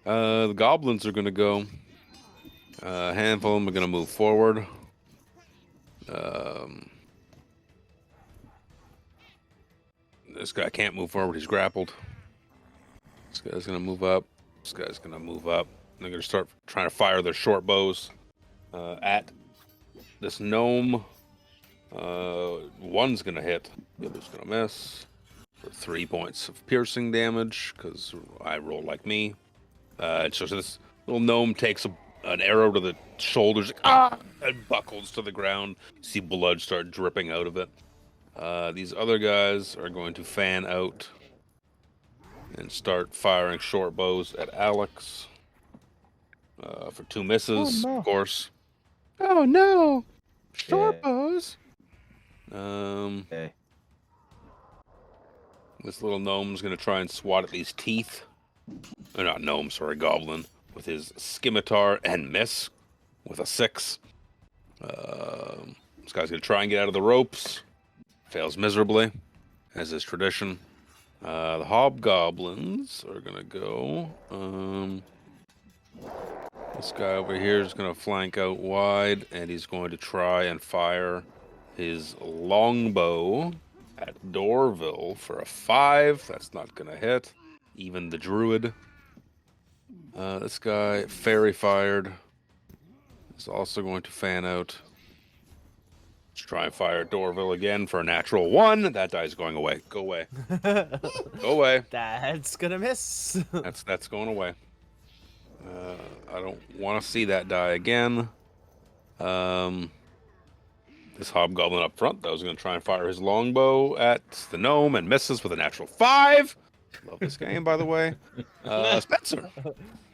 B: The goblins are gonna go. A handful of them are gonna move forward. This guy can't move forward. He's grappled. This guy's gonna move up. This guy's gonna move up. They're gonna start trying to fire their short bows at this gnome. One's gonna hit. The other's gonna miss for 3 points of piercing damage because I roll like me. So this little gnome takes an arrow to the shoulders, and buckles to the ground. See blood start dripping out of it. These other guys are going to fan out and start firing short bows at Alex for 2 misses, of course. Oh no! Short bows.
D: Okay.
B: This little gnome's gonna try and swat at these teeth. Or not gnome, sorry, goblin. With his scimitar and miss with a 6. This guy's gonna try and get out of the ropes. Fails miserably, as is tradition. The hobgoblins are gonna go. This guy over here is gonna flank out wide, and he's going to try and fire his longbow at Dorville for a 5. That's not gonna hit. Even the druid. This guy, fairy fired, is also going to fan out. Let's try and fire at Dorville again for a natural 1. That guy's going away. Go away. Go away.
A: That's gonna miss.
B: That's going away. I don't want to see that die again. This hobgoblin up front, though, is going to try and fire his longbow at the gnome and misses with a natural 5. Love this game, by the way. Spencer.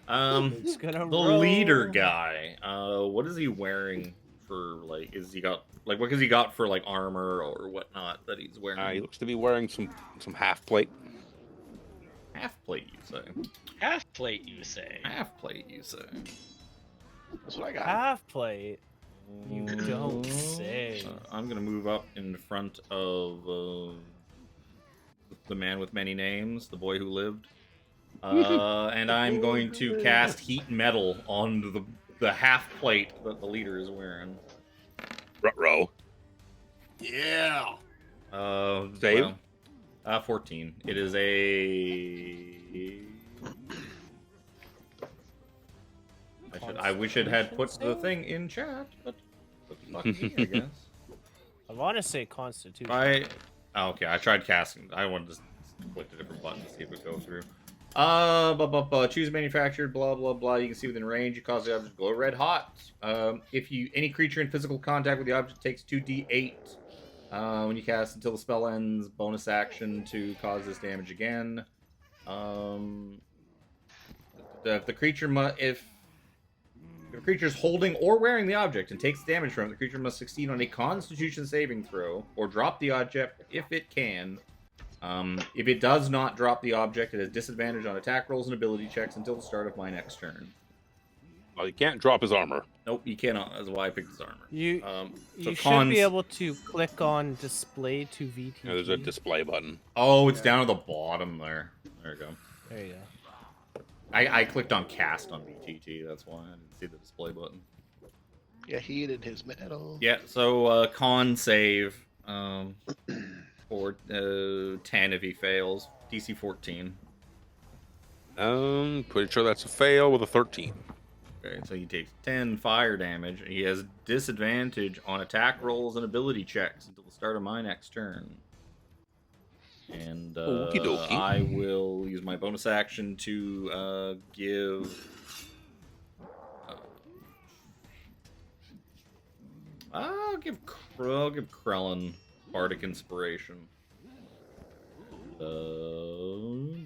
A: It's
E: The
A: gonna
E: leader
A: roll.
E: guy. What is he wearing for like? Is he got like what has he got for like armor or whatnot that he's wearing?
B: He looks to be wearing some half plate.
E: Half plate, you say?
F: Half plate, you say?
E: Half plate, you say?
I: That's what I got.
A: Half plate. You don't say.
E: I'm gonna move up in front of the man with many names, the boy who lived, and I'm going to cast heat metal on the half plate that the leader is wearing.
B: Ruh-roh.
C: Yeah.
B: Save?
E: 14. It is a. I wish it had put the thing in chat, but fuck me, I guess.
A: I want to say Constitution.
E: Okay, I tried casting. I wanted to click a different button to see if it would go through. Choose manufactured, blah, blah, blah. You can see within range, you cause the object to glow red hot. If any creature in physical contact with the object takes 2d8 when you cast until the spell ends, bonus action to cause this damage again. If the creature is holding or wearing the object and takes damage from it, the creature must succeed on a Constitution saving throw or drop the object if it can. If it does not drop the object, it has disadvantage on attack rolls and ability checks until the start of my next turn.
B: Well, he can't drop his armor.
E: Nope, you cannot. That's why I picked his armor.
A: You
E: So
A: should be able to click on display to VTT.
B: There's a display button.
E: Oh, it's down at the bottom there. There you go.
A: There you go.
E: I clicked on cast on VTT. That's why I didn't see the display button.
I: Yeah, he heated his metal.
E: Yeah, so con save for 10 if he fails. DC 14.
B: Pretty sure that's a fail with a 13.
E: Okay, so he takes 10 fire damage. He has disadvantage on attack rolls and ability checks until the start of my next turn. And
B: Okie dokie.
E: I will use my bonus action to give... I'll give Krellin Bardic Inspiration.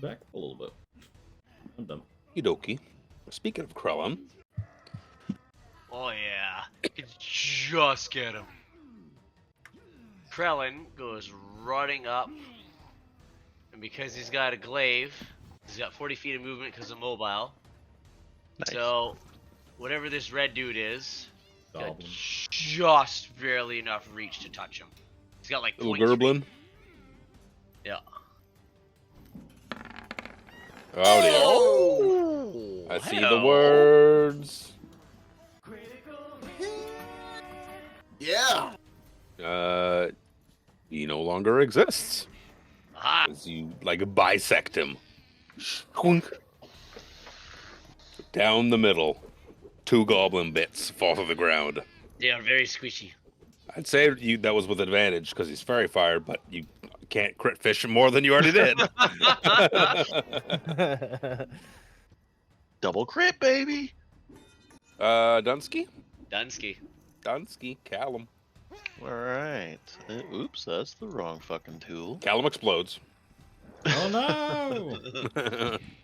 E: Back up a little bit. I'm done.
B: Okie dokie. Speaking of Krellin,
F: Oh yeah, I could just get him. Krellin goes running up, and because he's got a glaive, he's got 40 feet of movement because of mobile.
I: Nice.
F: So, whatever this red dude is, got
E: Goblin.
F: just barely enough reach to touch him. He's got like
B: little
F: 23.
B: Gerblin.
F: Yeah.
B: Oh dear.
C: Oh!
B: I see
F: hello.
B: the words.
C: Yeah.
B: He no longer exists.
F: Aha!
B: As you bisect him. Shunk. Down the middle. 2 goblin bits fall to the ground.
F: They are very squishy.
B: I'd say that was with advantage because he's fairy fired, but you can't crit fish him more than you already did.
I: Double crit, baby.
B: Dunsky?
F: Dunsky.
B: Callum.
I: All right. Oops, that's the wrong fucking tool.
B: Callum explodes.
E: Oh no!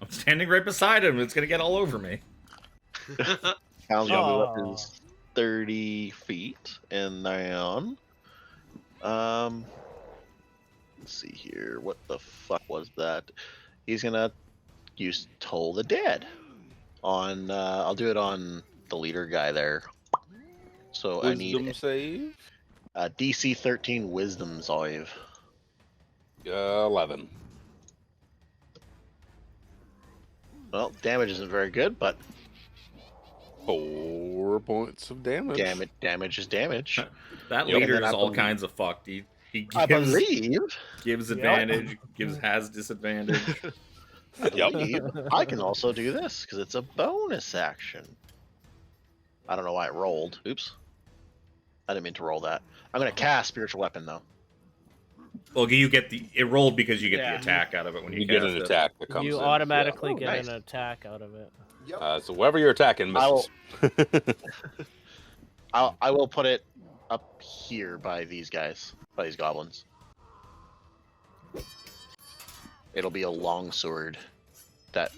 E: I'm standing right beside him. It's gonna get all over me.
I: Cal's gonna move up
A: Aw.
I: his 30 feet and down. Let's see here. What the fuck was that? He's gonna use Toll the Dead on. I'll do it on the leader guy there. So I
B: Wisdom
I: need
B: save.
I: DC 13 Wisdom Save.
B: 11.
I: Well, damage isn't very good, but
B: 4 points of damage.
I: damage is damage.
E: That
B: Yep.
E: leader
I: And then
E: is
I: I
E: all
I: believe-
E: kinds of fucked. He
I: I believe,
E: gives
A: Yep.
E: advantage, has disadvantage.
I: I
B: Yep.
I: believe I can also do this because it's a bonus action. I don't know why it rolled. Oops. I didn't mean to roll that. I'm going to cast Spiritual Weapon, though.
E: Well, you get it rolled because you get
A: Yeah.
E: the attack out of it when you,
B: You get
E: cast
B: an
E: it.
B: attack that comes
A: You
B: in.
A: automatically
I: Oh,
A: get
I: nice.
A: an attack out of it.
C: Yep.
B: So whoever you're attacking misses.
I: I will put it up here by these guys, by these goblins. It'll be a longsword that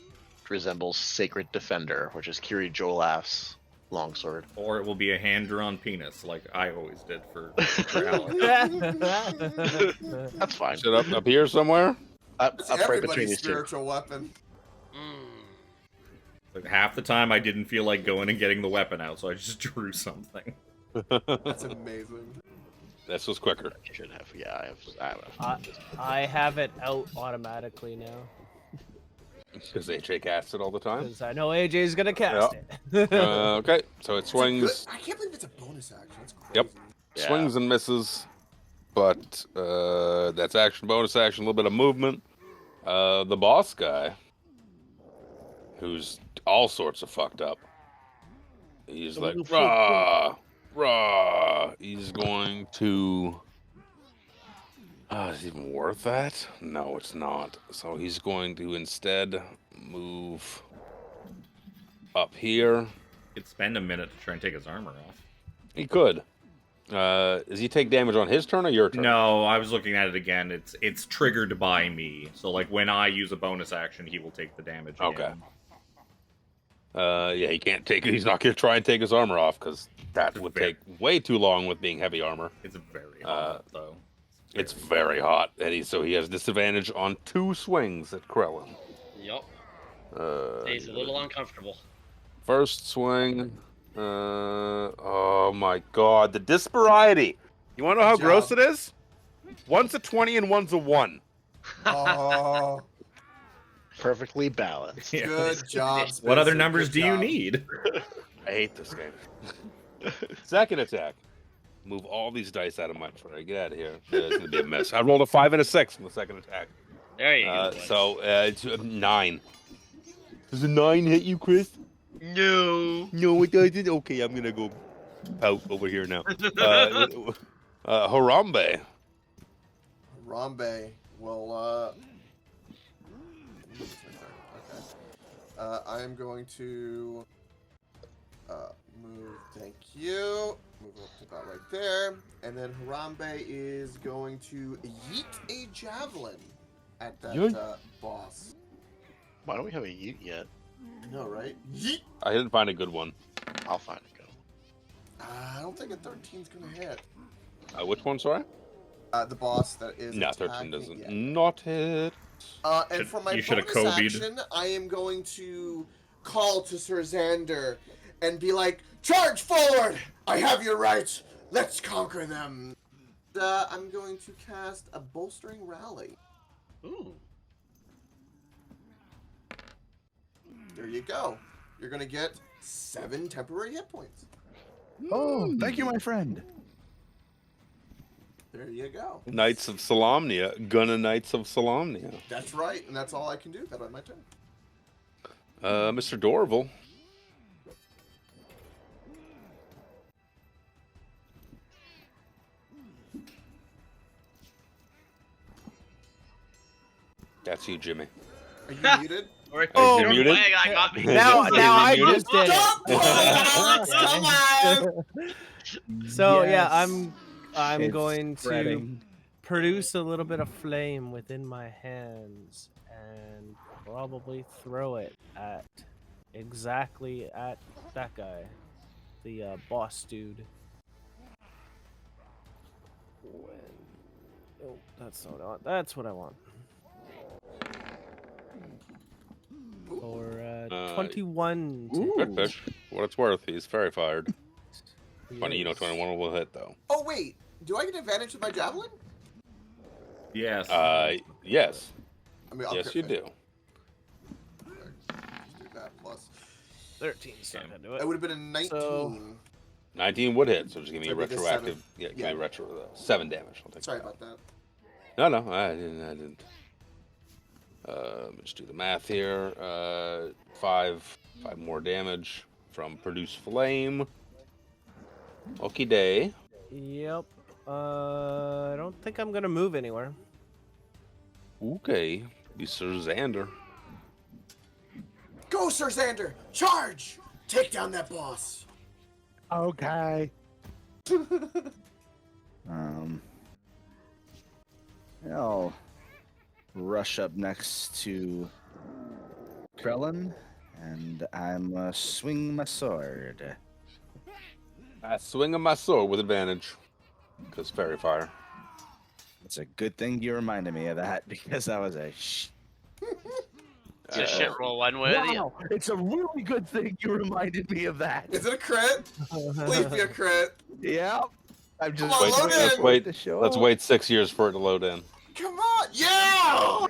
I: resembles Sacred Defender, which is Kiri Jolaf's longsword.
E: Or it will be a hand-drawn penis, like I always did for Alex.
I: That's fine.
B: Is it up here somewhere?
C: It's
I: Up right between
C: everybody's
I: these two.
C: spiritual weapon.
E: Like half the time I didn't feel like going and getting the weapon out, so I just drew something.
C: That's amazing.
B: This was quicker.
I: I should have. Yeah, I have.
A: I have it out automatically now
B: Because AJ casts it all the time.
A: because I know AJ's gonna cast it.
B: Okay, so it
C: It's a good-
B: swings.
C: I can't believe it's a bonus action. That's crazy.
B: Yep.
I: Yeah.
B: Swings and misses, but that's action, bonus action, a little bit of movement. The boss guy, who's all sorts of fucked up. He's like, rah, rah. He's going to. Is it even worth that? No, it's not. So he's going to instead move up here.
E: Could spend a minute to try and take his armor off.
B: He could. Does he take damage on his turn or your turn?
E: No, I was looking at it again. It's triggered by me. So like when I use a bonus action, he will take the damage.
B: Okay.
E: Again.
B: Yeah, he can't take it. He's not going to try and take his armor off because that
E: It's
B: would
E: very-
B: take way too long with being heavy armor.
E: It's very hot though.
B: It's very hot, and he has disadvantage on 2 swings at Krellin.
F: Yup.
B: Uh,
F: He's a little uncomfortable.
B: First swing. Oh my god, the disparity. You want to know how
C: Good
B: gross
C: job.
B: it is? One's a 20 and one's a 1.
C: Oh,
I: Perfectly balanced.
E: Yeah.
C: good job.
E: What other
C: Spencer.
E: numbers
C: Good
E: do you
C: job.
E: need?
B: I hate this game. Second attack. Move all these dice out of my tray. Get out of here. It's gonna be a mess. I rolled a 5 and a 6 on the second attack.
F: There you go.
B: So it's a 9. Does a 9 hit you, Chris?
F: No.
B: No, it doesn't. Okay, I'm gonna go out over here now. Harambe.
C: Rambe will. Okay. I am going to move. Thank you. Move up to about right there, and then Harambe is going to yeet a javelin at that
B: Yeet.
C: boss.
I: Why don't we have a yeet yet?
C: No, right? Yeet.
B: I didn't find a good one.
I: I'll find it. Go.
C: I don't think a 13's gonna hit.
B: Which one, sorry?
C: The boss that is.
B: No, 13
C: attacking-
B: doesn't.
C: yeah.
B: Not hit.
C: And for my
E: You should have
C: bonus
E: Kobe'd.
C: action, I am going to call to Sir Xander and be like, "Charge forward! I have your rights. Let's conquer them." I'm going to cast a bolstering rally.
F: Ooh.
C: There you go. You're gonna get 7 temporary hit points.
D: Oh, thank you, my friend.
C: There you go.
B: Knights of Solamnia. Gonna Knights of Solamnia.
C: That's right, and that's all I can do. That on my turn.
B: Mr. Dorval. That's you, Jimmy.
C: Are you muted?
B: Oh, you muted?
F: I got me.
A: Now I
B: Muted?
A: just did
C: Don't pull it out! Come on!
A: So yeah,
D: Yes.
A: I'm
D: It's
A: going to
D: spreading.
A: produce a little bit of flame within my hands and probably throw it at exactly at that guy, the boss dude. Oh, that's not what I want. That's what I want. For 21 to
B: Good fish. What it's worth, he's very fired.
A: hit.
B: Funny, you know, 21 will hit, though.
C: Oh wait, Do I get advantage with my javelin?
E: Yes.
B: Yes.
C: I mean, I'll
B: Yes,
C: crit
B: you
C: fail.
B: do.
C: Just do that plus.
A: 13's not gonna do it.
C: That would have been a 19.
A: So-
B: 19 would hit, so just give me
C: So
B: a
C: I think it's
B: retroactive.
C: 7.
B: Yeah, give
C: Yeah.
B: me a retro 7 damage. I'll take
C: Sorry
B: that.
C: about that.
B: No, I didn't. Let's do the math here. 5 more damage from produce flame. Okie day.
A: Yep. I don't think I'm gonna move anywhere.
B: Okay, be Sir Xander.
C: Go, Sir Xander! Charge! Take down that boss!
D: Okay. I'll rush up next to Krellin, and I'm swing my sword.
B: I swing on my sword with advantage, because fairy fire.
D: It's a good thing you reminded me of that because that was a
F: It's a shit roll one way or the other.
D: wow. It's a really good thing you reminded me of that.
C: Is it a crit? Please be a crit.
D: Yeah. I'm just
C: Come on, load
D: waiting
C: in.
D: for it to show
B: Let's
D: up.
B: wait 6 years for it to load in.
C: Come on! Yeah!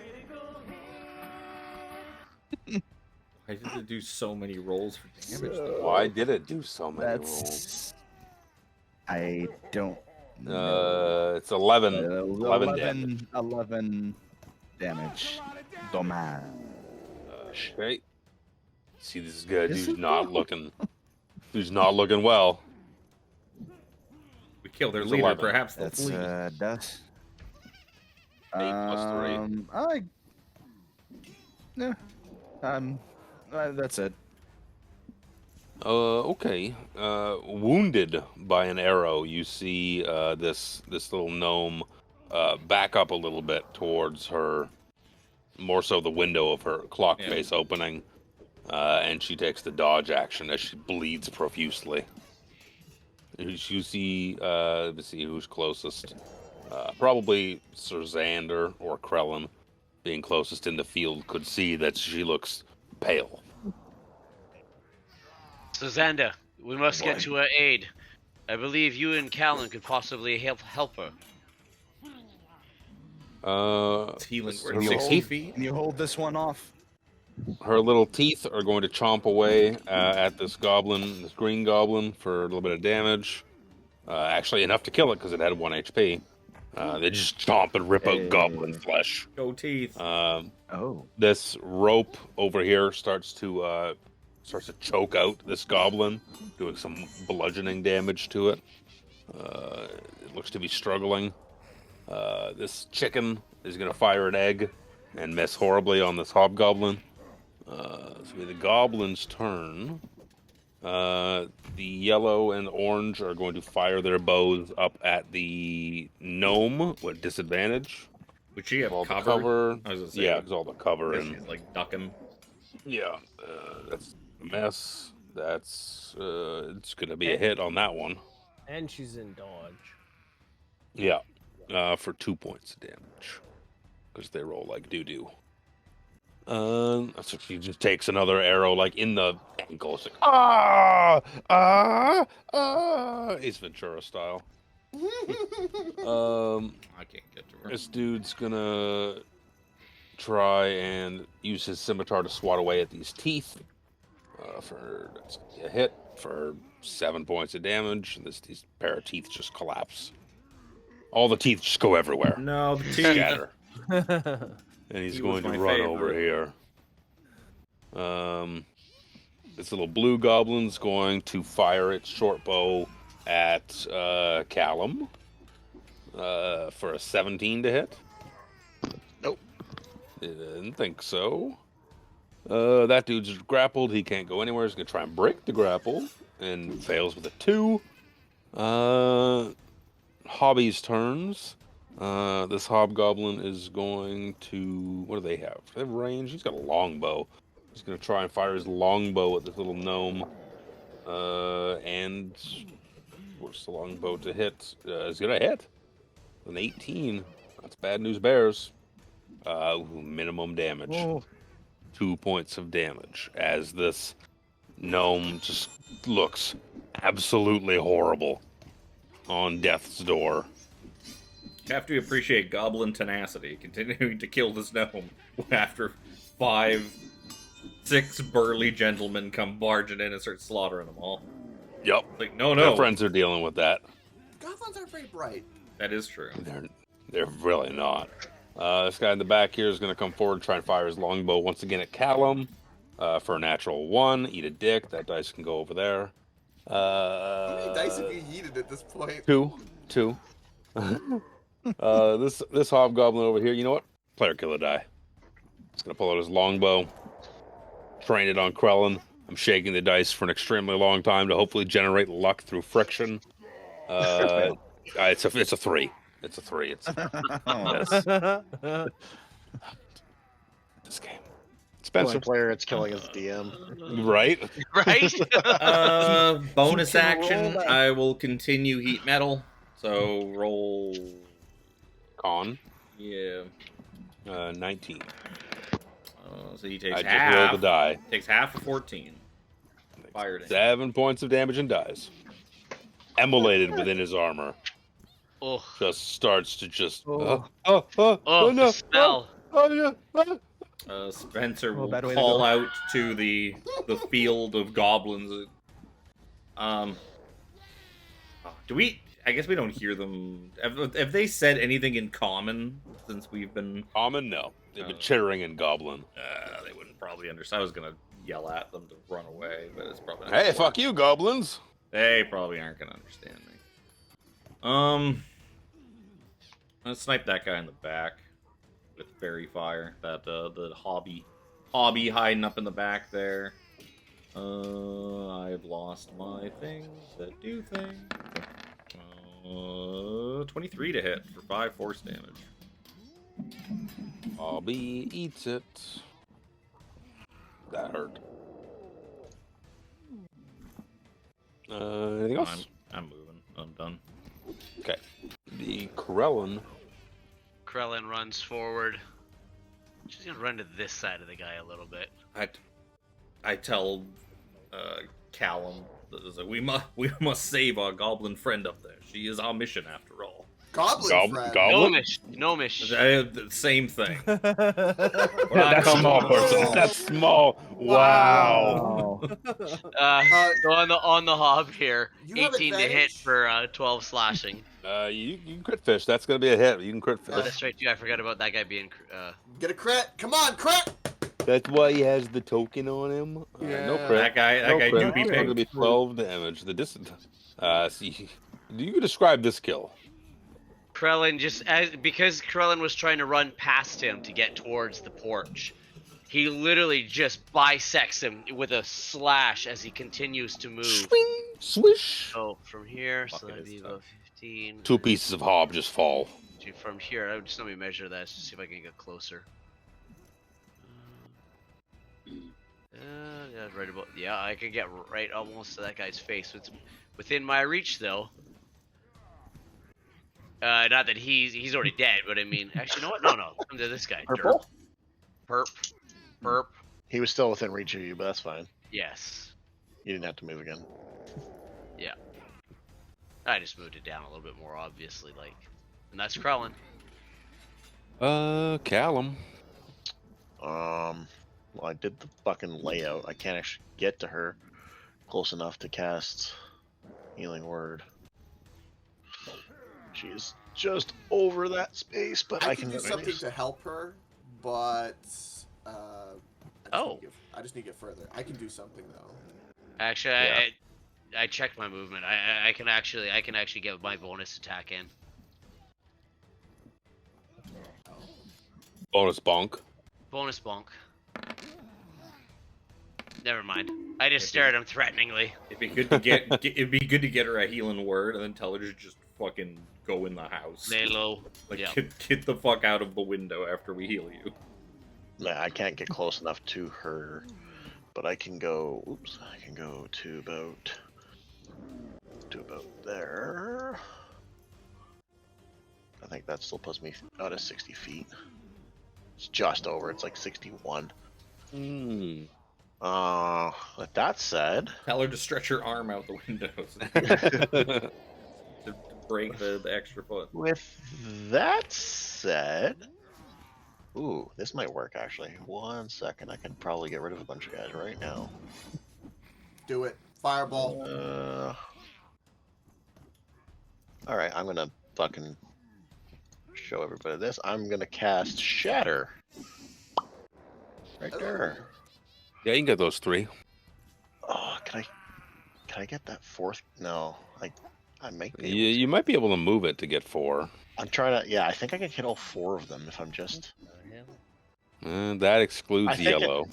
E: Why did it do so many rolls for damage? though?
B: Why did it do so many rolls?
D: That's. I don't know.
B: It's 11 damage.
D: 11 damage. Dommage.
B: Okay. See, this guy
D: Is
B: dude's
D: it
B: not
D: though?
B: looking. Dude's not looking well.
E: We killed their
B: It's
E: leader,
B: 11.
E: perhaps they'll
D: That's
E: flee.
D: dust.
B: 8 plus 3.
D: Yeah. That's it.
B: Okay. Wounded by an arrow, you see this little gnome back up a little bit towards her, more so the window of her clock
E: Yeah.
B: face opening, and she takes the dodge action as she bleeds profusely. You see, let's see who's closest. Probably Sir Xander or Krellin, being closest in the field, could see that she looks pale.
F: So Xander, we must get to her aid. I believe you and Callan could possibly help her.
E: It's healing. We're
B: her,
E: at
B: little
E: 60
B: teeth,
E: feet.
D: Can you hold this one off?
B: her little teeth are going to chomp away at this goblin, this green goblin, for a little bit of damage. Actually, enough to kill it because it had 1 HP. They just chomp and rip out goblin flesh.
E: Go teeth.
B: This rope over here starts to choke out this goblin, doing some bludgeoning damage to it. It looks to be struggling. This chicken is going to fire an egg and miss horribly on this hobgoblin. It's going to be the goblin's turn. The yellow and orange are going to fire their bows up at the gnome with disadvantage.
E: Would she have
B: All the
E: cover?
B: cover.
E: I was gonna say,
B: Yeah, because all the cover
E: because
B: and
E: she's like ducking.
B: yeah, that's a mess. That's it's gonna be a hit on that one.
A: And she's in dodge.
B: Yeah, for 2 points of damage because they roll like doo doo. So she just takes another arrow like in the ankle. It's like Ace Ventura style.
E: I can't get to her.
B: This dude's gonna try and use his scimitar to swat away at these teeth. For that's a hit for 7 points of damage. These pair of teeth just collapse. All the teeth just go everywhere.
E: No, the teeth.
B: Scatter. And he's
E: He
B: going
E: was
B: to
E: my
B: run
E: favorite.
B: over here. This little blue goblin's going to fire its short bow at Callum for a 17 to hit.
I: Nope.
B: Didn't think so. That dude's grappled. He can't go anywhere. He's going to try and break the grapple and fails with a 2. Hobby's turns. This hobgoblin is going to... What do they have? Do they have range? He's got a longbow. He's going to try and fire his longbow at this little gnome. And... What's the longbow to hit? He's going to hit. An 18. That's bad news bears. Minimum damage.
D: Oh.
B: 2 points of damage. As this gnome just looks absolutely horrible on death's door.
E: You have to appreciate goblin tenacity, continuing to kill this gnome after 6 burly gentlemen come barging in and start slaughtering them all.
B: Yep.
E: Like, no.
B: Their friends are dealing with that.
C: Goblins aren't very bright.
E: That is true.
B: They're really not. This guy in the back here is going to come forward and try and fire his longbow once again at Callum for a natural 1. Eat a dick. That dice can go over there.
C: How many dice have you yeeted at this point?
B: 2. This hobgoblin over here, you know what? Player killer die. He's going to pull out his longbow, train it on Krellin. I'm shaking the dice for an extremely long time to hopefully generate luck through friction. It's a 3. It's a 3. It's this game. Spencer.
I: Killing player, it's killing his DM.
B: Right?
F: Right?
E: Bonus
D: You can
E: action,
D: roll that.
E: I will continue heat metal. So roll.
B: Con.
E: Yeah.
B: 19.
E: So he takes
B: I just
E: half.
B: rolled the die.
E: Takes half of 14. Fired it.
B: 7 points of damage and dies. Emulated within his armor.
F: Oh,
B: Just starts to just.
F: oh,
B: No!
F: the smell.
E: Spencer will
K: bad way to
E: call
K: go.
E: out to the field of goblins. Do we? I guess we don't hear them. Have they said anything in common since we've been?
B: Common? No. They've been chittering in Goblin.
E: They wouldn't probably understand. I was gonna yell at them to run away, but it's probably not
B: Hey,
E: gonna
B: fuck
E: work.
B: you, Goblins!
E: They probably aren't gonna understand me. Let's snipe that guy in the back with fairy fire. That the hobby hiding up in the back there. I've lost my things that do things. 23 to hit for 5 force damage.
B: Hobby eats it. That hurt. Anything else?
E: I'm moving. I'm done.
B: Okay. The Krellin.
F: Krellin runs forward. She's gonna run to this side of the guy a little bit.
E: I tell Callum that we must save our goblin friend up there. She is our mission after all.
C: Goblin friend.
B: Goblin?
F: Gnomish.
E: The same thing.
B: That's small, person. That's small. Wow.
F: So on the hob here,
C: You have
F: 18 to hit
C: advantage?
F: for 12 slashing.
B: You can crit fish. That's gonna be a hit. You can crit
F: Oh,
B: fish.
F: that's right too. I forgot about that guy being.
C: Get a crit. Come on, crit.
B: That's why he has the token on him.
C: Yeah.
B: No crit.
E: That guy
B: No
E: do
B: crit.
E: be
B: It's gonna
E: pink.
B: be 12 damage. The distance. See, you can describe this kill.
F: Krellin because Krellin was trying to run past him to get towards the porch. He literally just bisects him with a slash as he continues to move.
B: Swing, swish.
F: So from here, so
E: Fuck,
F: that'd
E: it
F: be
E: is
F: about 15.
B: 2 pieces of hob just fall.
F: From here, I would just let me measure that to see if I can get closer. Yeah, right about. Yeah, I can get right almost to that guy's face. It's within my reach, though. Not that he's already dead, but I mean, actually, you know what? No, come to this guy.
I: Purple?
F: Perp.
I: He was still within reach of you, but that's fine.
F: Yes.
I: You didn't have to move again.
F: Yeah. I just moved it down a little bit more, obviously, and that's Krellin.
B: Callum.
I: Well, I did the fucking layout. I can't actually get to her close enough to cast Healing Word. She is just over that space, but
C: I
I: I
C: can
I: can
C: do
I: get
C: something to help her, but I just need to get further. I can do something though.
F: Actually,
I: Yeah.
F: I checked my movement. I can actually get my bonus attack in.
B: Bonus bonk.
F: Bonus bonk. Never mind. I just stared at him threateningly.
E: It'd be good to get her a healing word and then tell her to just fucking go in the house.
F: Lay low.
E: Like
F: Yeah.
E: get the fuck out of the window after we heal you.
I: Yeah, I can't get close enough to her, but I can go. Oops, I can go to about there. I think that still puts me out of 60 feet. It's just over. It's like 61. With that said,
E: Tell her to stretch her arm out the window. break the extra foot.
I: With that said, ooh, this might work actually. 1 second, I can probably get rid of a bunch of guys right now.
C: Do it. Fireball.
I: All right, I'm gonna fucking show everybody this. I'm gonna cast Shatter. Right there.
B: Yeah, you can get those 3.
I: Oh, can I get that 4th? No, I might be.
B: You might be able to move it to get 4.
I: I'm trying to. Yeah, I think I can hit all 4 of them if I'm just.
B: That excludes
I: I think
B: yellow.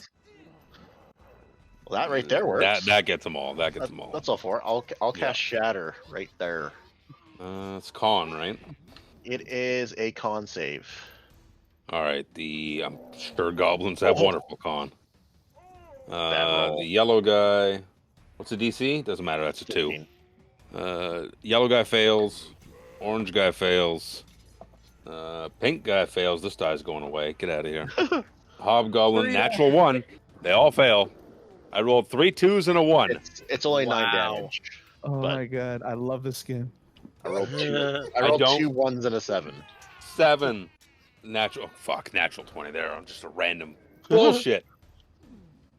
I: Well, that right there works.
B: That gets them all. That gets them all.
I: That's all 4. I'll cast Shatter right there.
B: It's con, right?
I: It is a con save.
B: All right. I'm sure goblins have wonderful con. The yellow guy. What's the DC? Doesn't matter. That's a 2. Yellow guy fails. Orange guy fails. Pink guy fails. This guy's going away. Get out of here. Hobgoblin, natural 1. They all fail. I rolled 3 2s and a 1.
I: It's only 9 damage.
K: Oh my god, I love this skin.
I: I rolled 2. I rolled 2 1s and a 7.
B: 7. Natural 20 there. I'm just a random bullshit.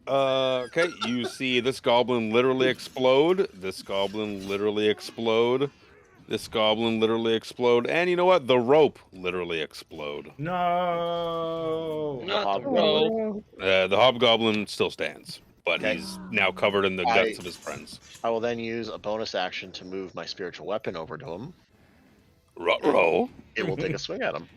B: Okay, you see this goblin literally explode. This goblin literally explode. This goblin literally explode. And you know what? The rope literally explode.
E: No!
F: Not the rope.
B: The hobgoblin still stands, but he's now covered in the guts of his friends.
I: I will then use a bonus action to move my spiritual weapon over to him.
B: Ruh-roh.
I: It will take a swing at him.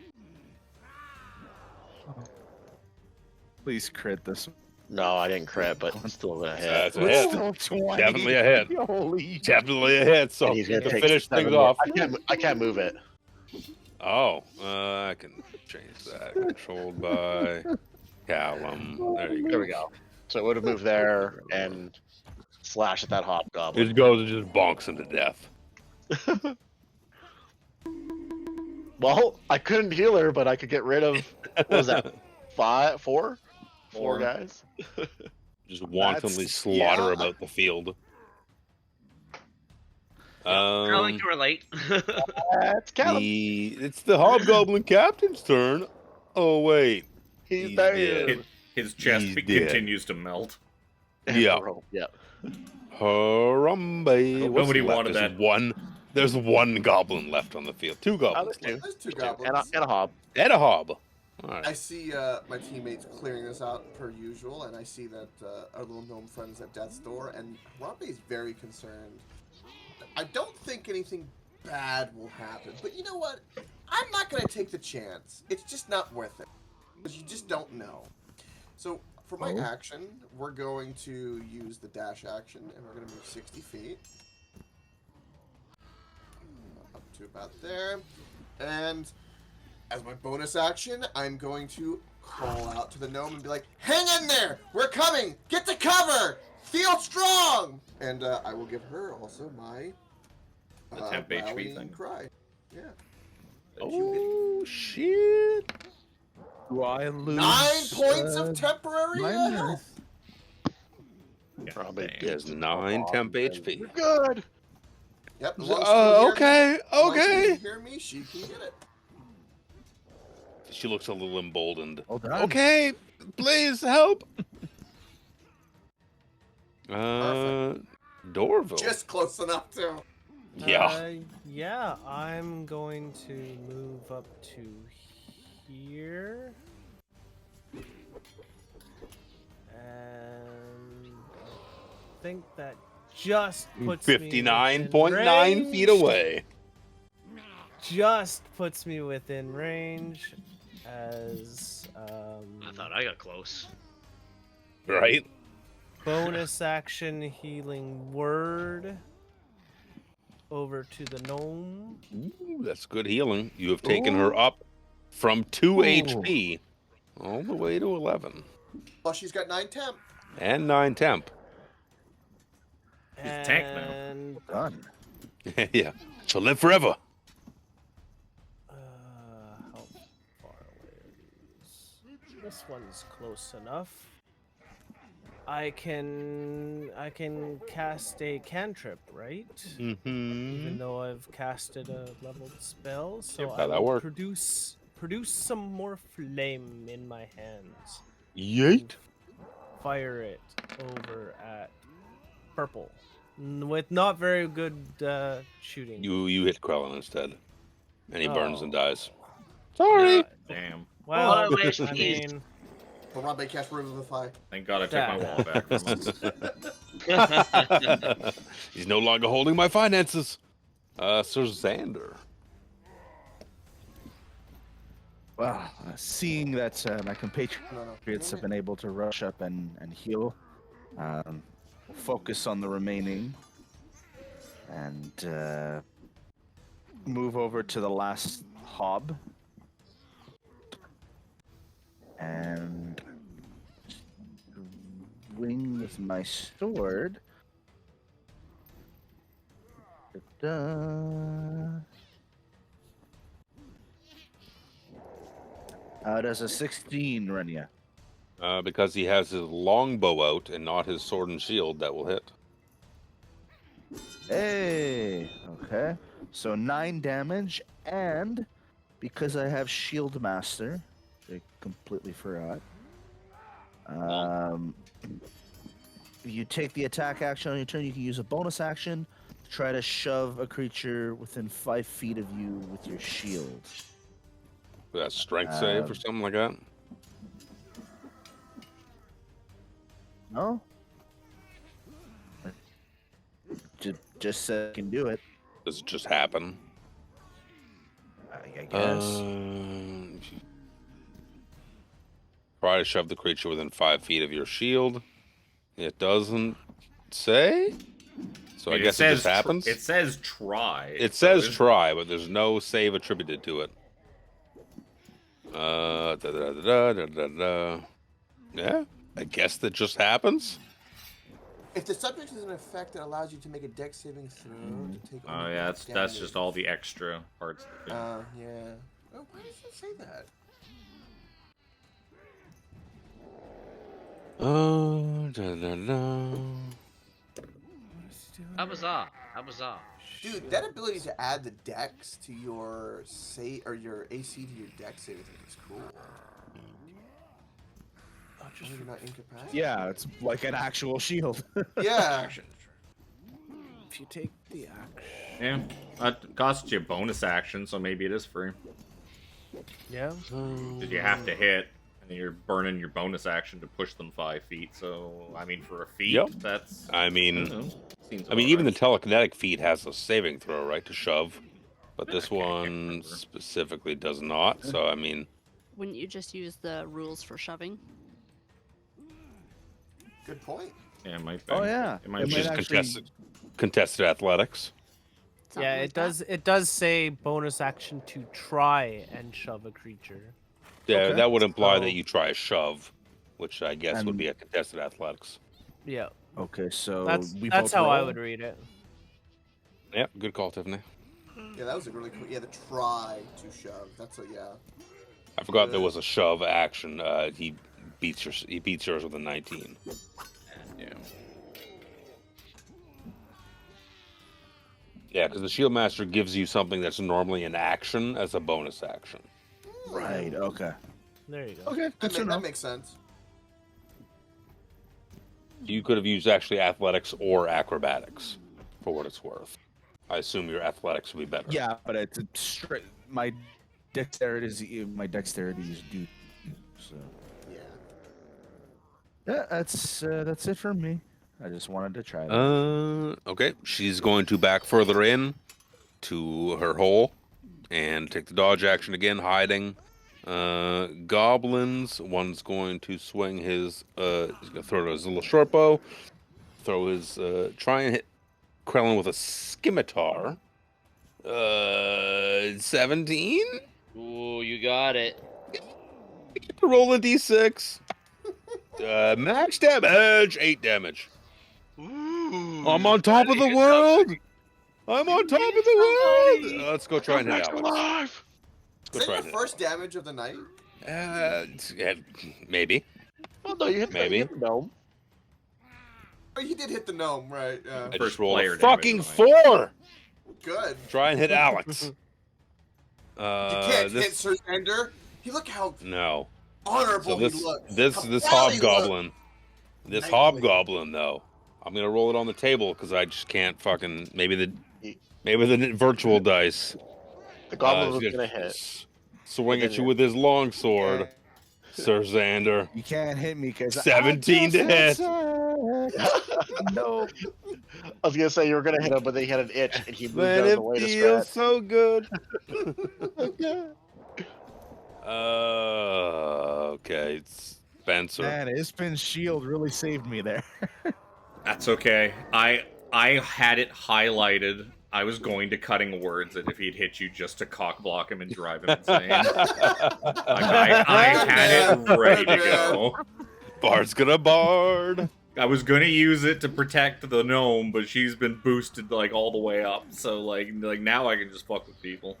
K: Please crit this.
I: No, I didn't crit, but it's still a hit.
B: That's a hit.
K: Still 20.
B: Definitely a hit.
K: Holy.
B: Definitely a hit. So
I: And he's gonna
B: to
I: take
B: finish
I: 7
B: things
I: more.
B: off.
I: I can't move it.
B: Oh, I can change that. Controlled by Callum. There you go.
I: There we go. So it would have moved there and slash at that hobgoblin.
B: It goes and just bonks him to death.
I: Well, I couldn't heal her, but I could get rid of, what was that, 4 guys?
B: Just wantonly slaughter about the field.
F: I like to relate.
I: That's Callum.
B: It's the hobgoblin captain's turn. Oh wait,
I: He's dead.
E: His chest
B: He's dead.
E: continues to melt.
B: Yeah.
I: Yeah.
B: Harambe. What's
E: Nobody
B: left?
E: wanted
B: There's
E: that.
B: one. There's 1 goblin left on the field. 2 goblins.
I: There's 2.
C: There's 2
I: And
C: goblins.
I: a hob.
B: And a hob. All
C: I
B: right.
C: see my teammates clearing this out per usual, and I see that our little gnome friend's at death's door, and Harambe is very concerned. I don't think anything bad will happen, but you know what? I'm not going to take the chance. It's just not worth it, because you just don't know. So for my action, we're going to use the dash action, and we're going to move 60 feet. Up to about there. And as my bonus action, I'm going to call out to the gnome and be like, "Hang in there! We're coming! Get to cover! Feel strong!" And I will give her also my
E: The temp HP
C: rallying
E: thing.
C: cry. Yeah.
B: Oh shit!
K: Do I lose
C: 9 points of temporary
K: minor?
C: health.
I: Probably
E: Damn.
B: There's 9 temp HP.
I: Good.
C: Yep. As long as she can hear
B: Okay,
C: me, as long as she
B: okay.
C: can hear me, she can get it.
B: She looks a little emboldened.
K: Well done.
B: Okay, please help. Dorville.
C: Just close enough to.
B: Yeah.
A: Yeah, I'm going to move up to here. And I think that just puts me
B: 59.9 feet
A: range.
B: away.
A: Just puts me within range as
F: I thought I got close.
B: Right?
A: bonus action healing word over to the gnome.
B: Ooh, that's good healing. You have taken her up from 2 HP all the way to 11.
C: Well, she's got 9 temp.
B: And 9 temp.
E: She's a tank now.
A: And
K: Done.
B: Yeah. She'll live forever.
A: how far away are these? This one's close enough. I can cast a cantrip, right? Even though I've casted a leveled spell, so
B: Yep,
A: I
B: that
A: will
B: work.
A: produce some more flame in my hands.
B: Yeet.
A: Fire it over at purple with not very good shooting.
B: You hit Krellin instead, and he burns and
A: Oh.
B: dies. Sorry.
E: Damn.
A: Well,
F: Oh, wish
A: I
F: keys.
A: mean,
C: Harambe cast Revivify.
E: Thank God I took my wallet back from him.
B: He's no longer holding my finances. Sir Xander.
D: Well, seeing that my compatriots have been able to rush up and heal, focus on the remaining, and move over to the last hob, and swing with my sword. How does a 16 run ya?
B: Because he has his longbow out and not his sword and shield, that will hit.
D: Hey, okay. So 9 damage, and because I have Shield Master, I completely forgot. You take the attack action on your turn, you can use a bonus action to try to shove a creature within 5 feet of you with your shield.
B: That strength save or something like that.
D: No? Just said I can do it.
B: Does it just happen?
D: I guess.
B: Try to shove the creature within 5 feet of your shield. It doesn't say? So I guess it just happens?
E: It says try.
B: It says try, but there's no save attributed to it. Yeah, I guess that just happens.
C: If the subject is an effect that allows you to make a dex saving throw to take.
E: Oh yeah, that's just all the extra parts.
C: Yeah. Oh, why does it say that?
F: How bizarre.
C: Dude, that ability to add the dex to your your AC to your dex saving is cool. Just you're not incapacitated.
D: Yeah, it's like an actual shield.
C: Yeah.
A: if you take the action.
E: Yeah, that costs you a bonus action, so maybe it is free.
A: Yeah.
E: Because you have to hit, and you're burning your bonus action to push them 5 feet. So, I mean, for a feat, that's.
B: I mean,
E: seems
B: even the
E: right.
B: telekinetic feat has a saving throw, right, to shove, but this one specifically does not. So, I mean,
J: Wouldn't you just use the rules for shoving?
C: Good point.
E: Yeah, it might be.
D: Oh yeah,
E: It might
B: it's
E: be.
B: just contested athletics.
J: Something
A: Yeah,
J: like
A: it does. It does say bonus action to try and shove a creature.
B: Yeah,
D: Okay.
B: that would imply
A: So-
B: that you try a shove, which I guess would
D: And-
B: be a contested athletics.
A: Yeah,
D: Okay, so
A: that's
D: we
A: that's
D: both
A: how I
D: roll?
A: would read it.
B: Yep, good call, Tiffany.
C: Yeah, that was a really cool. Yeah, the try to shove. That's a
B: I forgot there was a shove action. He beats yours with a 19.
E: Yeah.
B: Yeah, because the Shield Master gives you something that's normally an action as a bonus action.
D: Right. Okay.
A: There you go.
D: Okay. Good to know.
C: That makes sense.
B: You could have used actually athletics or acrobatics, for what it's worth. I assume your athletics would be better.
D: Yeah, but it's straight. My dexterity is due. So
C: Yeah.
D: yeah, that's it for me. I just wanted to try that.
B: Okay. She's going to back further in to her hole and take the dodge action again, hiding. Goblins. One's going to swing his. He's gonna throw his little short bow. Throw his. Try and hit Krellin with a scimitar. 17.
F: Ooh, you got it.
B: Roll a d6. Max damage. 8 damage.
F: Ooh.
B: I'm on top of the world. I'm on top of the world. Let's go try and hit Alex.
I: alive.
C: Is that your first damage of the night?
B: Yeah, maybe.
I: Well, no, you hit
B: Maybe.
I: the gnome.
C: Oh, you did hit the gnome, right?
B: I
E: First
B: just rolled
E: player
B: a
E: damage
B: fucking
E: on it.
B: 4.
C: Good.
B: Try and hit Alex.
C: You can't hit
B: This
C: Sir Ender. You look how
B: no.
C: honorable
B: So this
C: he looks.
B: this
C: How
B: this
C: proud he looks.
B: hobgoblin, this
C: Knightly.
B: hobgoblin though, I'm gonna roll it on the table because I just can't fucking maybe the virtual dice.
I: The goblin
B: He's
I: was gonna hit.
B: swing
I: but
B: at
I: then
B: you with his long sword,
K: Okay.
B: Sir Xander.
K: You can't hit me because
B: 17 to hit.
K: No.
I: I was gonna say you were gonna hit him, but then he had an itch and he moved
B: Man,
I: out of
B: it
I: the way to
B: feels
I: scratch.
B: so good.
I: Okay.
B: Okay, Spencer.
K: Man, Ispin's shield really saved me there.
E: That's okay. I had it highlighted. I was going to cutting words that if he'd hit you just to cock block him and drive him insane. I had it ready to go.
B: Bard's gonna bard.
E: I was gonna use it to protect the gnome, but she's been boosted like all the way up. So like now I can just fuck with people.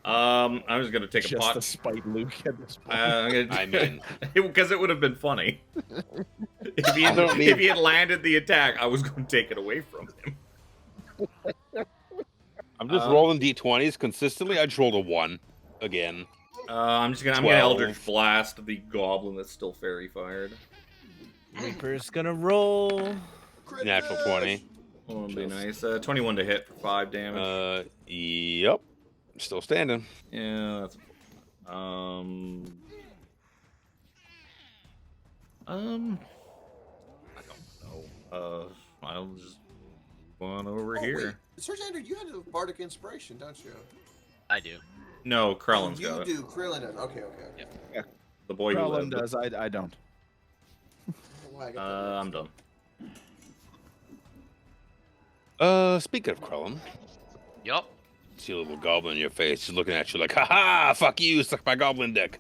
E: I'm just gonna take a
K: Just
E: pot.
K: to spite Luke at this point.
B: I mean,
E: because it would have been funny if he had landed the attack. I was going to take it away from him.
B: I'm just rolling d20s consistently. I just rolled a 1 again.
E: I'm gonna Eldritch Blast the goblin that's still fairy fired.
A: Reaper's gonna roll.
B: Natural 20.
E: Oh, that'd be nice. 21 to hit for 5 damage.
B: Yep. Still standing.
E: Yeah, that's I don't know. I'll just go on over here.
C: Wait. Sir Xander, you had a bardic inspiration, don't you?
F: I do.
E: No, Krellin's
C: you
E: got
C: do. Krillin does. Okay.
E: it. The boy who
K: Krellin
E: lived.
K: does. I don't.
C: Why I got that
E: I'm done.
B: Speaking of Krellin,
F: Yup.
B: see a little goblin in your face. He's looking at you like, haha, fuck you, suck my goblin dick.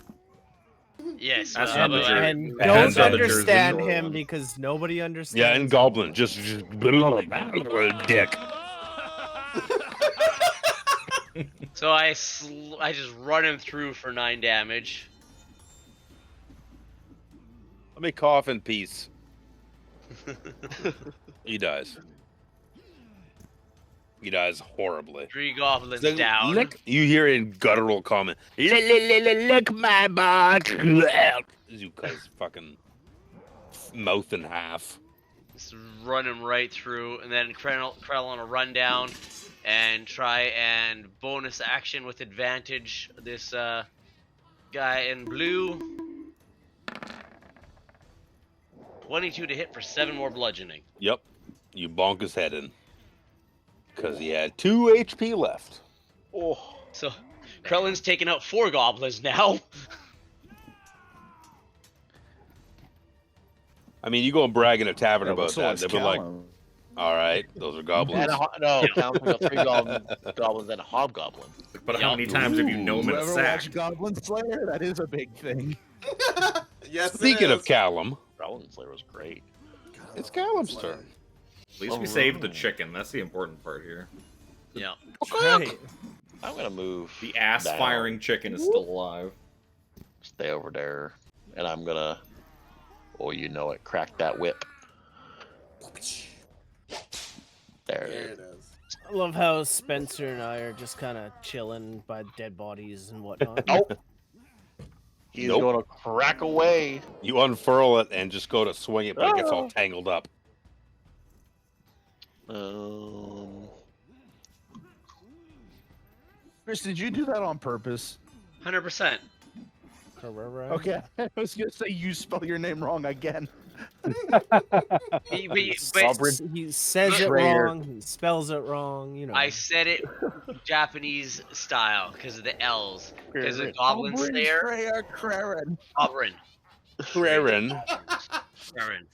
F: Yes.
E: That's
A: And,
E: not the Jersey.
A: and
E: That's
A: don't
E: not the Jersey
A: understand
E: Shore
A: him
E: one.
A: because nobody understands.
B: Yeah, and goblin, just dick.
F: So I just run him through for 9 damage.
B: Let me cough in peace. He dies. He dies horribly.
F: 3 goblins
B: So,
F: down.
B: lick, you hear it in guttural comment. Lick my butt. As you cut his fucking mouth in half.
F: Just run him right through, and then Krell on a run down and try and bonus action with advantage this guy in blue. 22 to hit for 7 more bludgeoning.
B: Yep. You bonk his head in. Because he had 2 HP left.
F: Oh. So Krellin's taken out 4 goblins now.
B: I mean, you go and brag in a tavern
K: Yeah,
B: about
K: so
B: that.
K: it's
B: They'll be like,
K: Callum.
B: all right, those are goblins.
I: And count we got 3 goblins and a hobgoblin.
E: But how many times have you known him in a
K: Whoever
E: sack?
K: watched Goblin Slayer, that is a big thing.
C: Yes.
B: Speaking of Callum,
I: Goblin Slayer was great.
B: it's Callum's turn.
E: At least we saved the chicken. That's the important part here.
F: Yeah.
A: Right.
I: I'm gonna move.
E: The ass-firing chicken is still alive.
I: Stay over there, and I'm gonna. Oh, you know it. Crack that whip. There it
C: There
I: is.
C: it is.
A: I love how Spencer and I are just kind of chilling by dead bodies and whatnot.
I: Nope. He's
B: Nope.
I: gonna crack away.
B: You unfurl it and just go to swing it, but it gets all tangled up.
K: Chris, did you do that on purpose?
F: 100%.
K: Okay, I was gonna say you spell your name wrong again.
F: But
A: He says it
I: Traitor.
A: wrong. He spells it wrong. You know.
F: I said it Japanese style because of the L's. Because of Goblin Slayer.
K: Kraren.
F: Goblin.
B: Kraren.
F: Karen.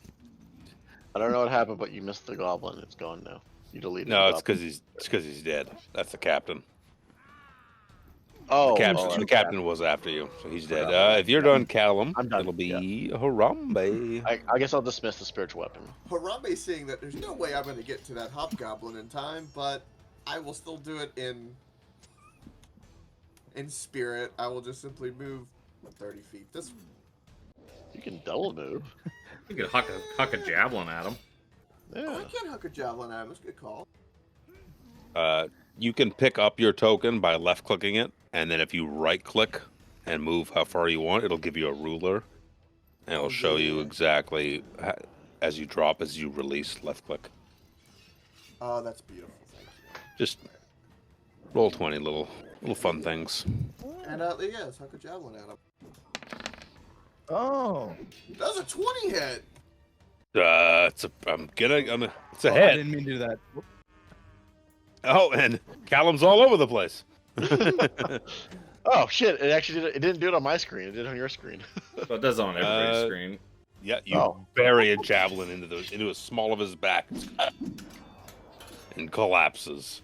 I: I don't know what happened, but you missed the goblin. It's gone now. You deleted.
B: No,
I: the
B: it's
I: goblin.
B: because he's dead. That's the captain.
I: Oh,
B: The captain was after you, so he's dead. If you're done, Callum,
I: I'm done,
B: it'll be Harambe.
I: I guess I'll dismiss the spiritual weapon.
C: Harambe seeing that there's no way I'm going to get to that hobgoblin in time, but I will still do it in spirit. I will just simply move 30 feet this way.
I: You can double move.
E: You could huck a javelin at him.
C: Oh, I can't hook a javelin at him. That's a good call.
B: You can pick up your token by left-clicking it, and then if you right-click and move how far you want, it'll give you a ruler, and it'll show you exactly as you drop, as you release. Left-click.
C: Oh, that's beautiful. Thank you.
B: Just roll 20 little fun things.
C: And yeah, let's hook a javelin at him.
K: Oh.
C: That was a 20 hit.
B: It's a
K: I
B: hit.
K: didn't mean to do that.
B: Oh, and Callum's all over the place.
I: Oh shit! It actually didn't do it on my screen. It did it on your screen.
E: So it does on everybody's screen.
B: Yeah, you bury a javelin into a small of his back and collapses.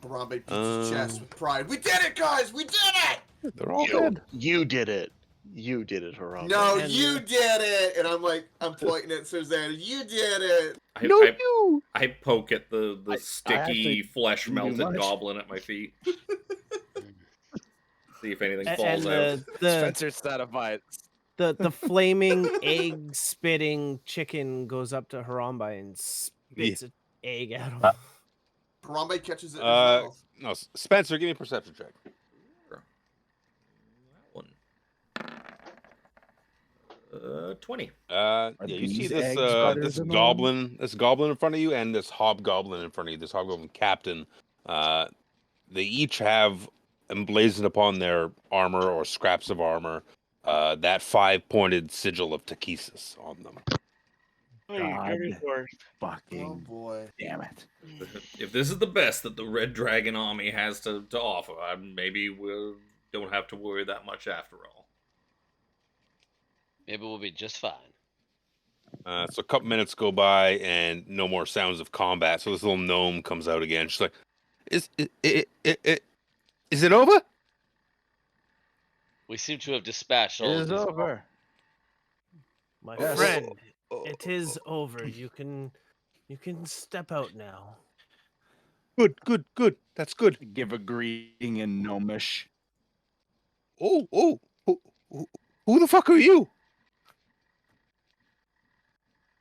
C: Harambe beats his chest with pride. We did it, guys! We did it!
B: They're all dead.
I: You did it. You did it, Harambe.
C: No, you did it! And I'm pointing at Susanna. You did it!
E: I poke at the sticky, flesh-melted
K: much.
E: goblin at my feet. See if anything falls
A: And
E: out.
K: Spencer's satisfied.
A: the flaming egg spitting chicken goes up to Harambe and spits an egg at him.
C: Harambe catches it in his mouth.
B: No, Spencer, give me a perception check.
E: That one. 20.
B: Yeah, you see
K: these
B: this
K: eggs better
B: this
K: than
B: goblin in front of you, and this hobgoblin in front of you. This hobgoblin captain. They each have emblazoned upon their armor or scraps of armor that 5-pointed sigil of Takesis on them.
K: Fucking.
C: Oh boy.
K: Damn it.
E: If this is the best that the Red Dragon Army has to offer, maybe we don't have to worry that much after all.
F: Maybe we'll be just fine.
B: So a couple minutes go by, and no more sounds of combat. So this little gnome comes out again. She's like, "Is it over?"
F: We seem to have dispatched all
K: It
F: of
K: is
F: these.
K: over.
A: My
K: Yes.
A: friend, it is over. You can step out now.
B: Good. That's good.
K: Give a greeting in Gnomish.
B: Oh, who the fuck are you?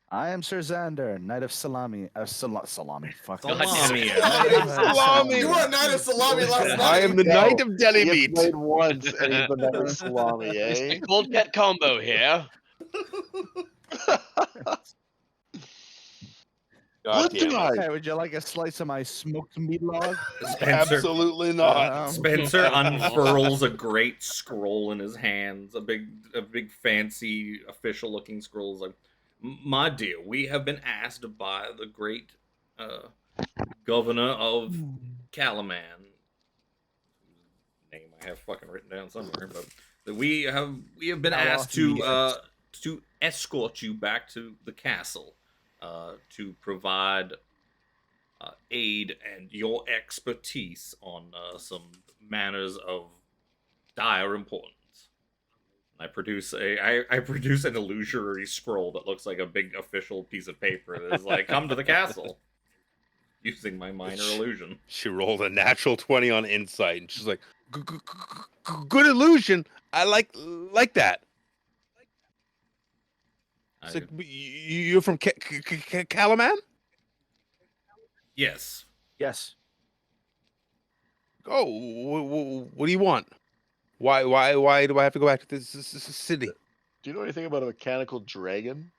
K: I am Sir Xander, Knight of Salami. Salami. Fuck.
E: Salami.
B: Salami.
C: You were a knight of salami last night.
B: I am the knight of deli
I: He
B: meat.
I: played once, and he's the knight of salami, eh?
F: Cold cat combo here.
B: God damn it.
K: Hey, would you like a slice of my smoked meat log?
B: Absolutely not.
E: Spencer unfurls a great scroll in his hands, a big fancy official looking scroll. Is like, my dear, we have been asked by the great governor of Calaman, whose name I have fucking written down somewhere, but that we have been asked to escort you back to the castle to provide aid and your expertise on some matters of dire importance. I produce an illusory scroll that looks like a big official piece of paper that is like, "Come to the castle," using my minor illusion.
B: She rolled a natural 20 on insight, and she's like, "Good illusion. I like that." It's like, you're from Calaman?
E: Yes.
K: Yes.
B: Oh, what do you want? Why do I have to go back to this city?
I: Do you know anything about a mechanical dragon?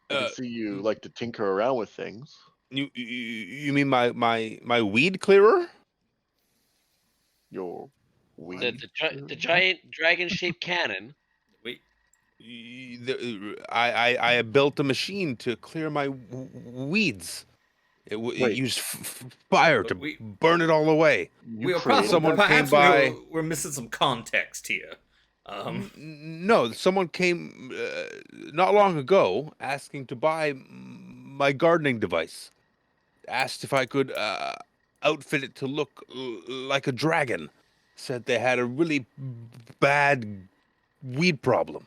I: I can see you like to tinker around with things.
B: You mean my weed clearer?
I: Your weed?
F: The giant dragon-shaped cannon.
B: I built a machine to clear my weeds. It used fire to burn it all away.
E: Someone came by. We're missing some context here.
B: No, someone came not long ago asking to buy my gardening device. Asked if I could outfit it to look like a dragon. Said they had a really bad weed problem.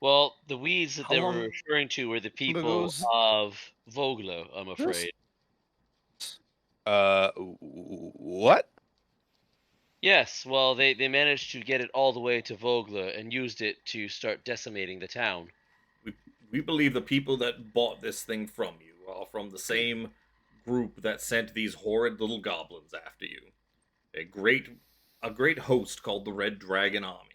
F: Well, the weeds that they were referring to were the people of Vogler, I'm afraid.
B: What?
F: Yes, well, they managed to get it all the way to Vogler and used it to start decimating the town.
E: we believe the people that bought this thing from you are from the same group that sent these horrid little goblins after you. A great host called the Red Dragon Army.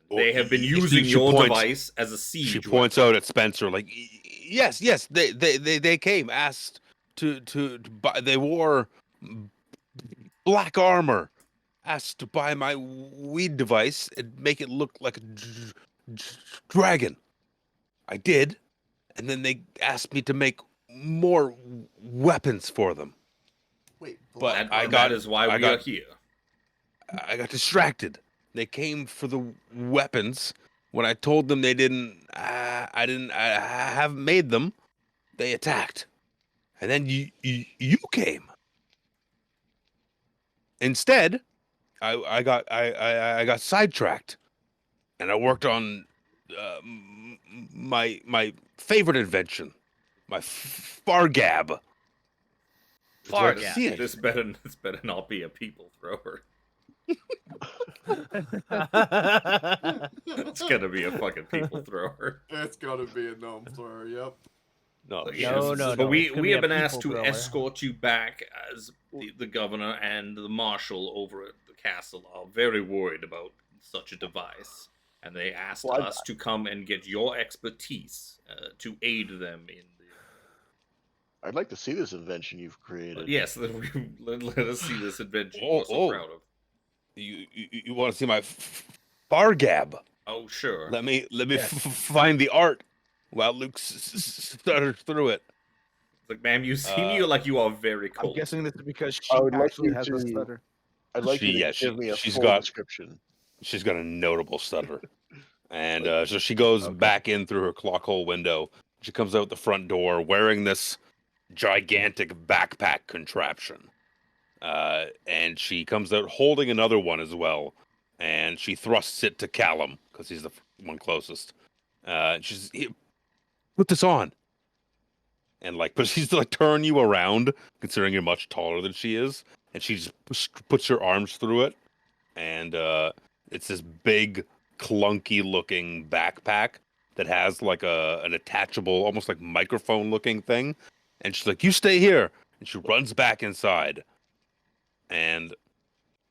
E: They have been using your device as a siege.
B: She points out at Spencer, like, yes, they came, asked to buy. They wore black armor, asked to buy my weed device and make it look like a dragon. I did, and then they asked me to make more weapons for them.
C: Wait,
B: But
E: that is why we are here.
B: I got distracted. They came for the weapons. When I told them I haven't made them, they attacked. And then you came. Instead, I got sidetracked, and I worked on my favorite invention, my Fargab.
F: Fargab.
E: This better not be a people thrower. It's gonna be a fucking people thrower.
C: It's gonna be a gnome thrower. Yep.
B: No,
E: But we have been asked to escort you back, as the governor and the marshal over at the castle are very worried about such a device, and they asked us to come and get your expertise to aid them in the.
I: I'd like to see this invention you've created.
E: Yes, let us see this invention you're so proud of.
B: You want to see my Fargab?
E: Oh, sure.
B: Let me find the art while Luke stutters through it.
E: It's like, ma'am, you seem like you are very cold.
K: I'm guessing this is because she
I: I would like
K: actually
I: you
K: has
I: to-
K: a stutter.
I: I'd like you to give me a full description.
B: She's got a notable stutter. And so she goes back in through her clock hole window. She comes out the front door wearing this gigantic backpack contraption. And she comes out holding another one as well. And she thrusts it to Callum, because he's the one closest. She's, put this on. And but she's to turn you around, considering you're much taller than she is. And she just puts her arms through it. And it's this big, clunky looking backpack that has an attachable, almost like microphone looking thing. And she's like, you stay here. And she runs back inside. And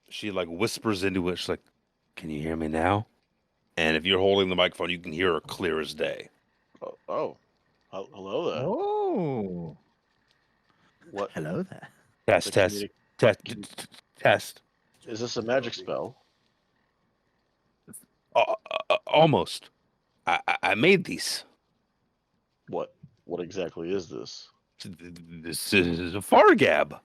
B: she whispers into it. She's like, can you hear me now? And if you're holding the microphone, you can hear her clear as day.
I: Oh. Hello there.
K: Oh.
I: What?
K: Hello there.
B: Test.
I: Is this a magic spell?
B: Almost. I made these.
I: What exactly is this?
B: This is a Fargab.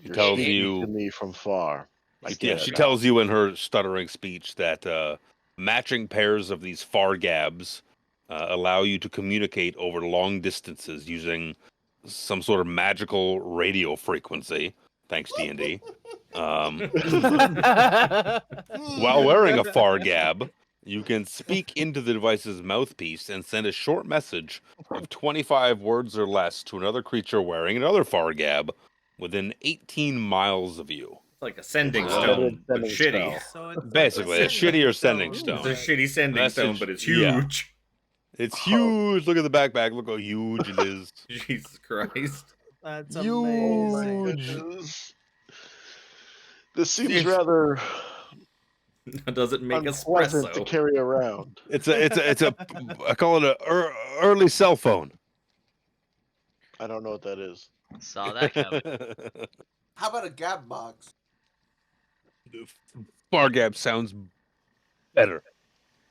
I: You're
B: tells
I: speaking
B: you
I: to me from far.
B: She tells you in her stuttering speech that matching pairs of these Fargabs allow you to communicate over long distances using some sort of magical radio frequency. Thanks, D&D. While wearing a Fargab, you can speak into the device's mouthpiece and send a short message of 25 words or less to another creature wearing another Fargab within 18 miles of you.
E: It's like a sending stone, but shitty.
B: Basically, a shittier sending stone.
E: It's a shitty sending stone, but it's huge.
B: Yeah. It's huge. Look at the backpack. Look how huge it is.
E: Jesus Christ.
A: That's
B: amazing.
I: This seems rather
E: does it make
I: unpleasant
E: espresso
I: to carry around.
B: It's a I call it a early cell phone.
I: I don't know what that is.
F: Saw that coming.
C: How about a gab box?
B: Fargab sounds better,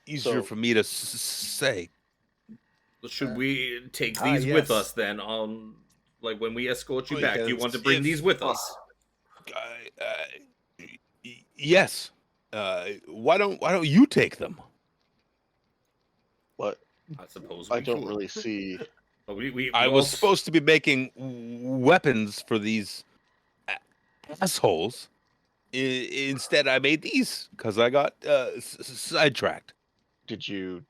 B: easier
I: So-
B: for me to say.
E: Should we take these with us then? When we escort you back, do you want to bring these with us?
B: Yes. Why don't you take them?
I: What?
E: I suppose
I: I don't really see.
B: I was supposed to be making weapons for these assholes. Instead, I made these because I got sidetracked.
I: Did you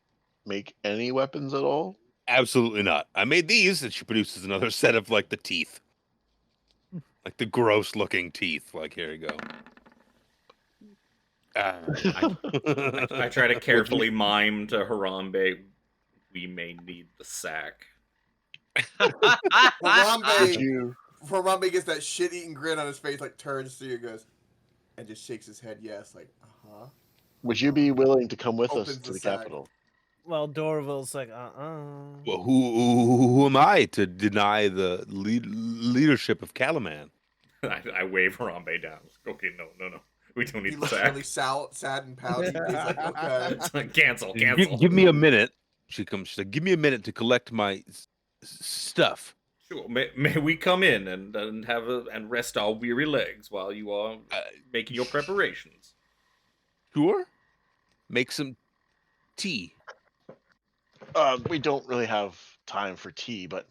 I: make any weapons at all?
B: Absolutely not. I made these, and she produces another set of the teeth, like the gross-looking teeth. Here you go.
E: I try to carefully mime to Harambe. We may need the sack.
C: Harambe gets that shit-eating grin on his face, like turns to you, goes, and just shakes his head yes, like, uh-huh.
I: Would you be willing to come with us
C: Opens
I: to
C: the
I: the
C: sack.
I: capital?
A: Well, Dorville's like,
B: Well, who am I to deny the leadership of Calaman?
E: I wave Harambe down. Okay, no. We don't
C: He
E: need the
C: looks
E: sack.
C: really sad and pouty. He's like, okay.
E: Cancel.
B: Give me a minute. She comes. She's like, give me a minute to collect my stuff.
E: Sure. May we come in and have and rest our weary legs while you are making your preparations?
B: Sure. Make some tea.
I: We don't really have time for tea, but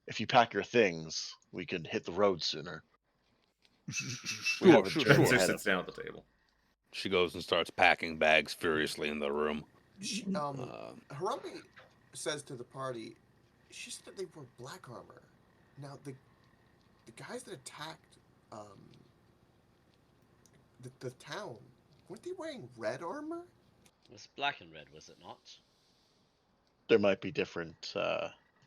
I: if you pack your things, we could hit the road sooner. We have a journey
E: Spencer
I: ahead
E: sits
I: of
E: down at the table.
B: She goes and starts packing bags furiously in the room.
C: Harambe says to the party, she said that they wore black armor. Now, the guys that attacked the town, weren't they wearing red armor?
F: It was black and red, was it not?
I: There might be different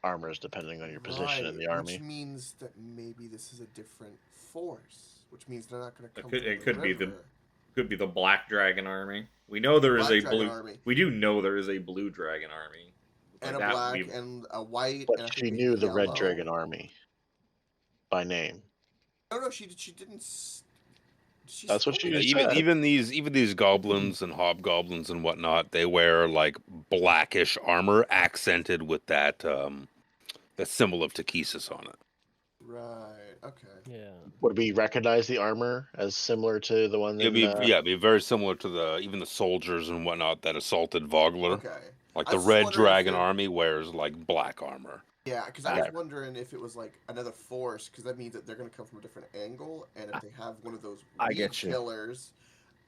I: armors depending on your position in the army.
C: Which means that maybe this is a different force. Which means they're not going to come.
E: It could be the Black Dragon Army. We know there is a blue. We do know there is a blue dragon army.
C: And a black and a white.
I: But
C: and
I: she knew the Red Dragon Army by name.
C: No, she didn't.
I: That's what she
B: said.
I: said.
B: Even these goblins and hobgoblins and whatnot, they wear like blackish armor accented with that symbol of Takesis on it.
C: Right. Okay.
A: Yeah.
I: Would we recognize the armor as similar to the one?
B: It'd be very similar to even the soldiers and whatnot that assaulted Vogler.
C: Okay.
B: Like the Red Dragon Army wears like black armor.
C: Yeah, because I was wondering if it was like another force, because that means that they're going to come from a different angle, and if they have one of those weed killers,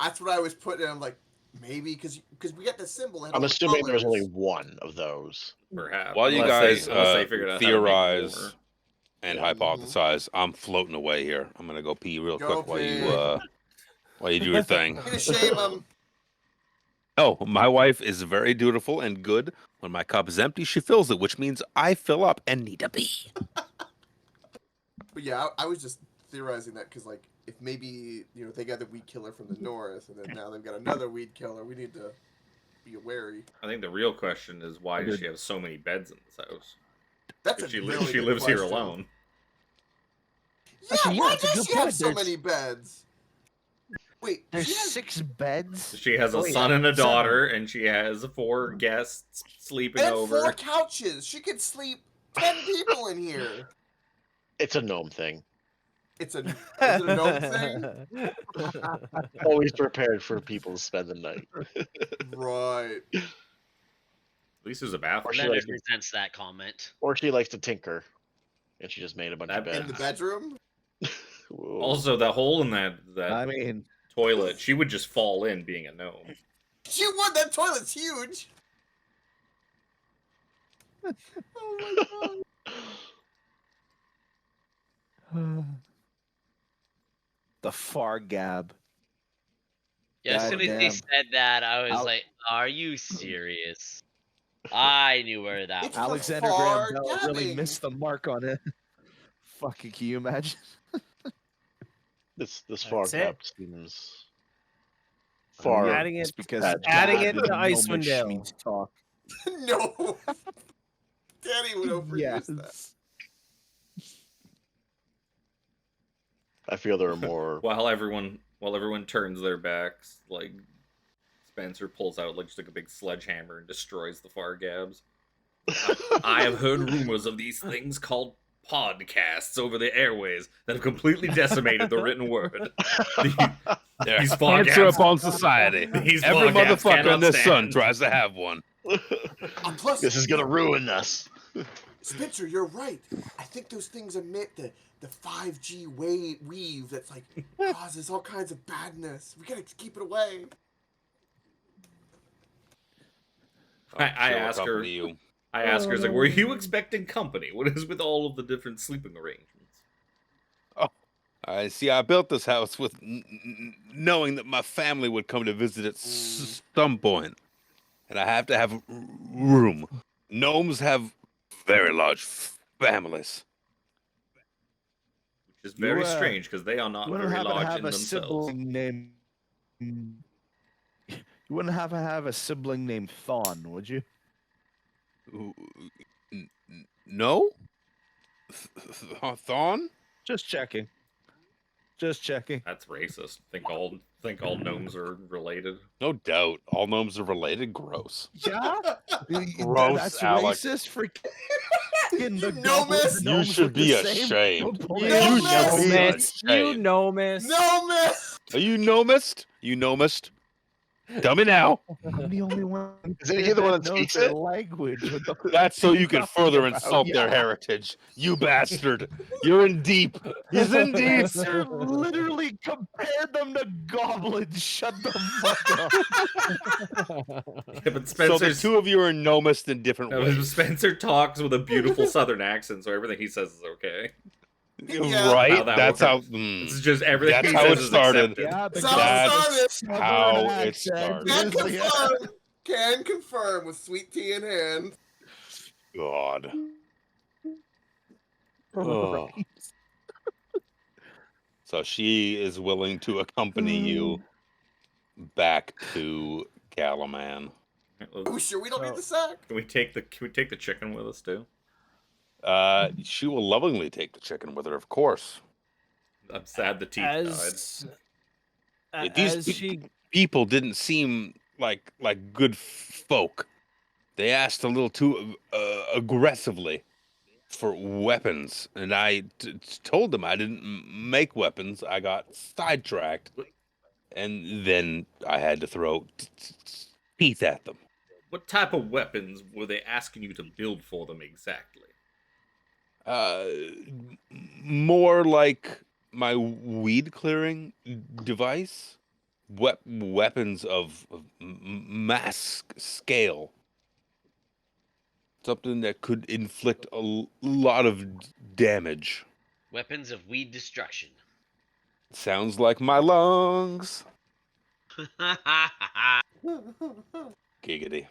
C: that's what I was putting. I'm like, maybe because we got the symbol.
I: I'm assuming there's only one of those.
E: Perhaps.
B: While you guys theorize and hypothesize, I'm floating away here. I'm gonna go pee real quick while you do your thing.
C: Shame them.
B: Oh, my wife is very dutiful and good. When my cup is empty, she fills it, which means I fill up and need a pee.
C: But yeah, I was just theorizing that because, like, if maybe, they got the weed killer from the north, and then now they've got another weed killer, we need to be wary.
E: I think the real question is, why does she have so many beds in this house?
C: That's
E: she lives here alone.
C: Yeah, why does she have so many beds? Wait,
K: there's 6 beds.
E: She has a son and a daughter, and she has 4 guests sleeping over.
C: And 4 couches. She could sleep 10 people in here.
I: It's a gnome thing.
C: Is it a gnome thing?
I: Always prepared for people to spend the night.
C: Right.
E: At least there's a bathroom.
F: Leonard resents that comment.
I: Or she likes to tinker, and she just made a bunch of beds.
C: In the bedroom?
E: Also, the hole in that toilet, she would just fall in being a gnome.
C: She would. That toilet's huge. Oh my
K: god. The far gab.
F: Yeah, as soon as they said that, I was like, "Are you serious?" I knew where that was.
K: Alexander Graham Bell really missed the mark on it. Fucking, can you imagine?
I: This far gap seems far.
A: Adding it
K: because
A: to Icewind Dale.
K: Talk.
C: No. Danny would overuse that.
I: I feel there are more.
E: While everyone turns their backs, like Spencer pulls out like just like a big sledgehammer and destroys the far gabs. I have heard rumors of these things called podcasts over the airways that have completely decimated the written word. These
B: cancer upon society. Every motherfucker in the sun tries to have one.
C: Plus,
I: this is gonna ruin us.
C: Spencer, you're right. I think those things emit the 5G weave that's like causes all kinds of badness. We gotta keep it away.
E: I ask her. I ask her, like, were you expecting company? What is with all of the different sleeping arrangements?
B: Oh, I see. I built this house with knowing that my family would come to visit at some point, and I have to have room. Gnomes have very large families.
E: Which is very
K: You,
E: strange because they are not
K: You wouldn't
E: very
K: happen to
E: large
K: have
E: in
K: a
E: themselves.
K: sibling named. You wouldn't happen to have a sibling named Thon, would you?
B: No? Thon?
K: Just checking. Just checking.
E: That's racist. Think all gnomes are related.
B: No doubt. All gnomes are related. Gross.
K: Yeah?
B: Gross,
K: That's
B: Alex.
K: racist for
C: You
K: the
C: gnomist!
K: the
B: You
K: gnomes
B: should
K: look the
B: be
K: same.
B: ashamed.
K: Don't pull
C: You
K: that
B: You
K: shit.
C: know
B: should be
A: Gnomist. You
B: ashamed.
A: gnomist.
C: Gnomist!
B: Are you gnomist? You gnomist? Tell me now.
K: I'm the only one.
I: Isn't he the one that
K: knows
I: speaks
K: their
I: it?
K: language. What the
B: That's so
K: fuck are
B: you can
K: talking
B: further
K: about?
B: insult their
K: Yeah.
B: heritage. You bastard. You're in deep. He's in deep.
K: Spencer literally compared them to goblins. Shut the fuck up.
E: Yeah, but
B: So the
E: Spencer's
B: two of you are gnomist in different
E: no,
B: ways.
E: Spencer talks with a beautiful Southern accent, so everything he says is okay.
C: Yeah.
B: Right?
E: How that
B: That's
E: works.
B: how.
E: It's just everything
B: That's
E: he
B: how
E: says
B: it
E: is
B: started.
E: accepted.
K: Yeah,
C: That's how it
B: That's
C: started.
B: how it
K: accent.
B: started.
C: Can
K: Seriously, yeah.
C: confirm. Can confirm with sweet tea in hand.
B: God. Oh. So she is willing to accompany you back to Calaman.
C: Are we sure we don't need the sack?
E: Can we take the chicken with us too?
B: She will lovingly take the chicken with her, of course.
E: I'm sad the teeth died.
B: These people didn't seem like good folk. They asked a little too aggressively for weapons, and I told them I didn't make weapons. I got sidetracked, and then I had to throw teeth at them.
E: What type of weapons were they asking you to build for them exactly?
B: More like my weed clearing device. Weapons of mass scale. Something that could inflict a lot of damage.
F: Weapons of weed destruction.
B: Sounds like my lungs. Giggity.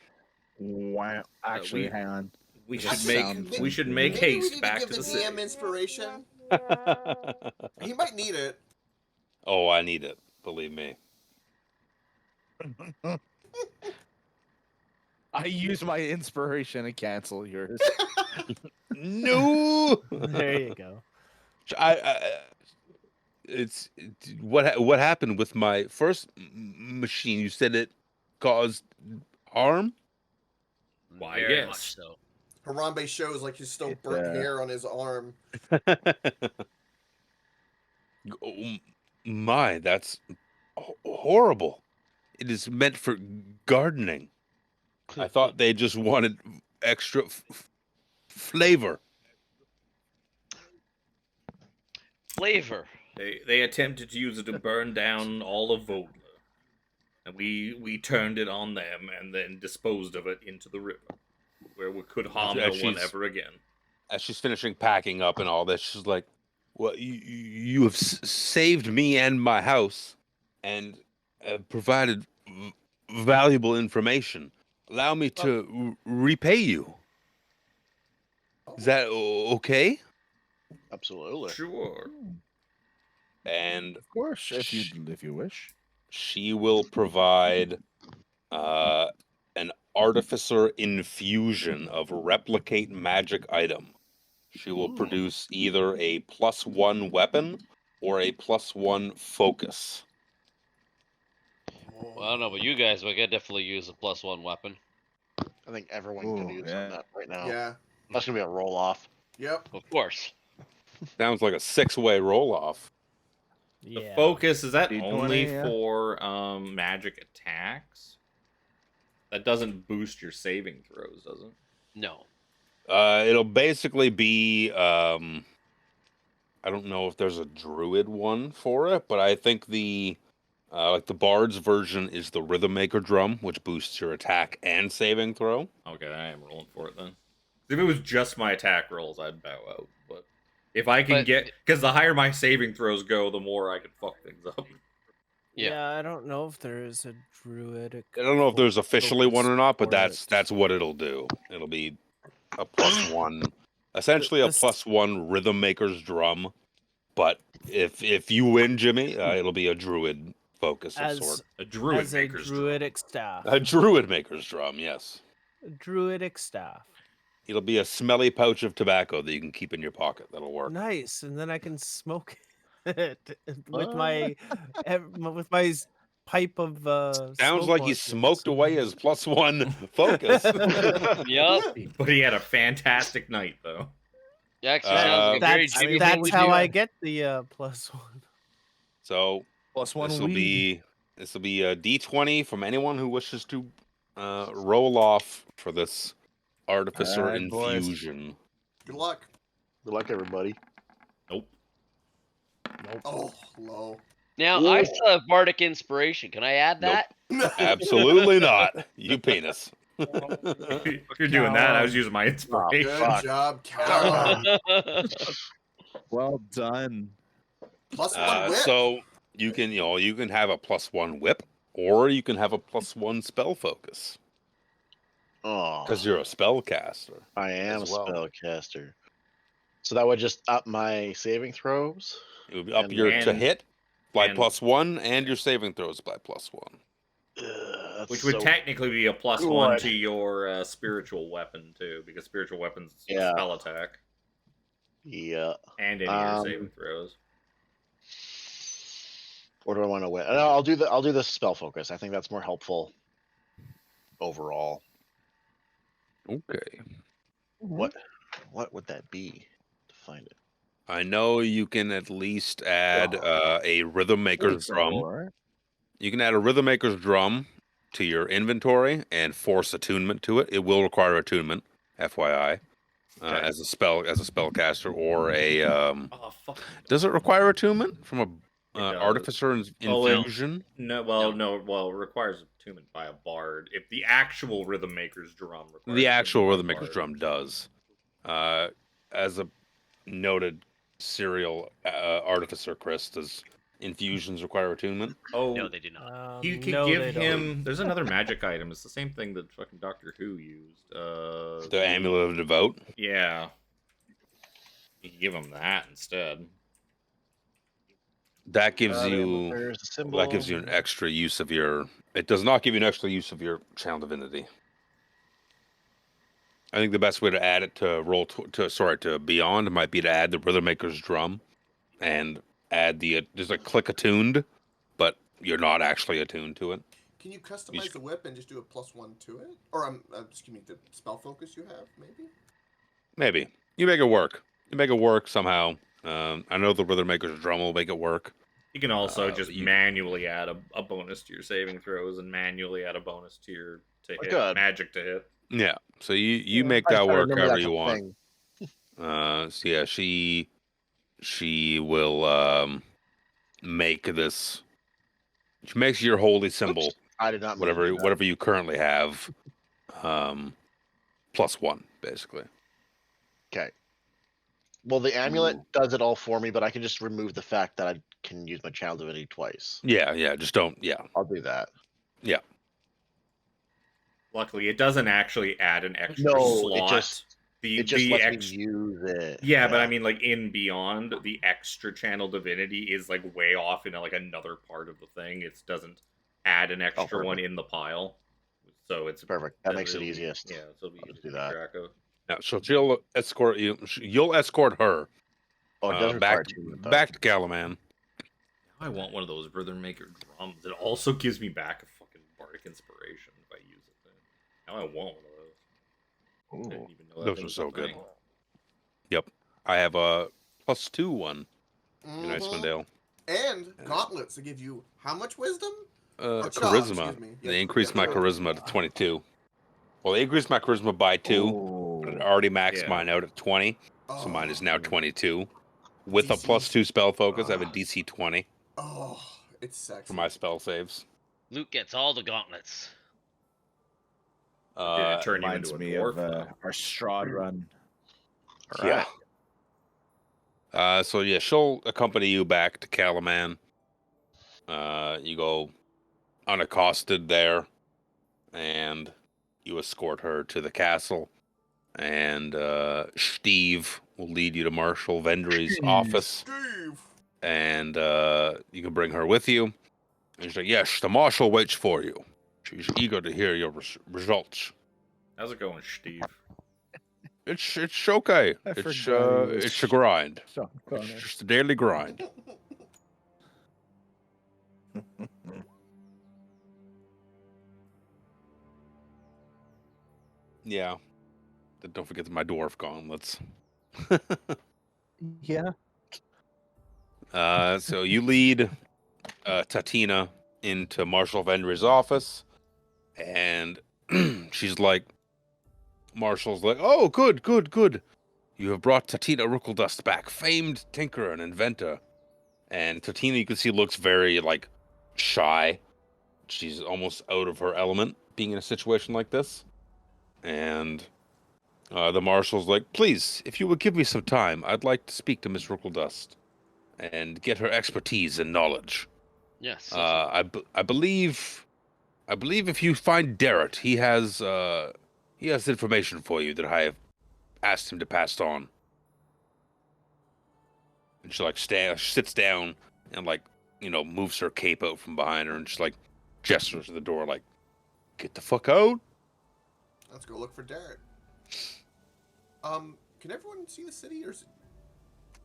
K: Wow. Actually, hang on.
E: We
K: That
E: should make
K: sounds
E: we should
K: weird.
E: make
C: Maybe we
E: haste
C: need to
E: back
C: give
E: to
C: the
E: the city.
C: DM inspiration. He might need it.
B: Oh, I need it. Believe me.
K: I use my inspiration and cancel yours.
B: No.
A: There you go.
B: It's what happened with my first machine. You said it caused harm.
E: Why,
F: Very
E: yes.
F: much so.
C: Harambe shows like his still burnt hair on his arm.
B: Oh my, that's horrible. It is meant for gardening. I thought they just wanted extra flavor.
F: Flavor.
E: They attempted to use it to burn down all of Vodla. And we turned it on them and then disposed of it into the river, where we could harm no one ever again.
B: As she's finishing packing up and all this, she's like, "Well, you have saved me and my house, and provided valuable information. Allow me to repay you. Is that okay?"
I: Absolutely.
E: Sure.
B: And
K: Of course, if you wish.
B: she will provide an artificer infusion of replicate magic item. She will produce either a +1 weapon or a +1 focus.
F: Well, I don't know, but you guys, we could definitely use a +1 weapon.
I: I think everyone can use that right now.
C: Yeah.
I: That's gonna be a roll off.
C: Yep.
F: Of course.
B: Sounds like a 6-way roll off.
E: The focus, is that
K: D20,
E: only
K: yeah.
E: for magic attacks? That doesn't boost your saving throws, does it?
F: No.
B: It'll basically be I don't know if there's a druid one for it, but I think the like the bard's version is the rhythm maker drum, which boosts your attack and saving throw.
E: Okay, I am rolling for it then. If it was just my attack rolls, I'd bow out. But If I can
F: But-
E: get, because the higher my saving throws go, the more I can fuck things up.
F: Yeah.
A: I don't know if there is a druidic.
B: I don't know if there's officially one or not, but
A: focus
B: that's
A: for it.
B: what it'll do. It'll be a +1, essentially a
A: this-
B: +1 rhythm maker's drum. But if you win, Jimmy, it'll be a druid focus of sort.
A: as
E: A druid
A: as a
E: maker's drum.
A: druidic staff.
B: A druid maker's drum, yes.
A: Druidic staff.
B: It'll be a smelly pouch of tobacco that you can keep in your pocket. That'll work.
A: Nice, and then I can smoke it with my pipe of.
B: Sounds
A: smoke
B: like he
A: monsters.
B: smoked away his +1 focus.
F: Yup.
E: But he had a fantastic night, though.
F: Yeah, actually sounds like a very
A: That's
F: Jimmy
A: that's
F: thing.
A: how I get the +1.
B: So
K: +1
B: this will
K: weed.
B: be a D20 from anyone who wishes to roll off for this artificer
K: Alright, boys.
B: infusion.
C: Good luck.
I: Good luck, everybody.
E: Nope.
C: Oh, low.
F: Now, I still have Bardic Inspiration. Can I add that?
B: Absolutely not. You penis.
E: If you're doing that, I was using my inspiration.
C: Good job, Callum.
K: Well done.
C: +1 whip.
B: So you can have a +1 whip, or you can have a +1 spell focus
I: Oh,
B: because you're a spellcaster.
I: I am a
B: as well.
I: spellcaster. So that would just up my saving throws.
B: It would be up
I: And-
B: your to hit by
E: and-
B: +1 and your saving throws by +1.
I: That's
E: Which would
I: so-
E: technically be a +1
I: good.
E: to your spiritual weapon, too, because spiritual weapons is
I: Yeah.
E: a spell attack.
I: Yeah.
E: And any of your saving throws.
I: Or do I want to win? No, I'll do the spell focus. I think that's more helpful overall.
B: Okay.
I: What would that be to find it?
B: I know you can at least add a rhythm maker's drum.
K: Or-
B: You can add a rhythm maker's drum to your inventory and force attunement to it. It will require attunement, FYI,
I: Okay.
B: as a spellcaster or a.
E: Oh, fuck.
B: Does it require attunement from a
E: does.
B: artificer
E: Oh, well,
B: infusion?
E: No, it requires attunement by a bard. If the actual Rhythm Maker's drum requires
B: The actual
E: attunement
B: rhythm
E: by a
B: maker's
E: bard.
B: drum does. As a noted serial artificer, Chris, does infusions require attunement?
E: Oh,
F: No, they do not.
E: you could
A: no,
E: give
A: they don't.
E: him. There's another magic item. It's the same thing that fucking Doctor Who used.
B: The amulet of devote.
E: Yeah. You can give him that instead.
B: That gives
I: There's the symbol.
B: an extra use of your. It does not give you an extra use of your channel divinity. I think the best way to add it to Beyond might be to add the Rhythm Maker's drum, and add there's a click attuned, but you're not actually attuned to it.
C: Can you customize the whip and just do a +1 to it? Or excuse me, the spell focus you have, maybe?
B: Maybe you make it work. You make it work somehow. I know the Rhythm Maker's drum will make it work.
E: You can also
B: but
E: just
B: you-
E: manually add a bonus to your saving throws and manually add a bonus to your to hit,
I: Good.
E: magic to hit.
B: Yeah. So you make
I: I
B: that
I: just gotta
B: work
I: remember
B: however
I: that's
B: you
I: a
B: want.
I: thing.
B: So yeah, she will make this. She makes your holy symbol,
I: Oops, I did not. mean to do that.
B: whatever you currently have, +1 basically.
I: Okay. Well, the amulet does it all for me, but I can just remove the fact that I can use my child divinity twice.
B: Yeah. Just don't. Yeah.
I: I'll do that.
E: Luckily, it doesn't actually add an extra
I: No,
E: slot.
I: it just lets
E: ex-
I: me use it.
E: Yeah, but I mean, like in Beyond, the extra channel divinity is like way off in like another part of the thing. It doesn't add an extra one in the pile, so it's
I: Perfect. That makes it
E: it'll be-
I: easiest.
E: Yeah, so it'll be
I: I'll
E: easy
I: just do
E: to
I: that.
E: keep track of.
B: Now, so she'll escort you. You'll escort her
I: Oh, it does require attunement, though.
B: back to Calaman.
E: Now I want one of those Rhythm Maker drums. It also gives me back a fucking Bardic Inspiration if I use it. Then. Now I want one of those. I
I: Ooh.
E: didn't even know that
B: Those
E: thing
B: are
E: was
B: so
E: a
B: good.
E: thing.
B: Yep. I have a +2 one in
C: Mhm.
B: Icewind Dale.
C: And gauntlets to give you how much wisdom?
B: Charisma.
C: excuse me. Yeah,
B: They increased my
C: yeah.
B: charisma to 22. Well, they increased my charisma by 2, but it already maxed
E: Yeah.
B: mine out at 20, so mine is now
C: Oh.
B: 22. With a
C: DC.
B: +2 spell focus, I have a
C: Ah.
B: DC 20
C: Oh, it's sexy.
B: for my spell saves.
F: Luke gets all the gauntlets.
E: Did it turn you
K: Reminds
E: into a
K: me
E: dwarf?
K: of
E: though?
K: our Strahd run.
B: Yeah. So yeah, she'll accompany you back to Calaman. You go unaccosted there, and you escort her to the castle. And Steve will lead you to Marshal Vendry's office,
C: Steve.
B: and you can bring her with you. And she's like, "Yes, the Marshal waits for you. She's eager to hear your results."
E: How's it going, Steve?
B: It's okay.
K: I
B: It's
K: forgot he was
B: it's a grind.
K: Sean
B: It's
K: Connery.
B: just a daily grind. Yeah. Don't forget my dwarf gauntlets.
K: Yeah.
B: So you lead Tatina into Marshal Vendry's office, and she's like, Marshall's like, "Oh, good, good, good. You have brought Tatina Rookeldust back, famed tinkerer and inventor." And Tatina, you can see, looks very like shy. She's almost out of her element being in a situation like this. And the marshal's like, "Please, if you would give me some time, I'd like to speak to Miss Rookeldust and get her expertise and knowledge.
F: Yes.
B: I believe if you find Derek, he has information for you that I have asked him to pass on." And she like sits down and like moves her cape out from behind her and just like gestures to the door like, "Get the fuck out."
C: Let's go look for Derek. Can everyone see the city, or is it...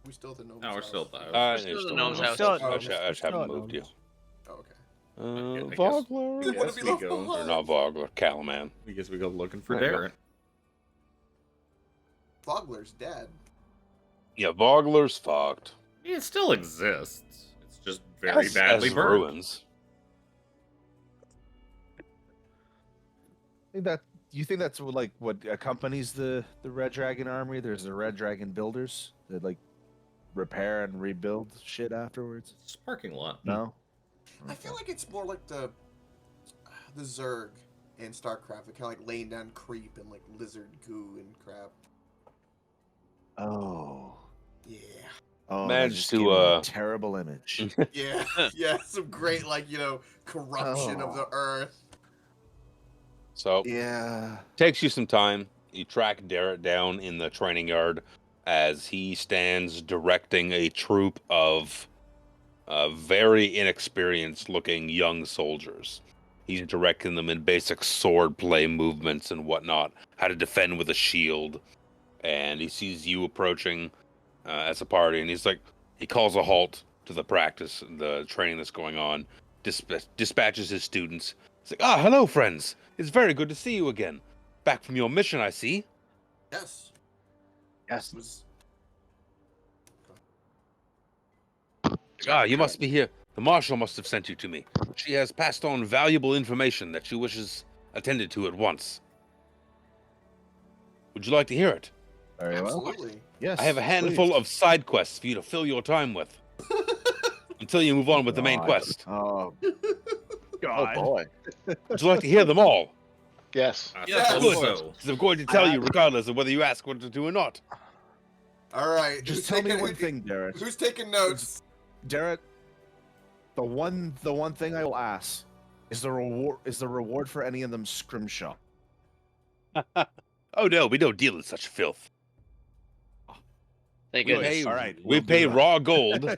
C: we still at the gnome's
E: No, we're
C: house?
E: still there.
F: We're still at the gnome's house.
B: I just haven't moved you.
C: Oh, okay.
E: I guess-
B: Vogler.
C: Didn't want to
E: Yes,
C: be
E: we
C: left
E: go.
C: behind.
B: Or not Vogler, Calaman.
E: I guess we go looking for
B: There you go.
E: Darren.
C: Vogler's dead.
B: Yeah, Vogler's fucked.
E: It still exists. It's just very badly
B: as
E: burned.
B: ruins.
K: You think that's like what accompanies the Red Dragon army? There's the Red Dragon builders that like repair and rebuild shit afterwards.
E: It's a parking lot.
K: No.
C: I feel like it's more like the Zerg in StarCraft, kind of like laying down creep and like lizard goo and crap.
K: Oh.
C: Yeah.
K: Oh,
B: Managed
K: that just
B: to,
K: gave me a terrible image.
C: Yeah. Yeah. Some great corruption of the earth.
B: So
K: Yeah.
B: takes you some time. You track Derek down in the training yard as he stands directing a troop of very inexperienced looking young soldiers. He's directing them in basic sword play movements and whatnot, how to defend with a shield. And he sees you approaching as a party, and he calls a halt to the practice, the training that's going on, dispatches his students. He's like, "Ah, hello, friends. It's very good to see you again. Back from your mission, I see."
C: Yes.
K: Yes.
C: It was...
B: "Ah, you must be here. The Marshal must have sent you to me. She has passed on valuable information that she wishes attended to at once. Would you like to hear it?"
K: Very well.
C: Absolutely.
K: Yes.
B: "I have a handful
K: please.
B: of side quests for you to fill your time with until you move on with the main
K: God.
B: quest.
K: Oh,
I: Oh
K: God.
I: boy.
B: Would you like to hear them all?
I: Yes.
E: I
C: Yeah.
E: suppose
B: Good.
E: so.
B: Because I'm going to tell you regardless of whether you ask what to do or not."
C: All right.
K: Just tell me one thing, Derek.
C: Who's taking notes?
K: Derek, the one thing I will ask is the reward for any of them scrimshaw.
B: Oh no, we don't deal in such filth.
F: Thank
B: We
F: goodness.
B: pay,
K: All right,
B: we
K: we'll do
B: pay
K: that.
B: raw gold.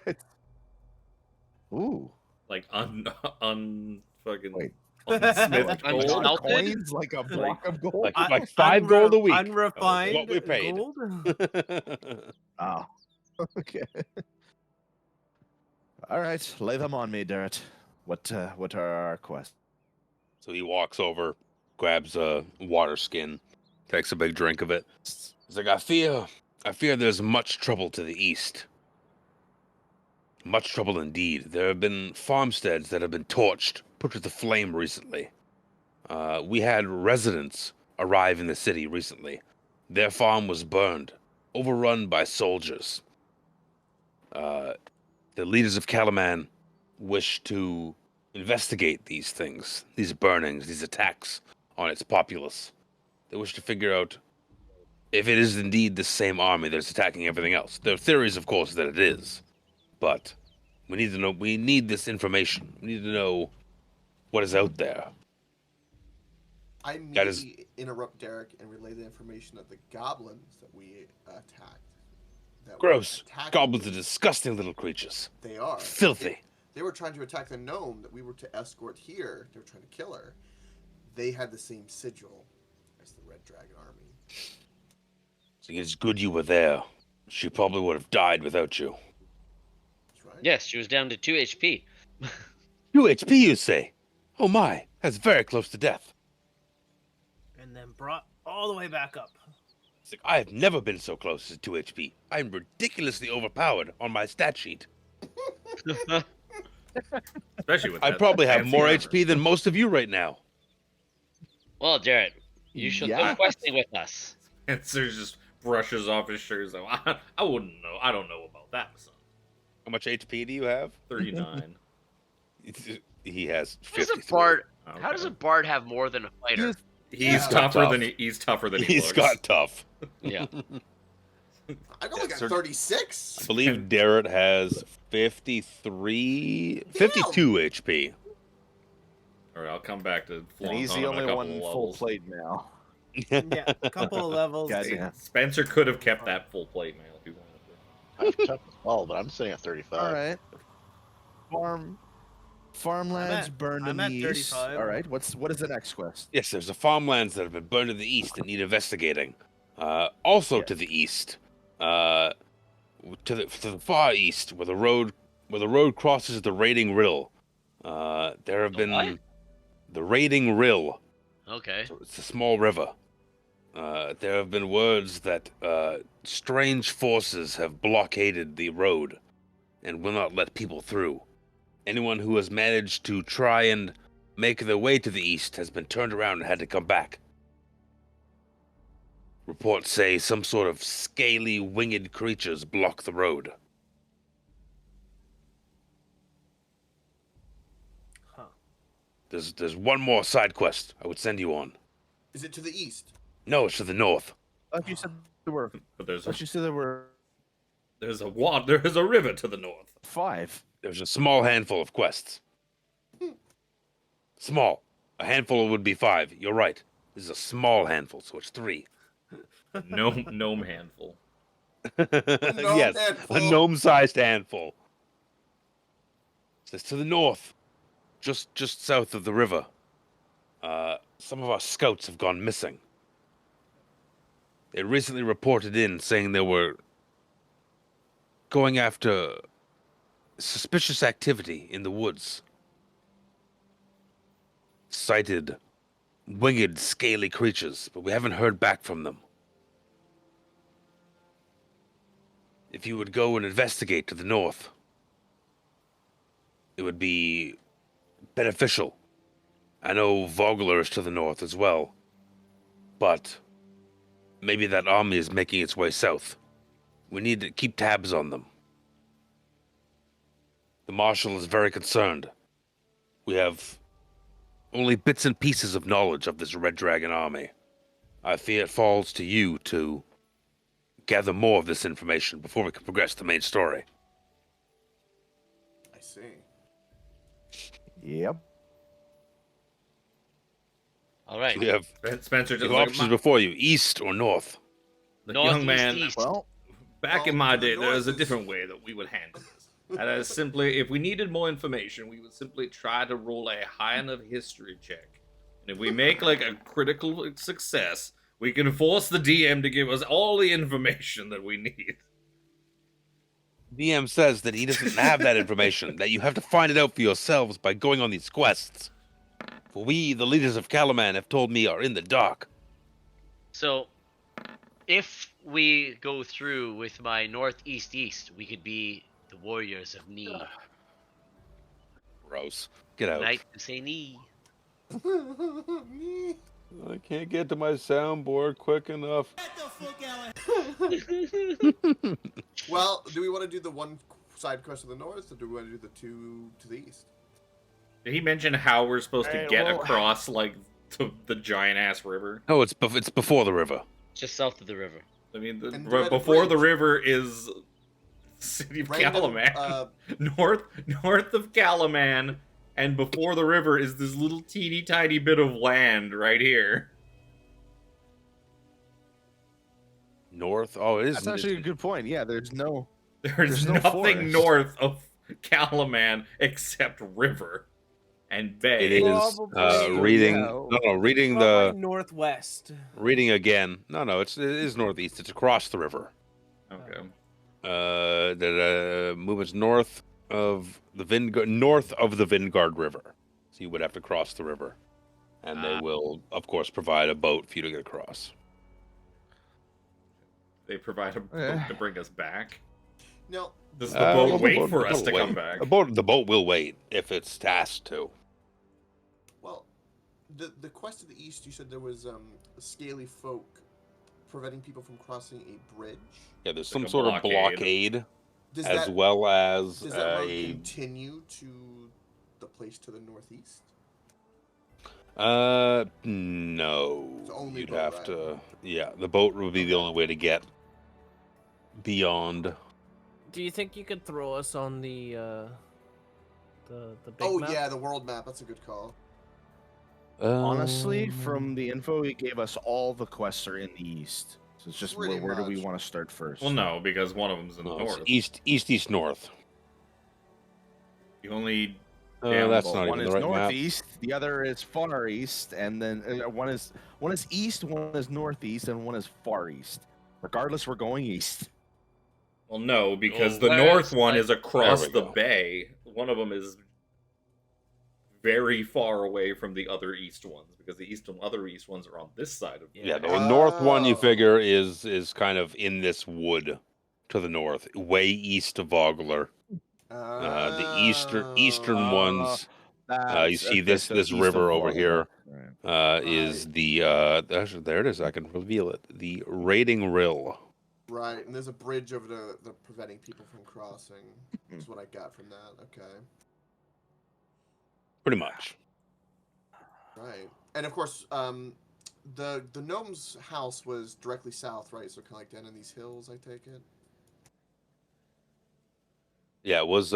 K: Ooh.
E: Like fucking
K: Wait.
E: Smith
F: Like
E: gold.
F: unsmelted?
K: Coins like a block of gold.
B: like 5 gold a week.
A: Unrefined
B: What we paid.
A: gold.
K: Oh. Okay. All right, lay them on me, Derek. What are our quests?
B: So he walks over, grabs a water skin, takes a big drink of it. He's like, I fear there's much trouble to the east. Much trouble indeed. There have been farmsteads that have been torched, put to the flame recently. We had residents arrive in the city recently. Their farm was burned, overrun by soldiers. The leaders of Calaman wish to investigate these things, these burnings, these attacks on its populace. They wish to figure out if it is indeed the same army that's attacking everything else. There are theories, of course, that it is, but we need to know. We need this information. We need to know what is out there.
C: I immediately interrupt Derek and relay the information that the goblins that we attacked.
B: Gross. Goblins are disgusting little creatures.
C: They are.
B: Filthy.
C: They were trying to attack the gnome that we were to escort here. They were trying to kill her. They had the same sigil as the Red Dragon Army.
B: So it's good you were there. She probably would have died without you.
C: That's right.
F: Yes, she was down to 2 HP.
B: 2 HP, you say? Oh my, that's very close to death.
A: And then brought all the way back up.
B: It's like, I have never been so close to 2 HP. I'm ridiculously overpowered on my stat sheet.
E: Especially with
B: I
E: that
B: probably have
E: fancy
B: more
E: armor.
B: HP than most of you right now.
F: Well, Jared, you should
D: Yeah.
F: go questing with us.
E: And Sir just brushes off his shirt. So I wouldn't know. I don't know about that, son.
B: How much HP do you have?
E: 39.
B: He has
F: How does a
B: 53.
F: bard?
E: Okay.
F: How does a bard have more than a fighter?
E: He's
B: got
E: tougher
B: tough.
E: than he's tougher than he
B: He's
E: looks.
B: got tough.
F: Yeah.
C: I've only got
B: Sir-
C: 36.
B: I believe Darrett has 53, 52 HP.
E: All right, I'll come back to
K: And
E: flaunt
K: he's
E: on
K: the
E: him in a
K: only
E: couple
K: one
E: of
K: full
E: levels.
K: plate now.
A: Yeah, a couple of levels.
K: Goddamn.
E: Spencer could have kept that full plate mail if he wanted to.
I: I've tough as well, but I'm sitting at 35.
K: All right. Farmlands burned
A: I'm
K: in
A: at
K: the east.
A: 35.
K: All right. What is the next quest?
B: Yes, there's the farmlands that have been burned in the east that need investigating. Also
K: Yeah.
B: to the east, to the far east, where the road crosses the Raiding Rill. There have been
F: what?
B: the Raiding Rill.
F: Okay.
B: So it's a small river. There have been words that strange forces have blockaded the road and will not let people through. Anyone who has managed to try and make their way to the east has been turned around and had to come back. Reports say some sort of scaly, winged creatures block the road.
A: Huh.
B: There's one more side quest I would send you on.
C: Is it to the east?
B: No, it's to the north.
K: I thought you said there were.
E: But there's
K: I thought you said there were
E: there's a river to the north.
K: 5.
B: There's a small handful of quests. Small. A handful would be 5. You're right. This is a small handful, so it's 3.
E: Gnome handful.
B: Yes,
C: handful.
B: a gnome-sized handful. It's to the north, just south of the river. Some of our scouts have gone missing. They recently reported in saying they were going after suspicious activity in the woods. Sighted winged, scaly creatures, but we haven't heard back from them. If you would go and investigate to the north, it would be beneficial. I know Vogler is to the north as well, but maybe that army is making its way south. We need to keep tabs on them. The Marshal is very concerned. We have only bits and pieces of knowledge of this Red Dragon army. I fear it falls to you to gather more of this information before we can progress the main story.
C: I see.
K: Yep.
F: All right.
B: You have
E: Spencer just
B: two
E: like,
B: options before you, east or north.
E: the
F: North,
E: young man.
F: east, east.
K: Well,
E: Back in
C: Well,
E: my
C: to the
E: day, there was a
C: north
E: different
C: is-
E: way that we would handle this. And as simply, if we needed more information, we would simply try to roll a high enough history check. And if we make like a critical success, we can force the DM to give us all the information that we need.
B: DM says that he doesn't have that information, that you have to find it out for yourselves by going on these quests. For we, the leaders of Calaman, have told me are in the dark.
F: So, if we go through with my northeast east, we could be the warriors of knee.
B: Gross. Get out.
F: Knight to say knee.
B: I can't get to my soundboard quick enough.
C: Well, do we want to do the one side quest to the north, or do we want to do the two to the east?
E: Did he mention how we're supposed to
K: Hey,
E: get
K: well-
E: across like the giant ass river?
B: No, it's before the river.
F: Just south of the river.
E: I mean,
C: And they're at a
E: before the
C: bridge.
E: river is the city of
C: Random,
E: Calaman. North of Calaman, and before the river is this little teeny tiny bit of land right here.
B: North. Oh, it is.
K: That's actually a good point. Yeah, there's no
E: There's
K: no
E: nothing
K: forest.
E: north of Calaman except river and bay.
B: It is
A: Probably,
B: reading.
K: yeah.
B: No, reading
A: Probably
B: the
A: northwest.
B: reading again. No, it is northeast. It's across the river.
E: Okay.
B: The movements north of the Vingard River. So you would have to cross the river, and they will, of course, provide a boat for you to get across.
E: They provide a boat to bring us back.
C: No.
E: Does the boat
B: well,
E: wait
B: the
E: for
B: boat
E: us
B: will
E: to
B: wait.
E: come back?
B: The boat will wait if it's tasked to.
C: Well, the quest to the east, you said there was scaly folk preventing people from crossing a bridge.
B: Yeah, there's
E: Like
B: some
E: a
B: sort of blockade,
C: Does
B: as
C: that
B: well as
C: does that road
B: a.
C: continue to the place to the northeast?
B: No.
C: It's only
B: You'd
C: boat
B: have
C: ride.
B: to. Yeah, the boat would be the only way to get beyond.
A: Do you think you could throw us on the big
C: Oh
A: map?
C: yeah, the world map. That's a good call.
K: Honestly, from the info he gave us, all the quests are in the east. So it's just
C: Pretty
K: where do we
C: much.
K: want to start first?
E: Well, no, because one of them's in the
B: No, it's
E: north.
B: east, north.
E: The only Damn,
B: That's
K: Well,
B: not
K: one
B: even
K: is
B: the right map.
K: northeast, the other is far east, and then one is east, one is northeast, and one is far east. Regardless, we're going east.
E: Well, no, because
F: Well,
E: the
F: where's,
E: north one
F: like-
E: is across
B: There we
E: the
B: go.
E: bay. One of them is very far away from the other east ones, because the other east ones are on this side of the
B: Yeah,
E: bay.
B: the north one you
C: Oh.
B: figure is kind of in this wood to the north, way east of Vogler. The eastern
C: Oh.
B: ones. You see
K: Okay, so
B: this
K: east
B: river
K: of
B: over
K: Vogler.
B: here
K: Right.
B: is the actually, there it is. I can reveal it. The Raiding Rill.
C: Right, and there's a bridge over the preventing people from crossing. That's what I got from that. Okay.
B: Pretty much.
C: Right, and of course, the gnome's house was directly south, right? So kind of like down in these hills, I take it.
B: Yeah, it was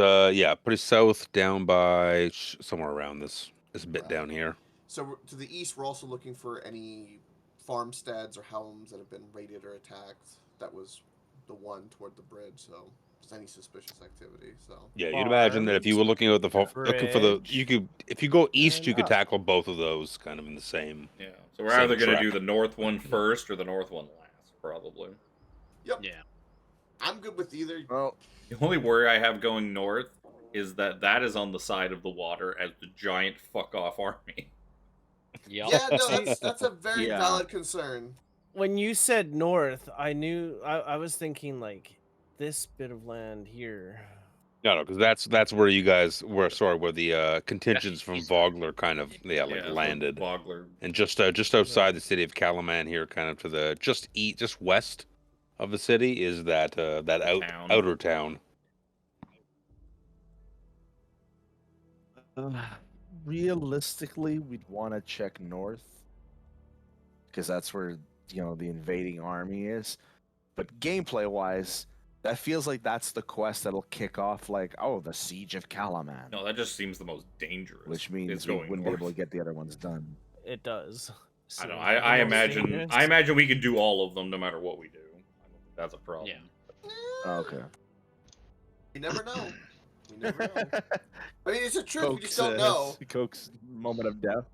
B: pretty south down by somewhere around this bit
C: Right.
B: down here.
C: So to the east, we're also looking for any farmsteads or homes that have been raided or attacked. That was the one toward the bridge. So just any suspicious activity. So
B: Yeah, you'd imagine that if you were looking at looking for the if you go east, you could tackle both of those kind of in the same.
E: Yeah, so we're
B: Same
E: either going to
B: track.
E: do the north one first or the north one last, probably.
C: yep,
F: Yeah.
C: I'm good with either.
K: Well,
E: The only worry I have going north is that is on the side of the water as the giant fuck-off army.
F: Yep.
C: Yeah, no, that's a very
K: Yeah.
C: valid concern.
A: When you said north, I knew I was thinking like this bit of land here.
B: No, because that's where you guys were. Sorry, where the contingents from Vogler kind of
E: So
B: landed,
E: Vogler.
B: and just outside the city of Calaman here, kind of to the just west of the city is that
E: Town.
B: outer town.
K: realistically, we'd want to check north because that's where the invading army is. But gameplay-wise, that feels like that's the quest that'll kick off, like, oh, the Siege of Calaman,
E: No, that just seems the most dangerous.
K: which means
E: it's
K: we
E: going
K: wouldn't
E: north.
K: be able to get the other ones done.
A: It does.
E: I don't know.
A: So,
E: I
A: the most
E: imagine
A: dangerous-
E: I imagine we can do all of them no matter what we do. I don't think that's a problem.
F: Yeah.
K: Oh, okay.
C: You never know. We never know. I mean, it's the truth. We just don't know.
K: Coke's moment of death.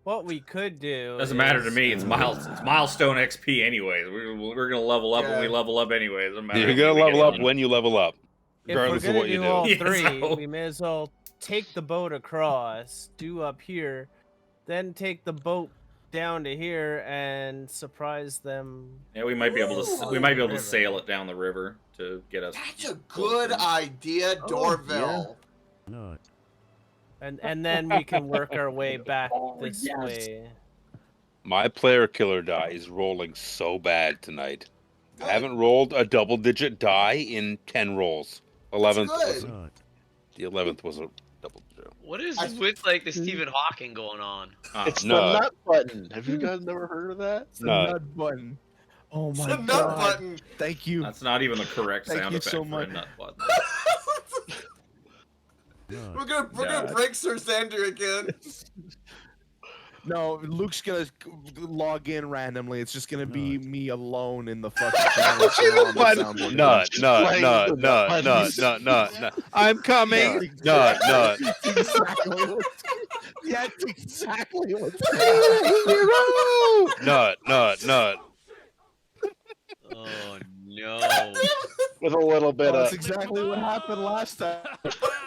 A: What we could do
E: Doesn't matter to
A: is-
E: me. It's milestone XP anyways. We're gonna level up when we
C: Yeah.
E: level up anyways. Doesn't matter
B: You're
E: if
B: gonna
E: we
B: level
E: get
B: up
E: one.
B: when you level up,
A: If we're
B: regardless of
A: gonna
B: what you
A: do
B: do.
A: all
E: Yeah,
A: three,
E: so-
A: we may as well take the boat across, do up here, then take the boat down to here and surprise them.
E: Yeah, we might be able to
C: Ooh.
E: we might be able to
A: River.
E: sail it down the river to get us.
C: That's a good idea,
K: Oh,
C: Dorville.
A: And then we can work our way back this way.
B: My player killer die is rolling so bad tonight.
C: Good.
B: I haven't rolled a double-digit die in 10 rolls. 11th
C: That's
B: was
C: good.
B: the 11th was a double-digit.
F: What is
C: I-
F: with like the Stephen Hawking going on?
E: Ah,
I: It's
B: No.
I: the nut button. Have you guys never heard of that?
K: It's the
B: No.
K: nut button. Oh
C: It's
K: my
C: a nut
K: god!
C: button.
K: Thank you.
E: That's not even the correct
K: Thank
E: sound
K: you
E: effect
K: so
E: for
K: much.
E: a nut button.
C: We're gonna break Sir Xander again.
K: No, Luke's gonna log in randomly. It's just gonna be
G: Nut.
K: me alone in the fucking channel on the
B: What?
K: soundboard.
B: Nut, nut,
I: Playing
B: nut,
I: the
B: nut,
I: nut
B: nut,
I: buttons.
B: nut. I'm coming. Nut, nut.
K: That's exactly what's. Yeah, that's exactly what's.
B: Hero. Nut, nut, nut.
F: Oh no.
I: With a little bit
K: That's
I: of
K: exactly what happened last time.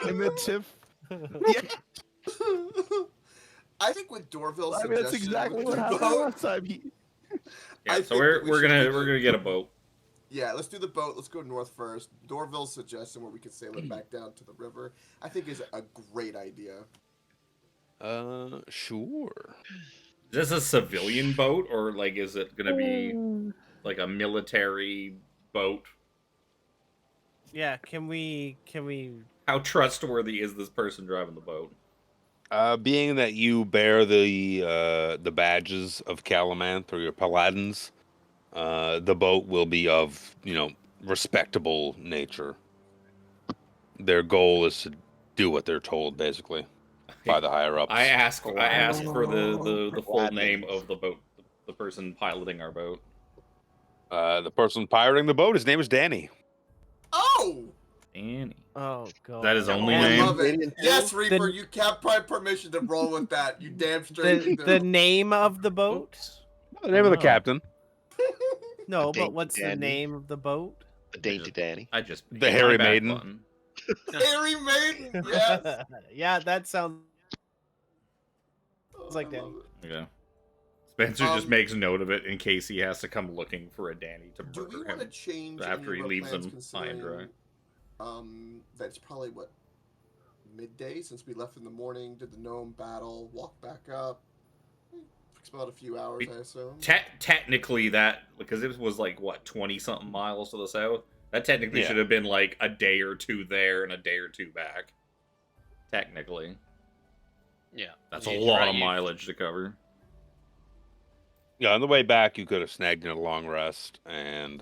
K: And then Tiff. Yeah,
C: I think with Dorville's
K: I mean that's
C: suggestion
K: exactly
C: with
K: what
C: the
K: happened
C: boat,
K: last time.
E: Yeah,
C: I
E: so
C: think
E: we're
C: that we
E: we're
C: should
E: gonna
C: do
E: we're
C: the-
E: gonna get a boat.
C: Yeah, let's do the boat. Let's go north first. Dorville's suggestion where we could sail it back down to the river, I think is a great idea.
B: Sure.
E: Is this a civilian boat or like is it gonna be like a military boat?
A: Yeah, can we
E: How trustworthy is this person driving the boat?
B: Being that you bear the badges of Calamanth or your paladins, the boat will be of, respectable nature. Their goal is to do what they're told, basically, by the higher ups.
E: I ask for the full
I: Paladins.
E: name of the boat, the person piloting our boat.
B: The person pirating the boat, his name is Danny.
C: Oh!
E: Annie.
A: Oh god.
E: That is only
C: I
E: name?
C: love it.
I: Canadian
C: Yes, Reaper,
A: The-
C: you have prime permission to roll with that. You damn straight you
A: the
C: do.
A: name of the boat?
B: The name of the
E: Oh.
B: captain,
A: No,
I: Dainty
A: but what's the
I: Dandy.
A: name of the boat?
I: the Dainty Danny.
E: I just
B: The
E: hit
B: hairy
E: my back
B: maiden.
E: button.
C: Harry Maiden, yes.
A: Yeah, that sounds like
C: I
A: Danny.
C: love it.
E: Yeah. Spencer just
C: Um,
E: makes note of it in case he has to come looking for a Danny to
C: Do we
E: murder
C: want to
E: him.
C: change
E: after
C: any
E: he
C: of our
E: leaves
C: plans
E: him high and dry?
C: considering, that's probably what, midday since we left in the morning, did the gnome battle, walked back up. Takes about a few hours, I assume.
E: Technically, that because it was like what 20-something miles to the south. That technically
B: Yeah.
E: should have been like a day or two there and a day or two back. Technically,
F: Yeah.
E: that's a
F: You're
E: lot
F: right,
E: of
F: you-
E: mileage to cover.
B: Yeah, on the way back, you could have snagged in a long rest, and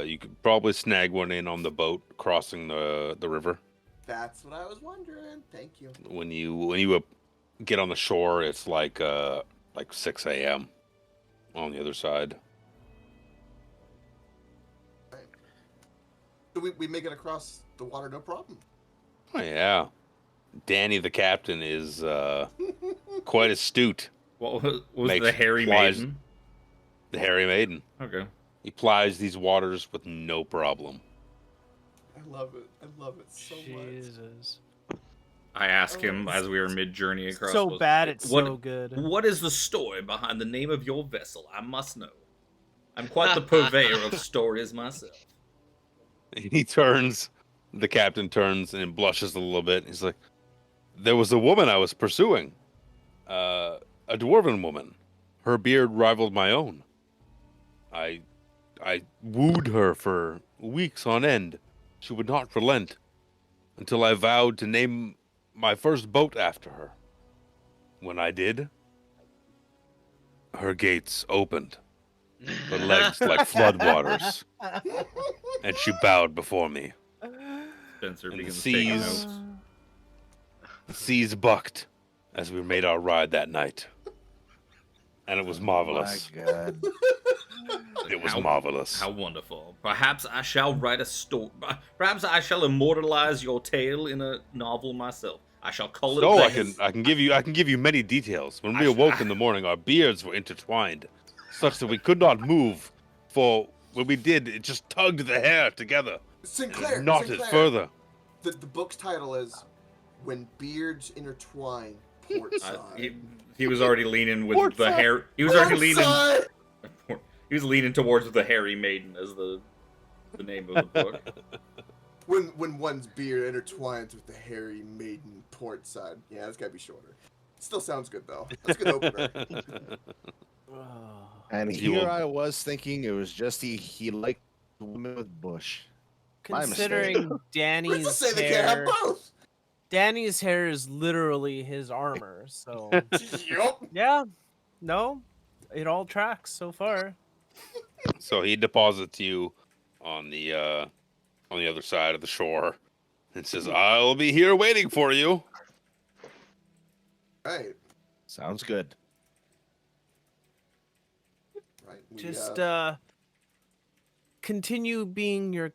B: you could probably snag one in on the boat crossing the river.
C: That's what I was wondering. Thank you.
B: When you get on the shore, it's like 6 a.m. on the other side.
C: So we make it across the water, no problem.
B: Oh yeah, Danny the captain is quite astute.
E: What was
B: Makes
E: the hairy
B: flies-
E: maiden?
B: The hairy maiden.
E: Okay.
B: He plies these waters with no problem.
C: I love it. I love it so much.
A: Jesus.
E: I asked him as we were mid-journey across.
A: So
E: was,
A: bad it's
E: what,
A: so good.
E: What is the story behind the name of your vessel? I must know. I'm quite the purveyor of stories myself.
B: The captain turns and blushes a little bit. He's like, there was a woman I was pursuing. A dwarven woman. Her beard rivaled my own. I wooed her for weeks on end. She would not relent until I vowed to name my first boat after her. When I did, her gates opened, her legs like floodwaters, and she bowed before me.
E: Spencer
B: And the
E: begins taking
B: seas-
E: notes.
B: The seas bucked as we made our ride that night. And it was marvelous.
K: My God.
B: It was
E: How-
B: marvelous.
E: How wonderful. Perhaps I shall write a story. Perhaps I shall immortalize your tale in a novel myself. I shall call it.
B: So
E: the-
B: I can give you many details. When we
E: I-
B: awoke in the morning, our beards were intertwined, such that we could not move. For when we did, it just tugged the hair together,
C: Sinclair,
B: and knotted
C: Sinclair,
B: further.
C: The book's title is "When Beards Intertwine." Port side.
E: he was already leaning with
B: Port
E: the
B: side.
E: hair. He was already
C: Port
E: leaning.
C: side!
E: He was leaning towards the hairy maiden as the name of the book.
C: When one's beard intertwines with the hairy maiden port side. Yeah, that's gotta be shorter. Still sounds good though. That's a good opener.
K: And
B: You
K: here
B: will-
K: I was thinking it was just he liked women with bush. My mistake.
A: Considering
C: Who's to
A: Danny's
C: say they can't have
A: hair,
C: both?
A: Danny's hair is literally his armor. So
C: Yup.
A: yeah, no, it all tracks so far.
B: So he deposits you on the other side of the shore and says, "I'll be here waiting for you."
C: Right.
K: Sounds good.
C: Right.
A: Just continue being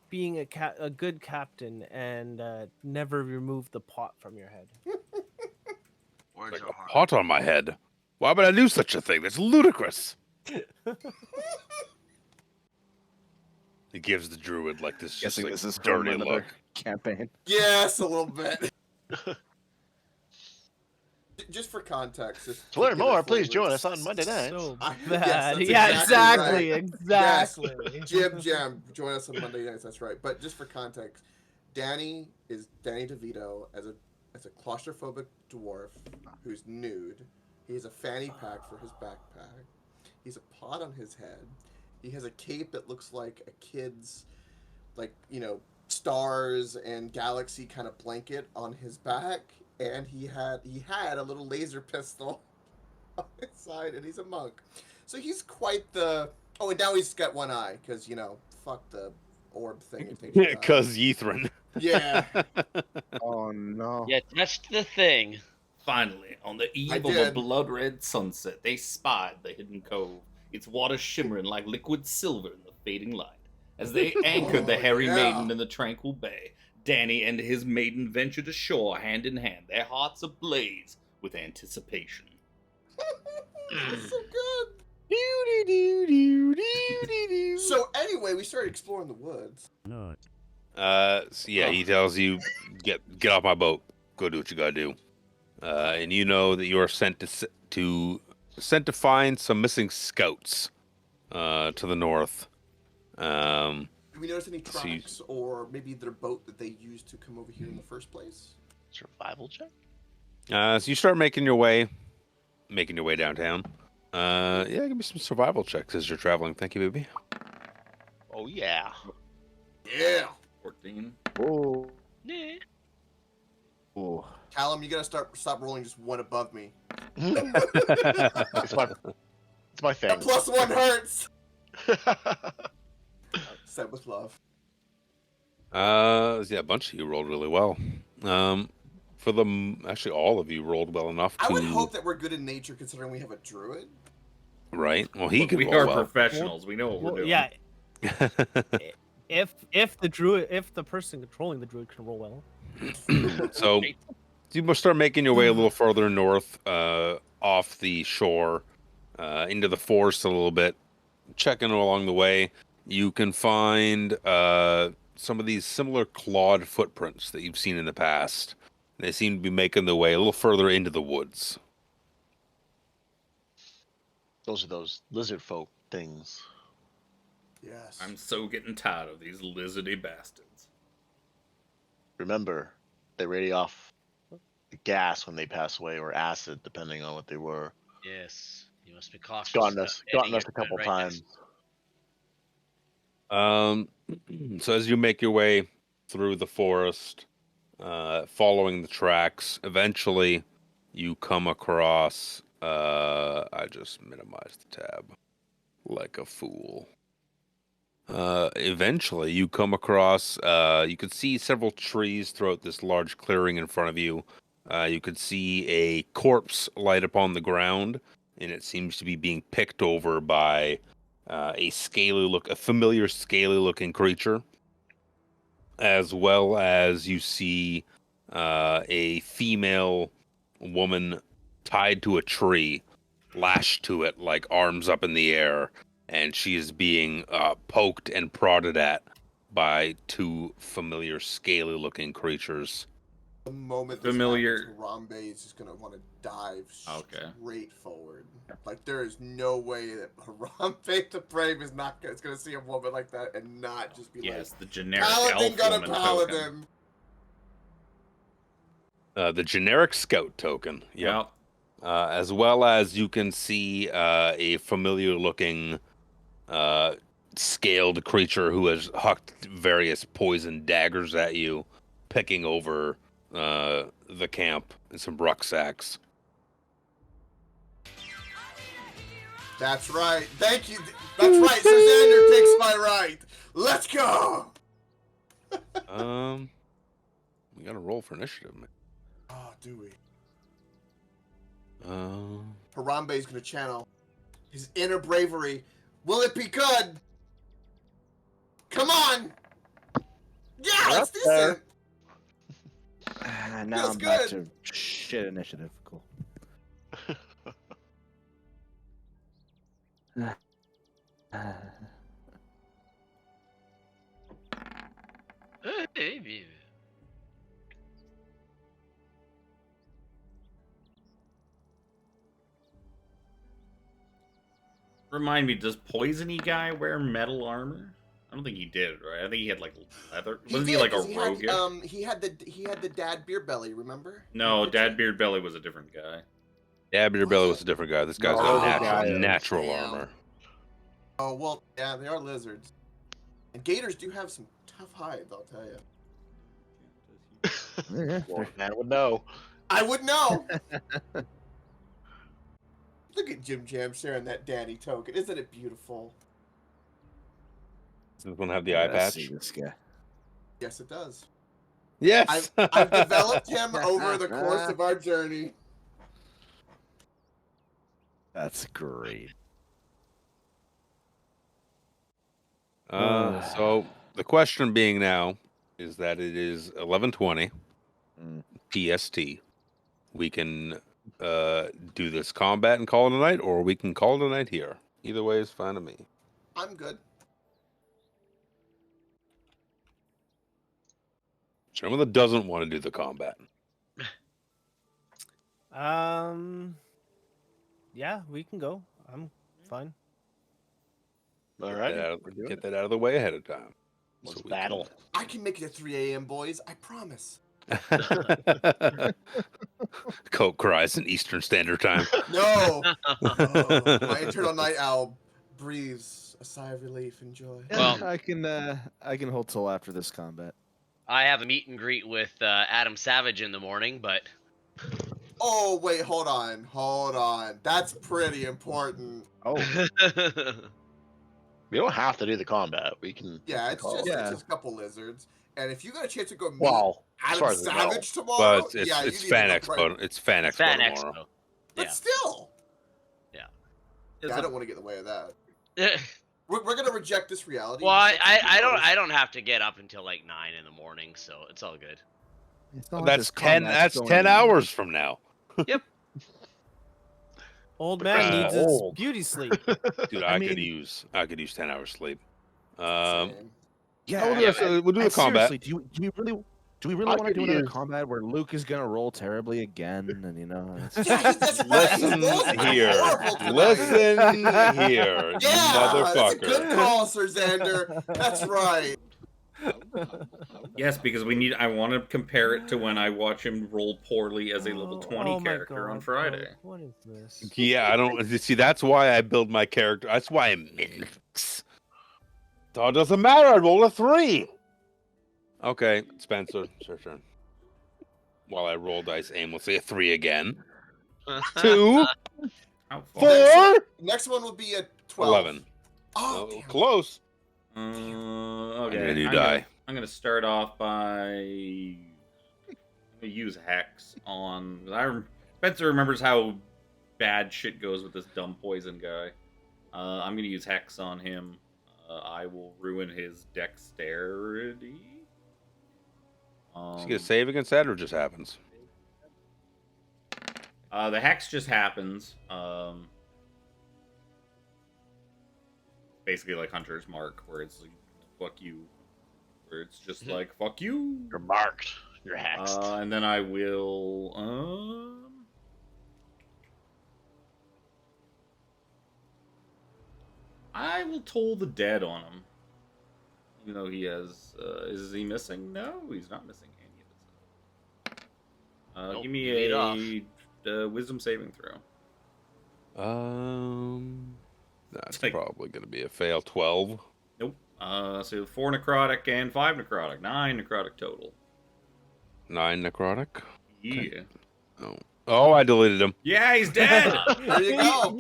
A: being a good captain, and never remove the pot from your head.
H: Words
B: Like
H: are
B: a
H: hard.
B: pot on my head. Why would I do such a thing? That's ludicrous. He gives the druid like this, just
K: Guessing
B: like
K: this is from
B: dirty
K: another
B: look.
K: campaign.
C: Yes, a little bit. Just for context.
I: To learn more, please join us on Monday nights.
A: So
C: Yes,
A: bad.
C: that's
A: Yeah,
C: exactly
A: exactly.
C: right. Yes. Jim Jam, join us on Monday nights. That's right. But just for context, Danny is Danny DeVito as a claustrophobic dwarf who's nude. He has a fanny pack for his backpack. He's a pot on his head. He has a cape that looks like a kid's, like, stars and galaxy kind of blanket on his back, and he had a little laser pistol on his side, and he's a monk. So he's quite the. Oh, and now he's got one eye because fuck the orb thing. It takes your eye.
B: Because Ythrin.
C: Yeah.
K: Oh no.
F: You touched the thing.
E: Finally, on the eve of a
C: did.
E: blood-red sunset, they spied the hidden cove, its water shimmering like liquid silver in the fading light. As they anchored the hairy maiden in the tranquil bay, Danny and his maiden ventured ashore hand in hand, their hearts ablaze with anticipation.
C: That's so good. So anyway, we started exploring the woods.
B: So yeah, he tells you, get off my boat. Go do what you gotta do. And you know that you are sent to find some missing scouts to the north.
C: Do we notice any tracks or maybe their boat that they used to come over here in the first place?
I: Survival check?
B: So you start making your way downtown. Yeah, give me some survival checks as you're traveling. Thank you, baby.
I: Oh, yeah.
C: Yeah.
E: 14.
K: Oh.
F: Yeah.
K: Oh.
C: Callum, you gotta stop rolling just one above me.
I: It's my thing.
C: That +1 hurts. Said with love.
B: Yeah, a bunch of you rolled really well. Actually, all of you rolled well enough to.
C: I would hope that we're good in nature considering we have a druid.
B: Right. Well, he
E: Look,
B: can
E: we
B: roll
E: are
B: well.
E: professionals. We know what we're doing.
A: Yeah. If the person controlling the druid can roll well.
B: So you must start making your way a little further north, off the shore, into the forest a little bit. Checking along the way, you can find some of these similar clawed footprints that you've seen in the past. They seem to be making their way a little further into the woods.
I: Those are those lizard folk things.
C: Yes.
E: I'm so getting tired of these lizardy bastards.
I: Remember, they radiate off the gas when they pass away, or acid, depending on what they were.
F: Yes. You must be cautious.
I: Gotten
F: about
I: us
F: hitting
I: a
F: it
I: couple
F: right
I: times.
B: So as you make your way through the forest, following the tracks, eventually you come across. I just minimized the tab like a fool. Eventually you come across. You can see several trees throughout this large clearing in front of you. You could see a corpse light upon the ground, and it seems to be being picked over by a familiar scaly-looking creature, as well as you see a female woman tied to a tree, lashed to it, like arms up in the air, and she is being poked and prodded at by two familiar scaly-looking creatures.
C: The moment
E: Familiar-
C: this happens, Harambe is just gonna want to dive
E: Okay.
C: straight forward. Like there is no way that Harambe the Brave is gonna see a woman like that and not just be
E: Yes,
C: like,
E: the generic
C: Paladin
E: elf
C: got a
E: woman token.
C: Paladin.
B: The generic scout token. Yep. As well as you can see a familiar-looking scaled creature who has hucked various poison daggers at you, picking over the camp and some rucksacks.
C: That's right. Thank you. That's right. So Xander takes my right. Let's go.
B: We got to roll for initiative, man.
C: Oh, do we?
B: Um,
C: Harambe's gonna channel his inner bravery. Will it be good? Come on. Yeah, it's decent.
K: Now
C: Feels
K: I'm back
C: good.
K: to shit initiative. Cool.
E: Remind me, does Poisony guy wear metal armor? I don't think he did, right? I think he had like leather. Wasn't he like a rogue?
C: He had the dad beer belly. Remember?
E: No, Dad Beard Belly was a different guy.
B: yeah, Beer Belly was a different guy. This guy's
K: No,
B: got
K: the guy
B: natural
C: Damn.
B: armor.
C: Oh well, yeah, they are lizards. And gators do have some tough hides, I'll tell you.
K: Yeah,
I: Well, man would know.
C: I would know. Look at Jim Jam sharing that Danny token. Isn't it beautiful?
B: Does this one have the eye
K: let's
B: patch?
K: see this guy.
C: Yes, it does.
B: Yes.
C: I've developed him over the course of our journey.
K: That's great.
B: So the question being now is that it is 11:20 PST. We can do this combat and call it a night, or we can call it a night here. Either way is fine to me.
C: I'm good.
B: Gentleman that doesn't want to do the combat.
A: Yeah, we can go. I'm fine.
I: All
B: Get
I: right.
B: that out of the way ahead of time.
I: Let's
B: we
I: battle.
C: I can make it at 3 a.m., boys. I promise.
B: Coke cries in Eastern Standard Time.
C: No. Oh, my internal night owl breathes a sigh of relief and joy.
F: Well-
K: I can hold till after this combat.
F: I have a meet and greet with Adam Savage in the morning, but
C: Oh, wait, hold on. That's pretty important.
K: Oh,
I: We don't have to do the combat. We can.
C: Yeah, it's
I: call
C: just,
I: it.
C: it's just a couple lizards. And if you got a chance to go meet
I: Well, as far
C: Adam
I: as we know.
C: Savage tomorrow,
B: But it's
C: yeah,
B: it's
C: you need
B: Fan
C: to go
B: Expo. It's Fan Expo
F: Fan
B: tomorrow.
F: Expo.
C: But
F: Yeah.
C: still,
E: Is
C: I
E: it-
C: don't want to get in the way of that. We're gonna reject this reality.
F: Well, I don't have to get up until like 9 in the morning, so it's all good.
K: it's not like
B: That's
K: this
B: 10.
K: combat's
B: That's
K: going
B: 10
K: in.
B: hours from now,
A: Old man needs his
I: old.
A: beauty sleep.
B: dude.
K: I
B: I could
K: mean-
B: use 10 hours sleep.
C: Same.
K: Yeah,
B: we'll do the
K: and
B: combat.
K: seriously, do we really
I: I
K: want to
I: could
K: do another
I: use-
K: combat where Luke is gonna roll terribly again? And you know, it's-
C: Yeah, that's right. His
B: Listen
C: rolls are
B: here.
C: horrible tonight.
B: Listen here, you
C: Yeah, that's a good
B: motherfucker.
C: call, Sir Xander. That's right.
E: Yes, because I want to compare it to when I watch him roll poorly as a level 20
A: Oh my
E: character on
A: God,
E: Friday.
A: Coke, what is this?
B: Yeah, I don't see. That's why I build my character. That's why I mix. So it doesn't matter. I roll a 3. Okay, Spencer, it's your turn. While I roll dice aimlessly, a 3 again. 2,
E: How
B: 4,
C: Next one will be a 12.
B: 11.
C: Oh,
B: Oh,
C: damn.
B: close.
E: Okay.
B: When did you
E: I'm
B: die?
E: Gonna, I'm gonna start off by use Hex on. Spencer remembers how bad shit goes with this dumb poison guy. I'm gonna use Hex on him. I will ruin his dexterity.
B: Does he get a save against that, or it just happens?
E: The Hex just happens. Basically like Hunter's Mark, where it's like, fuck you. Where it's just like, fuck you.
I: You're marked. You're hexed.
E: And then I will, I will toll the dead on him. Even though he has, is he missing? No, he's not missing any of his.
F: Nope,
E: Give me
F: you lead off.
E: a wisdom saving throw.
B: That's
E: Like-
B: probably going to be a fail. 12.
E: Nope. So 4 necrotic and 5 necrotic. 9 necrotic total.
B: 9 necrotic.
E: Yeah.
B: Oh, I deleted him.
E: Yeah, he's dead!
C: There you go.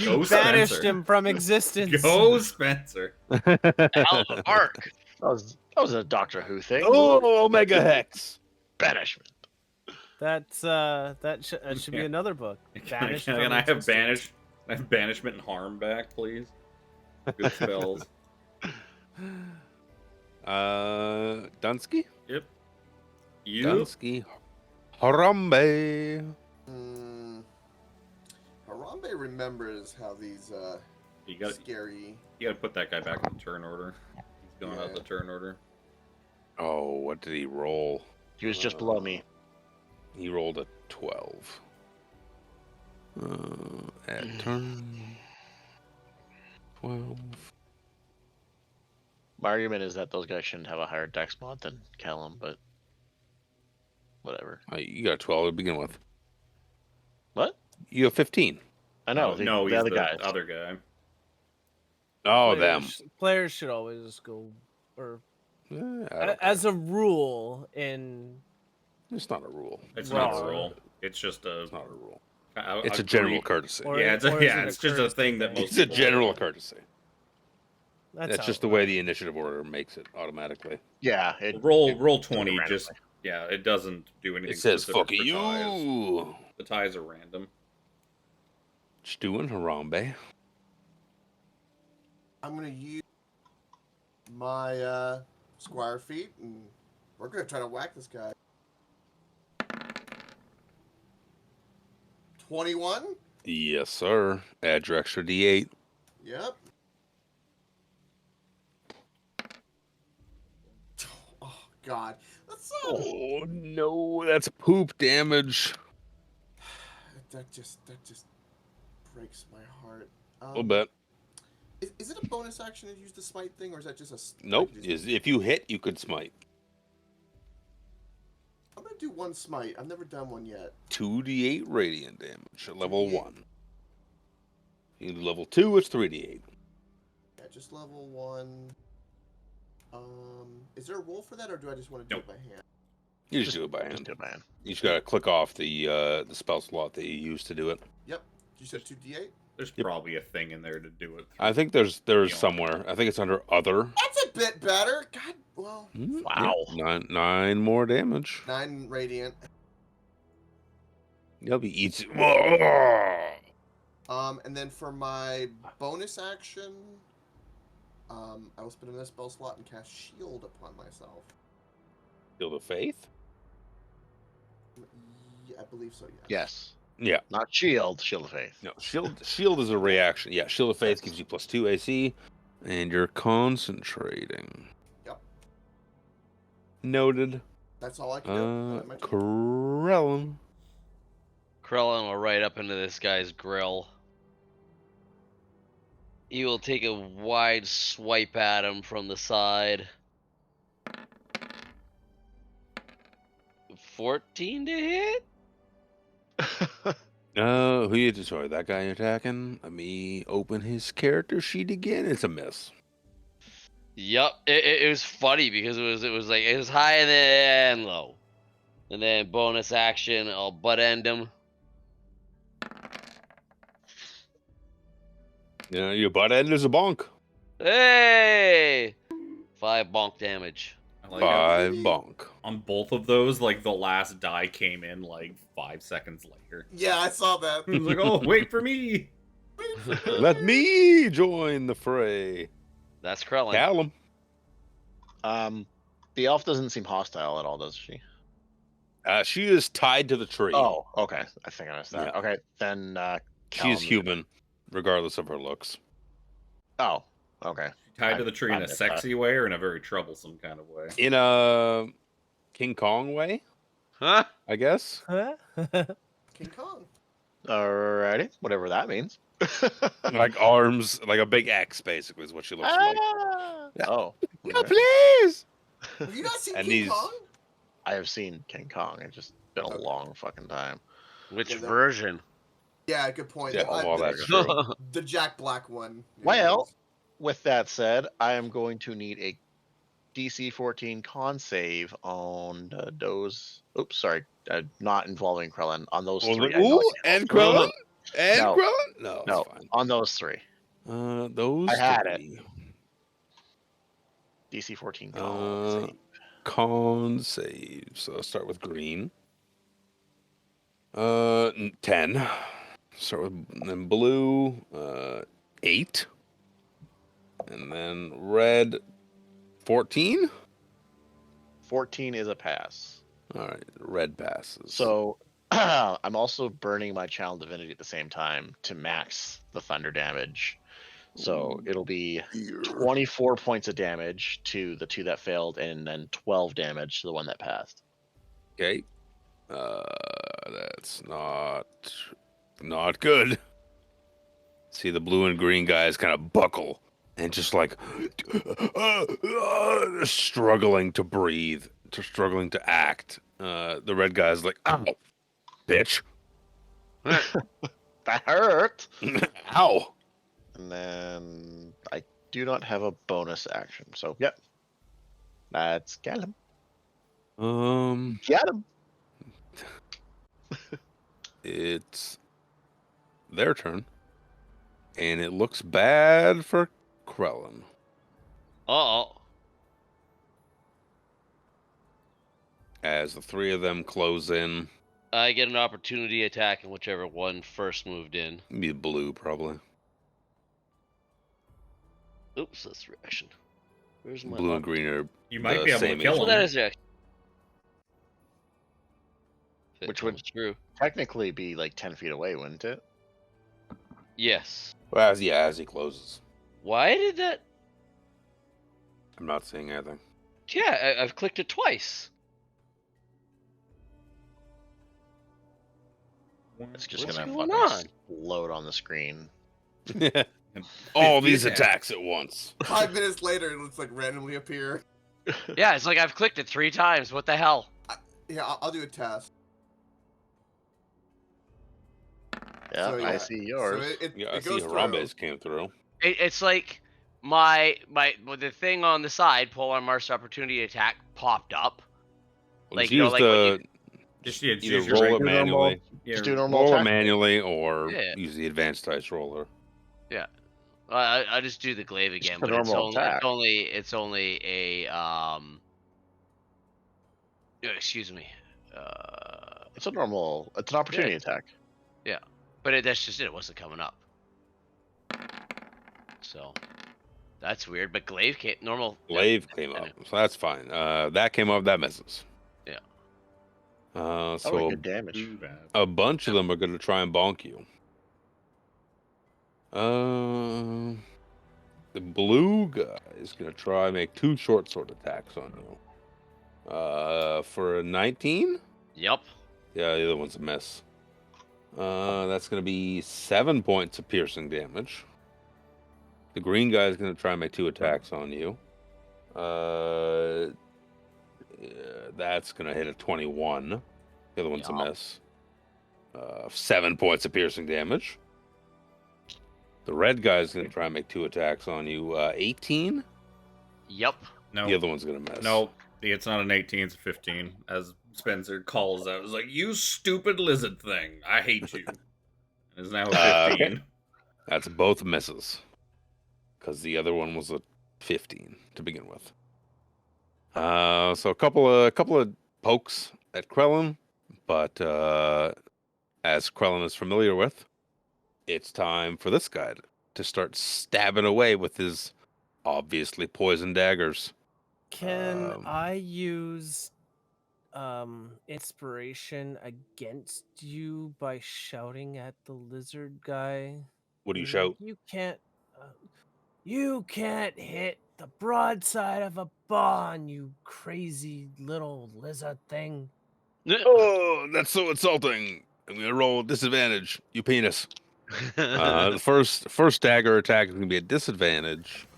E: Go
A: Banished
E: Spencer.
A: him from existence.
E: Go Spencer.
F: Hell of a mark.
I: That was a Doctor Who thing.
B: Oh, Omega Hex.
I: Banishment.
A: That should be
E: Yeah.
A: another book. Banished
E: Can
A: from
E: I have
A: existence.
E: banishment and harm back, please? Good spells.
B: Dunsky?
E: Yep. You.
B: Dunsky. Harambe.
C: Harambe remembers how these
E: You got.
C: scary.
E: You got to put that guy back in the turn order. He's going out of the turn order.
B: Oh, what did he roll?
I: He was just below me.
B: He rolled a 12. At turn 12.
I: My argument is that those guys shouldn't have a higher dex mod than Callum, but whatever.
B: You got a 12 to begin with.
I: What?
B: You have 15.
I: I know.
E: No,
I: the
E: he's
I: other
E: the
I: guys.
E: other guy.
B: Oh, them.
A: Players should always go, or
B: I don't
A: as a rule in.
B: It's not a rule.
E: It's
A: Well,
E: not a rule. It's just a.
B: It's not a rule.
E: I
B: It's a
E: agree.
B: general courtesy.
A: Or-
E: Yeah, it's
A: or is it a
E: it's just a
A: courtesy
E: thing that
A: thing?
E: most.
B: It's a
E: people
B: general
E: do.
B: courtesy.
A: That's
B: That's just the way the initiative order makes it automatically.
I: Yeah.
E: Roll
I: it
E: 20.
I: randomly.
E: Just yeah, it doesn't do anything.
B: It says
E: specific
B: "fuck
E: for ties.
B: you."
E: The ties are random.
B: Stu and Harambe.
C: I'm gonna use my squire feet, and we're gonna try to whack this guy. 21.
B: Yes, sir. Add your extra D8.
C: Yep. Oh God, that's
B: Oh no, that's poop damage.
C: that just breaks my heart.
B: A little bit.
C: Is it a bonus action to use the smite thing, or is that just a?
B: Nope.
C: I can just-
B: If you hit, you could smite.
C: I'm gonna do one smite. I've never done one yet.
B: 2d8 radiant damage at level
C: 2d8.
B: 1. You do level 2, it's 3d8.
C: Yeah, just level 1. Is there a roll for that, or do I just want to do it by hand?
B: You just do it by
I: Just
B: hand.
I: do it, man.
B: You just gotta click off the spell slot that you use to do it.
C: Yep. You said 2d8.
E: There's
B: Yep.
E: probably a thing in there to do it.
B: I think there's
E: Beyond.
B: somewhere. I think it's under other.
C: That's a bit better. God, well,
I: Wow.
B: Yeah, nine more damage.
C: 9 radiant.
B: Yep, he eats.
C: And then for my bonus action, I will spend another spell slot and cast Shield upon myself.
B: Shield of Faith?
C: Yeah, I believe so. Yeah.
I: Yes.
B: Yeah.
I: Not shield. Shield of faith.
B: No, shield is a reaction. Yeah, Shield of Faith gives you +2 AC, and you're concentrating.
C: Yep.
B: Noted.
C: That's all I can do. That's my turn.
B: Krellin.
F: Krellin will right up into this guy's grill. He will take a wide swipe at him from the side. 14 to hit?
B: Who you sorry, that guy you're attacking? Let me open his character sheet again. It's a miss.
F: Yup, it was funny because it was like it was high and then low, and then bonus action I'll butt end him.
B: Yeah, your butt end is a bonk.
F: Hey, 5 bonk damage.
E: I like how
B: 5 bonk.
E: on both of those, like the last die came in like 5 seconds later.
C: Yeah, I saw that.
E: It was like, oh, wait for me.
B: Let me join the fray.
F: That's Krellin.
B: Callum.
I: The elf doesn't seem hostile at all, does she?
B: She is tied to the tree.
I: Oh, okay. I think I missed that.
B: Yeah.
I: Okay, then
B: She's
I: Callum-
B: human, regardless of her looks.
I: Oh, okay.
E: Tied to the tree
I: I
E: in a
I: missed that.
E: sexy way or in a very troublesome kind of way.
B: In a King Kong way,
F: Huh?
B: I guess.
A: Huh?
C: King Kong.
I: Alrighty, whatever that means.
B: Like arms, like a big X, basically, is what she looks like. Yeah.
I: Oh,
B: No,
I: okay.
B: please.
C: Have you not seen
B: And
C: King
B: these-
C: Kong?
I: I have seen King Kong. It's just been a
C: Okay.
I: long fucking time.
F: Which
C: Yeah, that-
F: version?
C: Yeah, good point.
B: Yeah, well, that's true.
C: The Jack Black one.
I: Well, with that said, I am going to need a DC 14 con save on those. Oops, sorry, not involving Krellin. On those three. I know
B: Ooh,
I: I can't
B: and
I: roll.
B: Krellin. And
I: No.
B: Krellin? No,
I: No,
B: it's fine.
I: on those three.
B: Those
I: I had
B: three.
I: DC 14 con.
B: Con save. So I'll start with green. 10. Start with then blue. 8. And then red. 14.
I: 14 is a pass.
B: All right, red passes.
I: So I'm also burning my Channel Divinity at the same time to max the thunder damage. So it'll be 24 points of damage to the 2 that failed, and then 12 damage to the 1 that passed.
B: Okay. That's not good. See the blue and green guys kind of buckle and just like struggling to breathe, struggling to act. The red guy's like, "Ow, bitch."
I: That hurt.
B: Ow.
I: And then I do not have a bonus action. So, yep. Let's get him. Get him.
B: It's their turn. And it looks bad for Krellin.
F: Uh-oh.
B: As the three of them close in.
F: I get an opportunity attack in whichever one first moved in.
B: Be blue, probably.
F: Oops, that's reaction. Where's my
B: Blue and green are
E: You might
B: the
E: be able to
B: same
E: kill
B: age.
F: Well,
E: him.
F: that is reaction.
I: Which would
F: true.
I: technically be like 10 feet away, wouldn't it?
F: Yes.
B: Well, as he closes.
F: Why did that?
B: I'm not seeing anything.
F: Yeah, I've clicked it twice.
I: It's just
F: What's
I: gonna
F: going
I: fucking
F: on?
I: load on the screen.
B: All these attacks at once.
C: 5 minutes later, it's like randomly appear.
F: Yeah, it's like I've clicked it 3 times. What the hell?
C: Yeah, I'll do a test.
I: Yeah,
C: So,
I: I see yours.
C: So
B: Yeah, I
C: it
B: see
C: goes
B: Harambe's came through.
F: It's like the thing on the side, polearm march opportunity attack, popped up.
B: Like,
F: You know,
B: use
F: like when you-
E: Just
B: either
E: use your
B: roll it
E: regular
B: manually,
I: Just do normal
B: roll it
I: attack.
B: manually, or
F: Yeah.
B: use the advanced dice roller.
F: I just do the glaive again,
I: a
F: but it's
I: normal attack.
F: only a excuse me.
I: It's an opportunity attack.
F: But that's just it. It wasn't coming up. So that's weird. But glaive came normal.
B: Glaive came up, so that's fine. That came up. That misses.
F: Yeah.
B: So
I: Good damage.
E: Too bad.
B: a bunch of them are going to try and bonk you. The blue guy is going to try and make 2 short sword attacks on you. For a 19?
F: Yep.
B: Yeah, the other one's a miss. That's going to be 7 points of piercing damage. The green guy is going to try and make 2 attacks on you. That's going to hit a 21. The other one's a miss. 7 points of piercing damage. The red guy's going to try and make 2 attacks on you. 18?
F: Yep.
E: No.
B: The other one's going to miss.
E: No, it's not an 18, it's a 15. As Spencer calls out, it's like, you stupid lizard thing. I hate you. It's now a 15.
B: That's both misses. Because the other one was a 15 to begin with. So a couple of pokes at Krellin, but as Krellin is familiar with, it's time for this guy to start stabbing away with his obviously poison daggers.
A: Can I use inspiration against you by shouting at the lizard guy?
B: What do you shout?
A: You can't hit the broadside of a barn, you crazy little lizard thing.
B: Oh, that's so insulting. I'm gonna roll disadvantage. You penis. The first dagger attack is gonna be a disadvantage.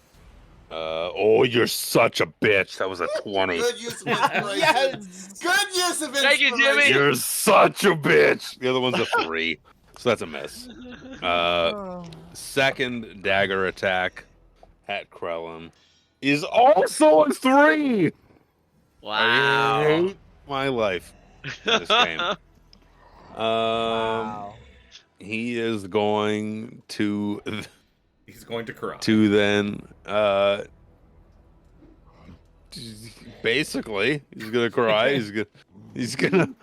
B: Oh, you're such a bitch. That was a 20.
C: Good use of inspiration.
A: Yes!
C: Good use of
F: Thank you,
C: inspiration.
F: Jimmy.
B: You're such a bitch. The other one's a 3. So that's a miss. Second dagger attack at Krellin is also a 3.
F: Wow.
B: I hate my life in this game.
A: Wow.
B: He is is going to
E: He's going to cry.
B: then basically he's gonna cry. he's gonna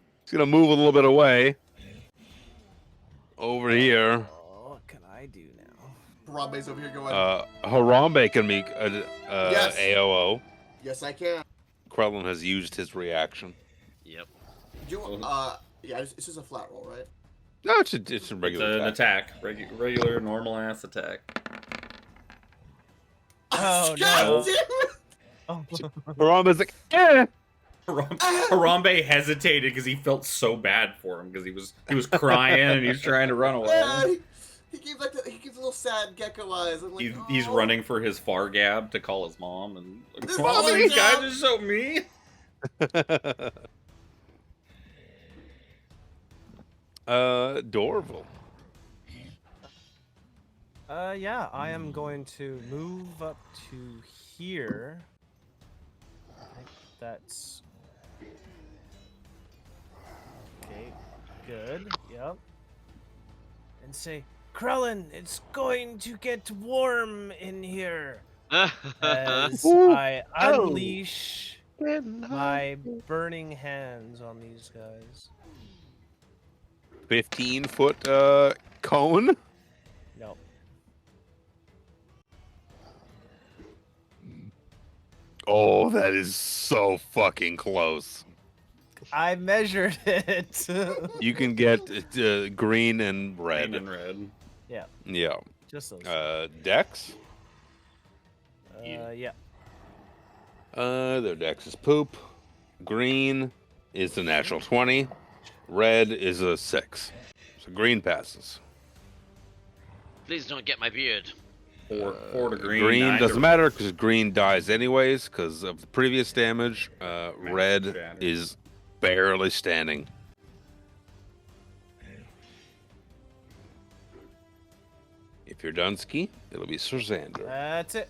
B: move a little bit away over here.
A: What can I do now?
C: Harambe's over here going.
B: Harambe can make
C: Yes.
B: AOO.
C: Yes, I can.
B: Krellin has used his reaction.
F: Yep.
C: Yeah, it's just a flat roll, right?
B: No, it's a regular
E: It's an
B: attack.
E: regular normal ass attack.
A: Oh,
C: God
A: no.
C: damn it!
A: Oh.
B: Harambe's like, eh.
E: Harambe hesitated because he felt so bad for him because he was crying and he was trying to run away.
C: Yeah, he gives a little sad gecko eyes. I'm like,
E: He's
C: "Oh."
E: running for his Fargab to call his mom and like,
C: This
E: Mom,
C: fucking
E: these guys
C: job."
E: are so mean.
B: Dorval.
A: Yeah, I am going to move up to here. I think that's okay. Good. Yep. And say, Krellin, it's going to get warm in here as I unleash my burning hands on these guys.
B: 15-foot cone.
A: No.
B: Oh, that is so fucking close.
A: I measured it.
B: You can get green and red.
E: Green and red.
A: Yeah.
B: Yeah.
A: Just those.
B: Dex.
A: Yeah.
B: Their dex is poop. Green is the natural 20. Red is a 6. So green passes.
F: Please don't get my beard.
E: 4 to green.
B: Green
E: 9
B: doesn't
E: to
B: matter because green dies anyways because of the previous damage. Red
E: shattered.
B: is barely standing. If you're Dunsky, it'll be Sir Xander.
A: That's it.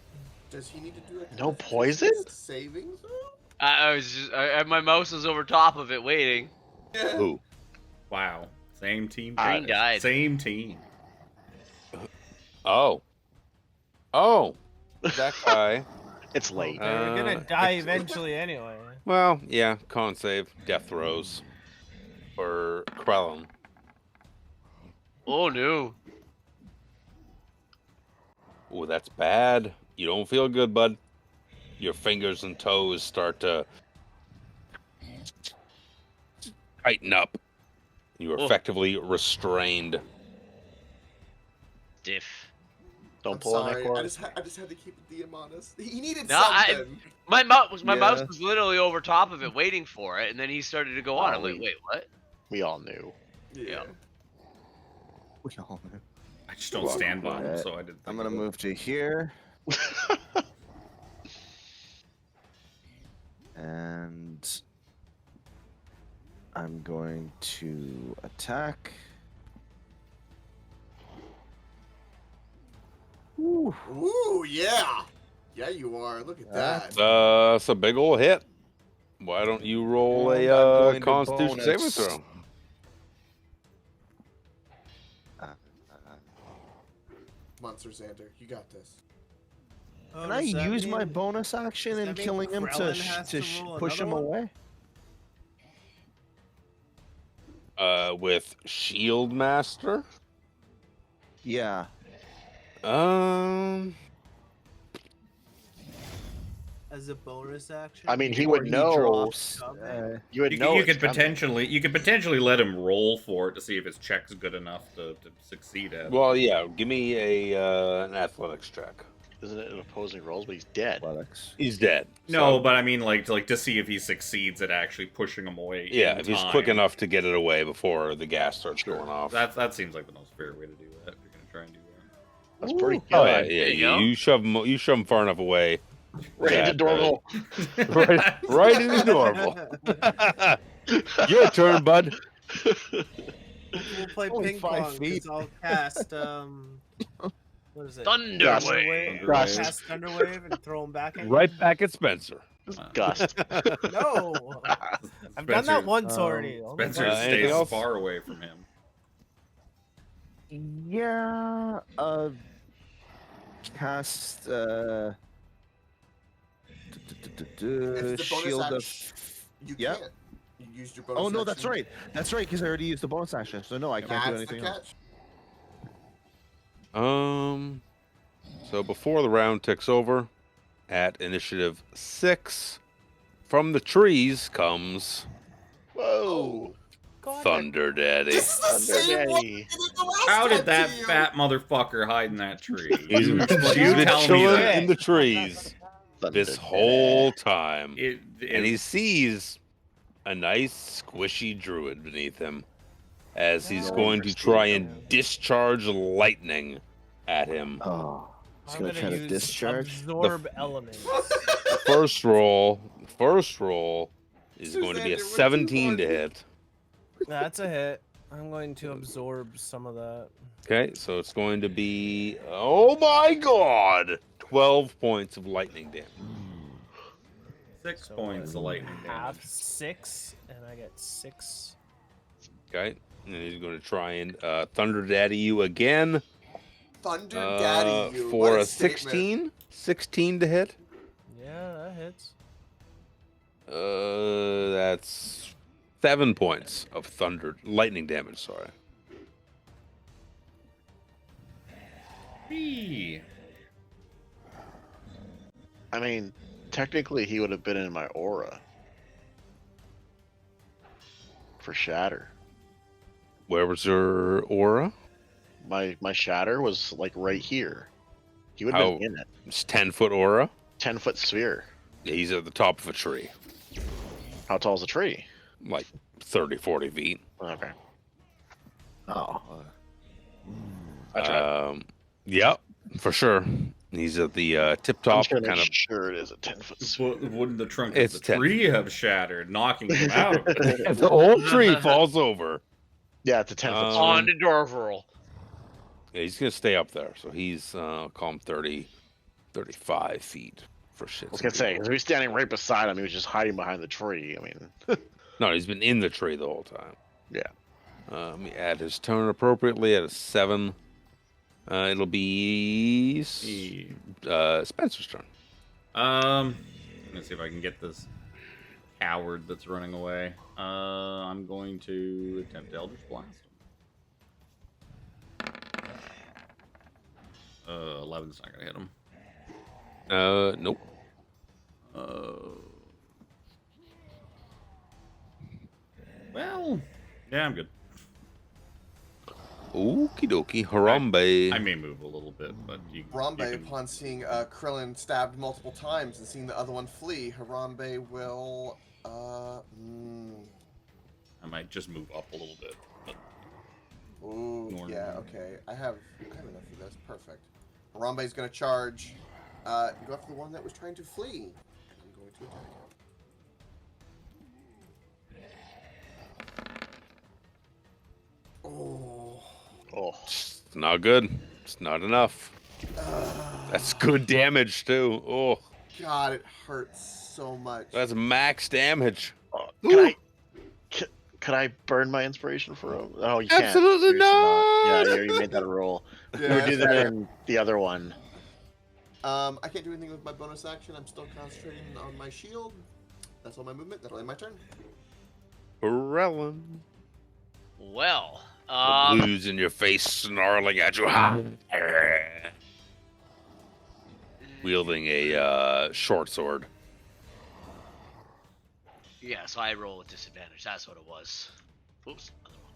C: Does he need to do a
I: No poison?
C: saving throw?
F: My mouse was over top of it waiting.
C: Yeah.
B: Who?
E: Wow. Same team.
F: Green died.
E: Same team.
B: Oh, that guy.
I: It's late.
A: They were gonna die eventually anyway.
B: Well, yeah, con save, death throws for Krellin.
F: Oh no.
B: Oh, that's bad. You don't feel good, bud. Your fingers and toes start to tighten up. You are effectively restrained.
F: Diff.
I: Don't
C: I'm
I: pull on that
C: sorry.
I: cord.
C: I just had to keep the DM honest. He needed
F: No,
C: something.
F: My mouse
K: Yeah.
F: was literally over top of it waiting for it, and then he started to go on. I'm like, wait, what?
I: We all knew.
C: Yeah.
K: We all know.
E: I just don't stand by him, so I didn't.
K: I'm
E: think
K: gonna
E: of it.
K: move to here. And I'm going to attack.
C: Ooh, yeah. Yeah, you are. Look at that.
B: It's a big old hit. Why don't you roll
K: And I'm
B: a
K: going to
B: Constitution saving
K: bonus.
B: throw?
C: Monster Xander, you got this.
K: Can I use my bonus action in killing him to push him away?
B: With Shield Master.
K: Yeah.
A: As a bonus action?
I: I mean, he
K: Before
I: would know.
K: drops,
I: You would
E: You,
I: know.
E: you
I: it's
E: could
I: coming.
E: potentially let him roll for it to see if his check's good enough to succeed at.
B: Well, yeah. Give me an athletics check.
I: Isn't it an opposing rolls? But he's dead.
K: Athletics.
B: He's dead.
E: No,
B: so-
E: but I mean, like to see if he succeeds at actually pushing him away.
B: yeah,
E: in
B: if he's quick
E: time.
B: enough to get it away before the gas starts going off.
E: That seems like the most fair way to do that. If you're gonna try and do that.
I: That's pretty good.
B: Oh yeah,
F: There you go.
B: you shove him far enough away.
I: Right into
B: that,
I: Dorval.
B: right into normal. Your turn, bud.
A: We'll play
K: Only
A: ping
K: 5
A: pong.
K: feet.
A: 'Cause I'll cast what is it?
F: Thunderwave.
I: Gust.
A: Cast Thunderwave and throw him back in.
B: Right back at Spencer.
I: Gust.
A: No, I've done that once already. Oh my
E: Spencer
A: God.
B: anything
E: stays
B: else?
E: far away from him.
K: Yeah. Cast.
C: If it's a bonus
K: Shield of.
C: action, you
K: Yep.
C: can't. You used your bonus
K: Oh
C: action.
K: no, that's right. That's right, because I already used the bonus action, so no, I can't do
C: That's the
K: anything else.
C: catch.
B: So before the round ticks over, at initiative 6, from the trees comes
I: Whoa!
B: Thunder Daddy.
C: This is the
I: Thunder
C: same one
I: Daddy.
C: I did the last
E: How did
C: time
E: that
C: to you.
E: fat motherfucker hide in that tree?
B: He's
E: You
B: been
E: tell me
B: chilling
E: that.
B: in the trees
I: Thunder
B: this
I: Daddy.
B: whole time,
E: It,
B: and he sees a nice squishy druid beneath him as he's
I: No
B: going
I: one
B: to
I: foresees
B: try
I: him.
B: and discharge lightning at him.
K: Oh, he's
A: I'm
K: gonna
A: gonna
K: try to
A: use
K: discharge.
A: absorb elements.
B: First roll is going to be a
C: Suzanne, we're too
B: 17 to
C: hard.
B: hit.
A: That's a hit. I'm going to absorb some of that.
B: Okay, so it's going to be, oh my god, 12 points of lightning damage.
E: 6
A: So
E: points of lightning
A: half
E: damage.
A: 6, and I get 6.
B: Okay, and he's going to try and Thunder Daddy you again.
C: Thunder Daddy, you.
B: For
C: What
B: a
C: statement.
B: 16 to hit.
A: Yeah, that hits.
B: That's 7 points of lightning damage. Sorry.
E: Whee.
I: I mean, technically, he would have been in my aura for shatter.
B: Where was your aura?
I: My shatter was like right here. He would have
B: How-
I: been in it.
B: It's 10-foot aura.
I: 10-foot sphere.
B: Yeah, he's at the top of a tree,
I: How tall is the tree?
B: like 30, 40 feet.
I: Okay.
K: Oh,
I: I tried.
B: Yep, for sure. He's at the tip
I: I'm
B: top,
I: just gonna
B: kind
I: make
B: of.
I: sure it is a 10-foot sphere.
E: Wouldn't the trunk
B: It's
E: of the
B: 10.
E: tree have shattered, knocking him out of it?
B: The whole tree falls over.
I: Yeah, it's a 10-foot sphere.
F: On the door roll.
B: Yeah, he's gonna stay up there. So he's call him 30, 35 feet for shit.
I: I was gonna say, because he was standing right beside him. He was just hiding behind the tree. I mean,
B: No, he's been in the tree the whole time.
I: Yeah.
B: Let me add his turn appropriately at a 7. It'll be Spencer's turn.
E: Let's see if I can get this coward that's running away. I'm going to attempt to Eldritch Blast him. 11's not gonna hit him.
B: Nope.
E: Well, yeah, I'm good.
B: Okie dokie. Harambe.
E: I may move a little bit, but you
C: Harambe,
E: can...
C: upon seeing Krillin stabbed multiple times and seeing the other one flee, Harambe will.
E: I might just move up a little bit. But
C: Ooh,
E: Normal.
C: yeah, okay. I have enough for this. Perfect. Harambe's gonna charge. Go after the one that was trying to flee. I'm going to attack him. Oh.
I: oh,
B: It's not good. It's not enough. That's good damage too. Oh,
C: God, it hurts so much.
B: that's max damage.
I: Could I burn my inspiration for him? Oh, you can't.
B: Absolutely
I: Seriously
B: not.
I: Yeah, you already made that a roll.
C: Yeah,
I: We do that in the other one.
C: I can't do anything with my bonus action. I'm still concentrating on my shield. That's all my movement. That'll end my turn.
B: Relin.
F: Well,
B: The blues in your face snarling at you. Wielding a short sword.
F: yeah, so I roll with disadvantage. That's what it was. Oops, another one.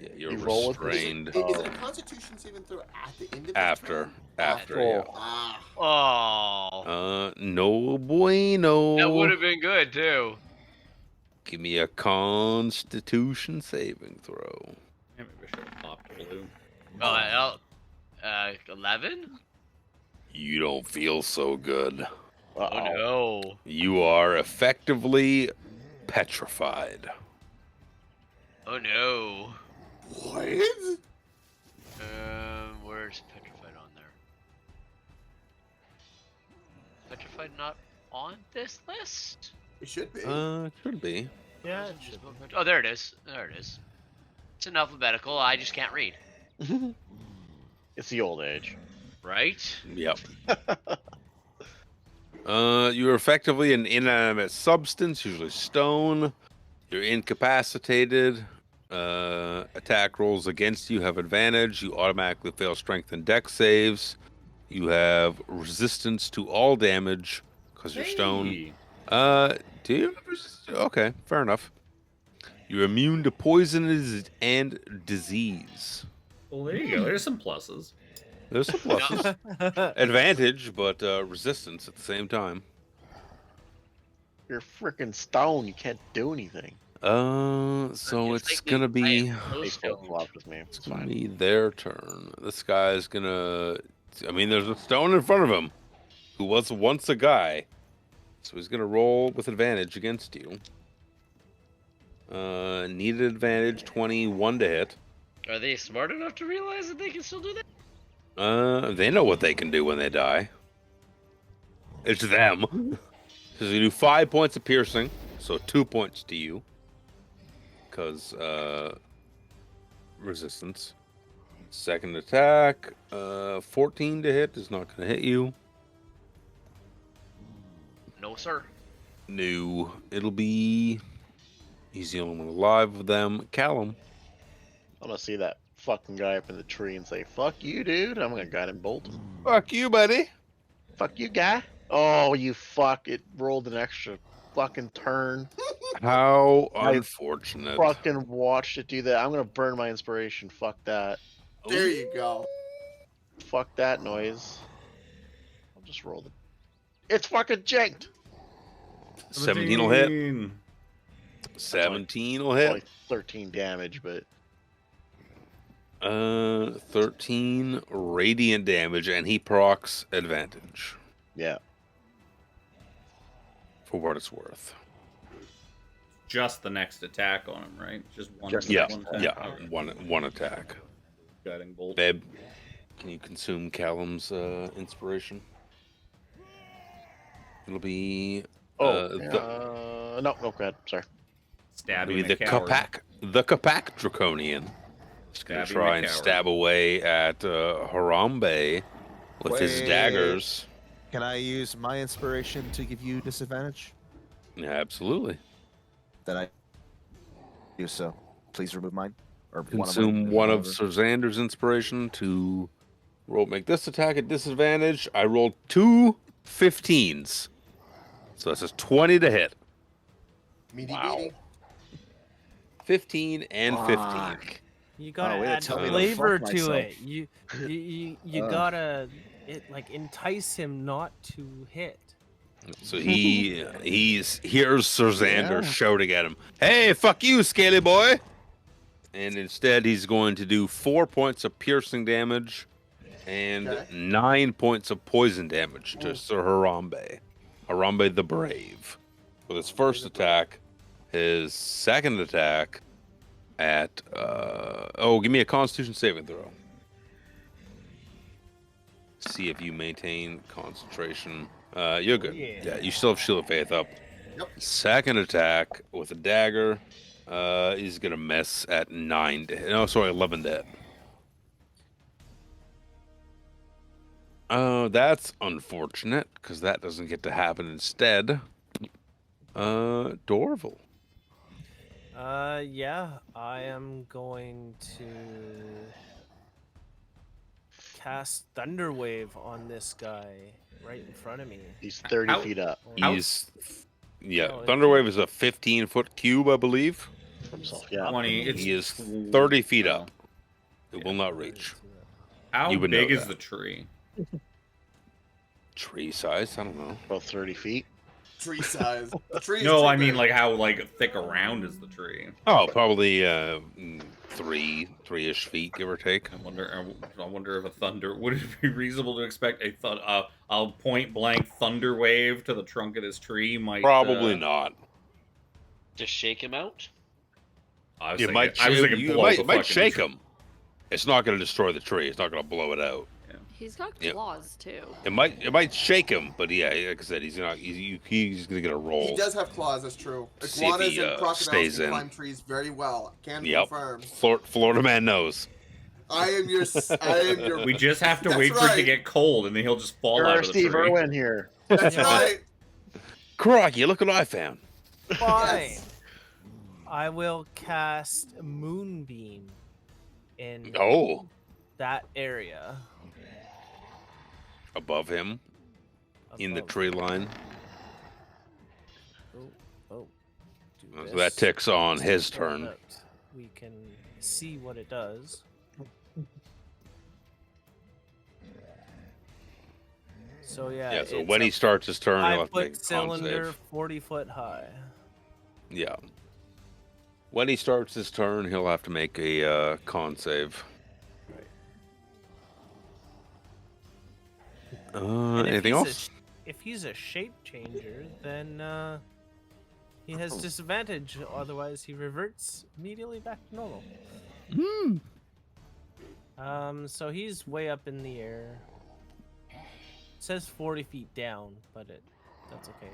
B: Yeah, you're
I: You roll with
B: restrained.
C: Is it a Constitution saving throw at the end of
B: After,
C: turn?
B: after,
I: Oh.
B: yeah.
C: Ah.
F: Oh,
B: No bueno.
F: that would have been good too.
B: Give me a Constitution saving throw.
E: Yeah, maybe I should have popped blue.
F: 11?
B: You don't feel so good.
I: Uh-oh.
F: Oh no.
B: You are effectively petrified.
F: Oh no.
C: What?
F: Where's petrified on there? Petrified not on this list?
C: It should be.
B: Could be.
A: Yeah, it should.
F: Oh, there it is. There it is. It's in alphabetical. I just can't read.
I: It's the old age.
F: Right?
B: Yep. You're effectively an inanimate substance, usually stone. You're incapacitated. Attack rolls against you have advantage. You automatically fail strength and dex saves. You have resistance to all damage because you're stone.
E: Hey.
B: Do you? Okay, fair enough. You're immune to poison and disease.
E: Well, there you go. There's some pluses.
B: There's some pluses. Advantage, but resistance at the same time.
I: You're freaking stone. You can't do anything.
B: So
F: It's
B: it's
F: like
B: gonna be
I: They flip flopped with me. It's
B: gonna
I: fine.
B: be their turn. This guy's gonna. I mean, there's a stone in front of him, who was once a guy, so he's gonna roll with advantage against you. Needed advantage 21 to hit.
F: Are they smart enough to realize that they can still do that?
B: They know what they can do when they die. It's them. So you do 5 points of piercing, so 2 points to you. Because, resistance. Second attack, 14 to hit is not going to hit you.
F: No, sir.
B: No, it'll be... He's the only one alive of them. Callum.
I: I'm gonna see that fucking guy up in the tree and say, "Fuck you, dude." I'm gonna guide him bolt him.
B: Fuck you, buddy.
I: Fuck you, guy. Oh, you fuck! It rolled an extra fucking turn.
B: How
I: I
B: unfortunate.
I: Fucking watched it do that. I'm gonna burn my inspiration. Fuck that.
C: There you go.
I: Fuck that noise. I'll just roll the. It's fucking janked.
B: 17 will hit. 17 will hit.
I: Only 13 damage, but
B: 13 radiant damage, and he procs advantage
I: yeah.
B: for what it's worth.
E: Just the next attack on him, right? Just one.
I: Just
B: Yeah,
E: one attack?
B: yeah,
E: Okay.
B: one attack.
E: Guiding bolt.
B: Babe, can you consume Callum's inspiration? It'll be
I: Oh,
B: the,
I: no, go ahead. Sorry.
E: Stabbing
B: it'll be
E: the
B: the
E: coward.
B: Capac Draconian. Just gonna
E: Stabbing
B: try
E: the
B: and
E: coward.
B: stab away at Harambe with his
K: Wait.
B: daggers.
K: Can I use my inspiration to give you disadvantage?
B: Yeah, absolutely.
K: Then I do so. Please remove mine. Or
B: Consume one of
K: whatever.
B: Sir Xander's inspiration to make this attack at disadvantage. I rolled 2 15s. So that's just 20 to hit.
C: Meaty
I: Wow.
C: beaty.
B: 15 and 15.
K: Fuck.
A: You gotta
K: way to
A: add
K: tell me to
A: flavor
K: fuck
A: to
K: myself.
A: it. You gotta entice him not to hit.
B: So he hears Sir Xander
K: Yeah.
B: shouting at him, "Hey, fuck you, scaly boy!" And instead, he's going to do 4 points of piercing damage and
C: Okay.
B: 9 points of poison damage to Sir Harambe. Harambe the Brave. With his first attack, his second attack at give me a Constitution saving throw. See if you maintain concentration. You're good. Yeah, you still have Shield of Faith up.
C: Yep.
B: Second attack with a dagger. He's gonna miss at 9 to hit. No, sorry, 11 to hit. That's unfortunate because that doesn't get to happen instead. Dorval.
A: Yeah, I am going to cast Thunderwave on this guy right in front of me.
I: He's 30
E: How-
I: feet up
B: He's yeah.
A: Oh,
B: Thunderwave is a 15-foot cube, I believe.
I: from himself. Yeah.
E: 20. It's
B: He is 30 feet
E: no.
B: up. It will not reach.
E: How
B: You would
E: big
B: know
E: is
B: that.
E: the tree?
B: Tree size? I don't know.
I: About 30 feet.
C: Tree size. The tree is
E: No,
C: too
E: I mean
C: big.
E: like how thick around is the tree?
B: Oh, probably 3-ish feet, give or take.
E: I wonder if a thunder would it be reasonable to expect a point blank thunder wave to the trunk of this tree might
B: Probably not.
F: Just shake him out?
E: I was
B: It
E: thinking,
B: might,
E: I was thinking
B: you
E: blow
B: might,
E: the
B: it might
E: fucking
B: shake
E: tree.
B: him. It's not going to destroy the tree. It's not going to blow it out.
J: He's got
B: Yep.
J: claws too.
B: It might shake him, but yeah, like I said, he's going to get a roll.
C: He does have claws, that's true.
B: See if
C: Iguanas
B: he,
C: and crocodiles
B: stays
C: can
B: in.
C: climb trees very well. Can
B: Yep.
C: confirm.
B: Florida man knows.
C: I am your.
E: We just have to
C: That's
E: wait for it to
C: right.
E: get cold, and then he'll just fall out of the
I: Steve
E: tree.
I: Irwin here.
C: That's right.
B: Crikey, look what I found.
A: Fine.
C: Yes.
A: I will cast Moonbeam in
B: Oh,
A: that area.
B: above him in the
A: above.
B: tree line.
A: Oh. Do
B: So that
A: this
B: ticks on his
A: so
B: turn.
A: that we can see what it does. So yeah.
B: So
A: it's
B: when he
A: a
B: starts his turn, he'll have to make
A: 5-foot
B: a con
A: cylinder,
B: save.
A: 40 foot high.
B: Yeah. When he starts his turn, he'll have to make a con save.
A: And
B: Anything else?
A: If he's a shape changer, then he has disadvantage. Otherwise, he reverts immediately back to normal. So he's way up in the air. It says 40 feet down, but that's okay.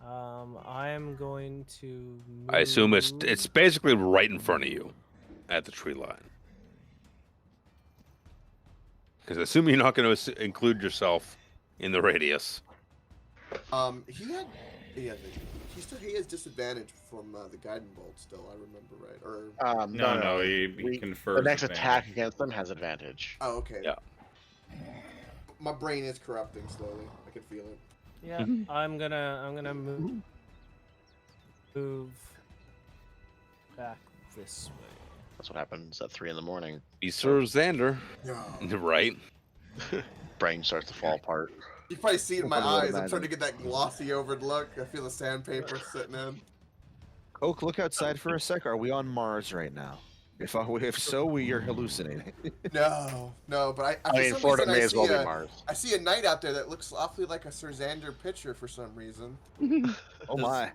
A: I'm going to move...
B: I assume it's basically right in front of you, at the tree line. Because I assume you're not going to include yourself in the radius.
C: He has disadvantage from the guiding bolt still. I remember right. Or
E: No, he confers.
I: The next
E: advantage.
I: attack against them has advantage.
C: oh, okay.
B: Yeah.
C: My brain is corrupting slowly. I can feel it.
A: Yeah, I'm gonna move back this way.
I: That's what happens at 3 a.m.
B: Be Sir Xander.
C: No.
B: Right.
I: Brain starts to fall apart.
C: You probably see it in my
K: Nobody would
C: eyes. I'm
K: imagine.
C: trying to get that glossy overed look. I feel the sandpaper sitting in.
K: Oak, look outside for a sec. Are we on Mars right now? If so, we are hallucinating.
C: No, but
I: I mean,
C: for some
I: Florida
C: reason,
I: may
C: I
I: as well
C: see
I: be
C: a-
I: Mars.
C: I see a knight out there that looks awfully like a Sir Xander picture for some reason.
K: Oh my.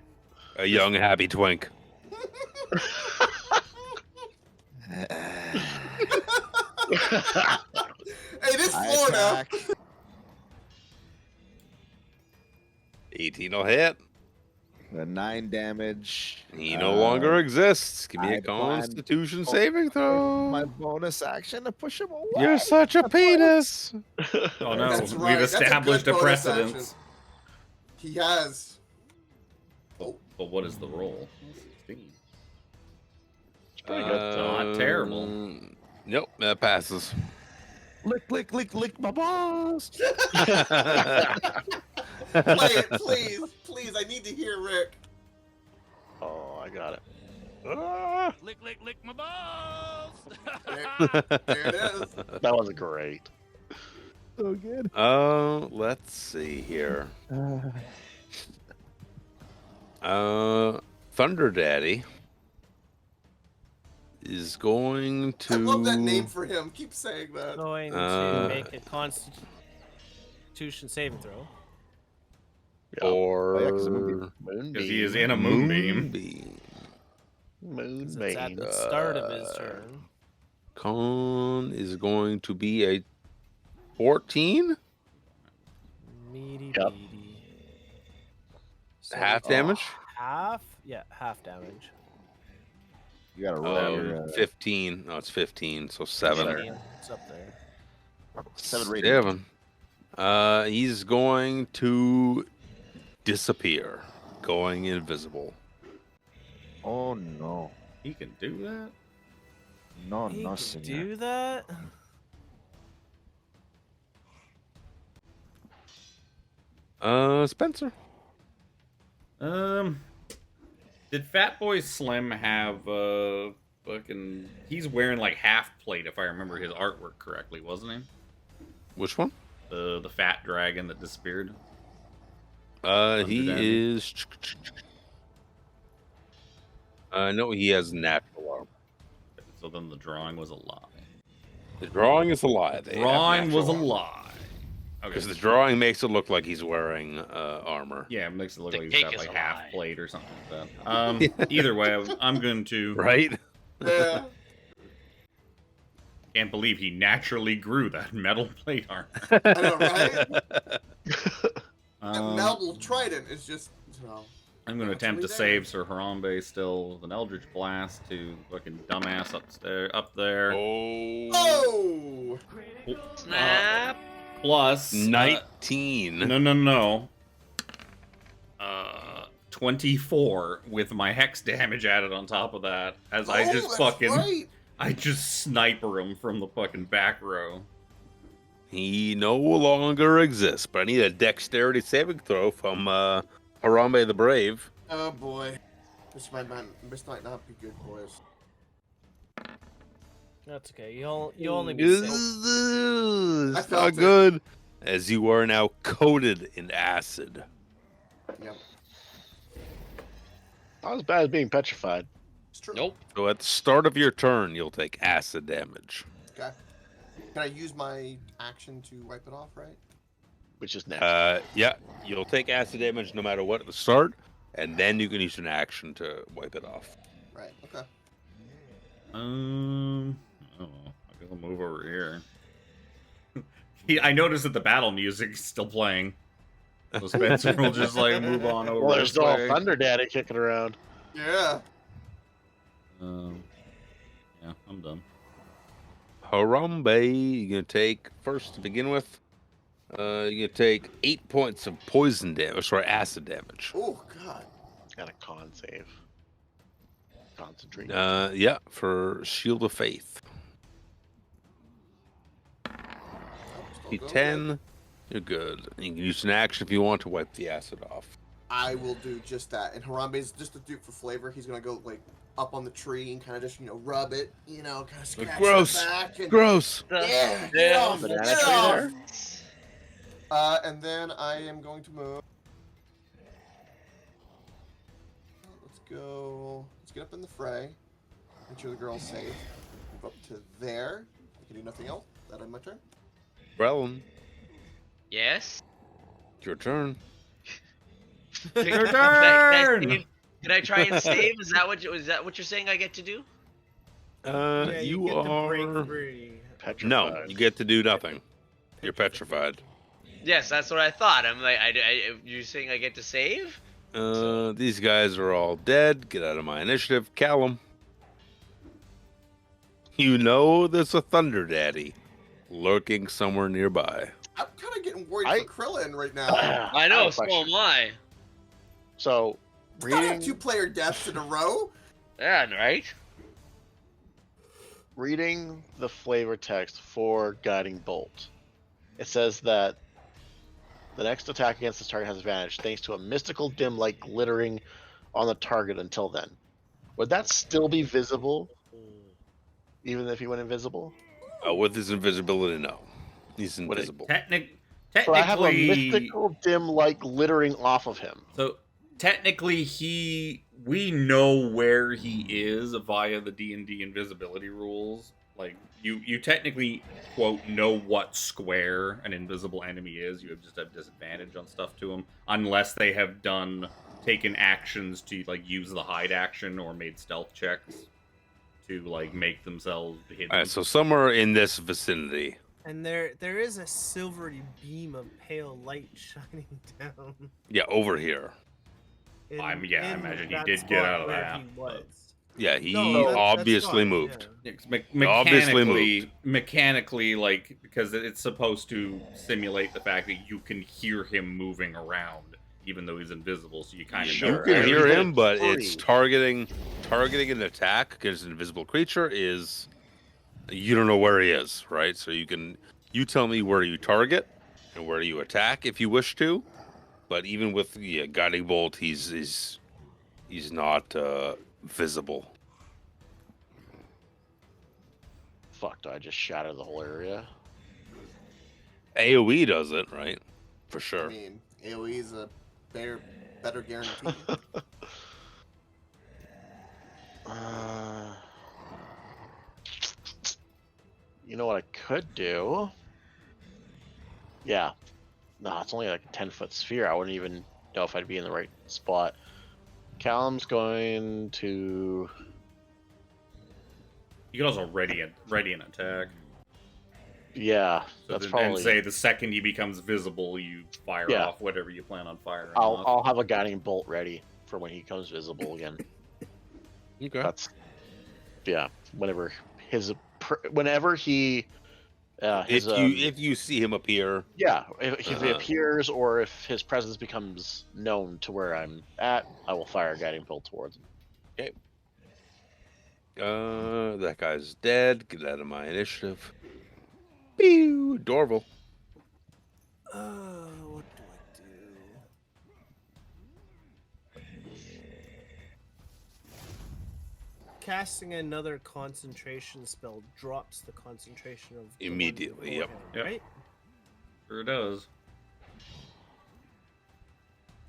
B: A young, happy twink.
C: Hey, this
K: I
C: Florida.
K: attack.
B: 18 will hit.
K: The 9 damage.
B: He no longer exists. Give me
K: I
B: a
K: plan-
B: Constitution
K: Oh,
B: saving throw.
K: My bonus action to push him away.
B: You're such a penis.
E: Oh no,
C: That's right.
E: we've
C: That's a good
E: established a
C: bonus
E: precedent.
C: action. He has.
E: But what is the roll? 16.
I: It's pretty good.
E: Not terrible.
B: Nope, that passes.
K: Lick my balls.
C: Play it, please. I need to hear Rick.
I: Oh, I got it.
G: Lick my balls.
C: There it is.
I: That was great.
K: So good.
B: Let's see here. Thunder Daddy is going to.
C: I love that name for him. Keep saying that.
A: Going to make a Constitution saving throw.
B: Or
K: Oh, yeah, 'cause of Moonbeam.
E: Because he is in a moonbeam.
A: It's at the start of his turn.
B: Con is going to be a 14.
A: Meaty
I: Yep.
A: beady. So
B: Half damage.
A: Half? Yeah, half damage.
K: You gotta roll your
B: 15. No, it's 15. So 7.
A: 15. It's up there.
K: 7 rating.
B: 7. He's going to disappear, going invisible.
K: Oh no.
E: He can do that?
K: No,
A: He
K: no,
A: can
K: senor.
A: do that?
B: Spencer.
E: Did Fat Boy Slim have fucking? He's wearing like half plate, if I remember his artwork correctly, wasn't he?
B: Which one?
E: The fat dragon that disappeared.
B: He
E: Daddy.
B: is. No, he has natural armor.
E: So then the drawing was a lie.
B: The drawing is a lie. They have
E: Drawing was a
B: natural armor.
E: lie. Okay.
B: Because the drawing makes it look like he's wearing armor.
E: Yeah, it makes it look
F: The
E: like he's
F: cake
E: got
F: is
E: like
F: a
E: half
F: lie.
E: plate or something like that. Either way, I'm going to.
B: Right?
C: Yeah.
E: Can't believe he naturally grew that metal plate armor.
C: I know, right? That
E: Um,
C: Malble Trident is just, you know.
E: I'm going to
C: Actually
E: attempt to
C: there.
E: save Sir Harambe still with an Eldritch Blast to fucking dumbass up there.
C: Oh!
F: Snap.
E: Plus
B: 19.
E: No. 24 with my hex damage added on top of that. As I
C: Oh,
E: just
C: that's
E: fucking,
C: right.
E: I just sniper him from the fucking back row.
B: He no longer exists, but I need a dexterity saving throw from Harambe the Brave.
C: Oh boy. This might not be good, boys.
A: That's okay. You'll only be sick.
B: It's
C: I felt
B: not
C: it.
B: good, as you are now coated in acid.
C: Yep.
I: Not as bad as being petrified.
C: It's true.
F: Nope.
B: So at the start of your turn, you'll take acid damage.
C: Okay. Can I use my action to wipe it off, right?
I: Which is next.
B: Yeah, you'll take acid damage no matter what at the start, and then you can use an action to wipe it off.
C: Right, okay.
E: I don't know. I guess I'll move over here. I noticed that the battle music is still playing. So Spencer will just like move on over.
I: Well, there's
E: this
I: no
E: way.
I: Thunder Daddy kicking around.
C: Yeah.
E: Yeah, I'm done.
B: Harambe, you're gonna take first to begin with. You're gonna take 8 points of poison damage, sorry, acid damage.
C: Oh god.
I: Got a con save. Concentrate.
B: Yeah, for Shield of Faith.
C: Oh, still going
B: D10,
C: good.
B: you're good. You can use an action if you want to wipe the acid off.
C: I will do just that. And Harambe's just to do it for flavor. He's gonna go like up on the tree and kind of just rub it, kind of scratch
B: Gross.
C: the back. And,
B: Gross.
C: Yeah. Get
F: Yeah.
C: off,
I: Banana
C: get
I: tree
C: off.
I: there?
C: And then I am going to move. Let's go. Let's get up in the fray. Make sure the girl's safe. Move up to there. I can do nothing else. That on my turn.
B: Brellin,
F: Yes.
B: it's your turn.
E: Your
F: Can I
E: turn!
F: save? Can I try and save? Is that what you're saying I get to do?
A: Yeah,
B: You
A: get to break
B: are...
A: free.
I: Petrified.
B: No, you get to do nothing. You're petrified.
F: Yes, that's what I thought. I'm like, you're saying I get to save?
B: These guys are all dead. Get out of my initiative. Callum. You know there's a Thunder Daddy lurking somewhere nearby.
C: I'm kind of getting worried
I: I-
C: for Krillin right now.
F: I know,
I: have a
F: so
I: question.
F: am I.
I: So,
C: I have
I: reading
C: 2-player deaths in a row.
F: Yeah, right?
I: reading the flavor text for Guiding Bolt, it says that the next attack against this target has advantage thanks to a mystical dim light glittering on the target until then. Would that still be visible, even if he went invisible?
B: With his invisibility, no. He's
I: Would it-
B: invisible.
I: So I have a
E: Technically,
I: mystical dim light glittering off of him.
E: so technically, we know where he is via the D&D invisibility rules. Like you technically quote know what square an invisible enemy is. You just have disadvantage on stuff to him unless they have taken actions to like use the hide action or made stealth checks to like make themselves hidden.
B: All right, so somewhere in this vicinity.
A: And there is a silvery beam of pale light shining down.
B: Yeah, over here.
E: I imagine he
A: that
E: did get
A: spot
E: out of
A: where
E: that,
A: he was.
B: Yeah, he
A: No, that's
B: obviously
A: fine,
B: moved.
A: yeah.
E: Mechanically, like because it's supposed to simulate the fact that you can hear him moving around, even though he's invisible. So you kind of
B: You
E: know.
B: can
I: I
B: hear
I: mean,
B: him, but
I: free.
B: it's targeting an attack against an invisible creature is you don't know where he is, right? So you tell me where you target and where you attack if you wish to. But even with the guiding bolt, he's not visible.
I: Fuck, do I just shatter the whole area?
B: AOE does it, right? For
C: I
B: sure.
C: mean, AoE is a better guarantee.
I: You know what I could do? Yeah. No, it's only like a 10-foot sphere. I wouldn't even know if I'd be in the right spot. Callum's going to...
E: You can also ready an attack.
I: Yeah,
E: So
I: that's
E: and
I: probably...
E: say the second he becomes visible, you fire
I: Yeah.
E: off whatever you plan on firing.
I: I'll
E: off.
I: I'll have a guiding bolt ready for when he becomes visible again.
B: Okay.
I: That's whenever he
B: if you see him appear,
I: if he appears or if his presence becomes known to where I'm at, I will fire a guiding bolt towards him.
B: okay. That guy's dead. Get out of my initiative. Pew! Dorval.
A: What do I do? Casting another concentration spell drops the concentration of the one
B: Immediately, yep.
A: beforehand, right?
E: Sure does.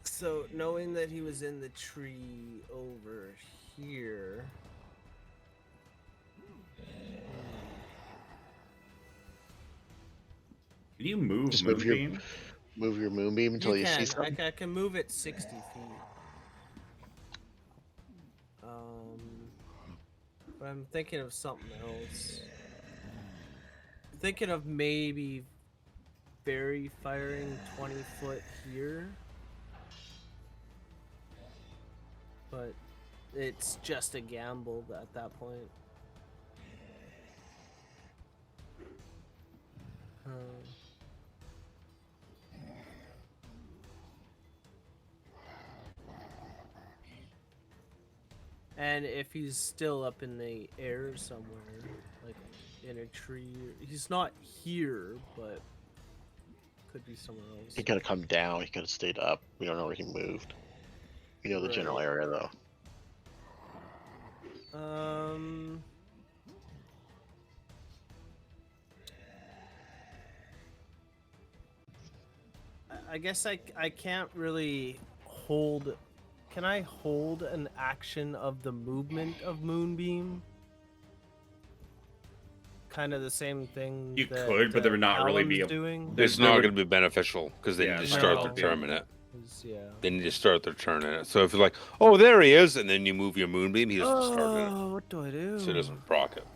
A: So knowing that he was in the tree over here.
E: Can you move
I: Just move your
E: Moonbeam?
I: move your moonbeam until you see
A: can.
I: something.
A: I can move it 60 feet. But I'm thinking of something else. I'm thinking of maybe fairy firing 20 foot here. But it's just a gamble at that point. And if he's still up in the air somewhere, like in a tree, he's not here, but could be somewhere else.
I: He could have come down. He could have stayed up. We don't know where he moved. We know the general area though.
A: I guess I can't really hold. Can I hold an action of the movement of Moonbeam? Kind of the same thing.
E: You
A: that,
E: could, but they're not really
A: Callum's
E: be
A: doing.
B: It's not going to be beneficial because they need to start
A: no.
B: their turn in it.
A: Yeah.
B: They need to start their turn in it. So if you're like, oh, there he is, and then you move your moonbeam, he doesn't start in it.
A: Oh, what do I do?
B: So it doesn't proc it.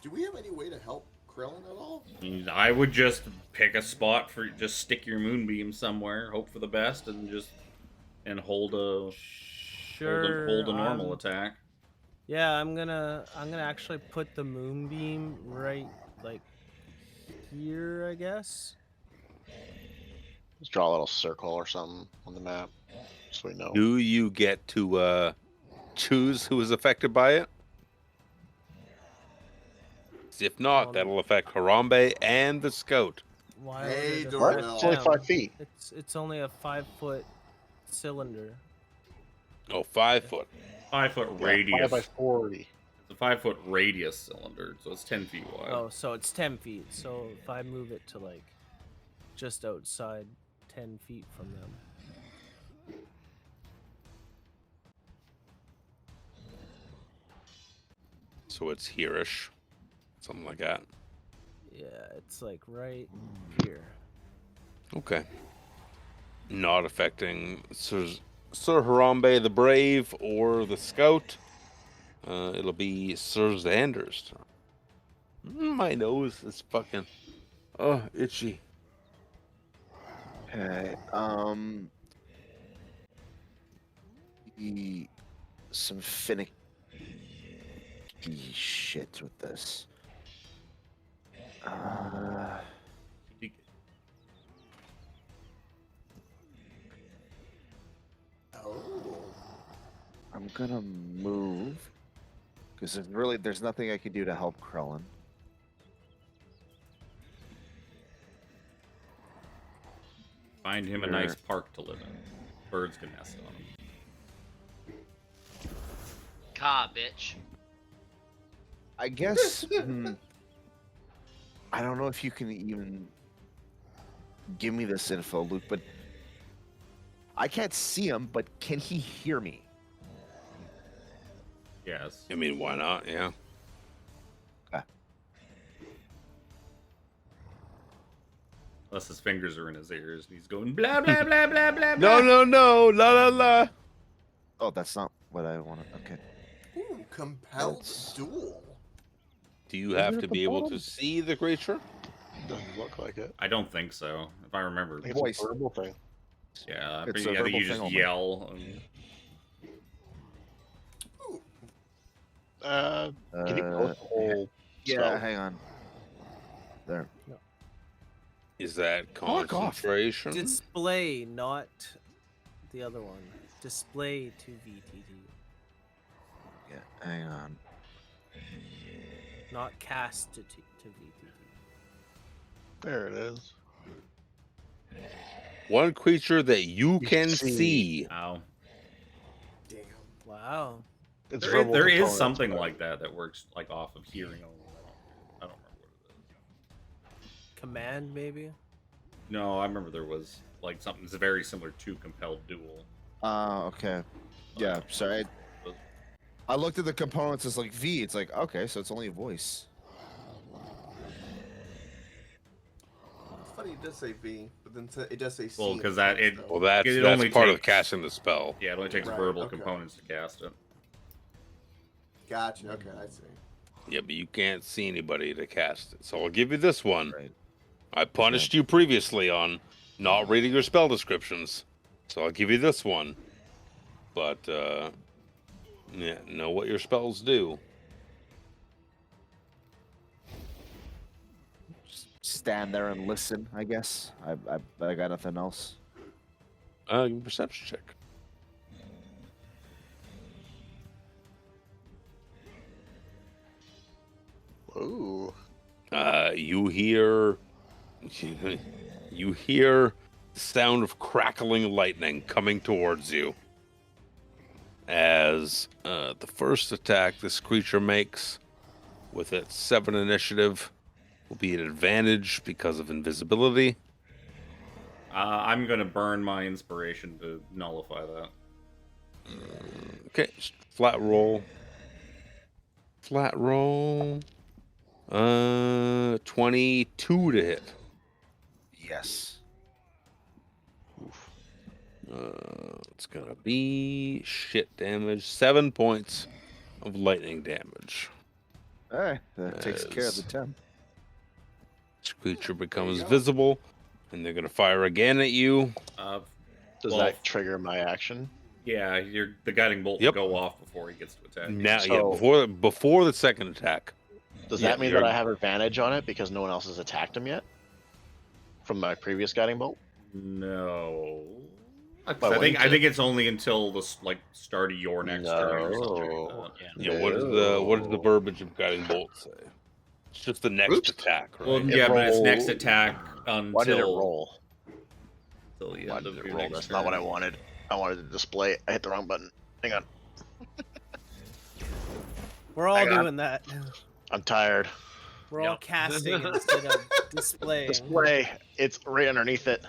C: Do we have any way to help Krillin at all?
E: I would just pick a spot for just stick your Moonbeam somewhere, hope for the best, and hold a hold a normal attack.
A: Yeah, I'm gonna actually put the Moonbeam right like here, I guess.
I: Just draw a little circle or something on the map, so we know.
B: Do you get to choose who is affected by it? If not, that'll affect Harambe and the scout.
A: Why
C: Hey,
A: would it
C: Doorbell.
A: affect
I: It's only
A: them?
I: 5 feet.
A: It's only a 5-foot cylinder.
B: Oh, 5 foot.
E: 5 foot radius.
I: 5 by 40.
E: It's a 5 foot radius cylinder, so it's 10 feet wide.
A: Oh, so it's 10 feet. So if I move it to like just outside 10 feet from them.
B: So it's here-ish. Something like that.
A: Yeah, it's like right here.
B: Okay. Not affecting Sir Harambe the Brave or the Scout. It'll be Sir Xander's turn. My nose is fucking itchy.
K: Okay. Some finicky shit with this. I'm gonna move because there's nothing I can do to help Krillin.
E: Find him a nice park to live in. Birds can nest on him.
F: Car, bitch.
K: I guess. I don't know if you can even give me this info, Luke, but I can't see him, but can he hear me?
E: Yes.
B: I mean, why not? Yeah.
E: Unless his fingers are in his ears and he's going blah blah blah blah blah.
B: No, la la la.
K: Oh, that's not what I wanted. Okay.
C: Ooh, compelled duel.
B: Do you have to be able to see the creature?
I: Doesn't look like it.
E: I don't think so, if I remember.
I: I think it's a verbal thing.
E: Yeah, I
K: It's
E: think
K: a verbal
E: you
K: thing
E: just
K: only.
E: yell.
I: Can you post the whole
K: Yeah,
I: spell?
K: hang on. There.
B: Is that
K: Fuck off.
B: concentration?
A: Display, not the other one. Display to VTT,
K: Yeah, hang on.
A: not cast to VTT.
I: There it is.
B: One creature that you
I: You
B: can
I: see.
B: see.
E: Ow.
C: Damn.
A: Wow.
I: It's
E: There
I: verbal
E: is
I: components,
E: something
I: but-
E: like that works like off of hearing only. I don't remember what it is.
A: Command, maybe?
E: No, I remember there was like something very similar to compelled duel.
K: Okay. Yeah, sorry. I looked at the components as like V. It's like, okay, so it's only a voice.
C: It's funny it does say V, but then it does say C.
E: Well,
C: in
E: because
C: the
E: that
C: text,
E: it
C: though.
B: Well,
E: it
B: that's
E: only
B: part of
E: takes-
B: casting the spell.
E: Yeah, it only takes
C: Right,
E: verbal
C: okay.
E: components to cast it.
C: Gotcha. Okay, I see.
B: Yeah, but you can't see anybody to cast it. So I'll give you this one.
K: Right.
B: I punished you previously on not reading your spell descriptions. So I'll give you this one. But, yeah, know what your spells do.
K: Just stand there and listen, I guess. I got nothing else.
B: Give me a perception check.
I: Ooh.
B: You hear the sound of crackling lightning coming towards you as the first attack this creature makes with its 7 initiative will be an advantage because of invisibility.
E: I'm gonna burn my inspiration to nullify that.
B: Okay, flat roll. Flat roll. 22 to hit.
K: Yes.
B: It's gonna be shit damage. 7 points of lightning damage.
K: All right, that takes care of the
B: As-
K: temp.
B: This creature becomes
C: go.
B: visible, and they're gonna fire again at you.
I: Does
E: Well,
I: that trigger my action?
E: Yeah, the guiding bolt
B: Yep.
E: will go off before he gets to attack. you.
B: Now, yeah,
I: So-
B: before the second attack.
I: Does
B: Yeah,
I: that mean
B: you're-
I: that I have advantage on it because no one else has attacked him yet? From my previous guiding bolt?
E: No. I
I: Why
E: think
I: wouldn't it?
E: it's only until the start of your next turn or something like
I: No.
E: that.
B: Yeah, what is the verbiage of guiding bolt say? It's just the next
I: Oops.
B: attack, right?
E: Well,
I: It
E: yeah, but it's next
I: rolled-
E: attack until.
I: Why did it roll?
E: Till the
I: Why
E: end
I: did
E: of
I: it
E: your
I: roll?
E: next
I: That's not what I
E: turn.
I: wanted. I wanted to display. I hit the wrong button. Hang on.
A: We're all
I: Hang on.
A: doing that.
I: I'm tired.
A: We're all
E: Yep.
A: casting instead of displaying.
I: Display. It's right underneath it.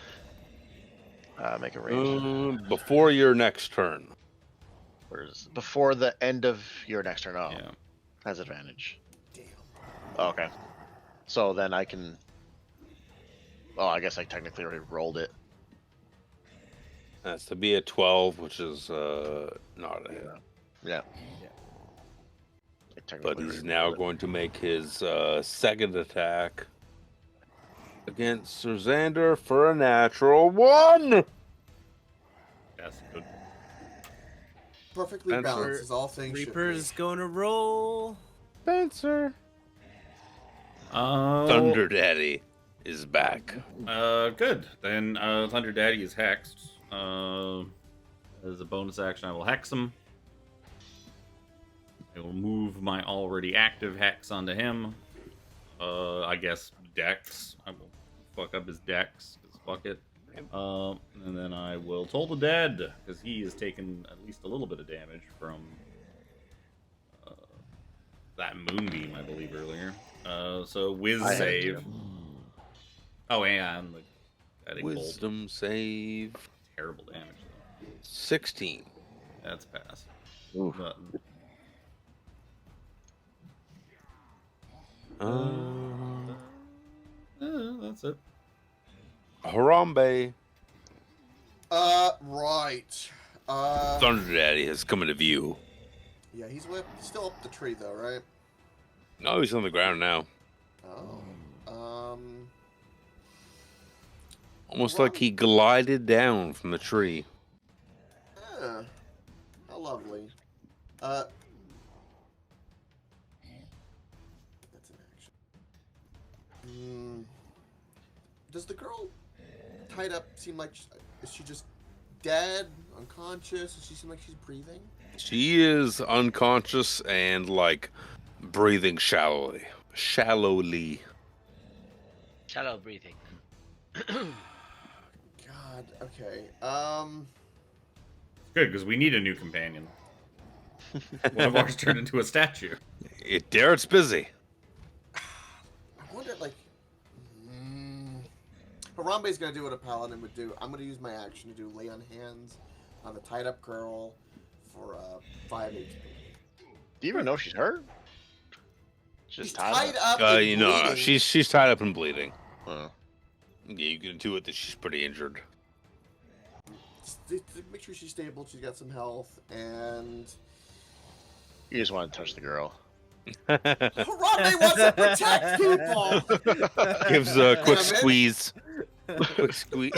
I: Make a range.
B: Before your next turn.
I: Where's before the end of your next turn? Oh,
E: Yeah.
I: has advantage.
C: Damn.
I: Okay. So then I can. Well, I guess I technically already rolled it.
B: That's to be a 12, which is not a hit.
I: Yeah. I
B: But
I: technically
B: he's
I: already
B: now
I: rolled it.
B: going to make his second attack against Sir Xander for a natural 1.
E: That's good.
C: Perfectly
B: Spencer.
C: balanced as all things
A: Reaper's
C: should be.
A: going to roll.
B: Spencer.
E: Oh.
B: Thunder Daddy is back.
E: Good. Then Thunder Daddy is hexed. As a bonus action, I will hex him. I will move my already active hex onto him. I guess Dex. I will fuck up his Dex. 'Cause fuck it. And then I will Toll the Dead because he has taken at least a little bit of damage from that moonbeam, I believe earlier. So whiz
I: I had it
E: save. Oh, and the guiding bolt.
B: Wisdom save.
E: Terrible damage though.
B: 16.
E: That's pass.
K: Oof.
E: But, that's it.
B: Harambe.
C: Right.
B: Thunder Daddy has come into view.
C: Yeah, he's still up the tree though, right?
B: No, he's on the ground now.
C: Oh.
B: Almost like he glided down from the tree.
C: Ah, how lovely. That's an action. Does the girl tied up seem like is she just dead, unconscious? Does she seem like she's breathing?
B: She is unconscious and like breathing shallowly. Shallowly.
F: Shallow breathing.
C: God. Okay.
E: Good, because we need a new companion. One of ours turned into a statue.
B: Darrett's busy.
C: I wonder, like, Harambe's gonna do what a paladin would do. I'm gonna use my action to do lay on hands on the tied up girl for 5 HP.
I: Do you even know she's hurt?
C: She's
I: Just
C: tied up. And
B: You know,
C: bleeding.
B: she's tied up and bleeding.
I: Oh.
B: Yeah, you can do it that she's pretty injured.
C: Make sure she's stable. She's got some health, and
I: You just want to touch the girl.
C: Harambe wants to protect people.
B: Gives a quick
C: Damn it.
B: squeeze. Quick squeeze.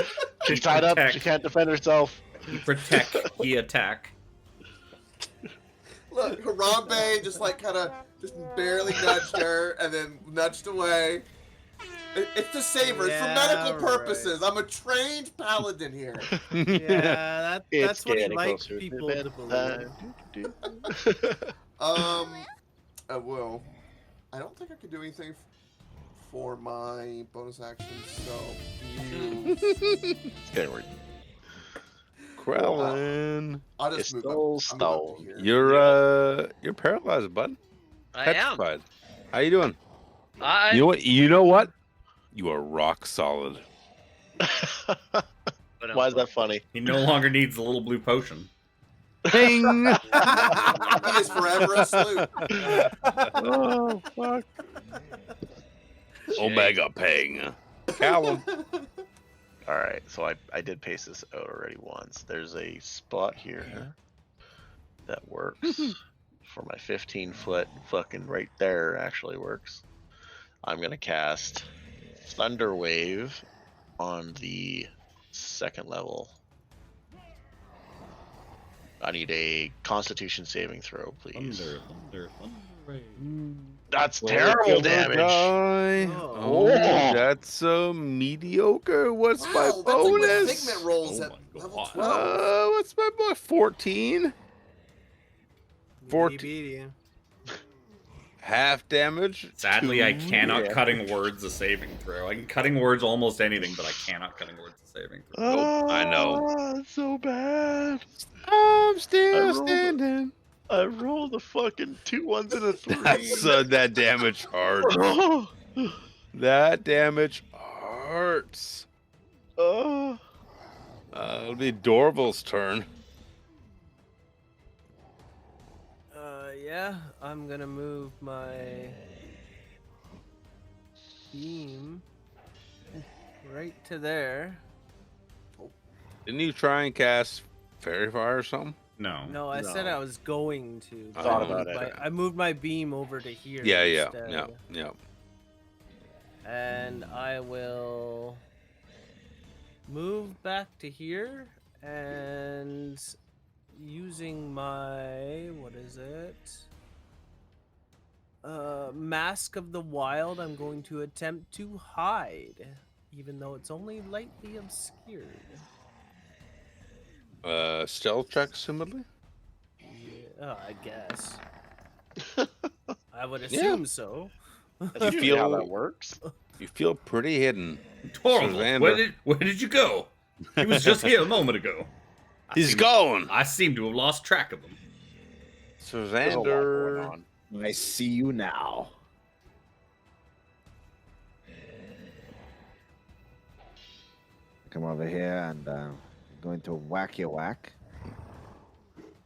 I: She's tied up. She can't defend herself.
E: You protect, he attack.
C: Look, Harambe just like kind of just barely nudged her, and then nudged away. It's to save her. It's for medical purposes. I'm a trained paladin here.
A: Yeah, that's what he
I: getting
A: likes
I: closer
A: people
I: to
A: to
I: bedtime.
A: believe.
C: Well, I don't think I could do anything for my bonus action, so
I: It's getting weird.
B: Krellin.
C: I'll just
I: It's
C: move up. I'm up to here.
B: You're paralyzed, bud.
F: I am.
B: Petrified. How you doing?
F: I
B: You know what? You know what? You are rock solid.
I: Why is that funny?
E: He no longer needs the little blue potion.
B: Ding!
C: He is forever asleep.
B: Oh fuck! Omega Ping. Callum.
I: All right, so I did paste this out already once. There's a spot here that works for my 15-foot. Fucking right there actually works. I'm gonna cast Thunder Wave on the 2nd level. I need a Constitution saving throw, please.
E: Thunder.
I: That's terrible damage.
B: Oh, that's mediocre. What's my
C: Wow, that's like when
B: bonus?
C: Figment rolls
E: Oh
C: at
E: my
C: level
E: God.
C: 12.
B: What's my bonus? 14. 14.
A: Beat you.
B: Half damage.
E: Sadly, I cannot
I: Yeah.
E: cutting words a saving throw. I can cutting words almost anything, but I cannot cutting words a saving throw.
B: Nope, I know.
I: It's so bad.
B: I'm
I: I
B: still
I: rolled it.
B: standing.
I: I rolled a fucking 2 1s and a 3.
B: That's that damage hurts. That damage hurts. It'll be Dorval's turn.
A: Yeah, I'm gonna move my beam right to there.
B: Didn't you try and cast Fairy Fire or something?
E: No.
A: No, I said
I: No.
A: I was going to. but
B: Thought
A: I
I: about
A: moved
I: it.
A: I moved my beam over to here.
B: Yeah.
A: instead. And I will move back to here and using my Mask of the Wild, I'm going to attempt to hide, even though it's only lightly obscured.
B: Stealth check similarly.
A: Yeah, I guess. I would
B: Yeah.
A: assume so.
I: You
B: feel-
I: how that works?
B: You feel pretty hidden.
E: Horrible.
B: Xander.
E: Where did you go? He was just here a moment ago.
B: He's going.
E: I seem to have lost track of him.
B: So
I: There's a lot going
B: Xander.
I: on.
K: I see you now. Come over here and I'm going to whack you whack.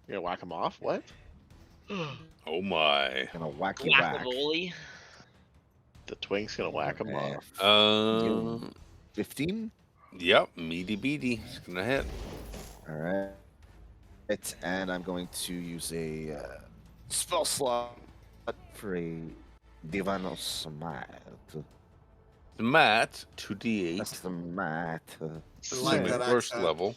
I: You're gonna whack him off? What?
B: Oh my.
K: Gonna whack you back.
F: Whack-a-moley.
I: The twink's gonna whack him
K: Okay.
I: off.
K: 15.
B: Yep. Meaty beady. It's gonna hit.
K: All right. And I'm going to use a spell slot for a Divinos Smite.
B: The mat, 2d8.
K: That's the mat.
C: I like
B: Assuming
C: that
B: first
C: accent.
B: level.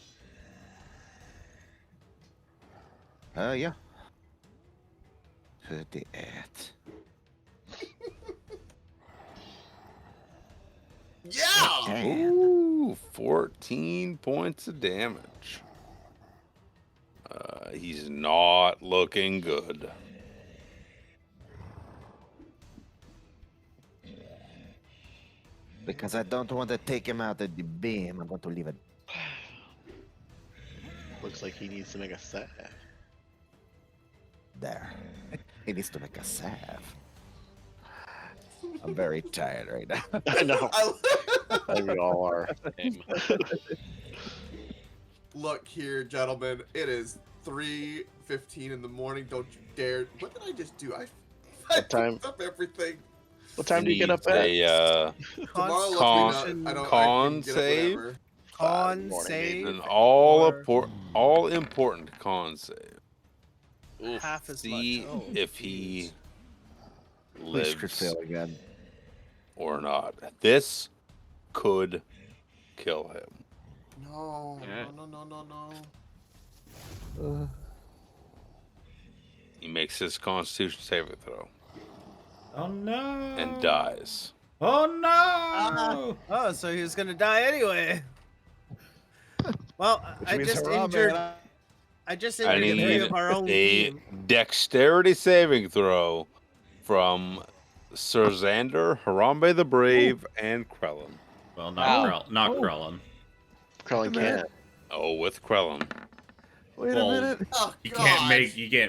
K: Yeah. 38.
C: Yeah.
K: Damn.
B: Ooh, 14 points of damage. He's not looking good.
K: Because I don't want to take him out of the beam. I want to leave it
I: Looks like he needs to make a save.
K: there. He needs to make a save. I'm very tired right now.
I: I know.
C: I-
I: I think we all are.
C: Look here, gentlemen. It is 3:15 in the morning. Don't you dare! What did I just do? I
I: What time?
C: fucked up everything.
I: What time do you get up
B: Needs
I: at?
B: a
C: Tomorrow,
B: Con-
C: let me know. I don't. I
B: con
C: can get up
B: save?
C: whenever.
A: Con
I: morning,
A: save.
B: an
A: or
B: all important con save.
A: half as
B: See
A: much. Oh,
B: if he
K: Please crit
B: lives
K: fail again.
B: or not. This could kill him.
C: No,
F: Yeah.
C: no.
B: He makes his Constitution saving throw
E: Oh no!
B: and dies.
E: Oh no!
A: Oh, so he was gonna die anyway. Well,
K: Which
A: I
K: means
A: just
K: hurrah,
A: injured.
K: man.
A: I just
B: I
A: injured three
B: need
A: of our own
B: a
A: team.
B: dexterity saving throw from Sir Xander, Harambe the Brave, and Krellin.
E: Well,
F: Wow.
E: not Krellin.
I: Krellin can't.
B: Oh, with Krellin.
K: Wait
E: Well,
K: a minute.
C: Oh,
E: You
C: God.
E: can't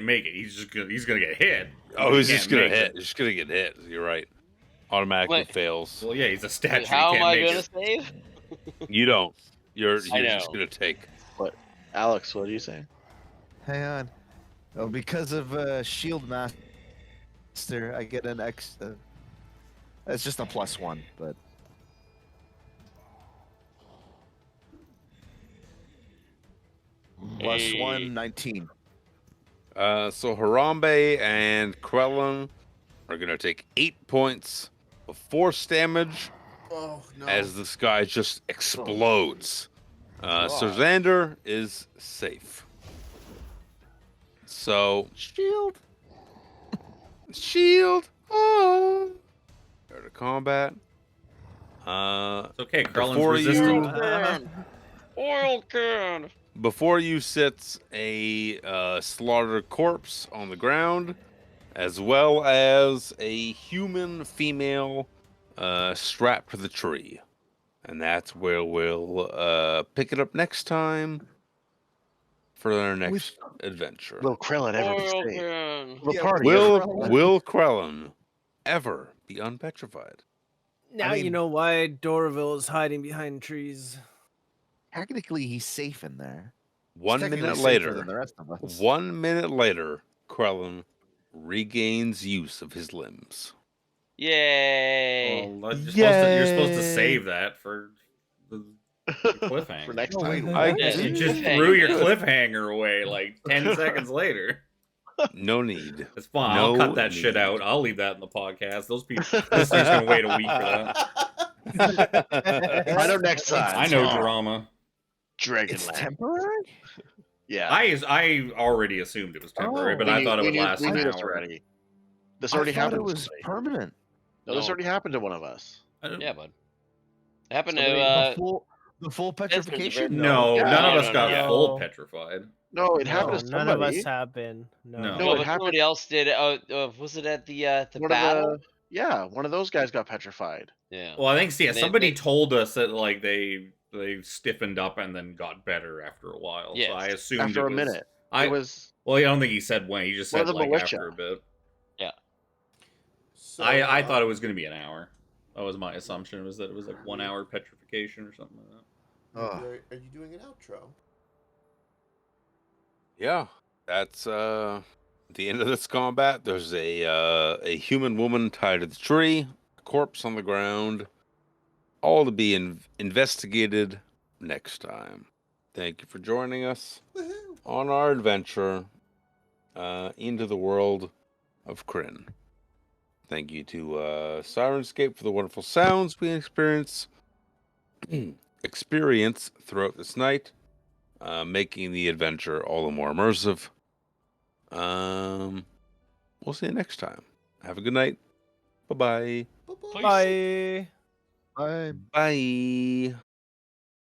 E: make it. He's gonna get hit.
B: Oh,
E: He
B: he's
E: can't
B: just gonna
E: make
B: hit.
E: it.
B: He's just gonna get hit. You're right. Automatically
F: Wait.
B: fails.
E: Well, yeah, he's a statue.
F: Wait, how
E: he
F: am
E: can't
F: I
E: make
F: gonna
E: it.
F: save?
B: You don't. You're
F: I
B: just
F: know.
B: gonna take.
I: Alex, what are you saying?
K: Hang on. Oh, because of Shield Master, I get an X. It's just a +1, but.
F: Hey.
K: +1, 19.
B: So Harambe and Krellin are gonna take 8 points of force damage
C: Oh no.
B: as the sky just explodes. Sir Xander is safe. So
K: Shield.
B: shield. Oh. Go to combat.
E: It's okay. Krellin's
B: Before
E: resistant.
F: Oil can.
B: Before you sits a slaughtered corpse on the ground, as well as a human female strapped to the tree. And that's where we'll pick it up next time for our next adventure.
I: Will Krellin ever be
F: Oil
I: saved?
F: can.
I: The
K: Yeah,
I: party.
B: Will Krellin ever be unpetrified?
A: Now
K: mean-
A: you know why Doraville is hiding behind trees.
K: Technically, he's safe in there. He's
B: 1
K: technically
B: minute
K: safer
B: later,
K: than the rest of us.
B: 1 minute later, Krellin regains use of his limbs.
F: Yay.
E: Well, you're supposed to save that for the cliffhanger.
I: For next
K: No,
I: time.
K: wait,
B: I
K: what?
F: Yeah,
E: You
F: you
E: just
F: cliffhanger
E: threw your
F: it.
E: cliffhanger away like 10 seconds later.
B: No need.
E: It's fine. I'll
B: No
E: cut that shit
B: need.
E: out. I'll leave that in the podcast. Those people, listeners, gonna wait a week for that.
I: I know next time.
E: I know
I: Oh,
E: drama.
K: It's
I: Dragonlance.
K: temporary?
I: Yeah.
E: I already assumed it was temporary,
K: Oh.
E: but
I: We
E: I
I: knew-
E: thought it
I: we
E: would
I: knew-
E: last
I: we
E: an
I: knew
E: hour.
I: this already. This
K: I
I: already
K: thought
I: happened
K: it
I: to
K: was
I: somebody.
K: permanent.
I: No, this
F: No.
I: already happened to one of us.
E: I don't-
F: Yeah, bud. Happened
I: Somebody-
F: to
K: The full
F: very-
K: petrification?
E: No,
I: Yeah.
E: none of
F: No,
E: us
F: no,
E: got
F: no.
E: full petrified.
I: No, it
A: No,
I: happened to
A: none of
I: somebody.
A: us have been. No.
E: No.
I: No,
F: no,
I: it
F: but
I: happened-
F: somebody else did it. Was it at the
I: One
F: battle?
I: of the one of those guys got petrified.
F: Yeah.
E: Well, I think
F: They-
E: somebody
F: they-
E: told us that like they stiffened up and then got better after a while.
F: Yes.
E: So I assumed
I: After
E: it
I: a
E: was,
I: minute.
E: I
I: It was
E: well, I don't think he said when. He just
I: One
E: said
I: of the
E: like
I: militia.
E: after a bit.
C: So,
E: I thought it was going to be an hour. That was my assumption. Was that it was like 1 hour petrification or something like that.
C: Are you doing an outro?
B: Yeah, that's the end of this combat. There's a human woman tied to the tree, a corpse on the ground, all to be investigated next time. Thank you for joining us
C: Woohoo!
B: on our adventure into the world of Kryn. Thank you to Sirenscape for the wonderful sounds we experience throughout this night, making the adventure all the more immersive. We'll see you next time. Have a good night. Bye-bye.
C: Bye-bye.
A: Bye.
K: Bye.
B: Bye.